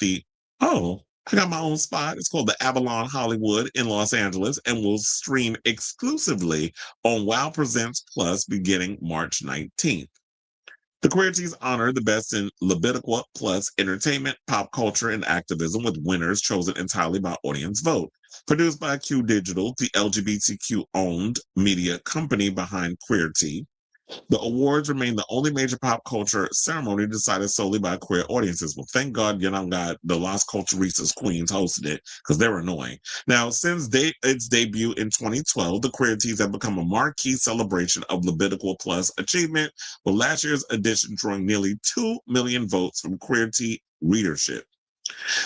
[SPEAKER 1] I got my own spot. It's called the Avalon Hollywood in Los Angeles and will stream exclusively on Wow Presents Plus beginning March 19th. The Queer Teas honor the best in Libidica plus entertainment, pop culture, and activism with winners chosen entirely by audience vote. Produced by Q Digital, the LGBTQ-owned media company behind Queer Tea, the awards remain the only major pop culture ceremony decided solely by queer audiences. Well, thank God you don't got the Las Culturistas Queens hosted it, because they're annoying. Now, since its debut in 2012, the Queer Teas have become a marquee celebration of Libidical plus achievement, with last year's edition drawing nearly 2 million votes from Queer Tea readership.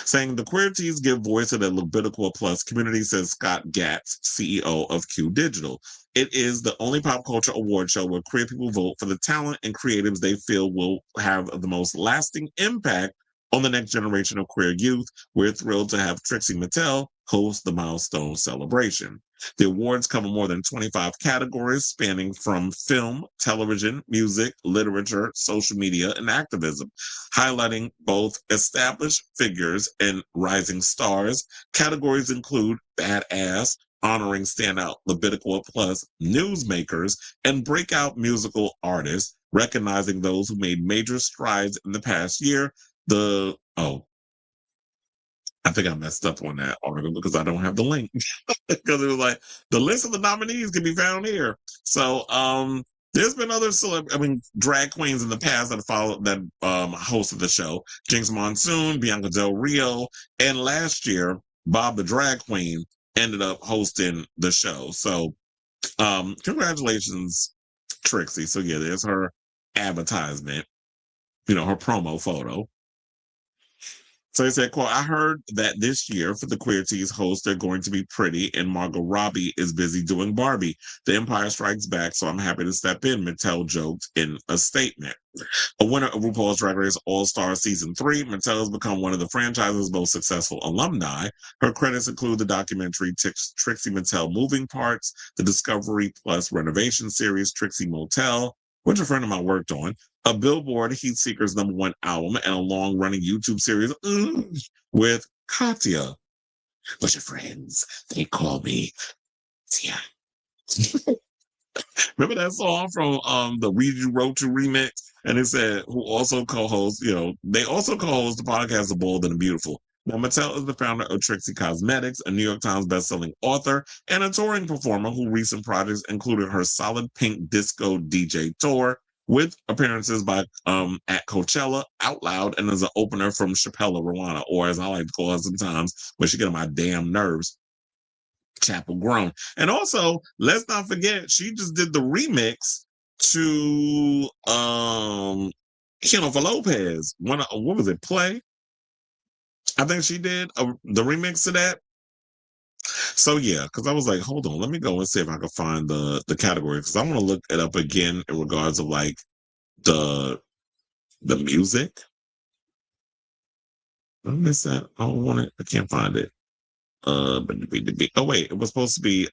[SPEAKER 1] Saying the Queer Teas give voice to the Libidical plus community, says Scott Gatz, CEO of Q Digital. It is the only pop culture award show where queer people vote for the talent and creatives they feel will have the most lasting impact on the next generation of queer youth. We're thrilled to have Trixie Mattel host the milestone celebration. The awards cover more than 25 categories spanning from film, television, music, literature, social media, and activism, highlighting both established figures and rising stars. Categories include Badass, honoring standout Libidical plus newsmakers, and breakout musical artists, recognizing those who made major strides in the past year. I think I messed up on that article because I don't have the link. Because it was like, the list of the nominees can be found here. So there's been other drag queens in the past that hosted the show. Jinx Monsoon, Bianca Del Rio, and last year, Bob the Drag Queen ended up hosting the show. So congratulations, Trixie. So yeah, there's her advertisement, her promo photo. So he said, quote, I heard that this year for the Queer Teas host, they're going to be pretty, and Margot Robbie is busy doing Barbie. The Empire Strikes Back, so I'm happy to step in, Mattel joked in a statement. A winner of RuPaul's Drag Race All-Star Season 3, Mattel has become one of the franchise's most successful alumni. Her credits include the documentary Trixie Mattel Moving Parts, the Discovery Plus renovation series Trixie Motel, which a friend of mine worked on, a Billboard Heat Seekers #1 album, and a long-running YouTube series with Katya. But your friends, they call me Tia. Remember that song from the Read You Wrote to remix? And it said, who also co-hosts, they also co-host the podcast The Bold and the Beautiful. Now, Mattel is the founder of Trixie Cosmetics, a New York Times bestselling author and a touring performer whose recent projects included her Solid Pink Disco DJ tour, with appearances by at Coachella, Out Loud, and as an opener from Chappella Rwanda, or as I like to call her sometimes, when she get on my damn nerves, Chapel Grown. And also, let's not forget, she just did the remix to for Lopez. What was it? Play? I think she did the remix to that. So yeah, because I was like, hold on, let me go and see if I can find the category, because I want to look it up again in regards of like the music. I miss that. I don't want it. I can't find it. Oh wait, it was supposed to be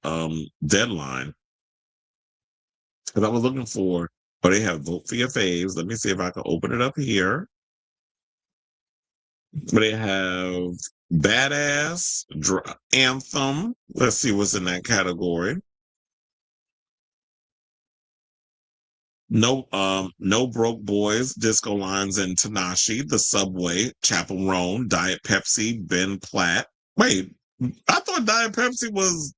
[SPEAKER 1] Deadline. Because I was looking for, but they have Vote for Your Faves. Let me see if I can open it up here. But they have Badass, Anthem. Let's see what's in that category. No Broke Boys, Disco Lines and Tanashi, The Subway, Chapel Roan, Diet Pepsi, Ben Platt. Wait, I thought Diet Pepsi was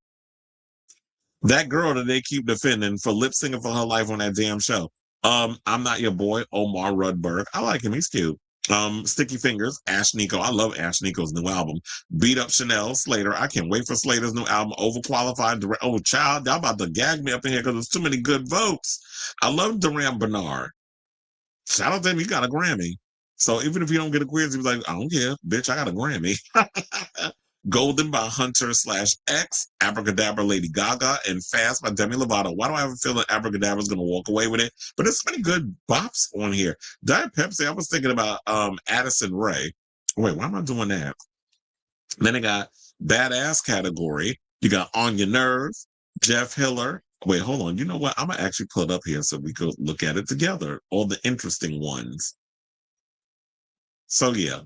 [SPEAKER 1] that girl that they keep defending for lip singing for her life on that damn show. I'm Not Your Boy, Omar Rudberg. I like him. He's cute. Sticky Fingers, Ash Nico. I love Ash Nico's new album. Beat Up Chanel, Slater. I can't wait for Slater's new album. Overqualified. Oh, child, y'all about to gag me up in here because there's too many good votes. I love Duran Bernard. Shout out to him. He got a Grammy. So even if you don't get a quiz, he's like, I don't care. Bitch, I got a Grammy. Golden by Hunter/X, Abracadabra Lady Gaga, and Fast by Demi Lovato. Why do I have a feeling Abracadabra's going to walk away with it? But there's so many good bops on here. Diet Pepsi, I was thinking about Addison Rae. Wait, why am I doing that? Then they got Badass category. You got On Your Nerve, Jeff Hiller. Wait, hold on. You know what? I'm going to actually pull it up here so we could look at it together. All the interesting ones. So, yeah.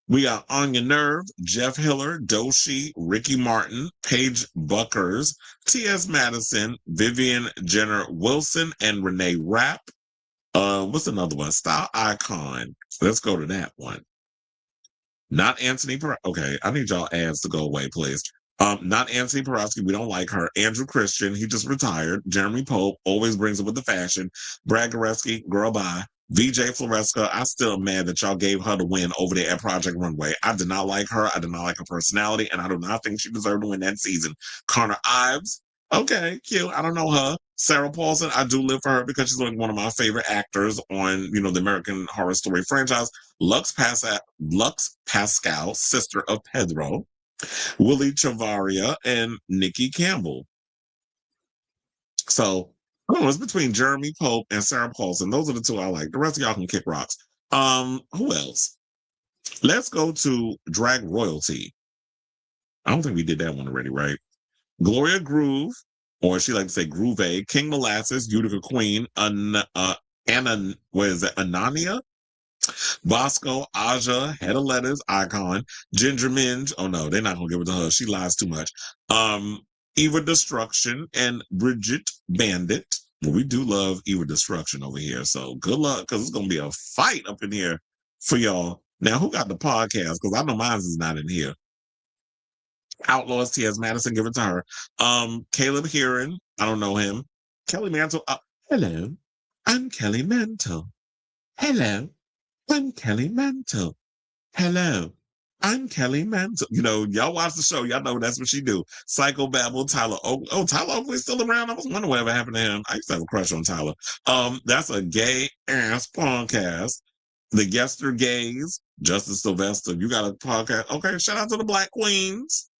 [SPEAKER 1] We got On Your Nerve, Jeff Hiller, Doshi, Ricky Martin, Paige Buckers, T.S. Madison, Vivian Jenner Wilson, and Renee Rapp. What's another one? Style Icon. Let's go to that one. Not Anthony Okay, I need y'all ads to go away, please. Not Anthony Porowski. We don't like her. Andrew Christian. He just retired. Jeremy Pope always brings it with the fashion. Brad Goreski. Girl, bye. VJ Floresca, I still am mad that y'all gave her the win over there at Project Runway. I did not like her. I did not like her personality, and I do not think she deserved to win that season. Connor Ives, okay, cute. I don't know her. Sarah Paulson, I do live for her because she's like one of my favorite actors on, the American Horror Story franchise. Lux Pascal, sister of Pedro. Willie Chavaria, and Nikki Campbell. So, it's between Jeremy Pope and Sarah Paulson. Those are the two I like. The rest of y'all can kick rocks. Who else? Let's go to Drag Royalty. I don't think we did that one already, right? Gloria Groove, or she like to say Groove, King Molasses, Utica Queen, Anania, Bosco, Aja, Head of Letters, Icon, Ginger Minge. Oh no, they're not gonna give it to her. She lies too much. Eva Destruction and Bridget Bandit. Well, we do love Eva Destruction over here, so good luck because it's gonna be a fight up in here for y'all. Now, who got the podcast? Because I know mine is not in here. Outlaws, T.S. Madison, give it to her. Caleb Heron, I don't know him. Kelly Mantle. Hello, I'm Kelly Mantle. Hello, I'm Kelly Mantle. Hello, I'm Kelly Mantle. Y'all watch the show. Y'all know that's what she do. Psycho Babble, Tyler Oakley. Oh, Tyler Oakley's still around? I was wondering whatever happened to him. I used to have a crush on Tyler. That's a gay-ass podcast. The Yester Gays, Justice Sylvester. You got a podcast? Okay, shout out to the Black Queens.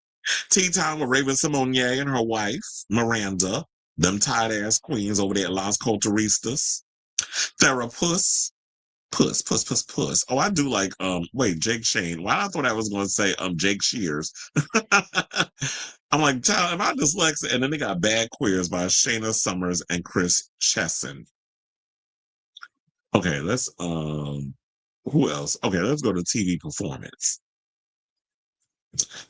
[SPEAKER 1] Tea Time with Raven Simonier and her wife, Miranda. Them tight-ass queens over there at Las Culturistas. Therapus. Puss. Oh, I do like, Jake Shane. Why I thought I was going to say, Jake Shears. I'm like, child, am I dyslexic? And then they got Bad Queers by Shayna Summers and Chris Chesson. Okay, let's, who else? Okay, let's go to TV performance.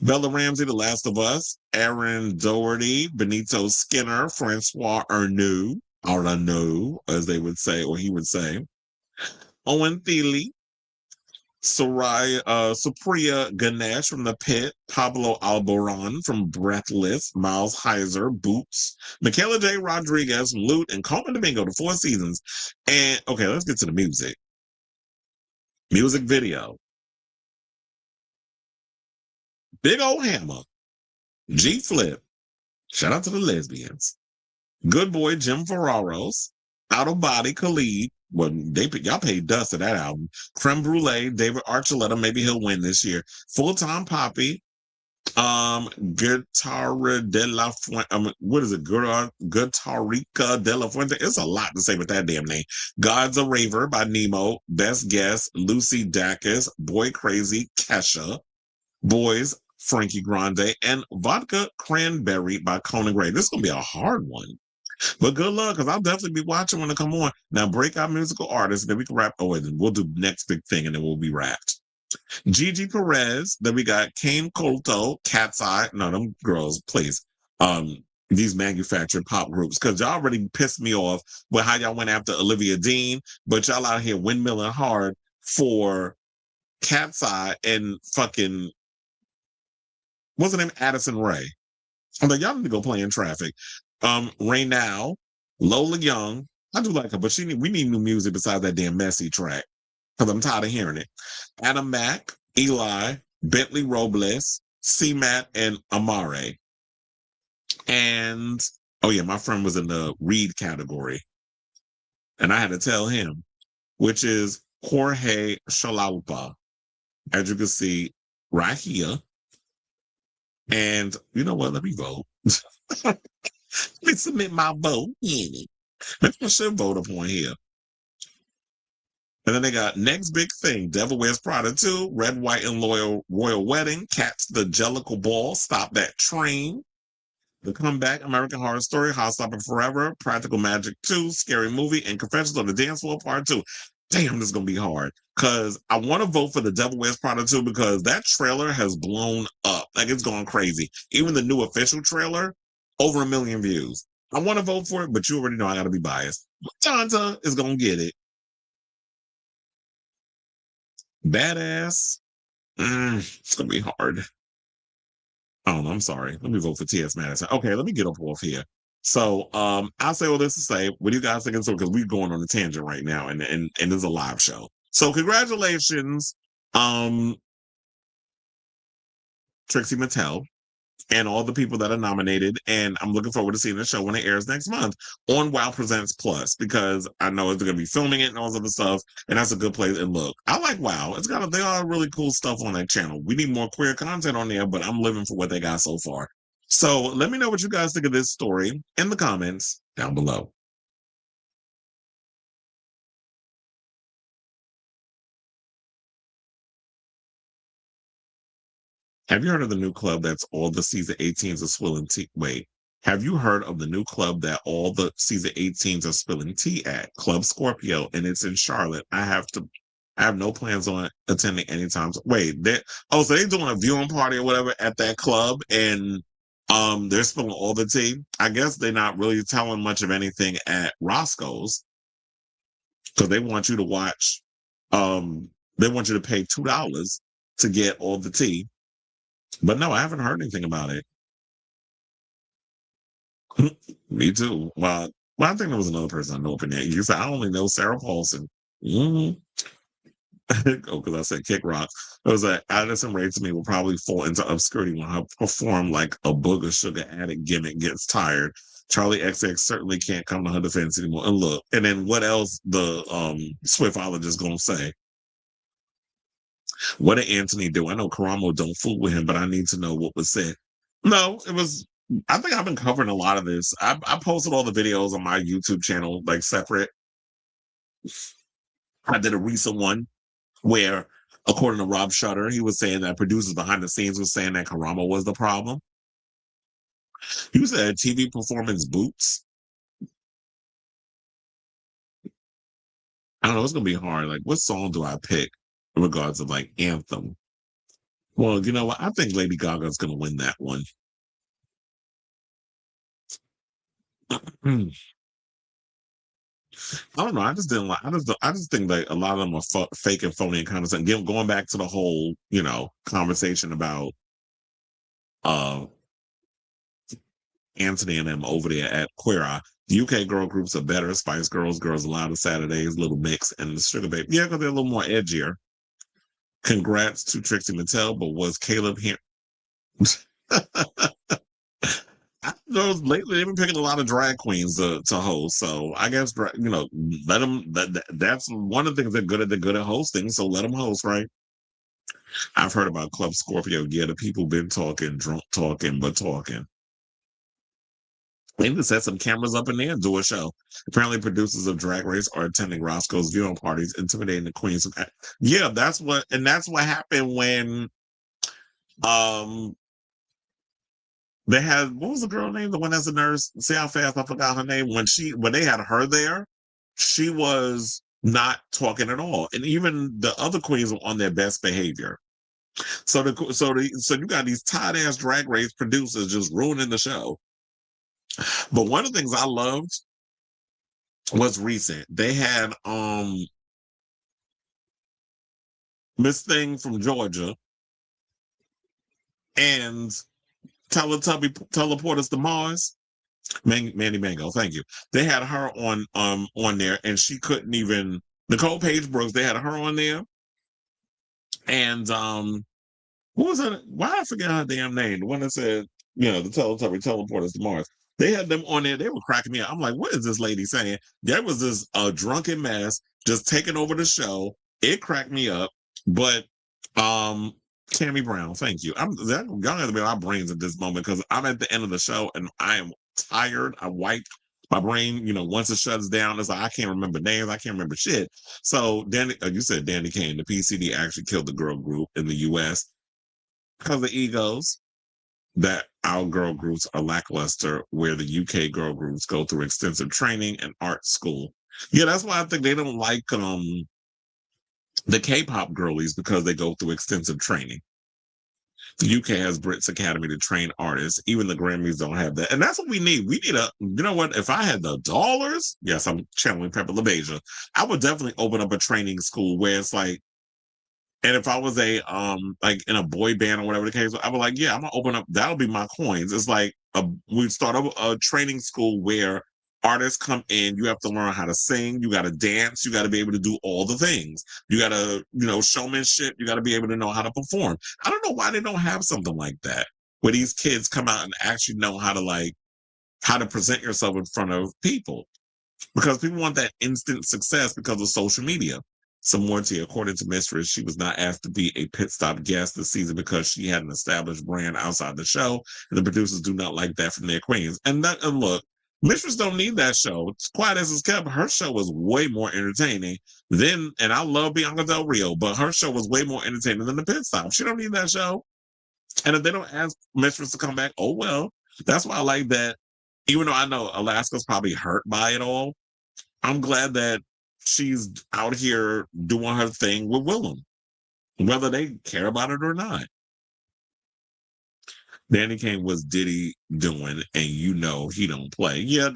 [SPEAKER 1] Bella Ramsey, The Last of Us. Aaron Doherty, Benito Skinner, Francois Arnaud, as they would say, or he would say. Owen Thiele, Supriya Ganesh from The Pit, Pablo Alboran from Breathless, Miles Heiser, Boots, Michaela J. Rodriguez from Loot, and Coleman Domingo, The Four Seasons. And, okay, let's get to the music. Music video. Big Old Hammer, G Flip, shout out to the lesbians. Good Boy, Jim Ferraros, Out of Body, Khalid. Well, y'all paid dust to that album. Creme Brulee, David Archuleta, maybe he'll win this year. Full Time Poppy, Guitarra de la Fuente, what is it? Guitarica de la Fuente. It's a lot to say with that damn name. God's a Raver by Nemo, Best Guess, Lucy Dacus, Boy Crazy, Kesha, Boys, Frankie Grande, and Vodka Cranberry by Conan Gray. This is going to be a hard one. But good luck, because I'll definitely be watching when they come on. Now, breakout musical artists, then we can wrap. Oh, wait, then we'll do next big thing, and then we'll be wrapped. Gigi Perez, then we got Kane Colto, Cat's Eye. No, them girls, please. These manufactured pop groups, because y'all already pissed me off with how y'all went after Olivia Dean, but y'all out here windmilling hard for Cat's Eye and fucking what's her name? Addison Rae. I'm like, y'all need to go play in traffic. Renee, Lola Young. I do like her, but we need new music besides that damn messy track. Because I'm tired of hearing it. Adam Mack, Eli, Bentley Robles, C-Matt, and Amare. And, oh yeah, my friend was in the Reed category. And I had to tell him, which is Jorge Shalaupa. As you can see right here. And you know what? Let me vote. Let me submit my vote. Maybe I should vote upon here. And then they got Next Big Thing, Devil Wears Prada 2, Red, White, and Royal Wedding, Cats, The Jellicle Ball, Stop That Train, The Comeback, American Horror Story, House Stopping Forever, Practical Magic 2, Scary Movie, and Confessions on the Dance Floor Part 2. Damn, this is going to be hard. Because I want to vote for The Devil Wears Prada 2 because that trailer has blown up. Like, it's going crazy. Even the new official trailer, over 1 million views. I want to vote for it, but you already know I got to be biased. Tanta is going to get it. Badass. It's going to be hard. Oh, no, I'm sorry. Let me vote for T.S. Madison. Okay, let me get up off here. So I'll say all this to say, what do you guys think? So, because we're going on a tangent right now, and it's a live show. So congratulations, Trixie Mattel, and all the people that are nominated. And I'm looking forward to seeing the show when it airs next month on Wow Presents Plus, because I know they're going to be filming it and all this other stuff. And that's a good place. And look, I like Wow. They got really cool stuff on that channel. We need more queer content on there, but I'm living for what they got so far. So let me know what you guys think of this story in the comments down below. Have you heard of the new club that's all the season 18s are spilling tea? Wait, have you heard of the new club that all the season 18s are spilling tea at? Club Scorpio, and it's in Charlotte. I have no plans on attending anytime. Wait, so they're doing a viewing party or whatever at that club, and they're spilling all the tea. I guess they're not really telling much of anything at Roscoe's, because they want you to watch. They want you to pay $2 to get all the tea. But no, I haven't heard anything about it. Me too. Well, I think there was another person I know up in there. You said I only know Sarah Paulson. Oh, because I said Kick Rock. It was like Addison Rae to me will probably fall into obscurity when her perform like a booger sugar addict gimmick gets tired. Charlie XX certainly can't come to her defense anymore. And look, and then what else the Swiftologist gonna say? What did Anthony do? I know Karamo don't fool with him, but I need to know what was said. No, it was. I think I've been covering a lot of this. I posted all the videos on my YouTube channel, like separate. I did a recent one where, according to Rob Shutter, he was saying that producers behind the scenes were saying that Karamo was the problem. He said TV performance boots. I don't know. It's gonna be hard. Like, what song do I pick in regards of like anthem? Well, you know what? I think Lady Gaga's gonna win that one. I don't know. I just didn't like. I just think that a lot of them are fake and phony and kind of thing. Going back to the whole, conversation about Anthony and them over there at Queer Eye. The UK girl groups are better. Spice Girls, Girls Aloud, Saturdays, Little Mix, and the Sugar Baby. Yeah, because they're a little more edgier. Congrats to Trixie Mattel, but was Caleb here? Lately they've been picking a lot of drag queens to host, so I guess let them. That's one of the things they're good at. They're good at hosting, so let them host, right? I've heard about Club Scorpio. Yeah, the people been talking, drunk talking, but talking. They need to set some cameras up in there and do a show. Apparently, producers of Drag Race are attending Roscoe's viewing parties, intimidating the queens. Yeah, that's what happened when they had, what was the girl name? The one that's a nurse. See how fast I forgot her name. When they had her there, she was not talking at all, and even the other queens were on their best behavior. So you got these tight ass Drag Race producers just ruining the show. But one of the things I loved was recent. They had Miss Thing from Georgia. and teleport us to Mars. Mandy Mango, thank you. They had her on there, and she couldn't even. Nicole Page Brooks. They had her on there, and what was it? Why I forget her damn name? The one that said, the teleport us to Mars. They had them on there. They were cracking me up. I'm like, what is this lady saying? There was this drunken mess just taking over the show. It cracked me up. But Tammy Brown, thank you. Y'all have to be our brains at this moment because I'm at the end of the show and I am tired. I wiped my brain. Once it shuts down, it's like I can't remember names. I can't remember shit. So Danny, you said Danny Kane, the PCD actually killed the girl group in the U.S. because of egos. That our girl groups are lackluster, where the UK girl groups go through extensive training and art school. Yeah, that's why I think they don't like the K-pop girlies, because they go through extensive training. The UK has Brits Academy to train artists. Even the Grammys don't have that. And that's what we need. We need if I had the dollars, yes, I'm channeling Pepper LaBeija, I would definitely open up a training school where it's like, and if I was like in a boy band or whatever the case, I would like, yeah, I'm gonna open up. That'll be my coins. It's like we'd start a training school where artists come in. You have to learn how to sing. You got to dance. You got to be able to do all the things. You got to, showmanship. You got to be able to know how to perform. I don't know why they don't have something like that where these kids come out and actually know how to present yourself in front of people, because people want that instant success because of social media. Some more to you. According to Mistress, she was not asked to be a pit stop guest this season because she had an established brand outside the show, and the producers do not like that from their queens. And look, Mistress don't need that show. It's quiet as it's kept. Her show was way more entertaining and I love Bianca Del Rio, but her show was way more entertaining than the pit stop. She don't need that show. And if they don't ask Mistress to come back, oh well. That's why I like that. Even though I know Alaska's probably hurt by it all, I'm glad that she's out here doing her thing with Willem, whether they care about it or not. Danny Kane was Diddy doing, and he don't play. Yeah,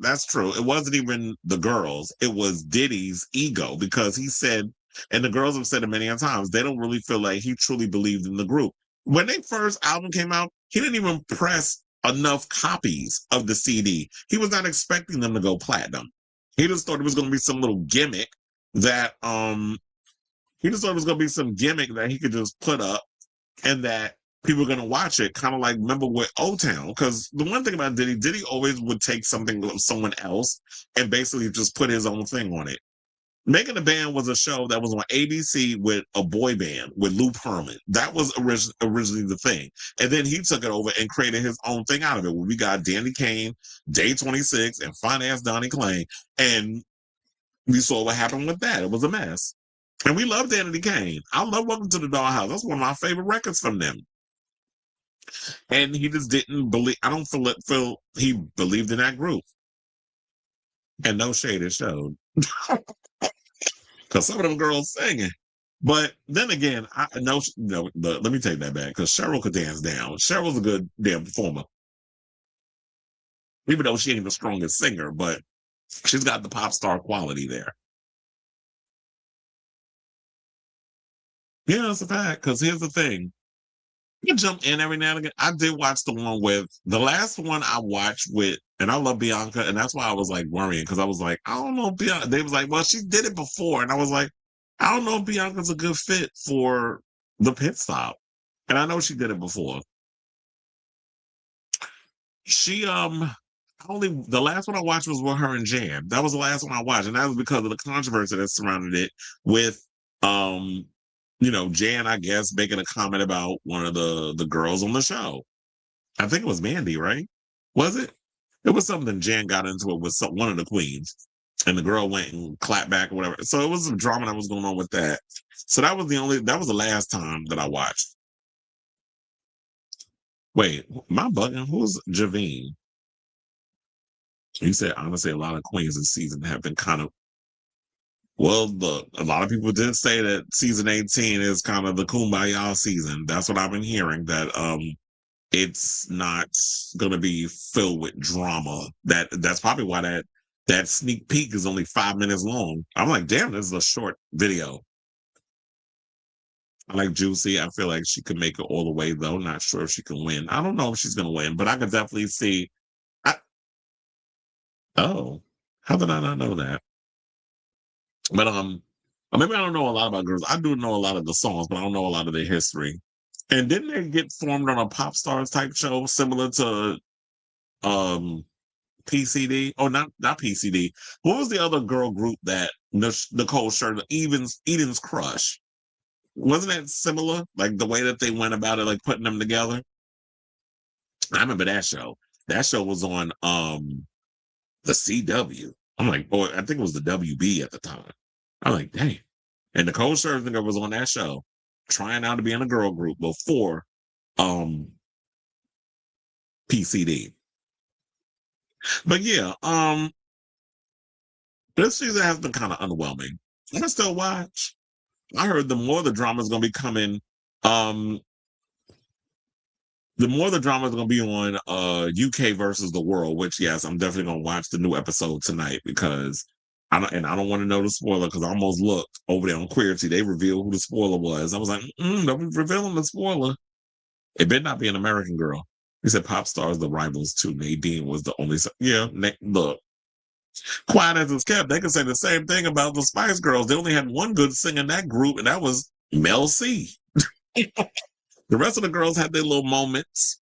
[SPEAKER 1] that's true. It wasn't even the girls. It was Diddy's ego, because he said, and the girls have said it many times, they don't really feel like he truly believed in the group. When their first album came out, he didn't even press enough copies of the CD. He was not expecting them to go platinum. He just thought it was going to be some little gimmick that he could just put up and that people are going to watch it. Kind of like, remember with O-Town, because the one thing about Diddy always would take something of someone else and basically just put his own thing on it. Making a Band was a show that was on ABC with a boy band with Lou Pearlman. That was originally the thing. And then he took it over and created his own thing out of it. We got Danny Kane, Day 26, and Finance Donnie Klein. And we saw what happened with that. It was a mess. And we love Danny Kane. I love Welcome to the Dollhouse. That's one of my favorite records from them. And he just didn't believe, I don't feel he believed in that group. And no shade, it showed. Because some of them girls singing. But then again, let me take that back, because Cheryl could dance down. Cheryl's a good damn performer. Even though she ain't the strongest singer, but she's got the pop star quality there. Yeah, it's a fact, because here's the thing. You jump in every now and again. I did watch the last one I watched with, and I love Bianca, and that's why I was like worrying, because I was like, I don't know, Bianca. They was like, well, she did it before, and I was like, I don't know if Bianca's a good fit for the pit stop, and I know she did it before. She the last one I watched was with her and Jan. That was the last one I watched, and that was because of the controversy that surrounded it with Jan, I guess, making a comment about one of the girls on the show. I think it was Mandy, right? Was it? It was something Jan got into it with one of the queens, and the girl went and clapped back or whatever. So it was some drama that was going on with that. So that was the last time that I watched. Wait, my bugging? Who's Javine? You said, honestly, a lot of queens this season have been kind of, well, a lot of people did say that season 18 is kind of the Kumbaya season. That's what I've been hearing, that it's not going to be filled with drama. That's probably why that sneak peek is only 5 minutes long. I'm like, damn, this is a short video. I like Juicy. I feel like she could make it all the way, though. Not sure if she can win. I don't know if she's going to win, but I could definitely see. Oh, how did I not know that? But maybe I don't know a lot about girls. I do know a lot of the songs, but I don't know a lot of their history. And didn't they get formed on a Pop Stars type show similar to PCD? Oh, not PCD. What was the other girl group that Nicole Scherzer, Eden's Crush? Wasn't that similar? Like the way that they went about it, like putting them together? I remember that show. That show was on the CW. I'm like, boy, I think it was the WB at the time. I'm like, dang. And Nicole Scherzinger was on that show, trying out to be in a girl group before PCD. But yeah, this season has been kind of underwhelming. I can still watch. I heard the more the drama is going to be coming, the more the drama is going to be on UK versus the world, which, yes, I'm definitely going to watch the new episode tonight because I don't want to know the spoiler because I almost looked over there on Queerty. They revealed who the spoiler was. I was like, don't be revealing the spoiler. It better not be an American girl. He said Pop Stars, the rivals too. Nadine was the only. Yeah, look. Quiet as it's kept, they can say the same thing about the Spice Girls. They only had one good singer in that group, and that was Mel C. The rest of the girls had their little moments.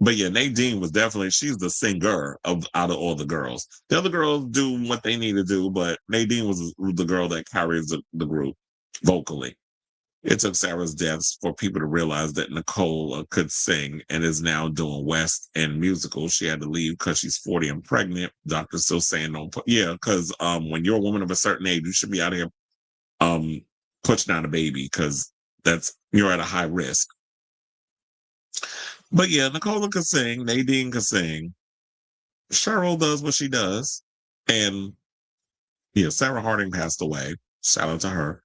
[SPEAKER 1] But yeah, Nadine was definitely, she's the singer out of all the girls. The other girls do what they need to do, but Nadine was the girl that carries the group vocally. It took Sarah's deaths for people to realize that Nicole could sing and is now doing West End musicals. She had to leave because she's 40 and pregnant. Doctor's still saying no. Yeah, because when you're a woman of a certain age, you should be out here pushing out a baby because you're at a high risk. But yeah, Nicole could sing. Nadine could sing. Cheryl does what she does. And yeah, Sarah Harding passed away. Shout out to her.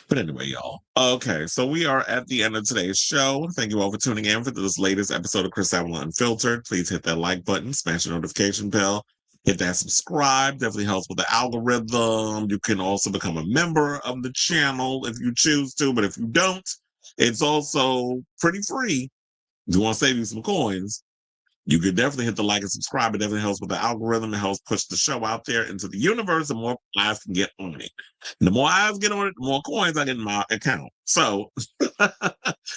[SPEAKER 1] But anyway, y'all. Okay, so we are at the end of today's show. Thank you all for tuning in for this latest episode of Kris Avalon Unfiltered. Please hit that like button, smash the notification bell, hit that subscribe. Definitely helps with the algorithm. You can also become a member of the channel if you choose to, but if you don't, it's also pretty free. If you want to save you some coins, you could definitely hit the like and subscribe. It definitely helps with the algorithm. It helps push the show out there into the universe, and more eyes can get on it. And the more eyes get on it, the more coins I get in my account. So,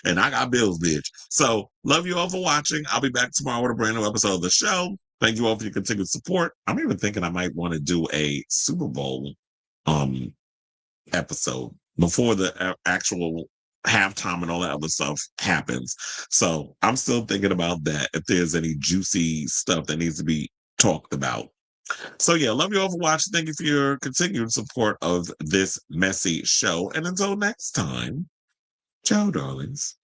[SPEAKER 1] and I got bills, bitch. So, love you all for watching. I'll be back tomorrow with a brand new episode of the show. Thank you all for your continued support. I'm even thinking I might want to do a Super Bowl episode before the actual halftime and all that other stuff happens. So I'm still thinking about that if there's any juicy stuff that needs to be talked about. So yeah, love you all for watching. Thank you for your continued support of this messy show. And until next time, ciao, darlings.